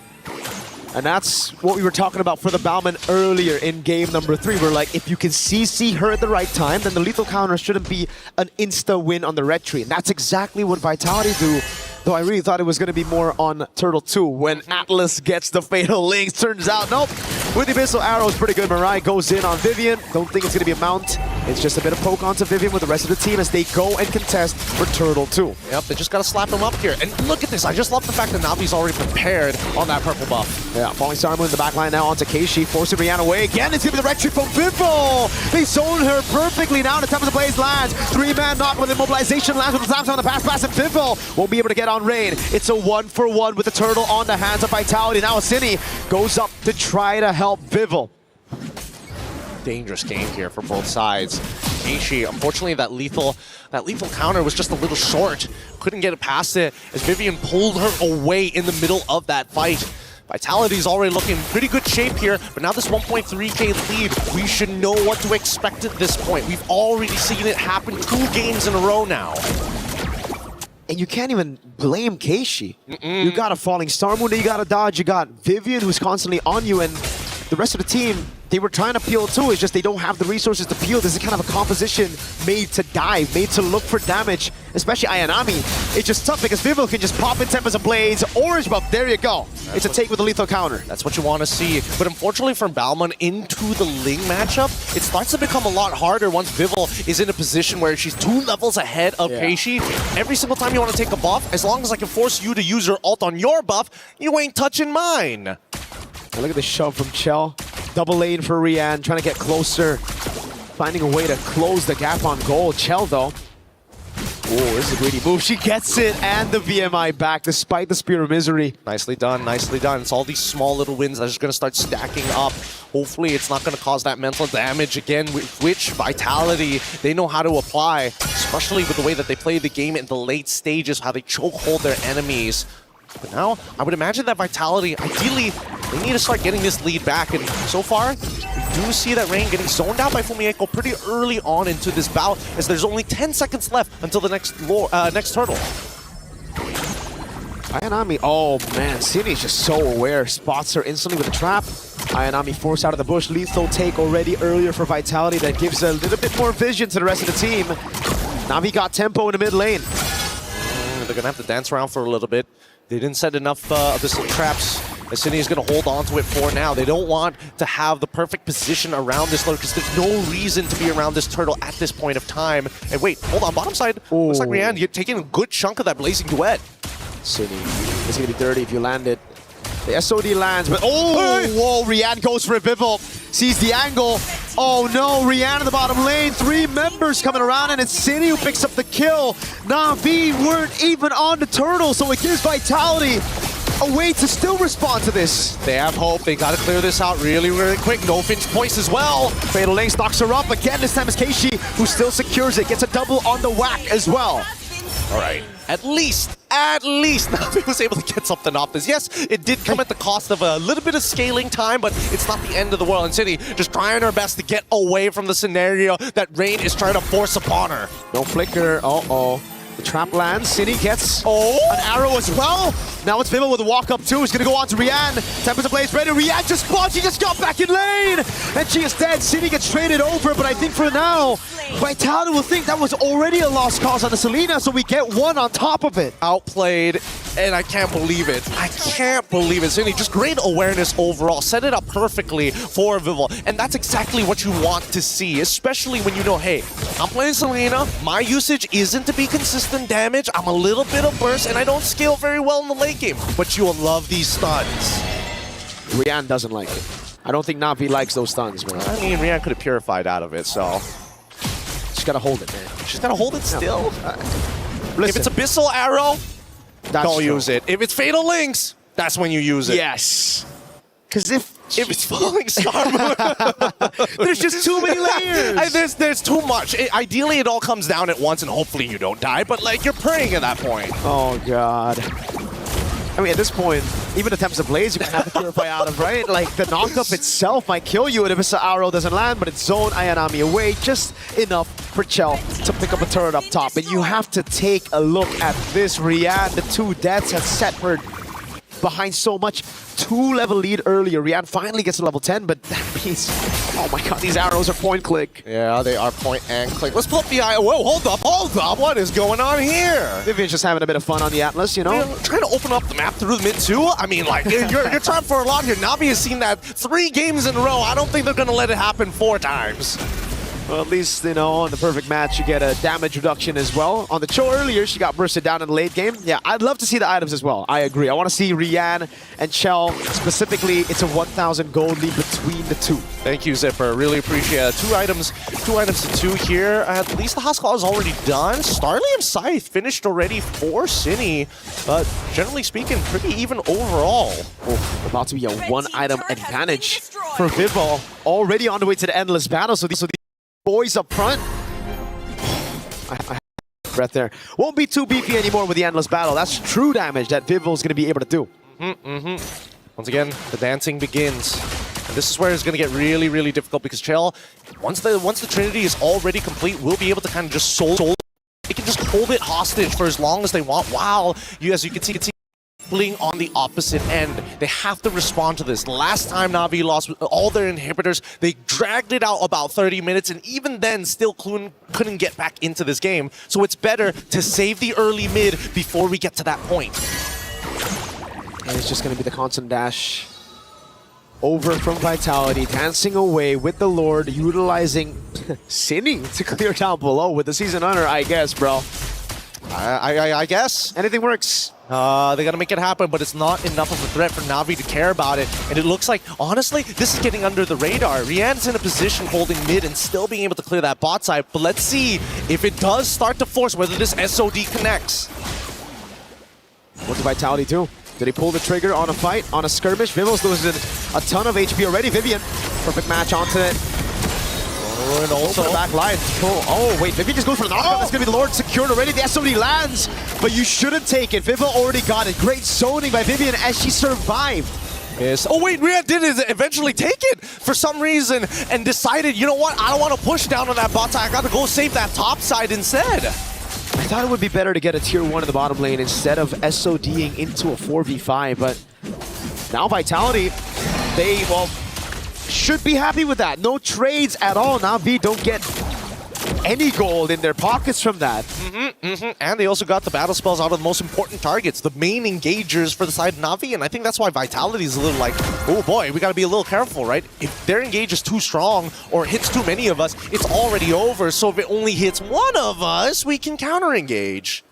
And that's what we were talking about for the Bauman earlier in game number 3. We're like, if you can CC her at the right time, then the lethal counter shouldn't be an insta-win on the red tree. And that's exactly what Vitality do. Though I really thought it was going to be more on Turtle 2 when Atlas gets the Fatal Links. Turns out, nope. With the Abyssal Arrow, it's pretty good. Mirai goes in on Vivian. Don't think it's going to be a mount. It's just a bit of poke onto Vivian with the rest of the team as they go and contest for Turtle 2. Yep, they just got to slap him up here. And look at this. I just love the fact that Navi's already prepared on that purple buff. Yeah, Falling Star Moon in the backline now onto Keishi, forcing Rihanna away. Again, it's going to be the retreat from Vival. They zone her perfectly now. The Tempest of Blaze lands. 3-man knock with immobilization lands with the Samsung on the pass, and Vival won't be able to get on Rain. It's a 1-for-1 with the turtle on the hands of Vitality. Now Asini goes up to try to help Vival. Dangerous game here for both sides. Keishi, unfortunately, that lethal counter was just a little short. Couldn't get it past it as Vivian pulled her away in the middle of that fight. Vitality's already looking in pretty good shape here, but now this 1.3k lead, we should know what to expect at this point. We've already seen it happen 2 games in a row now. And you can't even blame Keishi. You got a Falling Star Moon that you got to dodge. You got Vivian who's constantly on you, and the rest of the team, they were trying to peel too. It's just they don't have the resources to peel. This is kind of a composition made to dive, made to look for damage. especially Ayanami, it's just tough because Vivo can just pop in Tempest Blades, orange buff, there you go. It's a take with a lethal counter. That's what you want to see. But unfortunately for Balmon into the Ling matchup, it starts to become a lot harder once Vival is in a position where she's 2 levels ahead of Keishi. Every single time you want to take a buff, as long as I can force you to use your ult on your buff, you ain't touching mine. And look at the shove from Chell. Double lane for Rian, trying to get closer. Finding a way to close the gap on goal. Chell, though. Oh, this is a greedy move. She gets it, and the VMI back, despite the Spear of Misery. Nicely done, nicely done. It's all these small little wins that are just going to start stacking up. Hopefully, it's not going to cause that mental damage again, which Vitality, they know how to apply, especially with the way that they play the game in the late stages, how they chokehold their enemies. But now, I would imagine that Vitality, ideally, they need to start getting this lead back. And so far, we do see that Rain getting zoned out by Fumieko pretty early on into this bout, as there's only 10 seconds left until the next turtle. Ayanami, oh man, Cindy's just so aware. Spots her instantly with a trap. Ayanami forced out of the bush. Lethal take already earlier for Vitality. That gives a little bit more vision to the rest of the team. Navi got tempo in the mid lane. They're going to have to dance around for a little bit. They didn't set enough of the traps. Sydney is going to hold on to it for now. They don't want to have the perfect position around this lurk because there's no reason to be around this turtle at this point of time. And wait, hold on, bottom side. Looks like Rian, you're taking a good chunk of that Blazing Duet. Sydney, it's going to be dirty if you land it. The SOD lands, but whoa, Rian goes for a Vival. Sees the angle. Oh no, Rian in the bottom lane. 3 members coming around, and it's City who picks up the kill. Na'Vi weren't even on the turtle, so it gives Vitality a way to still respond to this. They have hope. They got to clear this out really, really quick. No Finch points as well. Fatal Lane stocks her up. Again, this time it's Keishi who still secures it. Gets a double on the whack as well. All right. At least Navi was able to get something off this. Yes, it did come at the cost of a little bit of scaling time, but it's not the end of the world. And City just trying her best to get away from the scenario that Rain is trying to force upon her. No flicker. Uh-oh. The trap lands. City gets an arrow as well. Now it's Vival with a walk up too. He's gonna go on to Rian. Tempest Blaze ready. Rian just spawns. She just got back in lane, and she is dead. City gets traded over, but I think for now, Vitality will think that was already a lost cause on the Selena, so we get one on top of it. Outplayed, and I can't believe it. I can't believe it. City, just great awareness overall. Set it up perfectly for Vival, and that's exactly what you want to see, especially when you know, hey, I'm playing Selena. My usage isn't to be consistent damage. I'm a little bit of burst, and I don't scale very well in the late game, but you will love these stuns. Rian doesn't like it. I don't think Na'Vi likes those stuns, man. I mean, Rian could have purified out of it, so... She's gotta hold it, man. She's gotta hold it still. If it's Abyssal Arrow, don't use it. If it's Fatal Links, that's when you use it. Yes. Because if it's Falling Star there's just too many layers. There's too much. Ideally, it all comes down at once, and hopefully you don't die, but like, you're praying at that point. Oh, God. I mean, at this point, even attempts of Blaze, you can have to purify out of, right? Like, the knockup itself might kill you if the arrow doesn't land, but it's zone Ayanami away, just enough for Chell to pick up a turret up top. And you have to take a look at this. Rian, the 2 deaths have set her behind so much. 2-level lead earlier. Rian finally gets to level 10, but that means, oh my God, these arrows are point click. Yeah, they are point and click. Let's pull up the eye. Whoa, hold up. What is going on here? Vivian's just having a bit of fun on the Atlas, you know? You're trying to open up the map through the mid too? I mean, like, you're trying for a lot here. Navi has seen that 3 games in a row. I don't think they're going to let it happen 4 times. Well, at least, you know, in the perfect match, you get a damage reduction as well. On the show earlier, she got bursted down in the late game. Yeah, I'd love to see the items as well. I agree. I want to see Rian and Chell. Specifically, it's a 1,000 gold lead between the 2. Thank you, Zipper. Really appreciate it. 2 items to 2 here. At least the house call is already done. Starlium Scythe finished already for Cine, but generally speaking, pretty even overall. Oh, about to be a 1-item advantage for Vival. Already on the way to the endless battle. So these boys up front, I have breath there. Won't be too beefy anymore with the endless battle. That's true damage that Vival's going to be able to do. Once again, the dancing begins. And this is where it's going to get really, really difficult because Chell, once the Trinity is already complete, will be able to kind of just soul. They can just hold it hostage for as long as they want. While as you can see, playing on the opposite end. They have to respond to this. Last time Na'Vi lost all their inhibitors, they dragged it out about 30 minutes, and even then still couldn't get back into this game. So it's better to save the early mid before we get to that point. And it's just going to be the constant dash over from Vitality, dancing away with the Lord, utilizing Sinny to clear down below with the Season Hunter, I guess, bro. I guess. Anything works. They gotta make it happen, but it's not enough of a threat for Na'Vi to care about it. And it looks like, honestly, this is getting under the radar. Rian's in a position holding mid and still being able to clear that bot side. But let's see if it does start to force whether this SOD connects. What did Vitality do? Did he pull the trigger on a fight, on a skirmish? Vivo's losing a ton of HP already. Vivian, perfect match onto it. Oh, and also the back line. Oh, wait, Vivian just goes for the knockout. That's gonna be the Lord secured already. The SOD lands, but you shouldn't take it. Vivo already got it. Great zoning by Vivian as she survived. Yes. Oh wait, Rian did eventually take it for some reason and decided, you know what, I don't want to push down on that bot side. I gotta go save that top side instead. I thought it would be better to get a tier 1 in the bottom lane instead of SODing into a 4v5, but now Vitality, they, well, should be happy with that. No trades at all. Na'Vi don't get any gold in their pockets from that. And they also got the battle spells out of the most important targets, the main engagers for the side of Na'Vi, and I think that's why Vitality is a little like, oh boy, we gotta be a little careful, right? If their engage is too strong or hits too many of us, it's already over, so if it only hits one of us, we can counter-engage.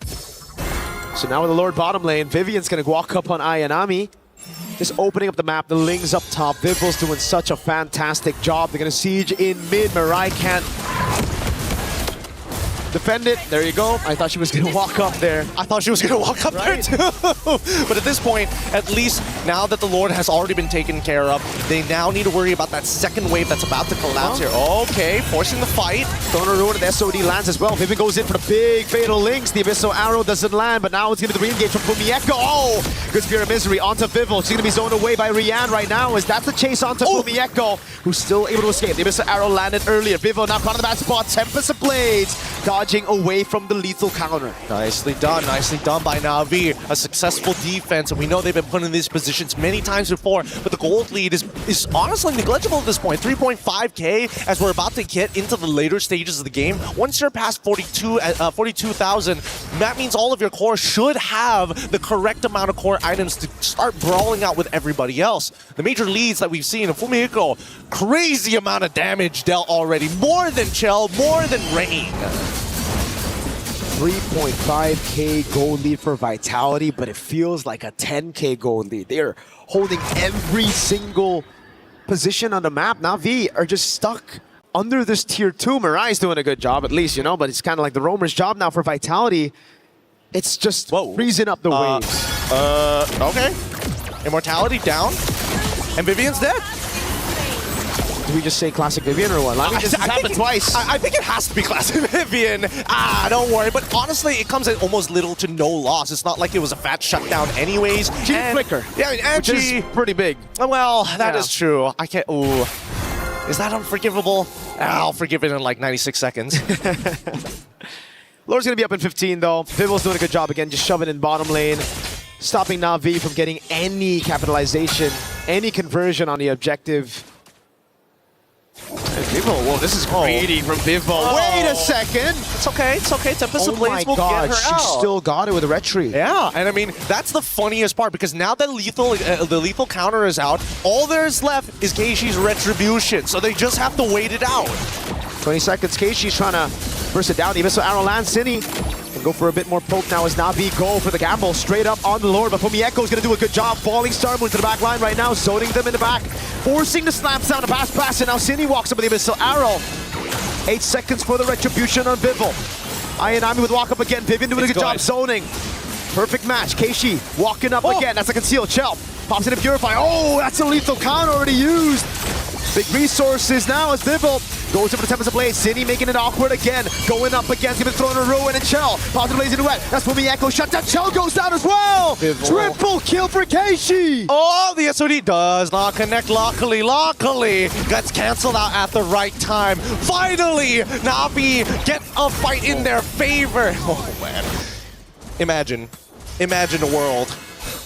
So now with the Lord bottom lane, Vivian's gonna walk up on Ayanami. Just opening up the map, the Ling's up top. Vivil's doing such a fantastic job. They're gonna siege in mid. Mirai can't defend it. There you go. I thought she was going to walk up there. I thought she was going to walk up there too. But at this point, at least now that the Lord has already been taken care of, they now need to worry about that second wave that's about to collapse here. Okay, forcing the fight. Throwing a ruin, and the SOD lands as well. Vivian goes in for the big fatal links. The Abyssal Arrow doesn't land, but now it's going to be the re-engage from Fumieko. Oh, good Spear of Misery onto Vivo. She's going to be zoned away by Rian right now. Is that the chase onto Fumieko, who's still able to escape? The Abyssal Arrow landed earlier. Vivo now caught in the bad spot. Tempest of Blades dodging away from the lethal counter. Nicely done by Na'Vi. A successful defense, and we know they've been put in these positions many times before, but the gold lead is honestly negligible at this point. 3.5k as we're about to get into the later stages of the game. Once you're past 42,000, that means all of your core should have the correct amount of core items to start brawling out with everybody else. The major leads that we've seen, Fumieko, crazy amount of damage dealt already. More than Chell, more than Rain. 3.5k gold lead for Vitality, but it feels like a 10k gold lead. They're holding every single position on the map. Na'Vi are just stuck under this tier 2. Mirai's doing a good job, at least, you know, but it's kind of like the roamer's job now for Vitality. It's just freezing up the waves. Okay. Immortality down, and Vivian's dead. Do we just say classic Vivian or what? This has happened twice. I think it has to be classic Vivian. Don't worry. But honestly, it comes at almost little to no loss. It's not like it was a fat shutdown anyways. G flicker. Yeah, and which is pretty big. Well, that is true. I can't. Ooh. Is that unforgivable? I'll forgive it in like 96 seconds. Lord's going to be up in 15 though. Vivo's doing a good job again, just shoving in bottom lane. Stopping Na'Vi from getting any capitalization, any conversion on the objective. And Vivo, whoa, this is greedy from Vivo. Wait a second. It's okay. Tempest of Blades will get her she out. still got it with a retreat. Yeah, and I mean, that's the funniest part, because now that the lethal counter is out, all there's left is Keishi's Retribution, so they just have to wait it out. 20 seconds, Keishi's trying to burst it down. The Abyssal Arrow lands. Sinny can go for a bit more poke now as Na'Vi go for the gamble straight up on the Lord, but Fumieko's going to do a good job. Falling Star Moon to the back line right now, zoning them in the back, forcing the slams down to pass, and now Sinny walks up with the Abyssal Arrow. 8 seconds for the Retribution on Vivo. Ayanami would walk up again. Vivian doing a good job zoning. Perfect match. Keishi walking up again. That's a concealed Chell. Pops in a Purify. Oh, that's a lethal counter already used. Big resources now as Vivo goes in for the Tempest of Blades. Sinny making it awkward again. Going up against him and throwing a ruin, and Chell. Positive Blaze into red. That's Fumieko shut down. Chell goes down as well. Vivo. Triple kill for Keishi. Oh, the SOD does not connect. Luckily. Gets canceled out at the right time. Finally, Na'Vi get a fight in their favor. Oh, man. Imagine a world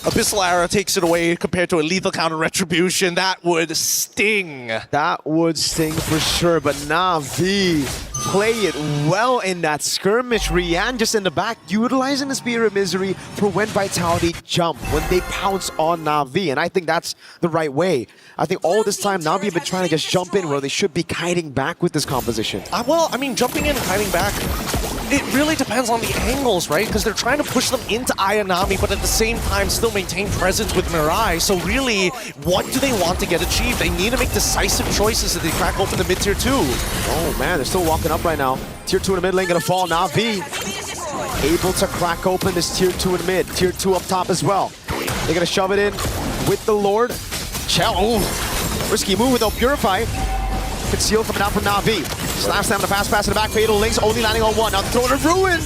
Abyssal Arrow takes it away compared to a lethal counter retribution. That would sting. That would sting for sure, but Na'Vi play it well in that skirmish. Rian just in the back, utilizing the Spear of Misery for when Vitality jump, when they pounce on Na'Vi, and I think that's the right way. I think all this time Na'Vi have been trying to just jump in where they should be kiting back with this composition. Well, I mean, jumping in and kiting back, it really depends on the angles, right? Because they're trying to push them into Ayanami, but at the same time still maintain presence with Mirai. So really, what do they want to get achieved? They need to make decisive choices as they crack open the mid-tier 2. Oh man, they're still walking up right now. Tier 2 in the mid lane gonna fall. Na'Vi able to crack open this tier 2 in the mid. Tier 2 up top as well. They're gonna shove it in with the Lord. Chell, oh, risky move without Purify. Conceal coming out from Na'Vi. Slash down the pass in the back. Fatal Links only landing on one. Now the Throne of Ruin.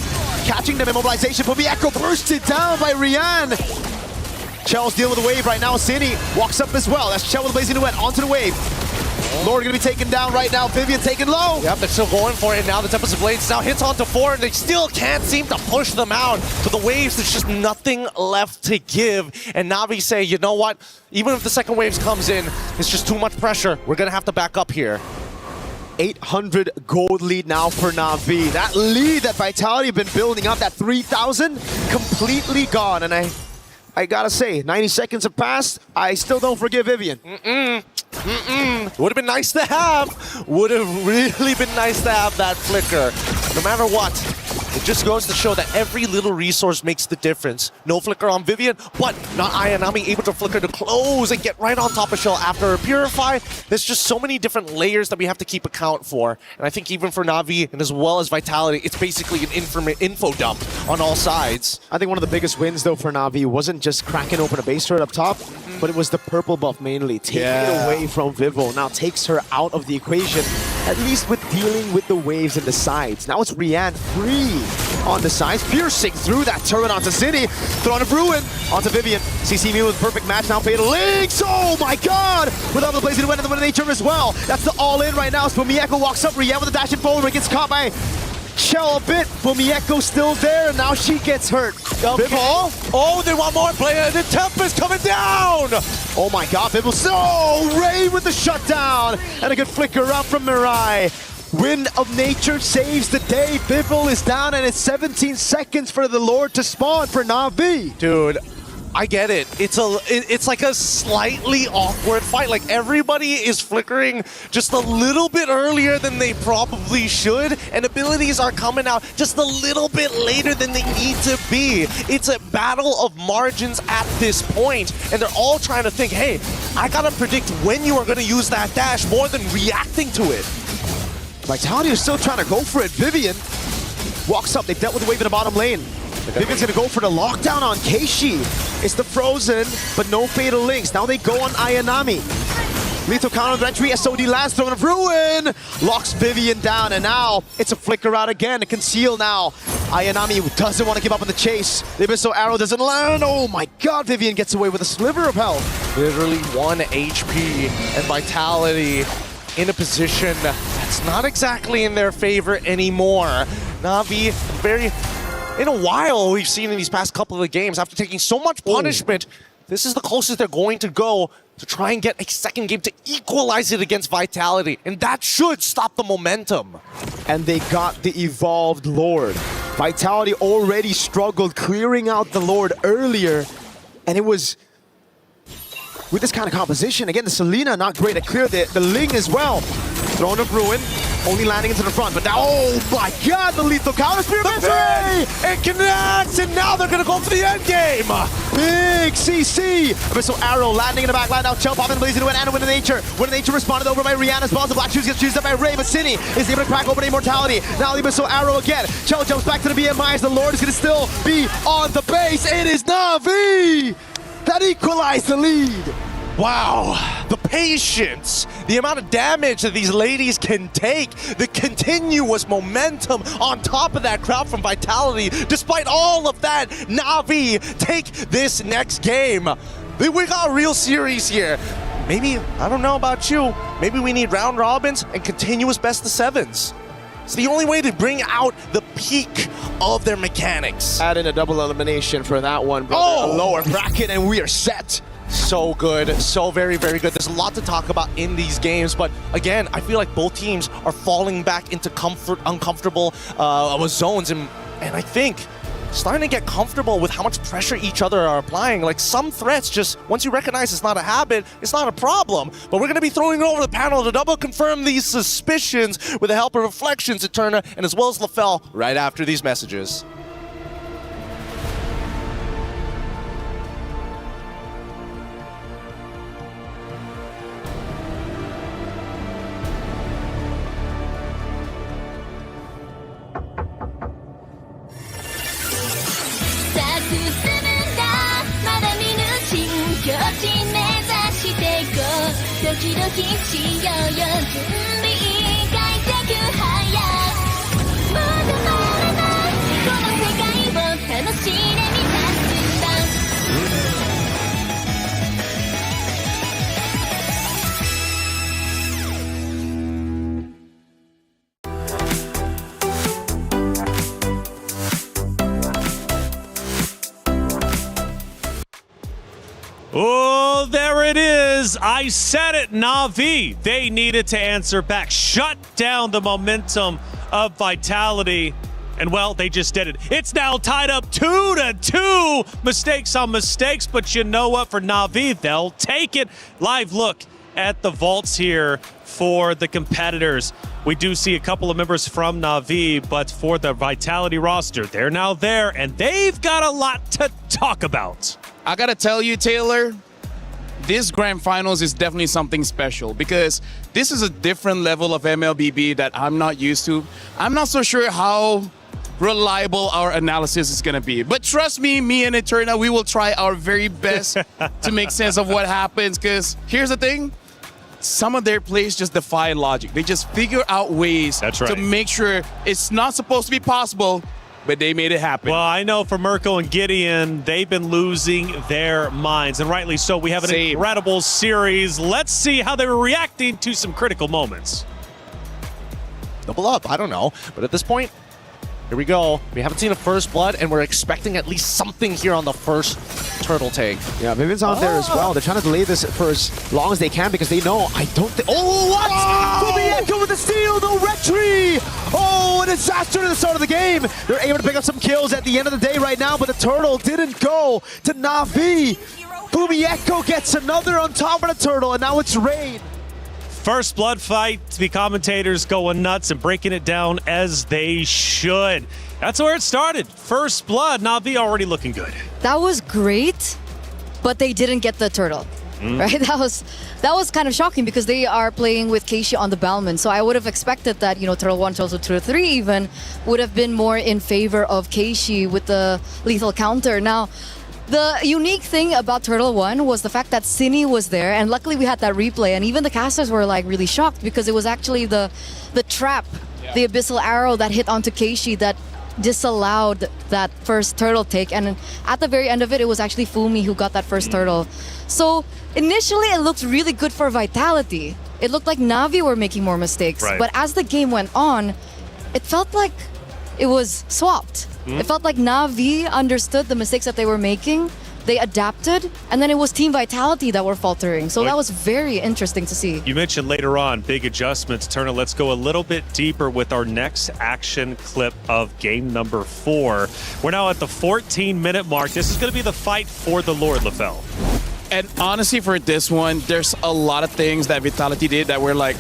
Catching them. Immobilization from the Echo. Bursted down by Rian. Chell's dealing with the wave right now. Cine walks up as well. That's Chell with Blazing Duet onto the wave. Lord gonna be taken down right now. Vivian taken low. Yep, they're still going for it. Now the Tempest of Blades now hits onto 4, and they still can't seem to push them out. For the waves, there's just nothing left to give. And Na'Vi say, you know what? Even if the second waves comes in, it's just too much pressure. We're gonna have to back up here. 800 gold lead now for Na'Vi. That lead that Vitality have been building up, that 3,000, completely gone. And I gotta say, 90 seconds have passed. I still don't forgive Vivian. Would have been nice to have. Would have really been nice to have that flicker. No matter what, it just goes to show that every little resource makes the difference. No flicker on Vivian, but not Ayanami able to flicker to close and get right on top of Shell after a Purify. There's just so many different layers that we have to keep account for. And I think even for Na'Vi and as well as Vitality, it's basically an info dump on all sides. I think one of the biggest wins though for Na'Vi wasn't just cracking open a base turret up top, but it was the purple buff mainly. Taking it away from Vivo. Now takes her out of the equation, at least with dealing with the waves and the sides. Now it's Rian free on the sides, piercing through that turret onto City. Throne of Ruin onto Vivian. CC me with perfect match now. Fatal Links. Oh my god! Without the Blazing Duet and the Wind of Nature as well. That's the all-in right now. So Mieko walks up. Rian with the dash and forward. It gets caught by Shell a bit, but Mieko's still there, and now she gets hurt. Okay. Oh, they want more player. The Tempest coming down. Oh my god, Bibble. So Ray with the shutdown, and a good flicker up from Mirai. Wind of Nature saves the day. Bibble is down, and it's 17 seconds for the Lord to spawn for Na'Vi. Dude, I get it. It's like a slightly awkward fight. Like everybody is flickering just a little bit earlier than they probably should, and abilities are coming out just a little bit later than they need to be. It's a battle of margins at this point, and they're all trying to think, hey, I gotta predict when you are gonna use that dash more than reacting to it. Vitality is still trying to go for it. Vivian walks up. They've dealt with the wave in the bottom lane. Vivian's gonna go for the lockdown on Keishi. It's the Frozen, but no Fatal Links. Now they go on Ayanami. Lethal counter entry, SOD last, Throne of Ruin! Locks Vivian down, and now it's a flicker out again, a conceal now. Ayanami doesn't want to give up on the chase. The Abyssal Arrow doesn't land. Oh my god, Vivian gets away with a sliver of health. Literally 1 HP, and Vitality in a position that's not exactly in their favor anymore. Na'Vi, in a while we've seen in these past couple of games, after taking so much punishment, this is the closest they're going to go to try and get a second game to equalize it against Vitality, and that should stop the momentum. And they got the evolved Lord. Vitality already struggled clearing out the Lord earlier, and it was with this kind of composition. Again, the Selena not great to clear the Ling as well. Throne of Ruin, only landing into the front, but now, oh my god, the lethal counter spear! It connects, and now they're gonna go for the end game! Big CC! Abyssal Arrow landing in the back line, now Chell popping the Blazing Duet and a Wind of Nature. Wind of Nature responded over by Rihanna as well. The Black Shoes gets choosed up by Ray, but Cine is able to crack open Immortality. Now the Abyssal Arrow again. Chell jumps back to the BMIs. The Lord is gonna still be on the base. It is Na'Vi that equalized the lead. Wow, the patience, the amount of damage that these ladies can take, the continuous momentum on top of that crowd from Vitality. Despite all of that, Na'Vi take this next game. We got a real series here. Maybe, I don't know about you, maybe we need round robins and continuous best of sevens. It's the only way to bring out the peak of their mechanics. Add in a double elimination for that one, brother. Oh! A lower bracket, and we are set. So good, so very, very good. There's a lot to talk about in these games, but again, I feel like both teams are falling back into uncomfortable zones, and I think starting to get comfortable with how much pressure each other are applying. Like some threats, just once you recognize it's not a habit, it's not a problem. But we're going to be throwing it over the panel to double confirm these suspicions with the help of Reflections, Eterna, and as well as LaFell right after these messages. Oh, there it is. I said it, Na'Vi. They needed to answer back, shut down the momentum of Vitality. And well, they just did it. It's now tied up 2-2. Mistakes on mistakes, but you know what? For Na'Vi, they'll take it. Live look at the vaults here for the competitors. We do see a couple of members from Na'Vi, but for the Vitality roster, they're now there, and they've got a lot to talk about. I gotta tell you, Taylor, this grand finals is definitely something special because this is a different level of MLBB that I'm not used to. I'm not so sure how reliable our analysis is gonna be. But trust me, me and Eterna, we will try our very best to make sense of what happens, because here's the thing. Some of their plays just defy logic. They just figure out ways to make sure it's not supposed to be possible, but they made it happen. Well, I know for Mirko and Gideon, they've been losing their minds, and rightly so. We have an incredible series. Let's see how they were reacting to some critical moments. Double up, I don't know. But at this point, here we go. We haven't seen a first blood, and we're expecting at least something here on the first turtle take. Yeah, Vivian's out there as well. They're trying to delay this for as long as they can because they know, I don't think... Oh, what? Fumieko with the steal, no retry! Oh, a disaster to the start of the game. They're able to pick up some kills at the end of the day right now, but the turtle didn't go to Na'Vi. Fumieko gets another on top of the turtle, and now it's Rain. First blood fight, the commentators going nuts and breaking it down as they should. That's where it started. First blood, Na'Vi already looking good. That was great, but they didn't get the turtle. Right? That was kind of shocking because they are playing with Keishi on the Balman. So I would have expected that, you know, Turtle 1, Turtle 2, Turtle 3 even would have been more in favor of Keishi with the lethal counter. Now, the unique thing about Turtle 1 was the fact that Cine was there, and luckily we had that replay, and even the casters were like really shocked because it was actually the trap, the Abyssal Arrow that hit onto Keishi that disallowed that first turtle take, and at the very end of it, it was actually Fumi who got that first turtle. So initially it looked really good for Vitality. It looked like Na'Vi were making more mistakes, but as the game went on, it felt like it was swapped. It felt like Na'Vi understood the mistakes that they were making, they adapted, and then it was Team Vitality that were faltering. So that was very interesting to see. You mentioned later on big adjustments. Turner, let's go a little bit deeper with our next action clip of game number 4. We're now at the 14-minute mark. This is going to be the fight for the Lord, LaFell. And honestly, for this one, there's a lot of things that Vitality did that were like,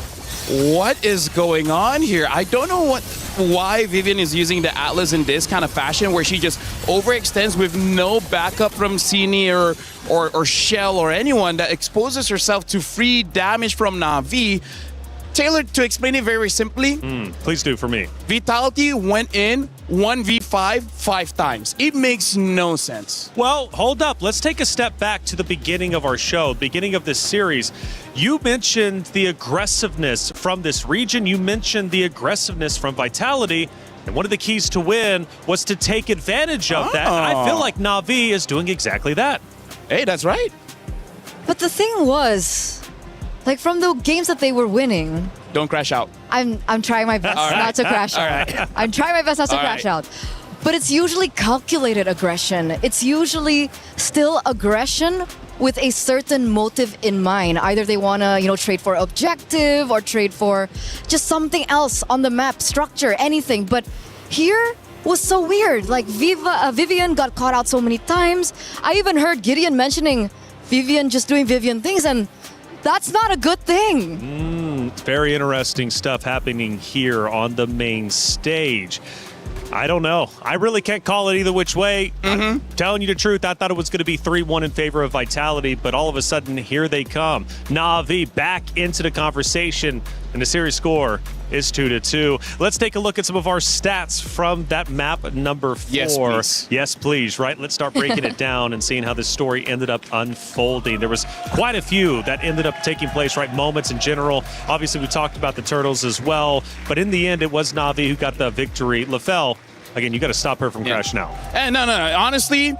what is going on here? I don't know why Vivian is using the Atlas in this kind of fashion where she just overextends with no backup from Cine or Shell or anyone that exposes herself to free damage from Na'Vi. Taylor, to explain it very simply, please do for me. Vitality went in 1v5 5 times. It makes no sense. Well, hold up. Let's take a step back to the beginning of our show, beginning of this series. You mentioned the aggressiveness from this region. You mentioned the aggressiveness from Vitality. And one of the keys to win was to take advantage of that. And I feel like Na'Vi is doing exactly that. Hey, that's right. But the thing was, Like from the games that they were winning, Don't crash out. I'm trying my best All right. not to crash All out. right. I'm trying my best not to All crash right. out. But it's usually calculated aggression. It's usually still aggression with a certain motive in mind. Either they want to, trade for objective or trade for just something else on the map, structure, anything. But here was so weird. Like Vivian got caught out so many times. I even heard Gideon mentioning Vivian just doing Vivian things, and that's not a good thing. Very interesting stuff happening here on the main stage. I don't know. I really can't call it either which way. I'm telling you the truth, I thought it was going to be 3-1 in favor of Vitality, but all of a sudden, here they come. Na'Vi back into the conversation, and the series score is 2-2. Let's take a look at some of our stats from that map number 4. Yes, please. Yes, please. Right, let's start breaking it down and seeing how this story ended up unfolding. There was quite a few that ended up taking place, right? Moments in general. Obviously, we talked about the Turtles as well, but in the end, it was Na'Vi who got the victory. LaFell, again, you got to stop her from crashing out. And no. Honestly,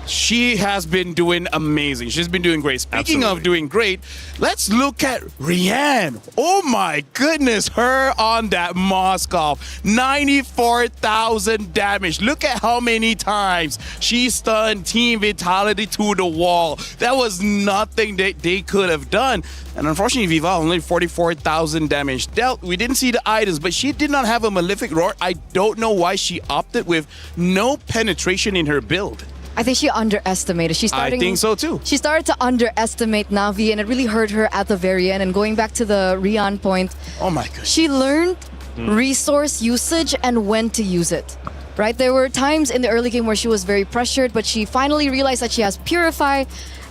she has been doing amazing. She's been doing great. Speaking of doing great, let's look at Rianne. Oh my goodness, her on that Moskov. 94,000 damage. Look at how many times she stunned Team Vitality to the wall. That was nothing that they could have done. And unfortunately, Viva only 44,000 damage dealt. We didn't see the items, but she did not have a Malefic Roar. I don't know why she opted with no penetration in her build. I think she underestimated. I think so too. She started to underestimate Na'Vi, and it really hurt her at the very end. And going back to the Rian point, oh my goodness, she learned resource usage and when to use it. Right? There were times in the early game where she was very pressured, but she finally realized that she has Purify,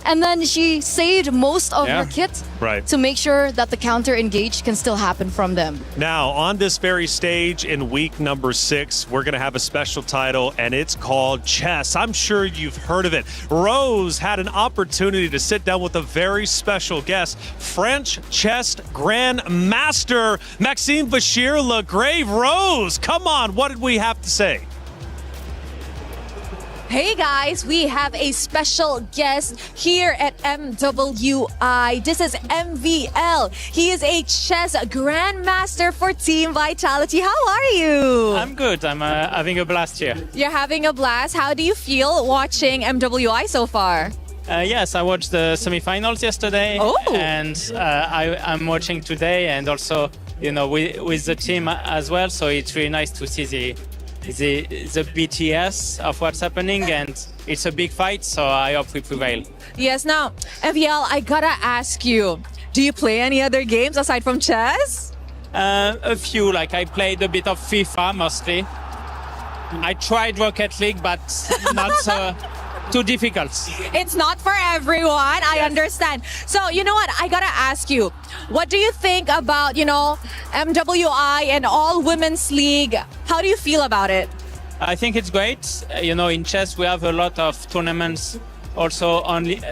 and then she saved most of her kit to make sure that the counter engage can still happen from them. Now, on this very stage in week number 6, we're going to have a special title, and it's called Chess. I'm sure you've heard of it. Rose had an opportunity to sit down with a very special guest, French chess Grand Master Maxime Bashir Lagrave. Rose, come on, what did we have to say? Hey guys, we have a special guest here at MWI. This is MVL. He is a chess grandmaster for Team Vitality. How are you? I'm good. I'm having a blast here. You're having a blast. How do you feel watching MWI so far? Yes, I watched the semifinals yesterday. Oh. And I'm watching today, and also, with the team as well. So it's really nice to see the BTS of what's happening, and it's a big fight, so I hope we prevail. Yes, now, MVL, I gotta ask you, do you play any other games aside from chess? A few, like I played a bit of FIFA mostly. I tried Rocket League, but not so too difficult. It's not for everyone, I understand. So, you know what, I gotta ask you, what do you think about, MWI and all women's league? How do you feel about it? I think it's great. In chess we have a lot of tournaments also only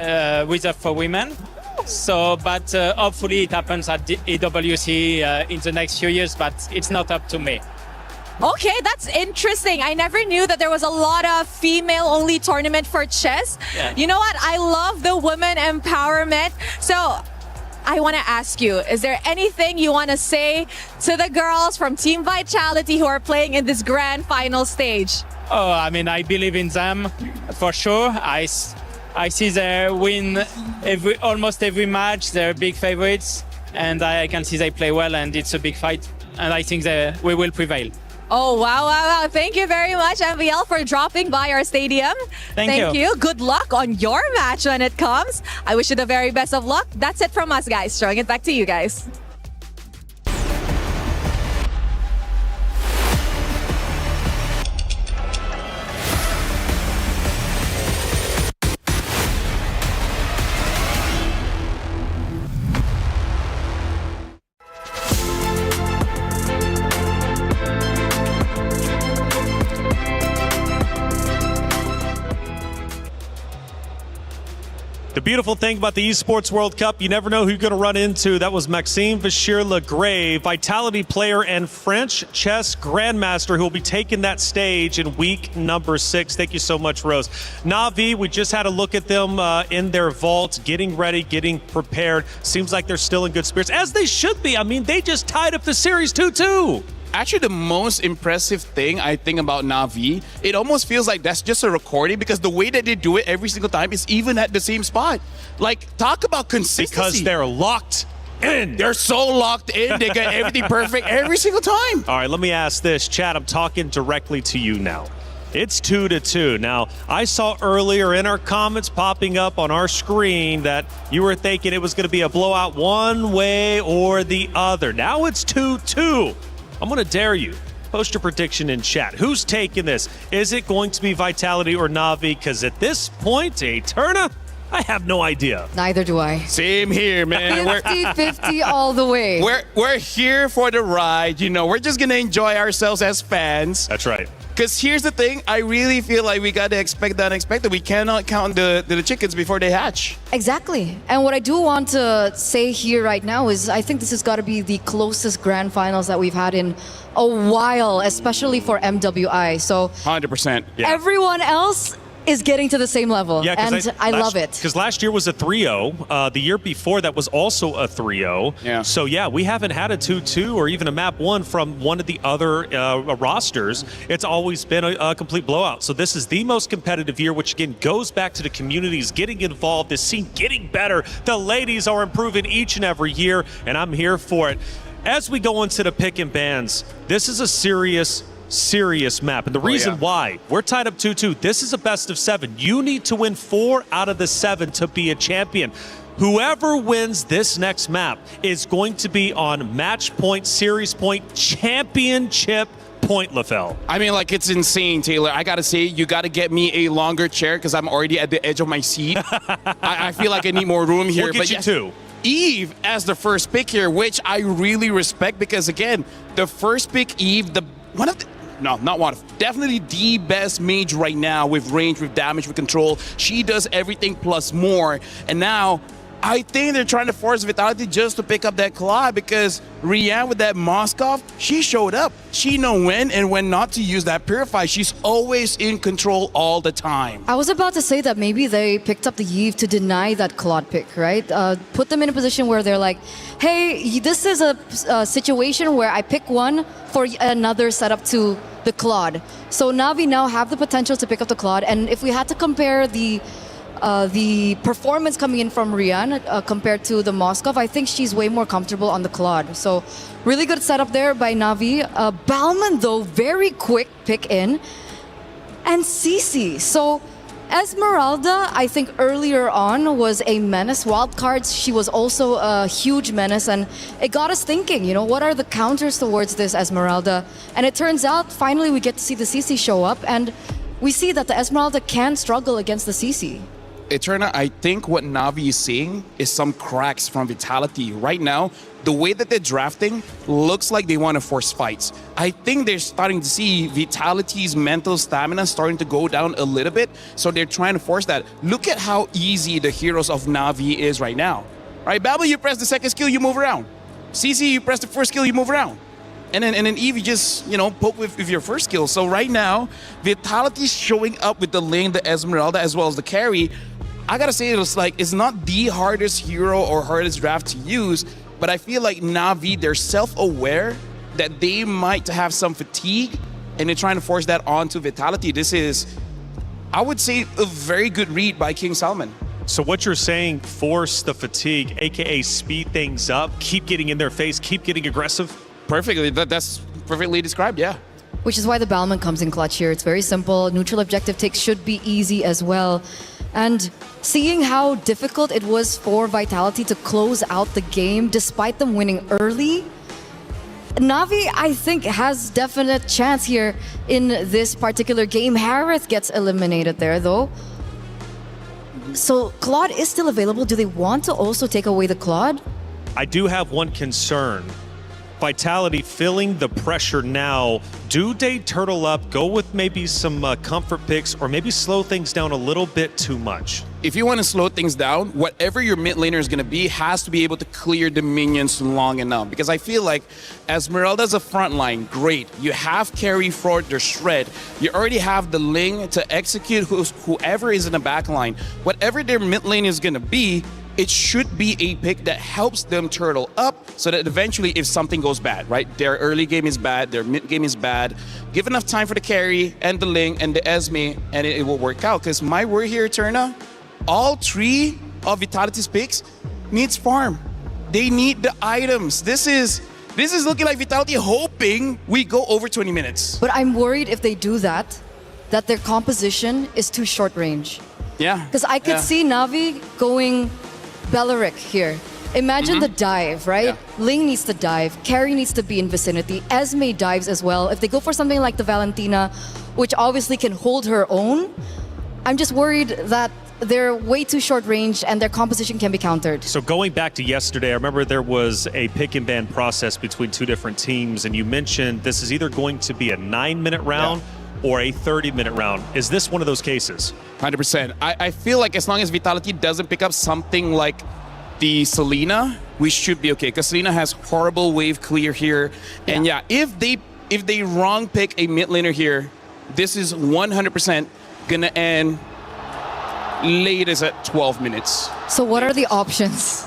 reserved for women. So, but hopefully it happens at the EWC in the next few years, but it's not up to me. Okay, that's interesting. I never knew that there was a lot of female-only tournament for chess. Yeah. You know what? I love the women empowerment. So I want to ask you, is there anything you want to say to the girls from Team Vitality who are playing in this grand final stage? Oh, I I believe in them for sure. I see they win almost every match. They're big favorites, and I can see they play well, and it's a big fight. And I think we will prevail. Oh, wow. Thank you very much, MVL, for dropping by our stadium. Thank you. Good luck on your match when it comes. I wish you the very best of luck. That's it from us, guys. Throwing it back to you guys. The beautiful thing about the Esports World Cup, you never know who you're going to run into. That was Maxime Vachier-Lagrave, Vitality player and French chess grandmaster, who will be taking that stage in week number 6. Thank you so much, Rose. Na'Vi, we just had a look at them in their vault, getting ready, getting prepared. Seems like they're still in good spirits, as they should be. I mean, they just tied up the series 2-2. Actually, the most impressive thing I think about Na'Vi, it almost feels like that's just a recording, because the way that they do it every single time is even at the same spot. Like, talk about consistency. Because they're locked in. They're so locked in. They get everything perfect every single time. All right, let me ask this. Chad, I'm talking directly to you now. It's 2-2. Now, I saw earlier in our comments popping up on our screen that you were thinking it was going to be a blowout one way or the other. Now it's 2-2. I'm going to dare you. Post your prediction in chat. Who's taking this? Is it going to be Vitality or Na'Vi? Because at this point, Eterna, I have no idea. Neither do I. Same here, man. 50-50 all the way. We're here for the ride. You know, we're just going to enjoy ourselves as fans. That's right. Because here's the thing, I really feel like we got to expect the unexpected. We cannot count the chickens before they hatch. Exactly. And what I do want to say here right now is I think this has got to be the closest grand finals that we've had in a while, especially for MWI. So 100%. Yeah. Everyone else is getting to the same level, Yeah, and I love it. Because last year was a 3-0. The year before that was also a 3-0. Yeah. So, yeah, we haven't had a 2-2 or even a map 1 from one of the other rosters. It's always been a complete blowout. So this is the most competitive year, which, again, goes back to the communities getting involved, this scene getting better. The ladies are improving each and every year, and I'm here for it. As we go into the pick and bans, this is a serious map. And the reason why, we're tied up 2-2. This is a best of 7. You need to win 4 out of the 7 to be a champion. Whoever wins this next map is going to be on match point, series point, championship point, LaFell. I mean, like, it's insane, Taylor. I got to say, you got to get me a longer chair because I'm already at the edge of my seat. I feel like I need more room here. We'll get you two. Eve as the first pick here, which I really respect because, again, the first pick, Eve, definitely the best mage right now with range, with damage, with control. She does everything plus more. And now, I think they're trying to force Vitality just to pick up that Claw because Rian with that Moskov, she showed up. She know when and when not to use that Purify. She's always in control all the time. I was about to say that maybe they picked up the Eve to deny that Claude pick, right? Put them in a position where they're like, hey, this is a situation where I pick one for another setup to the Claude. So Na'Vi now have the potential to pick up the Claude. And if we had to compare the performance coming in from Rian compared to the Moskov, I think she's way more comfortable on the Claude. So really good setup there by Na'Vi. Balman, though, very quick pick in. And Cici. So Esmeralda, I think earlier on was a menace. Wildcards, she was also a huge menace. And it got us thinking, you know, what are the counters towards this Esmeralda? And it turns out, finally, we get to see the Cici show up. And we see that the Esmeralda can struggle against the Cici. Eterna, I think what Na'Vi is seeing is some cracks from Vitality. Right now, the way that they're drafting looks like they want to force fights. I think they're starting to see Vitality's mental stamina starting to go down a little bit, so they're trying to force that. Look at how easy the heroes of Na'Vi is right now. Right, Babel, you press the second skill, you move around. Cici, you press the first skill, you move around. And then Eve, you just, you know, poke with your first skill. So right now, Vitality's showing up with the lane, the Esmeralda, as well as the carry. I gotta say, it's not the hardest hero or hardest draft to use, but I feel like Na'Vi, they're self-aware that they might have some fatigue, and they're trying to force that onto Vitality. This is, I would say, a very good read by King Salman. So what you're saying, force the fatigue, aka speed things up, keep getting in their face, keep getting aggressive? Perfectly, that's perfectly described, yeah. Which is why the Balman comes in clutch here. It's very simple. Neutral objective takes should be easy as well. And seeing how difficult it was for Vitality to close out the game despite them winning early, Na'Vi, I think, has definite chance here in this particular game. Harith gets eliminated there, though. So Claude is still available. Do they want to also take away the Claude? I do have one concern. Vitality feeling the pressure now. Do they turtle up, go with maybe some comfort picks, or maybe slow things down a little bit too much? if you want to slow things down, whatever your mid laner is going to be has to be able to clear the minions long enough. Because I feel like Esmeralda's a front line, great. You have carry for the shred. You already have the Ling to execute whoever is in the back line. Whatever their mid lane is going to be, it should be a pick that helps them turtle up so that eventually if something goes bad, right? Their early game is bad, their mid game is bad. Give enough time for the carry and the Ling and the Esme and it will work out. Because my word here, Eterna, all three of Vitality's picks needs farm. They need the items. This is looking like Vitality hoping we go over 20 minutes. But I'm worried if they do that their composition is too short range. Yeah. Because I could see Na'Vi going Beleric here. Imagine the dive, right? Yeah. Ling needs to dive. Carry needs to be in vicinity. Esme dives as well. If they go for something like the Valentina, which obviously can hold her own, I'm just worried that they're way too short range and their composition can be countered. So going back to yesterday, I remember there was a pick and ban process between two different teams, and you mentioned this is either going to be a 9-minute round or a 30-minute round. Is this one of those cases? 100%. I feel like as long as Vitality doesn't pick up something like the Selena, we should be okay. Because Selena has horrible wave clear here. And yeah, if they wrong pick a mid laner here, this is 100% gonna end latest at 12 minutes. So what are the options?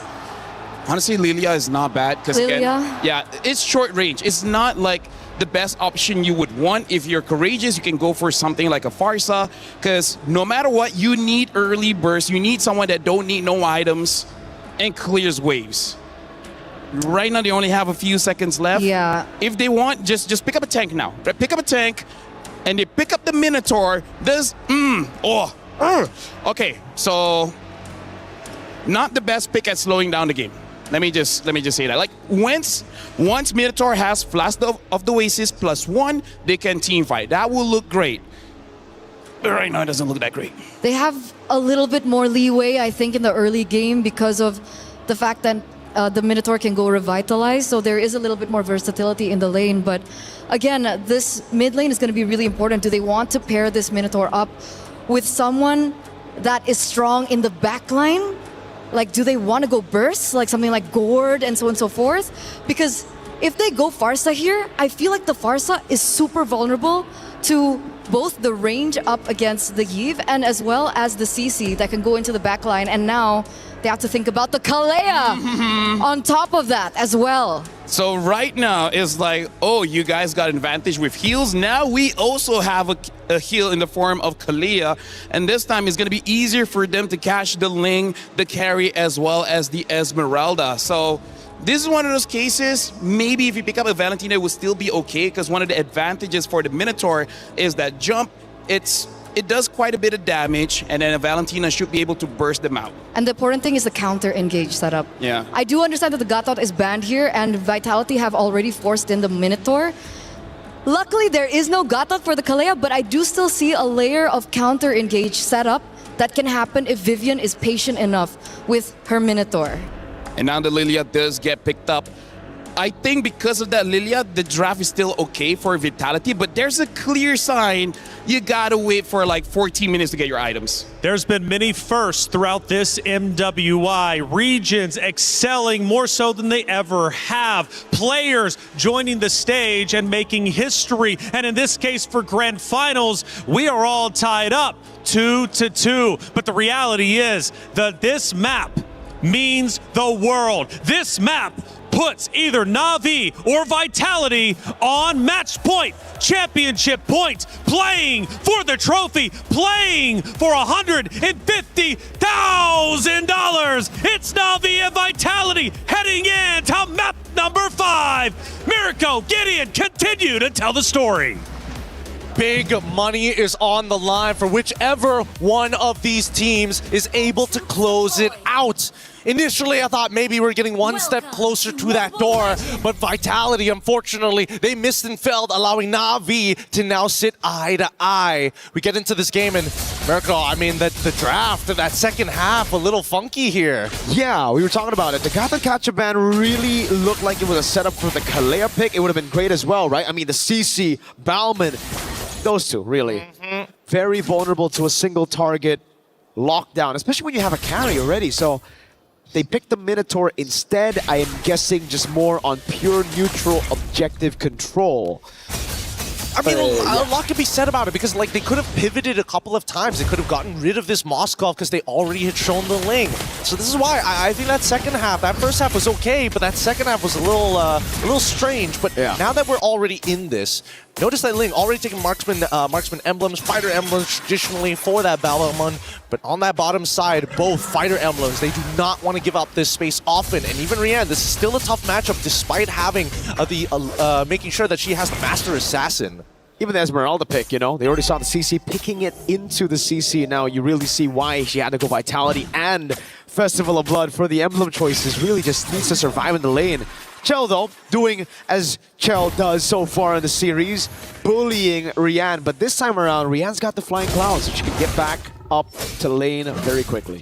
Honestly, Lilia is not bad. Because again, it's short range. It's not like the best option you would want. If you're courageous, you can go for something like a Farsa. Because no matter what, you need early burst. You need someone that don't need no items and clears waves. Right now, they only have a few seconds left. Yeah. If they want, just pick up a tank now. Pick up a tank, and they pick up the Minotaur. Okay, so not the best pick at slowing down the game. Let me just say that. Like once Minotaur has Flash of the Oasis +1, they can team fight. That will look great. But right now, it doesn't look that great. They have a little bit more leeway, I think, in the early game because of the fact that the Minotaur can go revitalize, so there is a little bit more versatility in the lane. But again, this mid lane is going to be really important. Do they want to pair this Minotaur up with someone that is strong in the back line? Like, do they want to go burst, like something like Gord and so on and so forth? Because if they go Farsa here, I feel like the Farsa is super vulnerable to both the range up against the Yve and as well as the CC that can go into the back line. And now they have to think about the Kalea on top of that as well. So right now it's like, oh, you guys got an advantage with heals. Now we also have a heal in the form of Kalea, and this time it's going to be easier for them to catch the Ling, the carry, as well as the Esmeralda. So this is one of those cases, maybe if you pick up a Valentina, it would still be okay, because one of the advantages for the Minotaur is that jump, it does quite a bit of damage, and then a Valentina should be able to burst them out. And the important thing is the counter engage setup. Yeah. I do understand that the Gatot is banned here, and Vitality have already forced in the Minotaur. Luckily, there is no Gatot for the Kalea, but I do still see a layer of counter engage setup that can happen if Vivian is patient enough with her Minotaur. And now the Lilia does get picked up. I think because of that Lilia, the draft is still okay for Vitality, but there's a clear sign you gotta wait for like 14 minutes to get your items. There's been many firsts throughout this MWI. Regions excelling more so than they ever have. Players joining the stage and making history. And in this case for Grand Finals, we are all tied up 2-2. But the reality is that this map means the world. This map puts either Na'Vi or Vitality on match point, championship point, playing for the trophy, playing for $150,000. It's Na'Vi and Vitality heading in to map number 5. Mirko, Gideon, continue to tell the story. Big money is on the line for whichever one of these teams is able to close it out. Initially, I thought maybe we're getting one step closer to that door, but Vitality, unfortunately, they missed and failed, allowing Na'Vi to now sit eye to eye. We get into this game, and Mirko, I mean, the draft, that second half, a little funky here. Yeah, we were talking about it. The Gatot Kachaban really looked like it was a setup for the Kalea pick. It would have been great as well, right? I mean, the CC, Bauman, those two, really. Very vulnerable to a single target. lockdown, especially when you have a carry already. So they picked the Minotaur instead. I am guessing just more on pure neutral objective control. I mean, a lot can be said about it because, like, they could have pivoted a couple of times. They could have gotten rid of this Moskov because they already had shown the Ling. So this is why I think that second half, that first half was okay, but that second half was a little strange. But now that we're already in this, notice that Ling already taking marksman emblems, fighter emblems traditionally for that Balomon. But on that bottom side, both fighter emblems, they do not want to give up this space often. And even Rian, this is still a tough matchup despite having making sure that she has the Master Assassin. Even the Esmeralda pick, you know, they already saw the CC picking it into the CC. Now you really see why she had to go Vitality and Festival of Blood for the emblem choices. Really just needs to survive in the lane. Chell, though, doing as Chell does so far in the series, bullying Rian. But this time around, Rian's got the Flying Clouds, so she can get back up to lane very quickly.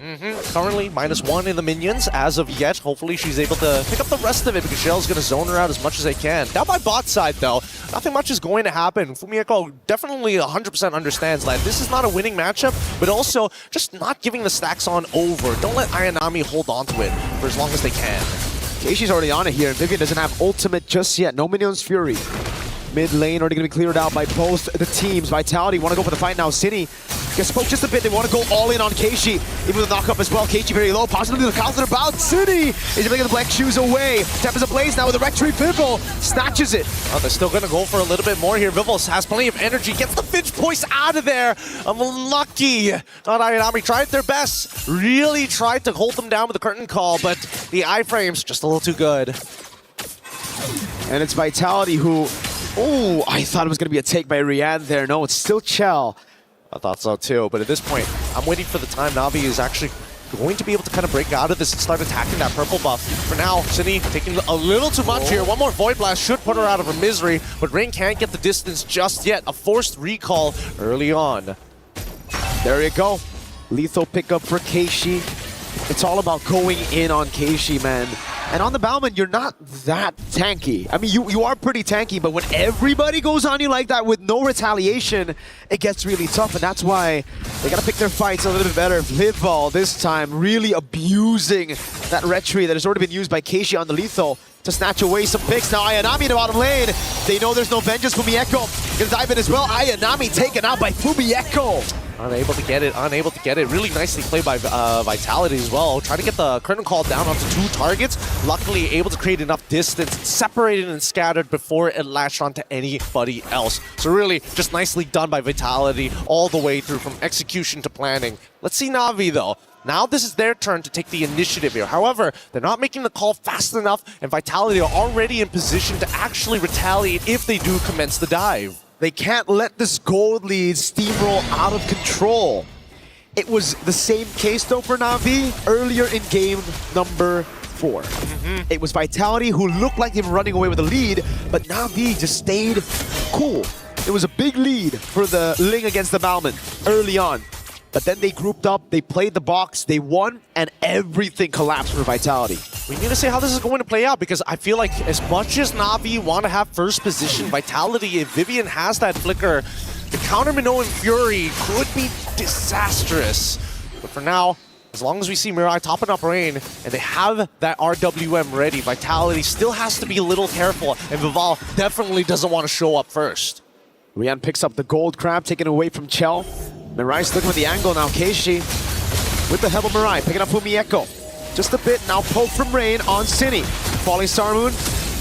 Currently, -1 in the minions as of yet. Hopefully, she's able to pick up the rest of it because Shell's going to zone her out as much as they can. Down by bot side, though, nothing much is going to happen. Fumieko definitely 100% understands that this is not a winning matchup, but also just not giving the stacks on over. Don't let Ayanami hold on to it for as long as they can. Keishi's already on it here. Vivian doesn't have ultimate just yet. No Minions Fury. Mid lane already going to be cleared out by both the teams. Vitality want to go for the fight now. Cine gets spoke just a bit. They want to go all in on Keishi. Even with the knock-up as well. Keishi very low. Possibly the counter about. Cine is bringing the black shoes away. Tempest ablaze now with the Rectory. Vival snatches it. Oh, they're still going to go for a little bit more here. Vival has plenty of energy. Gets the Finch Voice out of there. Unlucky. Not Ayanami tried their best. Really tried to hold them down with the curtain call, but the iframes just a little too good. And it's Vitality who... Oh, I thought it was going to be a take by Rian there. No, it's still Chell. I thought so too, but at this point, I'm waiting for the time Na'Vi is actually going to be able to kind of break out of this and start attacking that purple buff. For now, Cine taking a little too much here. One more Void Blast should put her out of her misery, but Rain can't get the distance just yet. A forced recall early on. There you go. Lethal pickup for Keishi. It's all about going in on Keishi, man. And on the Bauman, you're not that tanky. I mean, you are pretty tanky, but when everybody goes on you like that with no retaliation, it gets really tough, and that's why they gotta pick their fights a little bit better. Vival this time really abusing that retry that has already been used by Keishi on the lethal to snatch away some picks. Now Ayanami in the bottom lane. They know there's no vengeance. Fumieko gonna dive in as well. Ayanami taken out by Fumieko. Unable to get it. Really nicely played by Vitality as well. Trying to get the curtain call down onto 2 targets. Luckily able to create enough distance, separated and scattered before it latched onto anybody else. So really just nicely done by Vitality all the way through from execution to planning. Let's see Na'Vi though. Now this is their turn to take the initiative here. However, they're not making the call fast enough, and Vitality are already in position to actually retaliate if they do commence the dive. They can't let this gold lead steamroll out of control. It was the same case though for Na'Vi earlier in game number 4. It was Vitality who looked like they were running away with the lead, but Na'Vi just stayed cool. It was a big lead for the Ling against the Bauman early on. But then they grouped up, they played the box, they won, and everything collapsed for Vitality. We need to see how this is going to play out because I feel like as much as Na'Vi want to have first position, Vitality, if Vivian has that flicker, the counter Minoan Fury could be disastrous. But for now, as long as we see Mirai topping up Rain and they have that RWM ready, Vitality still has to be a little careful, and Vival definitely doesn't want to show up first. Rian picks up the gold crab, taken away from Chell. Mirai's looking at the angle now. Keishi with the help of Mirai, picking up Fumieko. Just a bit, now poke from Rain on Cine. Falling Star Moon,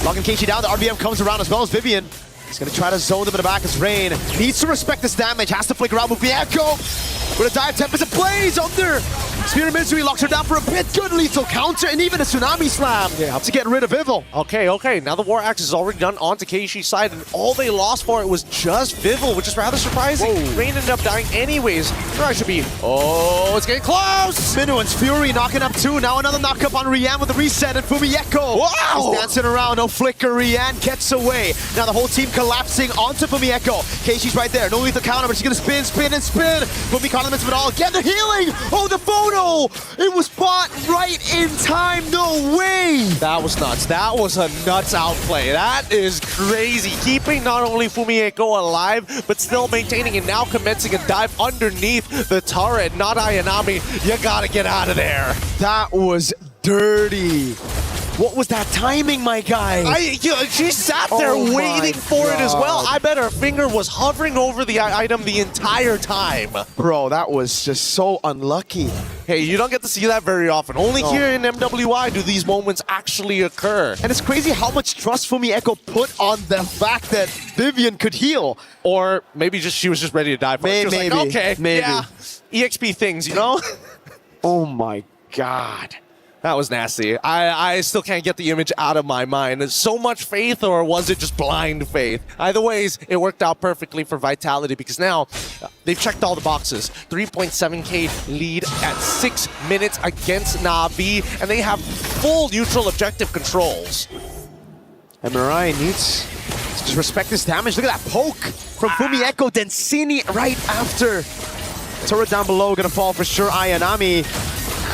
locking Keishi down. The RBM comes around as well as Vivian. He's gonna try to zone them in the back as Rain needs to respect this damage, has to flicker out with Fumieko. With a dive, Tempest ablaze under. Spear of Misery locks her down for a bit. Good lethal counter and even a Tsunami Slam to get rid of Vival. Okay. Now the War Axe is already done onto Keishi's side, and all they lost for it was just Vival, which is rather surprising. Rain ended up dying anyways. Mirai should be... Oh, it's getting close! Minoan's Fury knocking up 2. Now another knock up on Rian with the reset, and Fumieko. Wow! He's dancing around, no flicker. Rian gets away. Now the whole team collapsing onto Fumieko. Keishi's right there. No lethal counter, but she's gonna spin. Fumi condiments of it all. Get the healing! Oh, the phone no! It was bought right in time, no way! That was nuts. That was a nuts outplay. That is crazy. Keeping not only Fumieko alive, but still maintaining and now commencing a dive underneath the turret. Not Ayanami. You gotta get out of there. That was dirty. What was that timing, my guy? She sat there waiting for it as well. I bet her finger was hovering over the item the entire time. Bro, that was just so unlucky. Hey, you don't get to see that very often. Only here in MWI do these moments actually occur. And it's crazy how much trust Fumieko put on the fact that Vivian could heal. Or maybe she was just ready to die for it. She was Maybe. like, okay, Maybe. yeah, EXP things, you know? Oh my god. That was nasty. I still can't get the image out of my mind. Is so much faith, or was it just blind faith? Either ways, it worked out perfectly for Vitality because now they've checked all the boxes. 3.7k lead at 6 minutes against Na'Vi, and they have full neutral objective controls. MRI needs to just respect this damage. Look at that poke from Fumieko. Densini right after. Turret down below, gonna fall for sure. Ayanami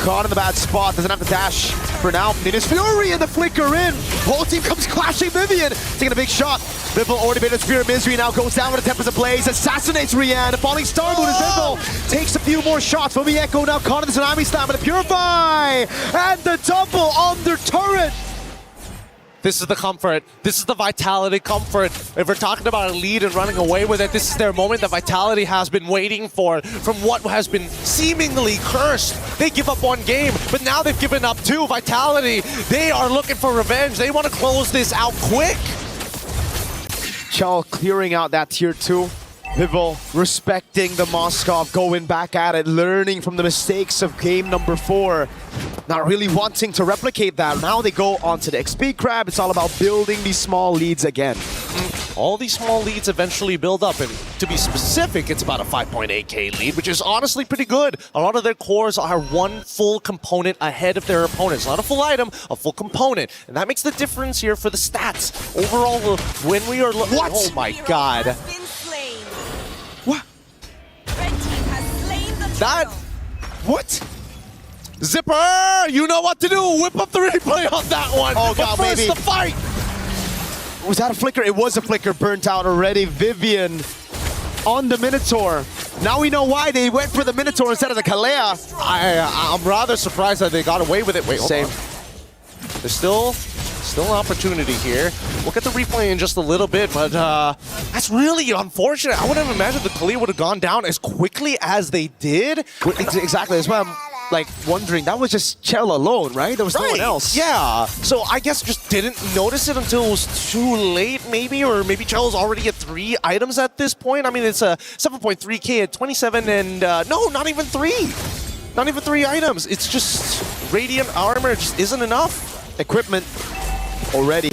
caught in the bad spot, doesn't have the dash for now. Ninja's Fury and the flicker in. Whole team comes clashing. Vivian taking a big shot. Vival already made a spear of misery, now goes down with the Tempest Ablaze, assassinates Rian. A falling star moon as Vival takes a few more shots. Fumieko now caught in the Tsunami Slam with a Purify! And the double on their turret! This is the comfort. This is the Vitality comfort. If we're talking about a lead and running away with it, this is their moment that Vitality has been waiting for from what has been seemingly cursed. They give up one game, but now they've given up two. Vitality, they are looking for revenge. They want to close this out quick. Chal clearing out that tier 2. Vival respecting the Moskov, going back at it, learning from the mistakes of game number 4. Not really wanting to replicate that. Now they go on to the XP grab. It's all about building these small leads again. All these small leads eventually build up, and to be specific, it's about a 5.8k lead, which is honestly pretty good. A lot of their cores are one full component ahead of their opponents. Not a full item, a full component. And that makes the difference here for the stats. Overall, when we are... What? Oh my god. What? That... What? Zipper! You know what to do! Whip up the replay on that one! Oh god, but first, maybe. the fight! Was that a flicker? It was a flicker, burnt out already. Vivian on the Minotaur. Now we know why they went for the Minotaur instead of the Kalea. I'm rather surprised that they got away with it. Wait, hold Same. on. There's still an opportunity here. We'll get the replay in just a little bit, but that's really unfortunate. I wouldn't have imagined the Kalea would have gone down as quickly as they did. Exactly, that's why I'm like wondering, that was just Chell alone, right? There was no one else. Yeah, so I guess just didn't notice it until it was too late, maybe, or maybe Chell's already at 3 items at this point. I mean, it's a 7.3k at 27, and no, not even 3. Not even 3 items. It's just Radiant Armor just isn't enough. Equipment already.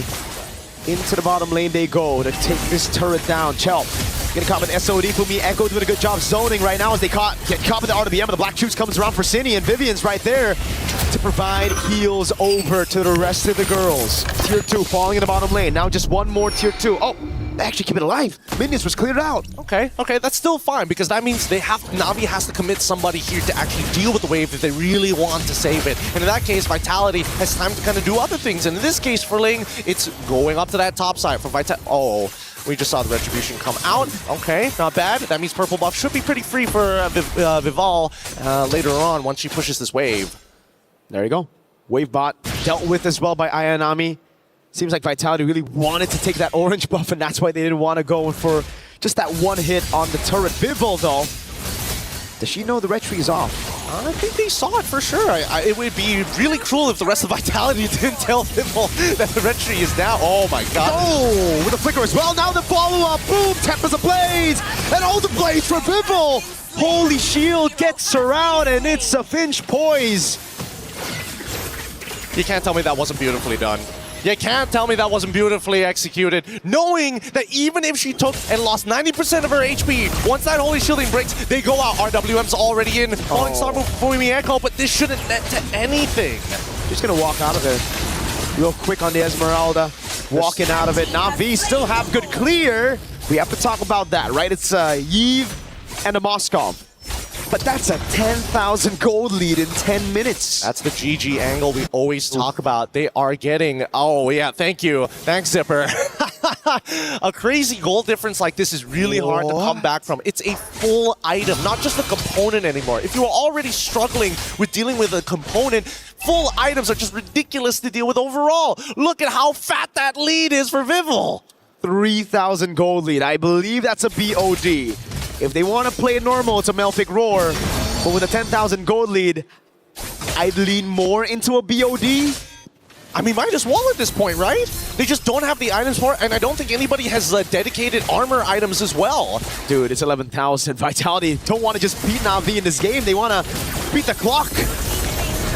Into the bottom lane they go to take this turret down. Chell gonna cop an SOD. Fumieko doing a good job zoning right now as they get caught with the RWM, and the Black Juice comes around for Cine, and Vivian's right there to provide heals over to the rest of the girls. Tier 2 falling in the bottom lane. Now just one more tier 2. Oh, they actually keep it alive. Minions was cleared out. Okay, that's still fine, because that means Na'Vi has to commit somebody here to actually deal with the wave if they really want to save it. And in that case, Vitality has time to kind of do other things. And in this case, for Ling, it's going up to that top side for Vitality. Oh, we just saw the Retribution come out. Okay, not bad. That means purple buff should be pretty free for Vival later on once she pushes this wave. There you go. Wave bot dealt with as well by Ayanami. Seems like Vitality really wanted to take that orange buff, and that's why they didn't want to go for just that one hit on the turret. Vival, though, does she know the retry is off? I think they saw it for sure. It would be really cruel if the rest of Vitality didn't tell Vival that the retry is now. Oh my god. Oh, with a flicker as well. Now the follow-up. Boom, Tempest Ablaze. And all the blades for Vival. Holy shield gets her out, and it's a Finch poise. You can't tell me that wasn't beautifully done. You can't tell me that wasn't beautifully executed, knowing that even if she took and lost 90% of her HP, once that Holy Shielding breaks, they go out. RWM's already in. Falling Star move for Fumieko, but this shouldn't net to anything. She's gonna walk out of there real quick on the Esmeralda. Walking out of it. Na'Vi still have good clear. We have to talk about that, right? It's Yves and a Moskov. But that's a 10,000 gold lead in 10 minutes. That's the GG angle we always talk about. They are getting, oh yeah, thank you. Thanks, Zipper. A crazy goal difference like this is really hard to come back from. It's a full item, not just a component anymore. If you were already struggling with dealing with a component, full items are just ridiculous to deal with overall. Look at how fat that lead is for Vival. 3,000 gold lead. I believe that's a BOD. If they want to play normal, it's a Melfic Roar. But with a 10,000 gold lead, I'd lean more into a BOD. I mean, might as well at this point, right? They just don't have the items for it, and I don't think anybody has dedicated armor items as well. Dude, it's 11,000. Vitality don't want to just beat Na'Vi in this game. They want to beat the clock.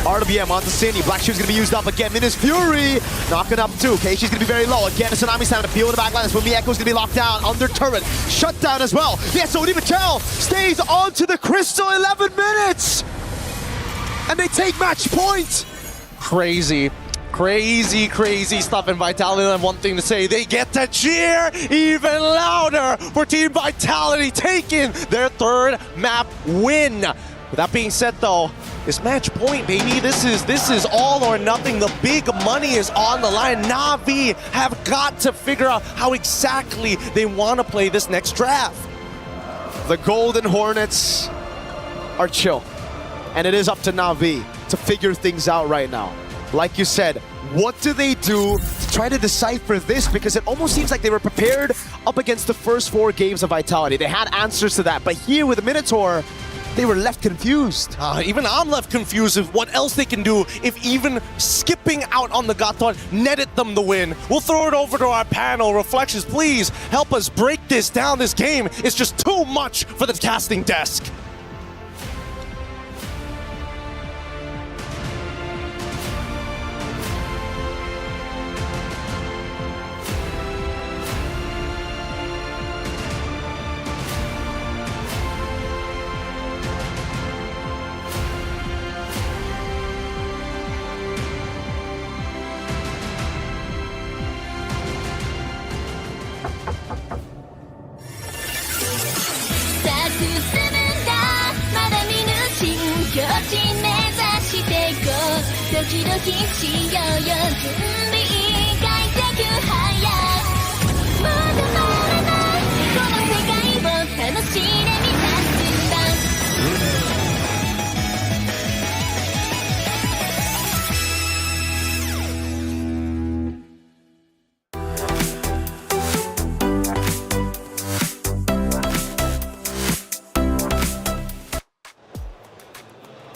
RWM onto Cindy. Black Shoe's going to be used up again. Minus Fury knocking up too. Okay, she's going to be very low. Again, Tsunami's having to peel in the backline. Swimmy Echo's going to be locked down. Under turret. Shut down as well. Yes, Odie Patel stays onto the Crystal 11 minutes. And they take match point. Crazy. Crazy, crazy stuff, and Vitality have one thing to say. They get to cheer even louder for Team Vitality taking their third map win. With that being said, though, it's match point, baby. This is all or nothing. The big money is on the line. Na'Vi have got to figure out how exactly they want to play this next draft. The Golden Hornets are chill, and it is up to Na'Vi to figure things out right now. Like you said, what do they do to try to decipher this? Because it almost seems like they were prepared up against the first 4 games of Vitality. They had answers to that, but here with the Minotaur, they were left confused. Even I'm left confused with what else they can do if even skipping out on the Gaton netted them the win. We'll throw it over to our panel. Reflections, please help us break this down. This game is just too much for the casting desk.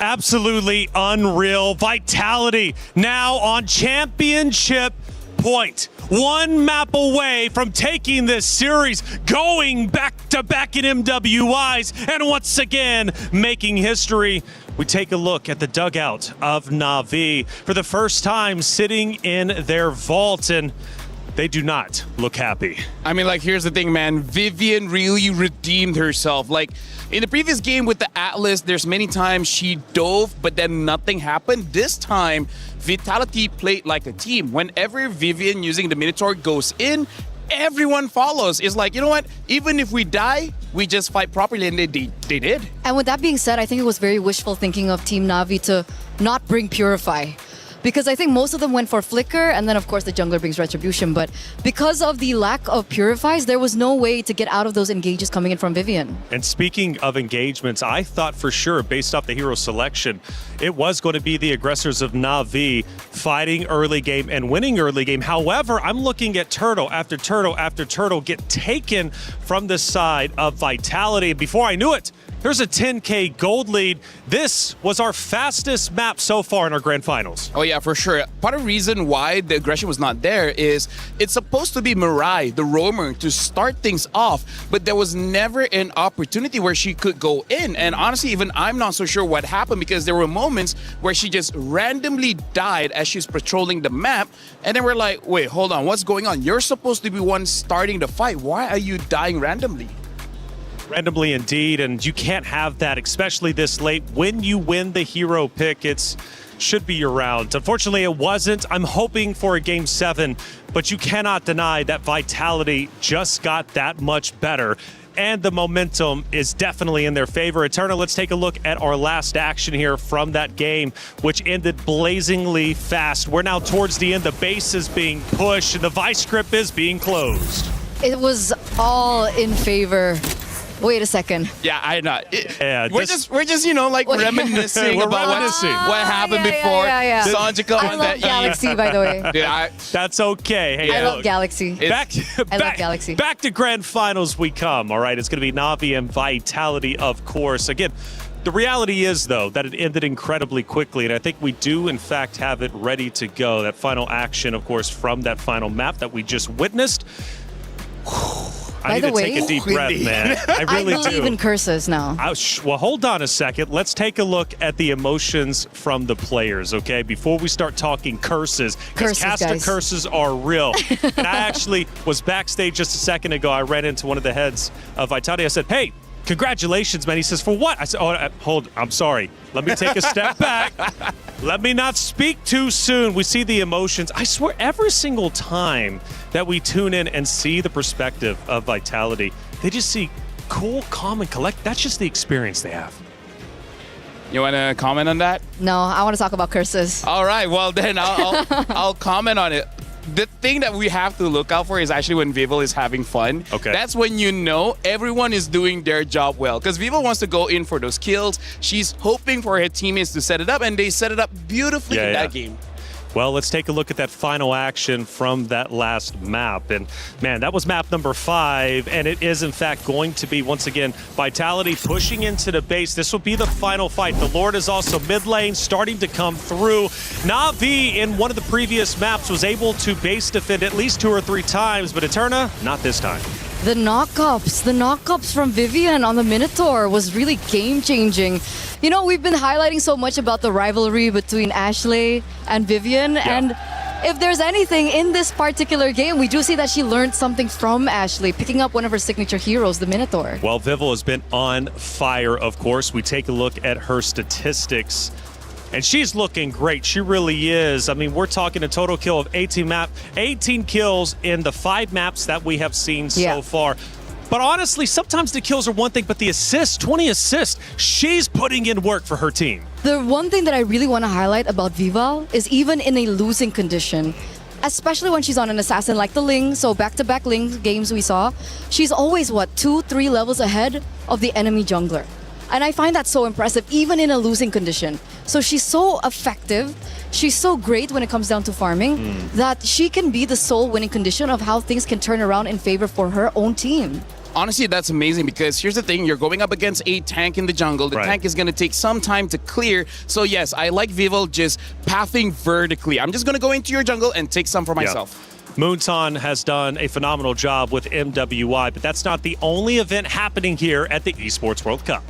Absolutely unreal. Vitality now on championship point. 1 map away from taking this series, going back-to-back in MWIs, and once again making history. We take a look at the dugout of Na'Vi for the first time sitting in their vault, and they do not look happy. I mean, like, here's the thing, man. Vivian really redeemed herself. Like, in the previous game with the Atlas, there's many times she dove, but then nothing happened. This time, Vitality played like a team. Whenever Vivian using the Minotaur goes in, everyone follows. It's like, you know what? Even if we die, we just fight properly, and they did. And with that being said, I think it was very wishful thinking of Team Na'Vi to not bring Purify. Because I think most of them went for Flicker, and then of course the jungler brings Retribution. But because of the lack of Purifies, there was no way to get out of those engages coming in from Vivian. And speaking of engagements, I thought for sure, based off the hero selection, it was going to be the aggressors of Na'Vi fighting early game and winning early game. However, I'm looking at Turtle after Turtle after Turtle get taken from the side of Vitality. Before I knew it, there's a 10K gold lead. This was our fastest map so far in our grand finals. Oh yeah, for sure. Part of the reason why the aggression was not there is it's supposed to be Mirai, the roamer, to start things off, but there was never an opportunity where she could go in. And honestly, even I'm not so sure what happened, because there were moments where she just randomly died as she's patrolling the map. And then we're like, wait, hold on, what's going on? You're supposed to be one starting the fight. Why are you dying randomly? Randomly indeed, and you can't have that, especially this late. When you win the hero pick, it should be your round. Unfortunately, it wasn't. I'm hoping for a Game 7, but you cannot deny that Vitality just got that much better. and the momentum is definitely in their favor. Eterna, let's take a look at our last action here from that game, which ended blazingly fast. We're now towards the end. The base is being pushed, and the vice grip is being closed. It was all in favor. Wait a second. Yeah, I know. We're this- just like reminiscing We're about reminiscing. what happened before. I Sanjika on love that Galaxy, by the way. Yeah, That's okay. Hey, I love look, Galaxy. I love Galaxy. Back to grand finals we come, all right? It's going to be Na'Vi and Vitality, of course. Again, the reality is, though, that it ended incredibly quickly, and I think we do, in fact, have it ready to go. That final action, of course, from that final map that we just witnessed. I need to take a deep breath, man. I really do. I believe in curses now. Well, hold on a second. Let's take a look at the emotions from the players, okay? Before we start talking curses, because Casta guys. curses are real. And I actually was backstage just a second ago. I ran into one of the heads of Vitality. I said, hey, congratulations, man. He says, for what? I said, I'm sorry. Let me take a step back. Let me not speak too soon. We see the emotions. I swear, every single time that we tune in and see the perspective of Vitality, they just see cool, calm, and collect. That's just the experience they have. You want to comment on that? No, I want to talk about curses. All right, well then I'll comment on it. The thing that we have to look out for is actually when Vival is having fun. Okay. That's when you know everyone is doing their job well. Because Vival wants to go in for those kills. She's hoping for her teammates to set it up, and they set it up beautifully in that game. Well, let's take a look at that final action from that last map. And man, that was map number 5. And it is, in fact, going to be, once again, Vitality pushing into the base. This will be the final fight. The Lord is also mid lane, starting to come through. Na'Vi, in one of the previous maps, was able to base defend at least 2 or 3 times. But Eterna, not this time. The knockups from Vivian on the Minotaur was really game-changing. You know, we've been highlighting so much about the rivalry between Ashley and Vivian, and if there's anything in this particular game, we do see that she learned something from Ashley, picking up one of her signature heroes, the Minotaur. Well, Vival has been on fire, of course. We take a look at her statistics. And she's looking great. She really is. I mean, we're talking a total kill of 18 kills in the 5 maps that we have seen so far. But honestly, sometimes the kills are one thing, but the assists, 20 assists, she's putting in work for her team. The one thing that I really want to highlight about Vival is even in a losing condition, especially when she's on an assassin like the Ling, so back-to-back Ling games we saw, she's always, 2-3 levels ahead of the enemy jungler. And I find that so impressive, even in a losing condition. So she's so effective, she's so great when it comes down to farming, that she can be the sole winning condition of how things can turn around in favor for her own team. Honestly, that's amazing because here's the thing. You're going up against a tank in the jungle. The tank is going to take some time to clear. So yes, I like Vival just pathing vertically. I'm just going to go into your jungle and take some for myself. Moonton has done a phenomenal job with MWI, but that's not the only event happening here at the Esports World Cup.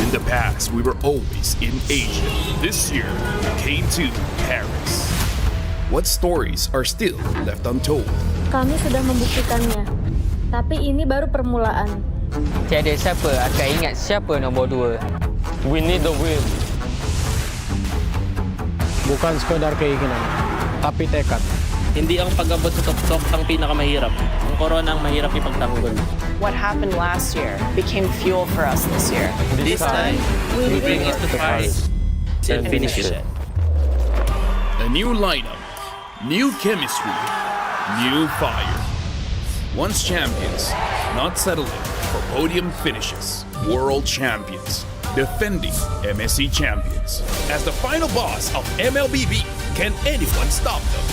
In the past, we were always in Asia. This year, we came to Paris. What stories are still left untold? Kami sudah membuktikannya, tapi ini baru permulaan. Tiada siapa akan ingat siapa nombor 2. We need the win. Bukan sekadar keinginan, tapi tekad. Hindi ang pag-abot sa top ang pinakamahirap. Ang corona ang mahirap ipagtanggol. What happened last year became fuel for us this year. This time, we bring it to Paris and finish it. A new lineup, new chemistry, new fire. Once champions, not settling for podium finishes. World champions, defending MSC champions. As the final boss of MLBB, can anyone stop them?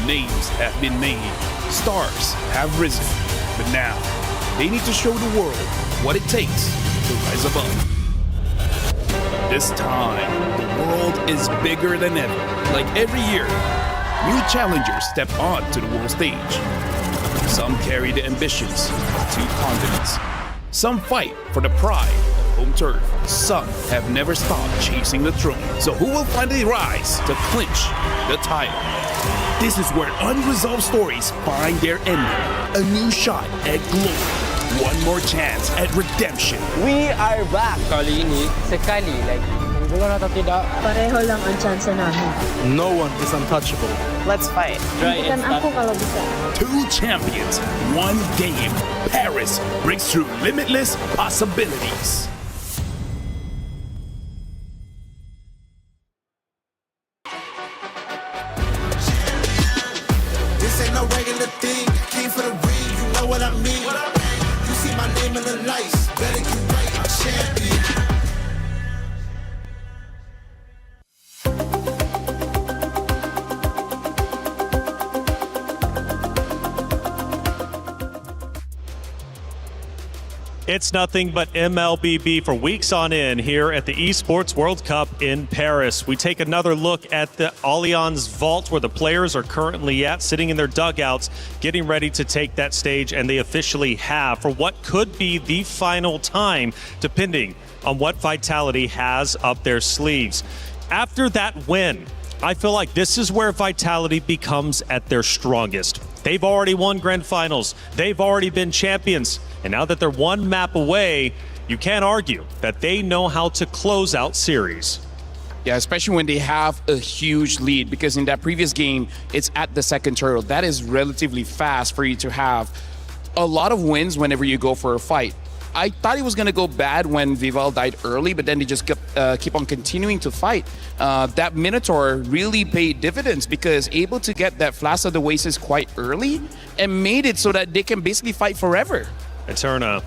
Names have been made, stars have risen, but now they need to show the world what it takes to rise above. This time, the world is bigger than ever. Like every year, new challengers step on to the world stage. Some carry the ambitions of 2 continents. Some fight for the pride of home turf. Some have never stopped chasing the throne. So who will finally rise to clinch the title? This is where unresolved stories find their ending. A new shot at glory. One more chance at redemption. We are back. Kali ini, sekali lagi Magugulan atau tidak? Pareho lang ang chance namin. No one is untouchable. Let's fight. Bukan aku kalau bisa. 2 champions, 1 game. Paris breaks through limitless possibilities. This ain't no regular thing. Came for the ring, you know what I mean. You see my name in the lights, better get right, I'm champion. It's nothing but MLBB for weeks on end here at the Esports World Cup in Paris. We take another look at the Allianz Vault where the players are currently at, sitting in their dugouts, getting ready to take that stage, and they officially have for what could be the final time, depending on what Vitality has up their sleeves. After that win, I feel like this is where Vitality becomes at their strongest. They've already won grand finals. They've already been champions. And now that they're one map away, you can't argue that they know how to close out series. Yeah, especially when they have a huge lead, because in that previous game, it's at the second turtle. That is relatively fast for you to have a lot of wins whenever you go for a fight. I thought it was going to go bad when Vival died early, but then they just keep on continuing to fight. That Minotaur really paid dividends because able to get that Flash of the Oasis quite early and made it so that they can basically fight forever. Eterna,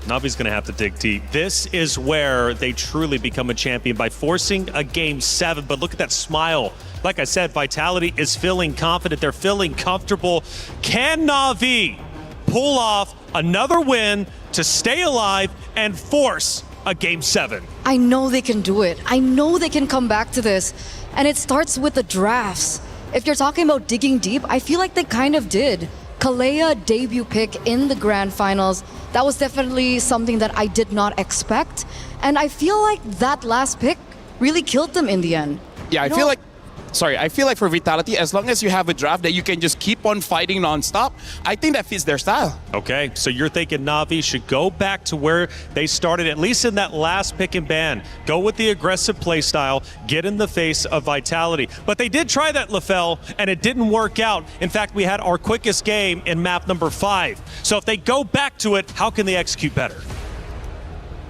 Navi's going to have to dig deep. This is where they truly become a champion by forcing a Game 7. But look at that smile. Like I said, Vitality is feeling confident. They're feeling comfortable. Can Navi pull off another win to stay alive and force a Game 7? I know they can do it. I know they can come back to this. And it starts with the drafts. If you're talking about digging deep, I feel like they kind of did. Kalea debut pick in the grand finals, that was definitely something that I did not expect. And I feel like that last pick really killed them in the end. Yeah, I feel like for Vitality, as long as you have a draft that you can just keep on fighting nonstop, I think that fits their style. Okay, so you're thinking Navi should go back to where they started, at least in that last pick and ban. Go with the aggressive play style, get in the face of Vitality. But they did try that, LaFell, and it didn't work out. In fact, we had our quickest game in map number 5. So if they go back to it, how can they execute better?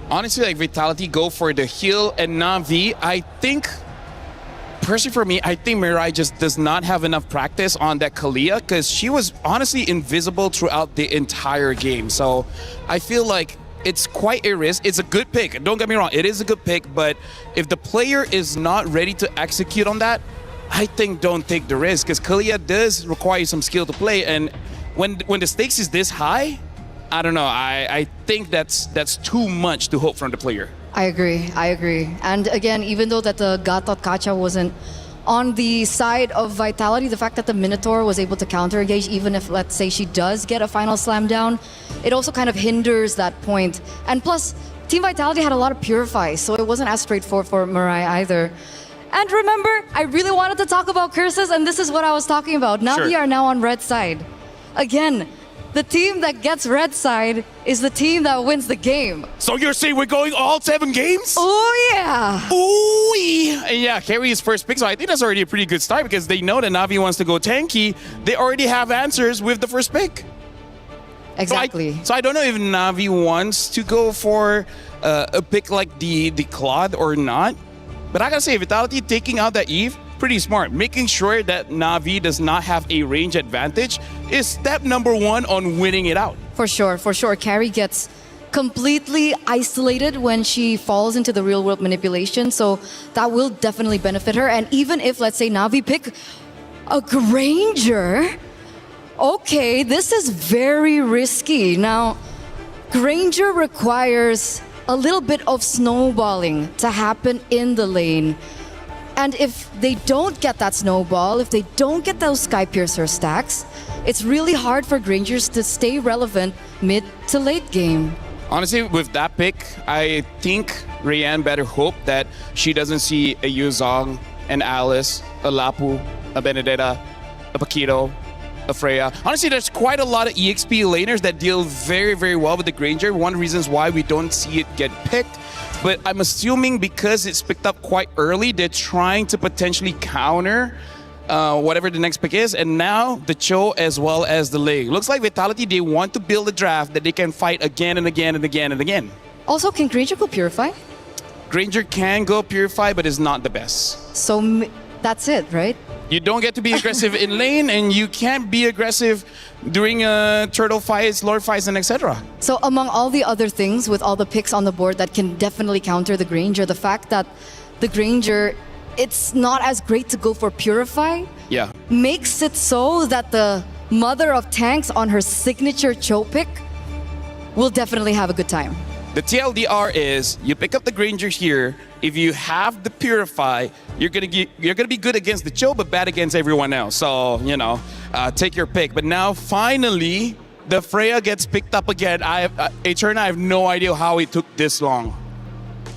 Honestly, like Vitality go for the heal, and Navi, I think, personally for me, I think Mirai just does not have enough practice on that Kalea because she was honestly invisible throughout the entire game. So I feel like it's quite a risk. It's a good pick. Don't get me wrong. It is a good pick. But if the player is not ready to execute on that, I think don't take the risk because Kalea does require some skill to play. And when the stakes is this high, I don't know. I think that's too much to hope from the player. I agree. And again, even though that the Gatot Kacha wasn't on the side of Vitality, the fact that the Minotaur was able to counter engage, even if, let's say, she does get a final slam down, it also kind of hinders that point. And plus, Team Vitality had a lot of purifies, so it wasn't as straightforward for Mirai either. And remember, I really wanted to talk about curses, and this is what I was talking about. Navi are now on red side. Again, the team that gets red side is the team that wins the game. So you're saying we're going all 7 games? Oh, yeah. Ooh, yeah, carry his first pick. So I think that's already a pretty good start because they know that Navi wants to go tanky. They already have answers with the first pick. Exactly. So I don't know if Navi wants to go for a pick like the Claude or not. But I gotta say, Vitality taking out that Eve, pretty smart. Making sure that Navi does not have a range advantage is step number 1 on winning it out. For sure. Carrie gets completely isolated when she falls into the real world manipulation, so that will definitely benefit her. And even if, let's say, Navi pick a Granger, okay, this is very risky. Now, Granger requires a little bit of snowballing to happen in the lane. And if they don't get that snowball, if they don't get those Sky Piercer stacks, it's really hard for Grangers to stay relevant mid to late game. Honestly, with that pick, I think Rayanne better hope that she doesn't see a Yuzong, an Alice, a Lapu, a Benedetta, a Paquito, Freya. Honestly, there's quite a lot of EXP laners that deal very, very well with the Granger. One of the reasons why we don't see it get picked. But I'm assuming because it's picked up quite early, they're trying to potentially counter whatever the next pick is. And now the Cho as well as the Ling. Looks like Vitality, they want to build a draft that they can fight again and again and again and again. Also, can Granger go Purify? Granger can go Purify, but is not the best. So that's it, right? You don't get to be aggressive in lane, and you can't be aggressive during turtle fights, lord fights, and etc. So among all the other things, with all the picks on the board that can definitely counter the Granger, the fact that the Granger, it's not as great to go for Purify, makes it so that the mother of tanks on her signature Cho pick will definitely have a good time. The TLDR is you pick up the Granger here. If you have the Purify, you're gonna be good against the Cho, but bad against everyone else. So take your pick. But now finally, the Freya gets picked up again. Eterna, I have no idea how it took this long.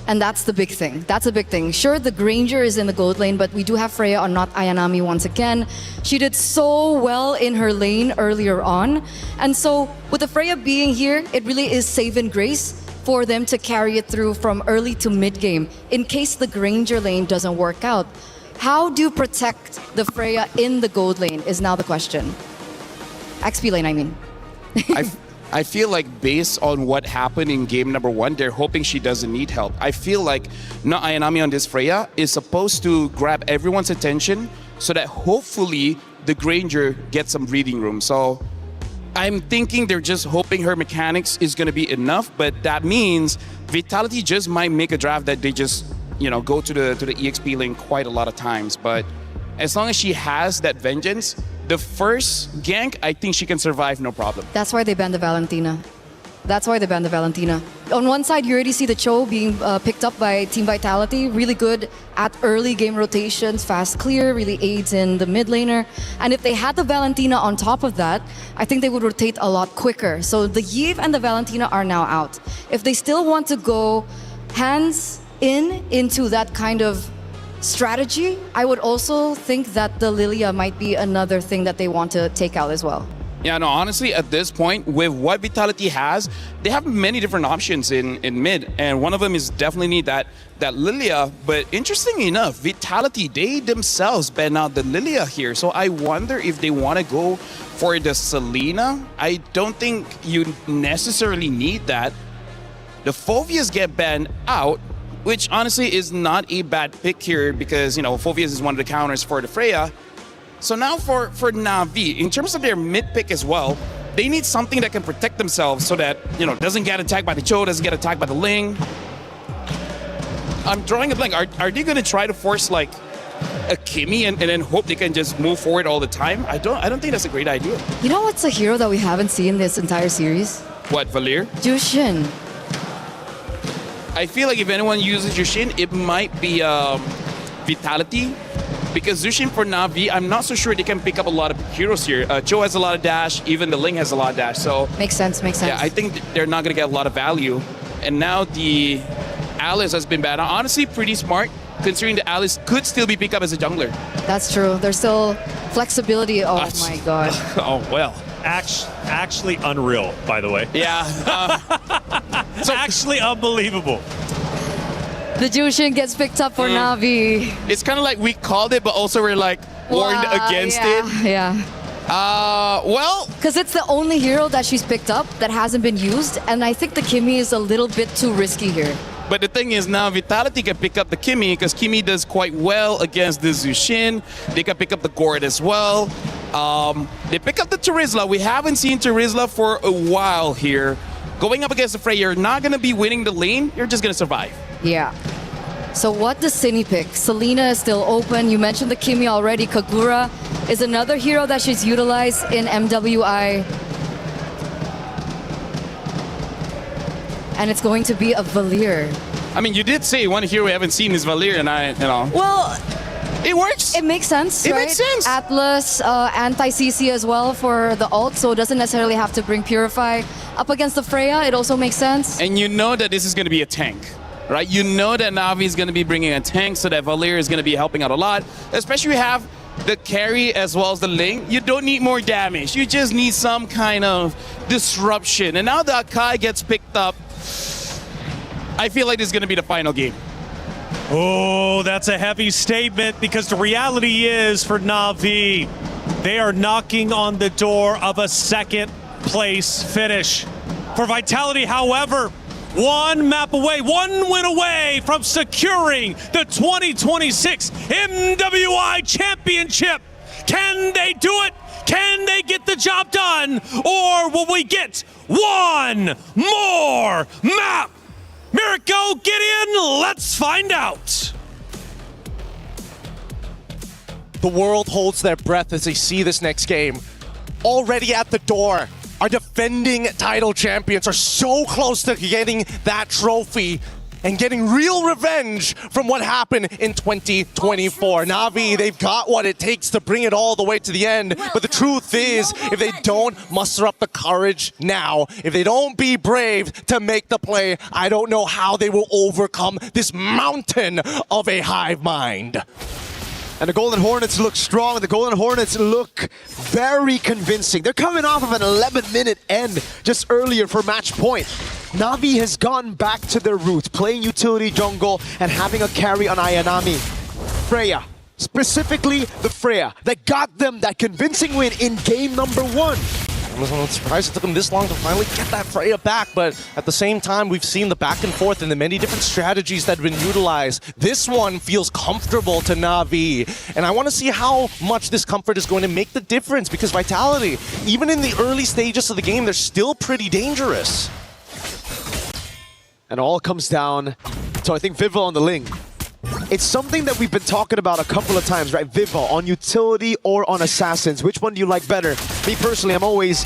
And that's the big thing. That's a big thing. Sure, the Granger is in the gold lane, but we do have Freya on not Ayanami once again. She did so well in her lane earlier on. And so with the Freya being here, it really is save and grace for them to carry it through from early to mid game in case the Granger lane doesn't work out. How do you protect the Freya in the gold lane is now the question. XP lane, I mean. I feel like based on what happened in game number 1, they're hoping she doesn't need help. I feel like not Ayanami on this Freya is supposed to grab everyone's attention so that hopefully the Granger gets some breathing room. So I'm thinking they're just hoping her mechanics is going to be enough, but that means Vitality just might make a draft that they just, go to the EXP lane quite a lot of times. But as long as she has that vengeance, the first gank, I think she can survive no problem. That's why they banned the Valentina. On one side, you already see the Cho being picked up by Team Vitality. Really good at early game rotations, fast clear, really aids in the mid laner. And if they had the Valentina on top of that, I think they would rotate a lot quicker. So the Yve and the Valentina are now out. If they still want to go hands into that kind of strategy, I would also think that the Lilia might be another thing that they want to take out as well. Yeah, no, honestly, at this point, with what Vitality has, they have many different options in mid, and one of them is definitely that Lilia. But interestingly enough, Vitality, they themselves ban out the Lilia here, so I wonder if they want to go for the Selena. I don't think you necessarily need that. The Phoveas get banned out, which honestly is not a bad pick here because, Phoveas is one of the counters for the Freya. So now for Na'Vi, in terms of their mid pick as well, they need something that can protect themselves so that, doesn't get attacked by the Cho, doesn't get attacked by the Ling. I'm drawing a blank. Are they going to try to force like a Kimmy and then hope they can just move forward all the time? I don't think that's a great idea. You know what's a hero that we haven't seen this entire series? What, Valir? Jushin. I feel like if anyone uses Jushin, it might be Vitality. Because Zushin for Na'Vi, I'm not so sure they can pick up a lot of heroes here. Cho has a lot of dash, even the Ling has a lot of dash. So makes sense. Yeah, I think they're not going to get a lot of value. And now the Alice has been bad. Honestly, pretty smart, considering the Alice could still be picked up as a jungler. That's true. There's still flexibility. Oh my god. Oh, well. Actually unreal, by the way. Yeah. So actually unbelievable. The Jushin gets picked up for Na'Vi. It's kind of like we called it, but also we're like warned against it. Yeah. Well, because it's the only hero that she's picked up that hasn't been used, and I think the Kimmy is a little bit too risky here. But the thing is now Vitality can pick up the Kimmy because Kimmy does quite well against the Zushin. They can pick up the Gord as well. They pick up the Terizla. We haven't seen Terizla for a while here. Going up against the Frey, you're not going to be winning the lane. You're just going to survive. Yeah. So what does Cine pick? Selena is still open. You mentioned the Kimmy already. Kagura is another hero that she's utilized in MWI. And it's going to be a Valir. I mean, you did say one hero we haven't seen is Valir, and Well, it works. It makes sense, It right? makes sense. Atlas, anti-CC as well for the ult, so it doesn't necessarily have to bring Purify. Up against the Freya, it also makes sense. And you know that this is going to be a tank, right? You know that Na'Vi is going to be bringing a tank, so that Valir is going to be helping out a lot. Especially we have the carry as well as the link, you don't need more damage. You just need some kind of disruption. And now the Akai gets picked up. I feel like this is going to be the final game. Oh, that's a heavy statement because the reality is for Na'Vi, they are knocking on the door of a second place finish. For Vitality, however, one map away, one win away from securing the 2026 MWI Championship. Can they do it? Can they get the job done? Or will we get one more map? Mirko, get in, let's find out. The world holds their breath as they see this next game. Already at the door, our defending title champions are so close to getting that trophy and getting real revenge from what happened in 2024. Na'Vi, they've got what it takes to bring it all the way to the end. But the truth is, if they don't muster up the courage now, if they don't be brave to make the play, I don't know how they will overcome this mountain of a hive mind. And the Golden Hornets look strong. The Golden Hornets look very convincing. They're coming off of an 11-minute end just earlier for match point. Na'Vi has gone back to their roots, playing utility jungle and having a carry on Ayanami. Freya, specifically the Freya, that got them that convincing win in game number 1. I was surprised it took them this long to finally get that Freya back, but at the same time, we've seen the back and forth and the many different strategies that have been utilized. This one feels comfortable to Na'Vi, and I want to see how much this comfort is going to make the difference, because Vitality, even in the early stages of the game, they're still pretty dangerous. And all comes down to, I think, Viva on the Ling. It's something that we've been talking about a couple of times, right? Viva on utility or on assassins. Which one do you like better? Me personally, I'm always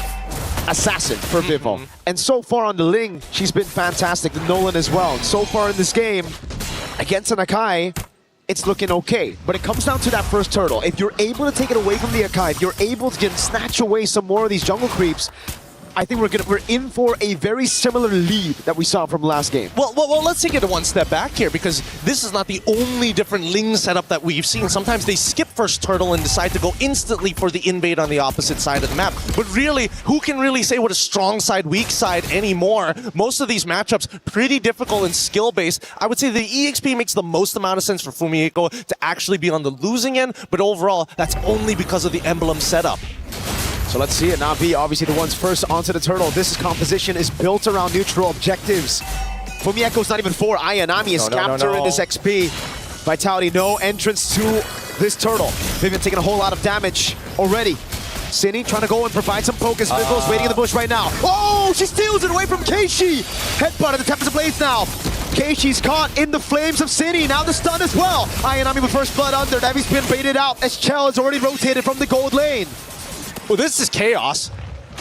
assassin for Viva. And so far on the Ling, she's been fantastic. The Nolan as well. And so far in this game, against an Akai, it's looking okay. But it comes down to that first turtle. If you're able to take it away from the Akai, if you're able to snatch away some more of these jungle creeps, I think we're in for a very similar lead that we saw from last game. Well, let's take it one step back here, because this is not the only different Ling setup that we've seen. Sometimes they skip first turtle and decide to go instantly for the invade on the opposite side of the map. But really, who can really say what a strong side, weak side anymore? Most of these matchups pretty difficult and skill-based. I would say the EXP makes the most amount of sense for Fumieko to actually be on the losing end, but overall, that's only because of the emblem setup. So let's see it. Na'Vi, obviously the ones first onto the turtle. This composition is built around neutral objectives. Fumieko's not even for Ayanami is captured in this XP. Vitality, no entrance to this turtle. Vivian taking a whole lot of damage already. Cine trying to go and provide some focus. Vivian's waiting in the bush right now. Oh, she steals it away from Keishi. Headbutt at the Tempest of Blades now. Keishi's caught in the flames of Cine. Now the stun as well. Ayanami with first blood under. Navi's been baited out as Chell is already rotated from the gold lane. Well, this is chaos.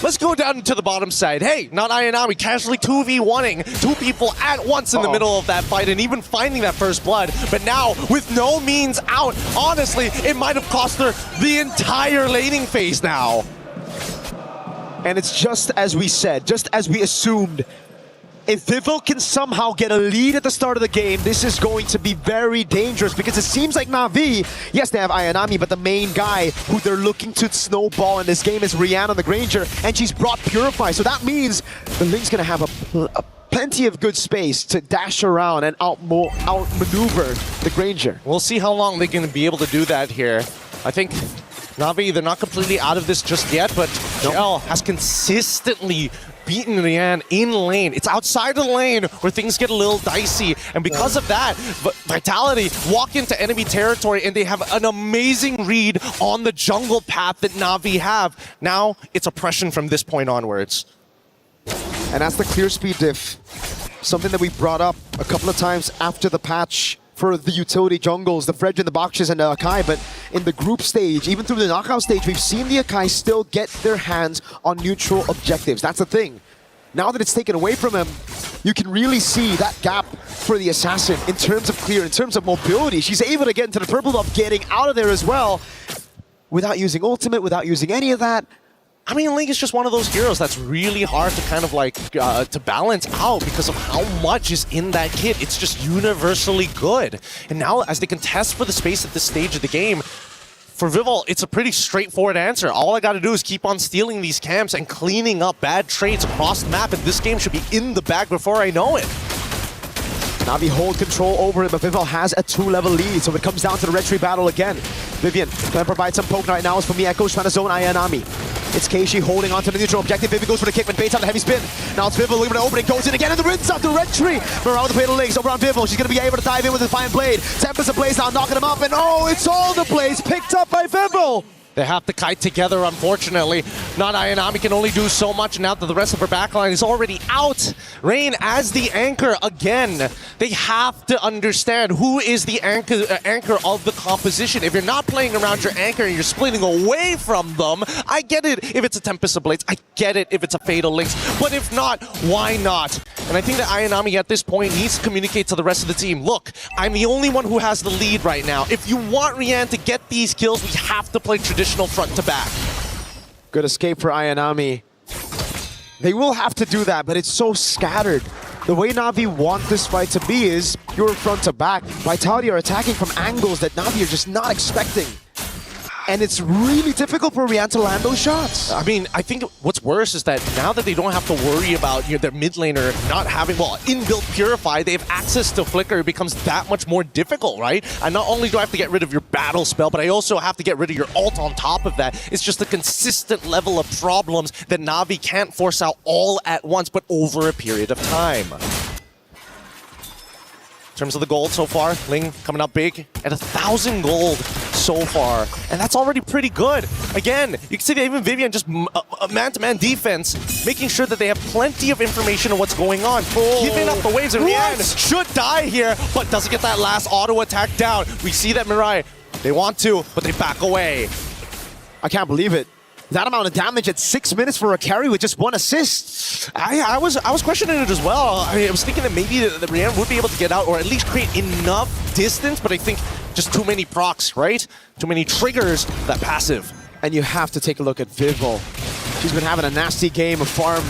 Let's go down to the bottom side. Hey, not Ayanami, casually 2v1ing 2 people at once in the middle of that fight and even finding that first blood. But now, with no means out, honestly, it might have cost her the entire laning phase now. And it's just as we said, just as we assumed. If Vivo can somehow get a lead at the start of the game, this is going to be very dangerous, because it seems like Na'Vi, yes, they have Ayanami, but the main guy who they're looking to snowball in this game is Rihanna the Granger, and she's brought Purify. So that means the Ling's going to have a plenty of good space to dash around and outmaneuver the Granger. We'll see how long they're going to be able to do that here. I think Na'Vi, they're not completely out of this just yet, but Shell has consistently beaten Rian in lane. It's outside of the lane where things get a little dicey. And because of that, Vitality walk into enemy territory and they have an amazing read on the jungle path that Na'Vi have. Now it's oppression from this point onwards. And that's the clear speed diff. Something that we brought up a couple of times after the patch for the utility jungles, the Fredge and the Boxes and the Akai, but in the group stage, even through the knockout stage, we've seen the Akai still get their hands on neutral objectives. That's the thing. Now that it's taken away from him, you can really see that gap for the Assassin in terms of clear, in terms of mobility. She's able to get into the purple buff, getting out of there as well, without using ultimate, without using any of that. I mean, Ling is just one of those heroes that's really hard to kind of like, to balance out because of how much is in that kit. It's just universally good. And now as they contest for the space at this stage of the game, for Vivol, it's a pretty straightforward answer. All I got to do is keep on stealing these camps and cleaning up bad trades across the map, and this game should be in the bag before I know it. Navi hold control over it, but Vivol has a 2-level lead, so it comes down to the red tree battle again. Vivian gonna provide some poke right now as for Mieko trying to zone Ayanami. It's Keishi holding on to the neutral objective. Vivian goes for the kick, but baits out the heavy spin. Now it's Vivol looking for the opening, goes in again, and the rinse out the red tree. Morale with the plate of links over on Vivol. She's gonna be able to dive in with the Defiant Blade. Tempest Ablaze now knocking him up, and oh, it's all the Blaze picked up by Vivol. They have to kite together, unfortunately. Not Ayanami can only do so much now that the rest of her backline is already out. Rain as the anchor again. They have to understand who is the anchor of the composition. If you're not playing around your anchor and you're splitting away from them, I get it if it's a Tempest of Blades. I get it if it's a Fatal Links. But if not, why not? And I think that Ayanami at this point needs to communicate to the rest of the team. Look, I'm the only one who has the lead right now. If you want Rian to get these kills, we have to play traditional front to back. Good escape for Ayanami. They will have to do that, but it's so scattered. The way Na'Vi want this fight to be is pure front to back. Vitality are attacking from angles that Na'Vi are just not expecting. And it's really difficult for Rian to land those shots. I mean, I think what's worse is that now that they don't have to worry about their mid laner not having, well, inbuilt Purify, they have access to Flicker. It becomes that much more difficult, right? And not only do I have to get rid of your battle spell, but I also have to get rid of your ult on top of that. It's just a consistent level of problems that Na'Vi can't force out all at once, but over a period of time. In terms of the gold so far, Ling coming up big at 1,000 gold so far, and that's already pretty good. Again, you can see that even Vivian just man-to-man defense, making sure that they have plenty of information on what's going on. Giving up the waves, and Rian should die here, but doesn't get that last auto attack down. We see that Mirai, they want to, but they back away. I can't believe it. That amount of damage at 6 minutes for a carry with just 1 assist. I was questioning it as well. I was thinking that maybe the Rian would be able to get out or at least create enough distance, but I think just too many procs, right? Too many triggers, that passive. And you have to take a look at Vivol. She's been having a nasty game of Farm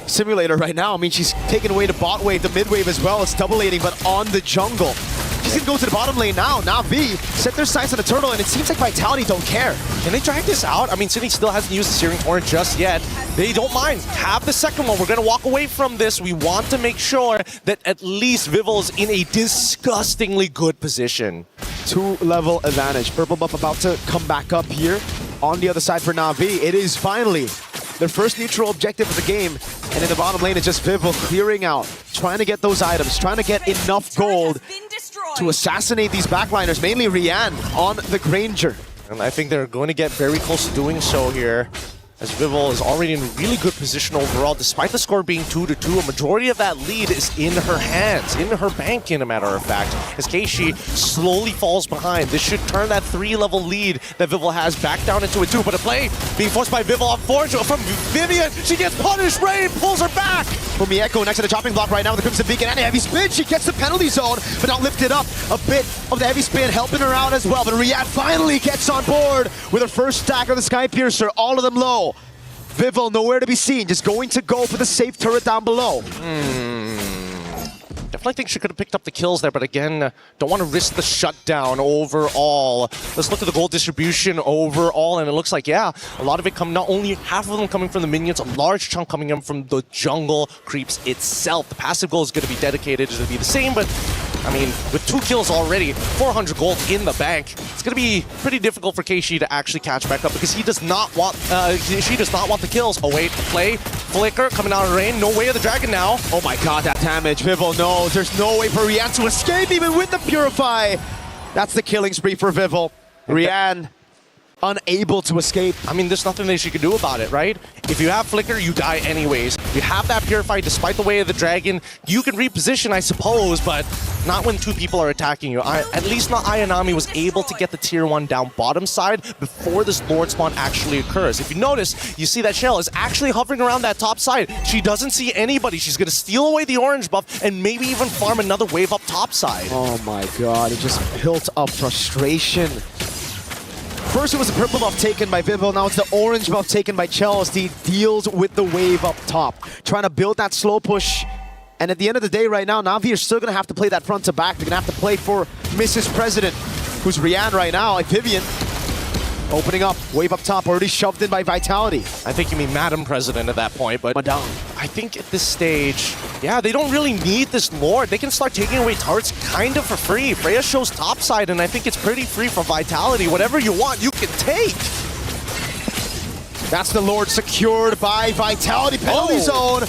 Simulator right now. I mean, she's taking away the bot wave, the mid wave as well. It's double aiding, but on the jungle. She's gonna go to the bottom lane now. Na'Vi set their sights on the turtle, and it seems like Vitality don't care. Can they drag this out? I mean, Sydney still hasn't used the Searing Torrent just yet. They don't mind. Have the second one. We're gonna walk away from this. We want to make sure that at least Vivol's in a disgustingly good position. 2-level advantage. Purple buff about to come back up here. On the other side for Na'Vi, it is finally their first neutral objective of the game. And in the bottom lane, it's just Vivol clearing out, trying to get those items, trying to get enough gold to assassinate these backliners, mainly Rian on the Granger. And I think they're going to get very close to doing so here, as Vivol is already in a really good position overall. Despite the score being 2-2, a majority of that lead is in her hands, in her bank, in a matter of fact, as Keishi slowly falls behind. This should turn that 3-level lead that Vivol has back down into a 2, but a play being forced by Vivol on forward from Vivian. She gets punished, Rain pulls her back. For Mieko next to the chopping block right now with the Crimson Beacon and a heavy spin. She gets the penalty zone, but now lifted up. A bit of the heavy spin helping her out as well, but Rian finally gets on board with her first stack of the Sky Piercer, all of them low. Vivol nowhere to be seen, just going to go for the safe turret down below. Definitely think she could have picked up the kills there, but again, don't want to risk the shutdown overall. Let's look at the gold distribution overall, and it looks like, yeah, a lot of it come, not only half of them coming from the minions, a large chunk coming in from the jungle creeps itself. The passive goal is going to be dedicated to be the same, but I mean, with 2 kills already, 400 gold in the bank, it's going to be pretty difficult for Keishi to actually catch back up because he does not want, she does not want the kills. Oh wait, play, flicker coming out of rain, no way of the dragon now. Oh my god, that damage, Vivol knows there's no way for Rian to escape even with the Purify. That's the killing spree for Vivol. Rian unable to escape. I mean, there's nothing that she can do about it, right? If you have Flicker, you die anyways. You have that Purify despite the way of the dragon. You can reposition, I suppose, but not when 2 people are attacking you. At least not Ayanami was able to get the tier 1 down bottom side before this Lord spawn actually occurs. If you notice, you see that Shell is actually hovering around that top side. She doesn't see anybody. She's going to steal away the orange buff and maybe even farm another wave up top side. Oh my god, it just built up frustration. First it was the purple buff taken by Vivol, now it's the orange buff taken by Chelsea. Deals with the wave up top, trying to build that slow push. And at the end of the day right now, Na'Vi are still going to have to play that front to back. They're going to have to play for Mrs. President, who's Rian right now, like Vivian. Opening up, wave up top, already shoved in by Vitality. I think you mean Madam President at that point, but Madame. I think at this stage, yeah, they don't really need this Lord. They can start taking away turrets kind of for free. Freya shows topside, and I think it's pretty free for Vitality. Whatever you want, you can take. That's the Lord secured by Vitality. Penalty zone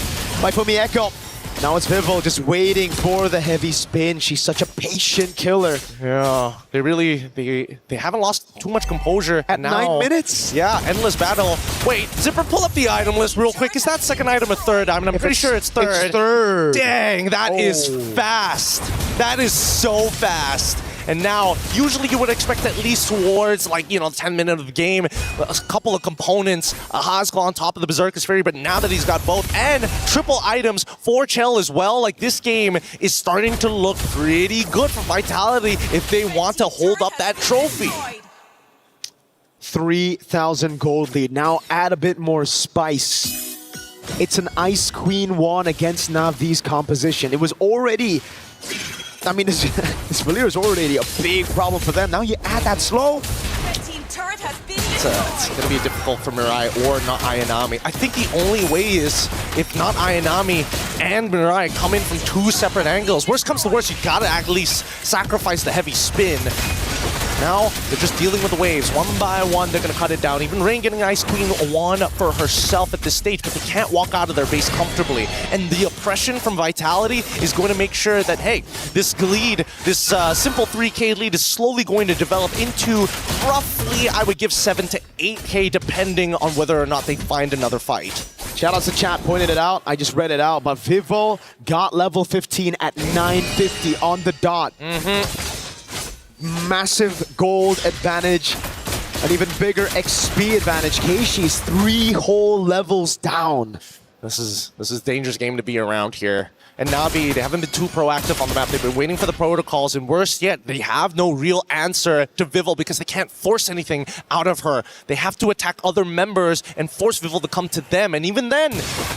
by Fumieko. Now it's Vivo just waiting for the heavy spin. She's such a patient killer. Yeah, they haven't lost too much composure. At now, 9 minutes? Yeah, endless battle. Wait, Zipper, pull up the item list real quick. Is that second item or third? I mean, I'm pretty sure it's third. It's third. Dang, that is fast. That is so fast. And now, usually you would expect at least towards, like, 10 minutes of the game, a couple of components. Haas on top of the Berserker's Fury, but now that he's got both, and triple items for Chell as well, like, this game is starting to look pretty good for Vitality if they want to hold up that trophy. 3,000 gold lead. Now add a bit more spice. It's an Ice Queen 1 against Navi's composition. It was already... I mean, this Valir is already a big problem for them. Now you add that slow. It's going to be difficult for Mirai or not Ayanami. I think the only way is if not Ayanami and Mirai come in from two separate angles. Worst comes to worst, you got to at least sacrifice the heavy spin. Now, they're just dealing with the waves. One by one, they're going to cut it down. Even Rain getting Ice Queen 1 for herself at this stage, but they can't walk out of their base comfortably. And the oppression from Vitality is going to make sure that, hey, this lead, this simple 3K lead is slowly going to develop into roughly, I would give 7 to 8K, depending on whether or not they find another fight. Shoutouts to chat, pointed it out. I just read it out, but Vivo got level 15 at 950 on the dot. Massive gold advantage, an even bigger XP advantage. Keishi's 3 whole levels down. This is a dangerous game to be around here. And Navi, they haven't been too proactive on the map. They've been waiting for the protocols, and worse yet, they have no real answer to Vival because they can't force anything out of her. They have to attack other members and force Vival to come to them, and even then,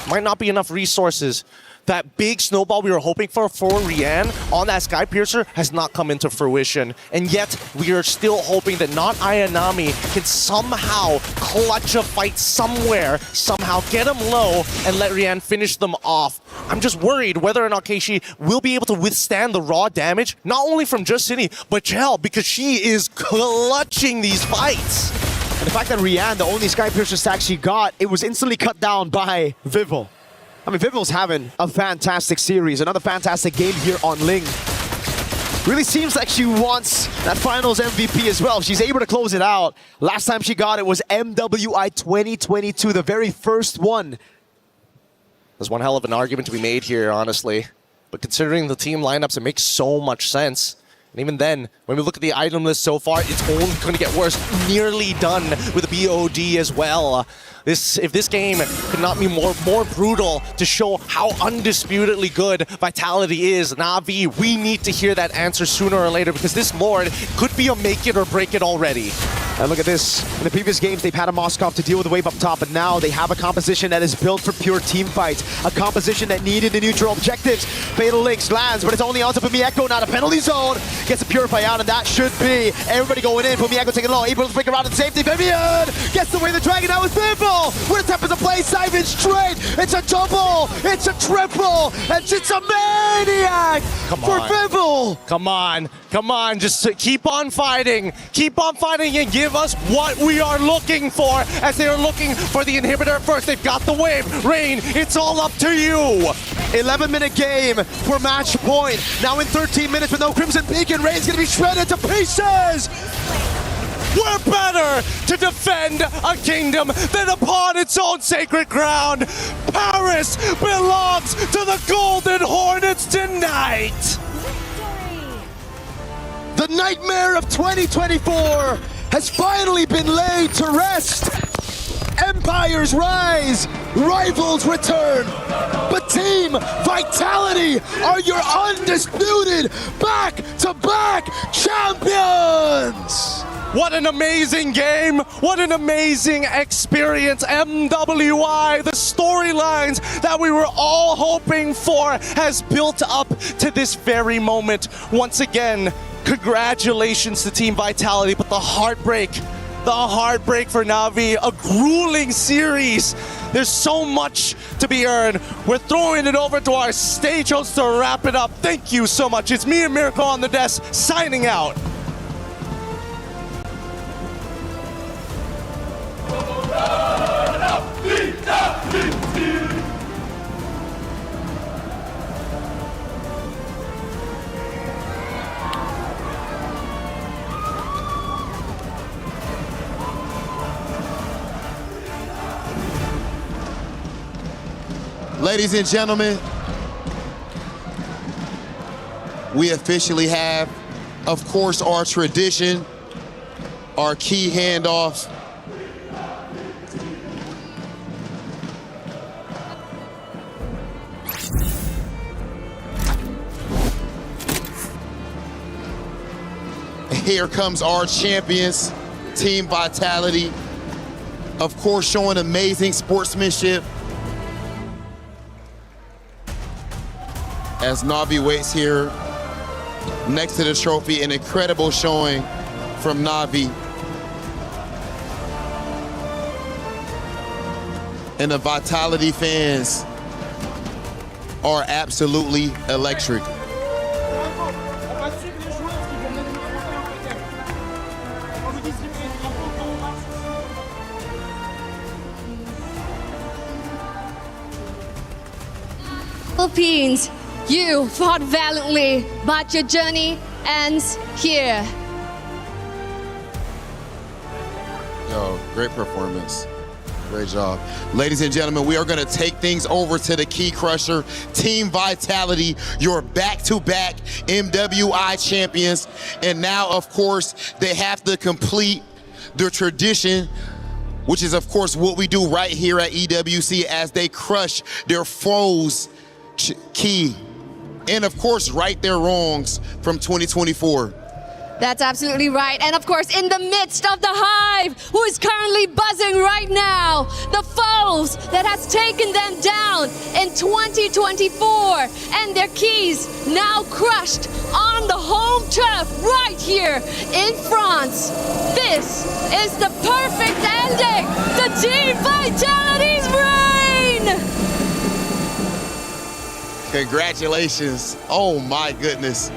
might not be enough resources. That big snowball we were hoping for Rian on that Sky Piercer has not come into fruition. And yet, we are still hoping that not Ayanami can somehow clutch a fight somewhere, somehow get him low, and let Rian finish them off. I'm just worried whether or not Keishi will be able to withstand the raw damage, not only from Just City, but Chell, because she is clutching these fights. And the fact that Rian, the only Sky Piercer stack she got, it was instantly cut down by Vival. I mean, Vival's having a fantastic series. Another fantastic game here on Ling. Really seems like she wants that finals MVP as well. She's able to close it out. Last time she got it was MWI 2022, the very first one. There's one hell of an argument to be made here, honestly. But considering the team lineups, it makes so much sense. And even then, when we look at the item list so far, it's only going to get worse. Nearly done with the BOD as well. If this game could not be more brutal to show how undisputedly good Vitality is, Na'Vi, we need to hear that answer sooner or later because this Lord could be a make it or break it already. And look at this. In the previous games, they've had a Moskov to deal with the wave up top, but now they have a composition that is built for pure team fights. A composition that needed the neutral objectives. Fatal Links lands, but it's only onto Fumieko, not a penalty zone. Gets a Purify out, and that should be everybody going in. Fumieko taking it low, able to break around in safety. Vivian gets away the dragon, now it's Vival! With a tempest of play, Simon straight! It's a double! It's a triple! And it's a maniac for Vival! Come on, just keep on fighting and give us what we are looking for as they are looking for the inhibitor first. They've got the wave. Rain, it's all up to you. 11-minute game for match point. Now in 13 minutes with no Crimson Beacon, Rain's gonna be shredded to pieces! We're better to defend a kingdom than upon its own sacred ground. Paris belongs to the Golden Hornets tonight. The nightmare of 2024 has finally been laid to rest. Empires rise, rivals return, but Team Vitality are your undisputed back-to-back champions! What an amazing game! What an amazing experience! MWI, the storylines that we were all hoping for has built up to this very moment. Once again, congratulations to Team Vitality, but the heartbreak the heartbreak for Na'Vi, a grueling series. There's so much to be earned. We're throwing it over to our stage host to wrap it up. Thank you so much. It's me and Miracle on the desk, signing out. Ladies and gentlemen, we officially have, of course, our tradition, our key handoff. Here comes our champions, Team Vitality. Of course, showing amazing sportsmanship. As Na'Vi waits here next to the trophy, an incredible showing from Na'Vi. And the Vitality fans are absolutely electric. Philippines, you fought valiantly, but your journey ends here. Yo, great performance. Great job. Ladies and gentlemen, we are going to take things over to the Key Crusher. Team Vitality, your back-to-back MWI champions. And now, of course, they have to complete their tradition, which is, of course, what we do right here at EWC as they crush their foes, Key, and of course right their wrongs from 2024. That's absolutely right. And of course, in the midst of the hive, who is currently buzzing right now, the foes that has taken them down in 2024, and their keys now crushed on the home turf right here in France. This is the perfect ending to Team Vitality's reign. Congratulations. Oh my goodness.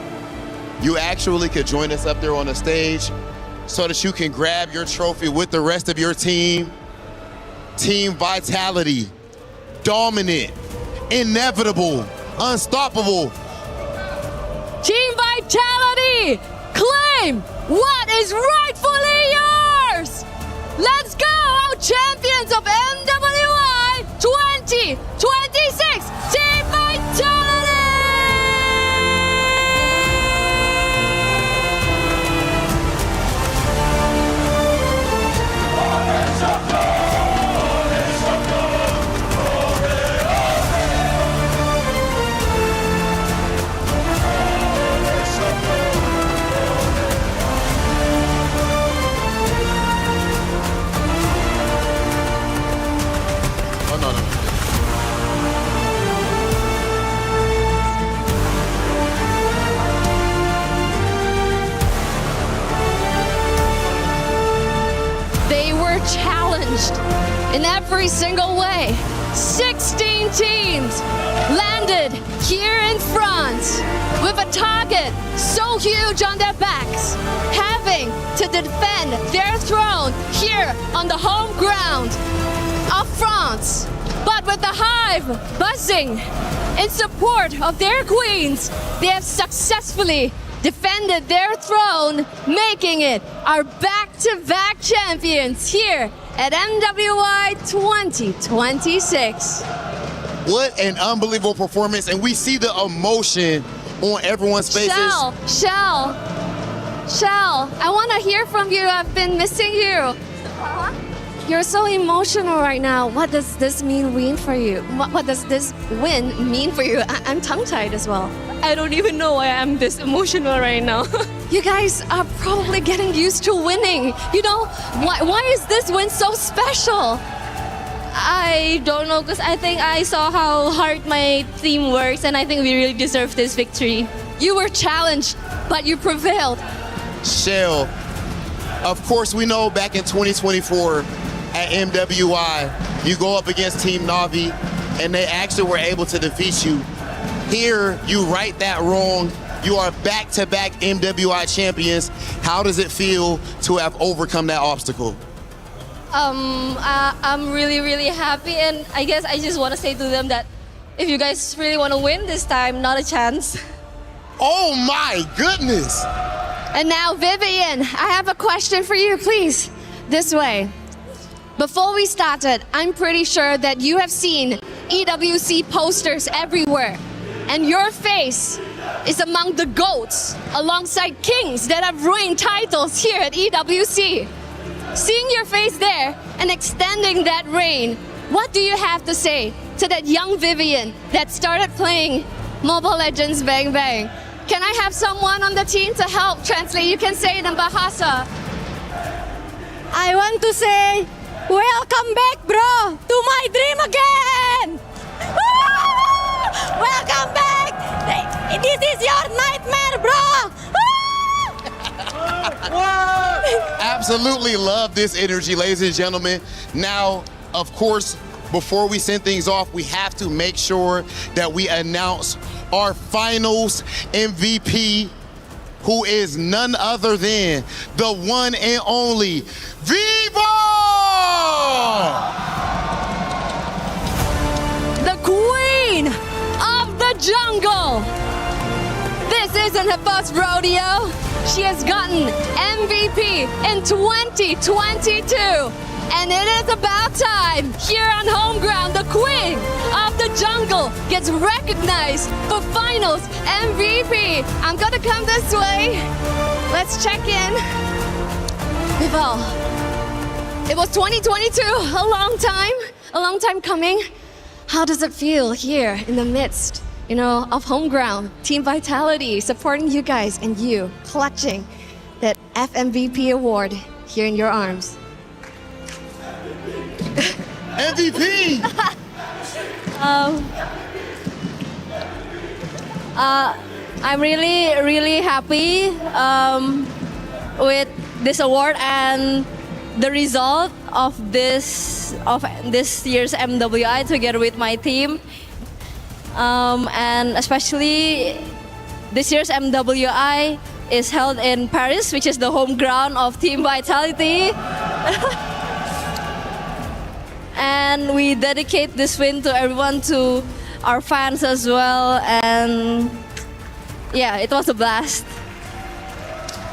You actually could join us up there on the stage so that you can grab your trophy with the rest of your team. Team Vitality, dominant, inevitable, unstoppable. Team Vitality, claim what is rightfully yours. Let's go, our champions of MWI 2026, Team Vitality! Challenged in every single way. 16 teams landed here in France with a target so huge on their backs, having to defend their throne here on the home ground of France. But with the hive buzzing in support of their queens, they have successfully defended their throne, making it our back-to-back champions here at MWI 2026. What an unbelievable performance, and we see the emotion on everyone's faces. Shell, I want to hear from you. I've been missing you. You're so emotional right now. What does this mean for you? What does this win mean for you? I'm tongue-tied as well. I don't even know why I'm this emotional right now. You guys are probably getting used to winning. You know, why is this win so special? I don't know, because I think I saw how hard my team works, and I think we really deserve this victory. You were challenged, but you prevailed. Shell, Of course, we know back in 2024 at MWI, you go up against Team Navi, and they actually were able to defeat you. Here, you right that wrong. You are back-to-back MWI champions. How does it feel to have overcome that obstacle? I'm really, really happy, and I guess I just want to say to them that if you guys really want to win this time, not a chance. Oh my goodness! And now, Vivian, I have a question for you, please. This way. Before we started, I'm pretty sure that you have seen EWC posters everywhere, and your face is among the GOATs, alongside kings that have ruined titles here at EWC. Seeing your face there and extending that reign, what do you have to say to that young Vivian that started playing Mobile Legends Bang Bang? Can I have someone on the team to help translate? You can say it in Bahasa. I want to say, welcome back, bro, to my dream again! Welcome back! This is your nightmare, bro! Absolutely love this energy, ladies and gentlemen. Now, of course, before we send things off, we have to make sure that we announce our finals MVP, who is none other than the one and only Vivo! The queen of the jungle. This isn't her first rodeo. She has gotten MVP in 2022. And it is about time, here on home ground, the queen of the jungle gets recognized for finals MVP. I'm gonna come this way. Let's check in. Vivo, it was 2022, a long time coming. How does it feel here in the midst, of home ground, Team Vitality supporting you guys and you clutching that FMVP award here in your arms? MVP! I'm really happy with this award and the result of this year's MWI together with my team, and especially this year's MWI is held in Paris, which is the home ground of Team Vitality. And we dedicate this win to everyone, to our fans as well, and yeah, it was a blast.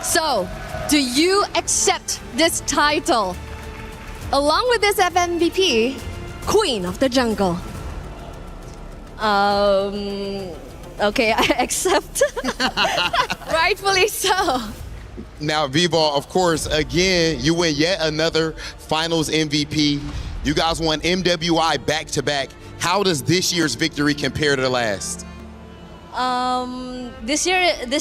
So, do you accept this title along with this FMVP, Queen of the Jungle? Okay, I accept. Rightfully so. Now, Vivo, of course, again, you win yet another finals MVP. You guys won MWI back-to-back. How does this year's victory compare to the last? This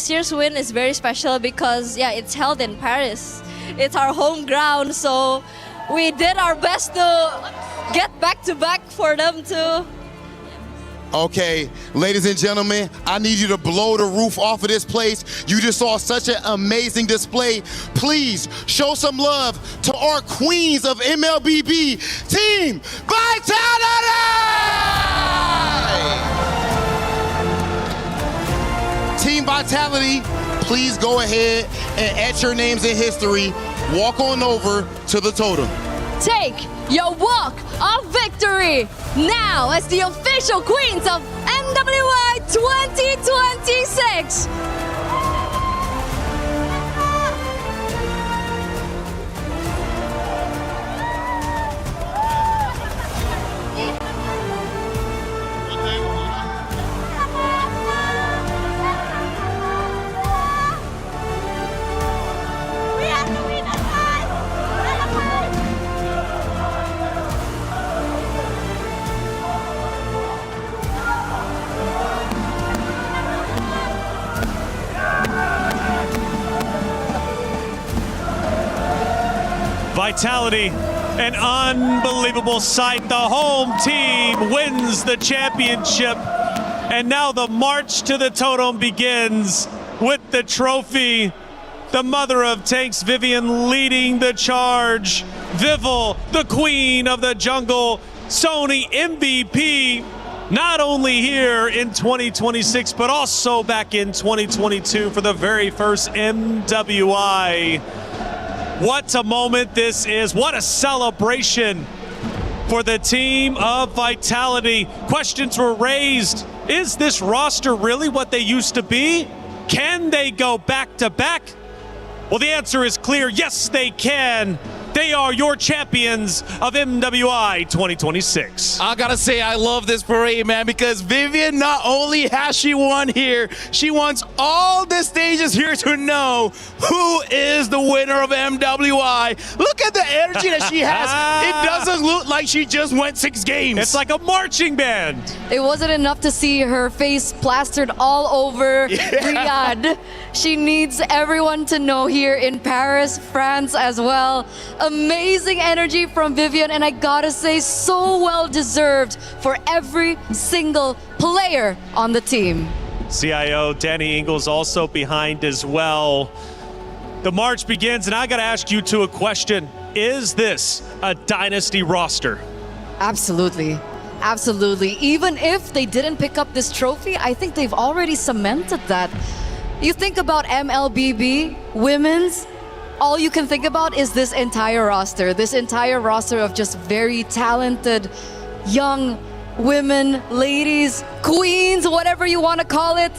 year's win is very special because, yeah, it's held in Paris. It's our home ground, so we did our best to get back-to-back for them too. Okay, ladies and gentlemen, I need you to blow the roof off of this place. You just saw such an amazing display. Please show some love to our queens of MLBB, Team Vitality! Team Vitality, please go ahead and etch your names in history. Walk on over to the totem. Take your walk of victory now as the official queens of MWI 2026. Vitality, an unbelievable sight. The home team wins the championship. And now the march to the totem begins with the trophy. The mother of tanks, Vivian, leading the charge. Vival, the queen of the jungle. Sony MVP, not only here in 2026, but also back in 2022 for the very first MWI. What a moment this is. What a celebration for the team of Vitality. Questions were raised. Is this roster really what they used to be? Can they go back to back? Well, the answer is clear. Yes, they can. They are your champions of MWI 2026. I gotta say, I love this parade, man, because Vivian, not only has she won here, she wants all the stages here to know who is the winner of MWI. Look at the energy that she has. It doesn't look like she just went 6 games. It's like a marching band. It wasn't enough to see her face plastered all over Riyadh. She needs everyone to know here in Paris, France as well. Amazing energy from Vivian, and I gotta say, so well deserved for every single player on the team. CIO Danny Ingles also behind as well. The march begins, and I gotta ask you two a question. Is this a dynasty roster? Absolutely. Absolutely. Even if they didn't pick up this trophy, I think they've already cemented that. You think about MLBB, women's, all you can think about is this entire roster of just very talented young women, ladies, queens, whatever you want to call it.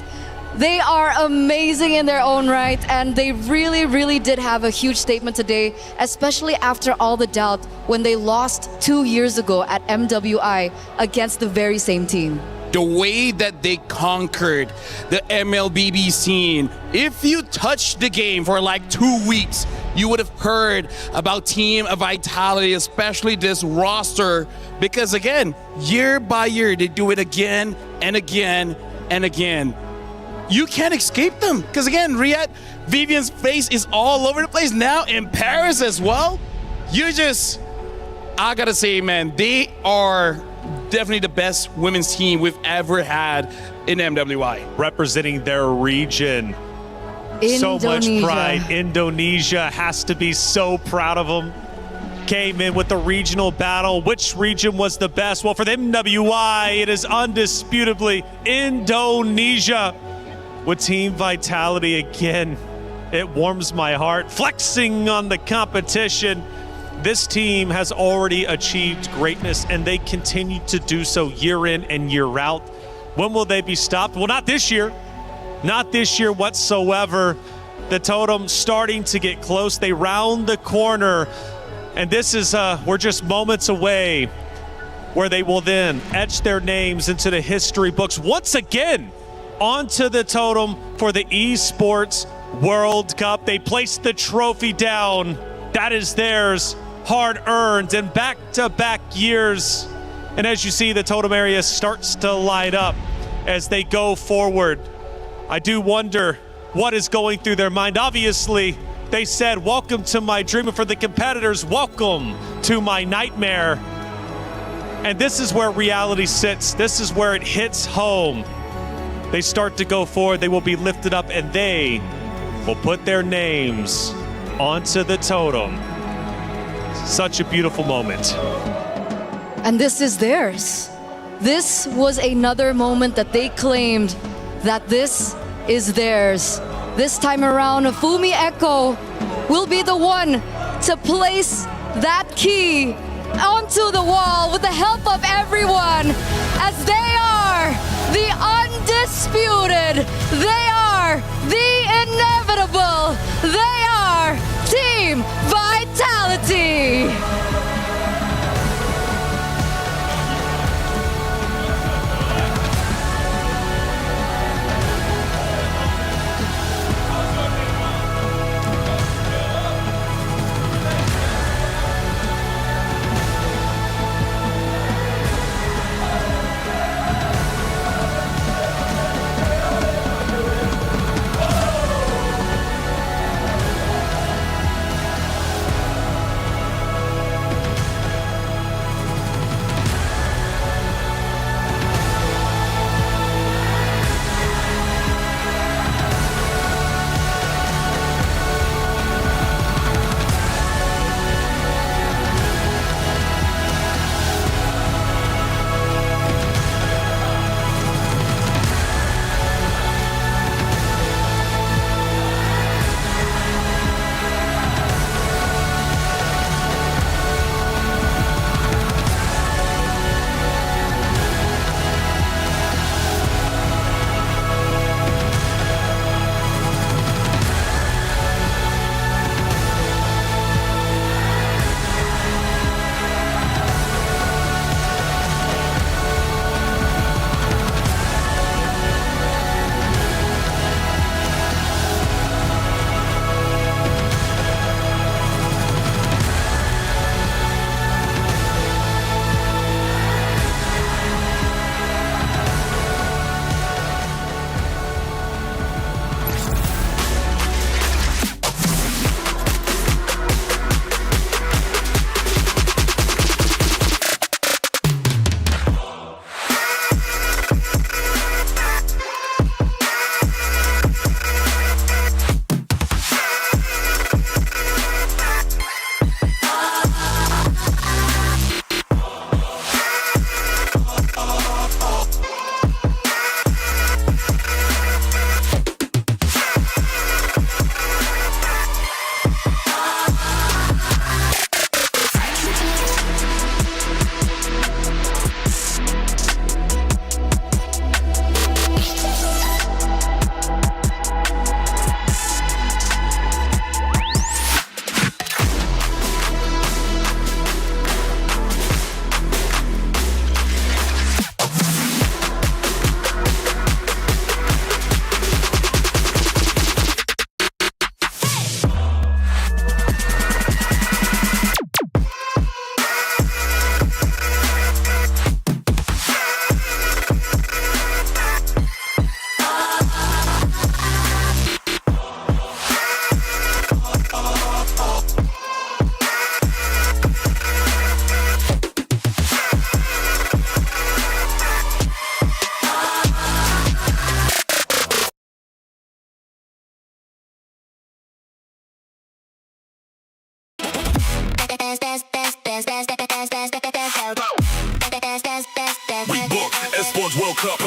They are amazing in their own right, and they really, really did have a huge statement today, especially after all the doubt when they lost 2 years ago at MWI against the very same team. The way that they conquered the MLBB scene. If you touched the game for like 2 weeks, you would have heard about Team Vitality, especially this roster, because again, year by year, they do it again and again and again. You can't escape them, because again, Riyadh, Vivian's face is all over the place now in Paris as well. I gotta say, man, they are definitely the best women's team we've ever had in MWI. Representing their region. So much pride. Indonesia has to be so proud of them. Came in with the regional battle. Which region was the best? Well, for the MWI, it is undisputably Indonesia. With Team Vitality again, it warms my heart. Flexing on the competition. This team has already achieved greatness, and they continue to do so year in and year out. When will they be stopped? Well, not this year. Not this year whatsoever. The totem starting to get close. They round the corner, and this is, we're just moments away where they will then etch their names into the history books once again onto the totem for the Esports World Cup. They placed the trophy down. That is theirs. Hard-earned and back-to-back years. And as you see, the totem area starts to light up as they go forward. I do wonder what is going through their mind. Obviously, they said, welcome to my dream. And for the competitors, welcome to my nightmare. And this is where reality sits. This is where it hits home. They start to go forward. They will be lifted up, and they will put their names onto the totem. Such a beautiful moment. And this is theirs. This was another moment that they claimed that this is theirs. This time around, Fumi Echo will be the one to place that key onto the wall with the help of everyone, as they are the undisputed, they are the inevitable, they are Team Vitality. We book Esports World Cup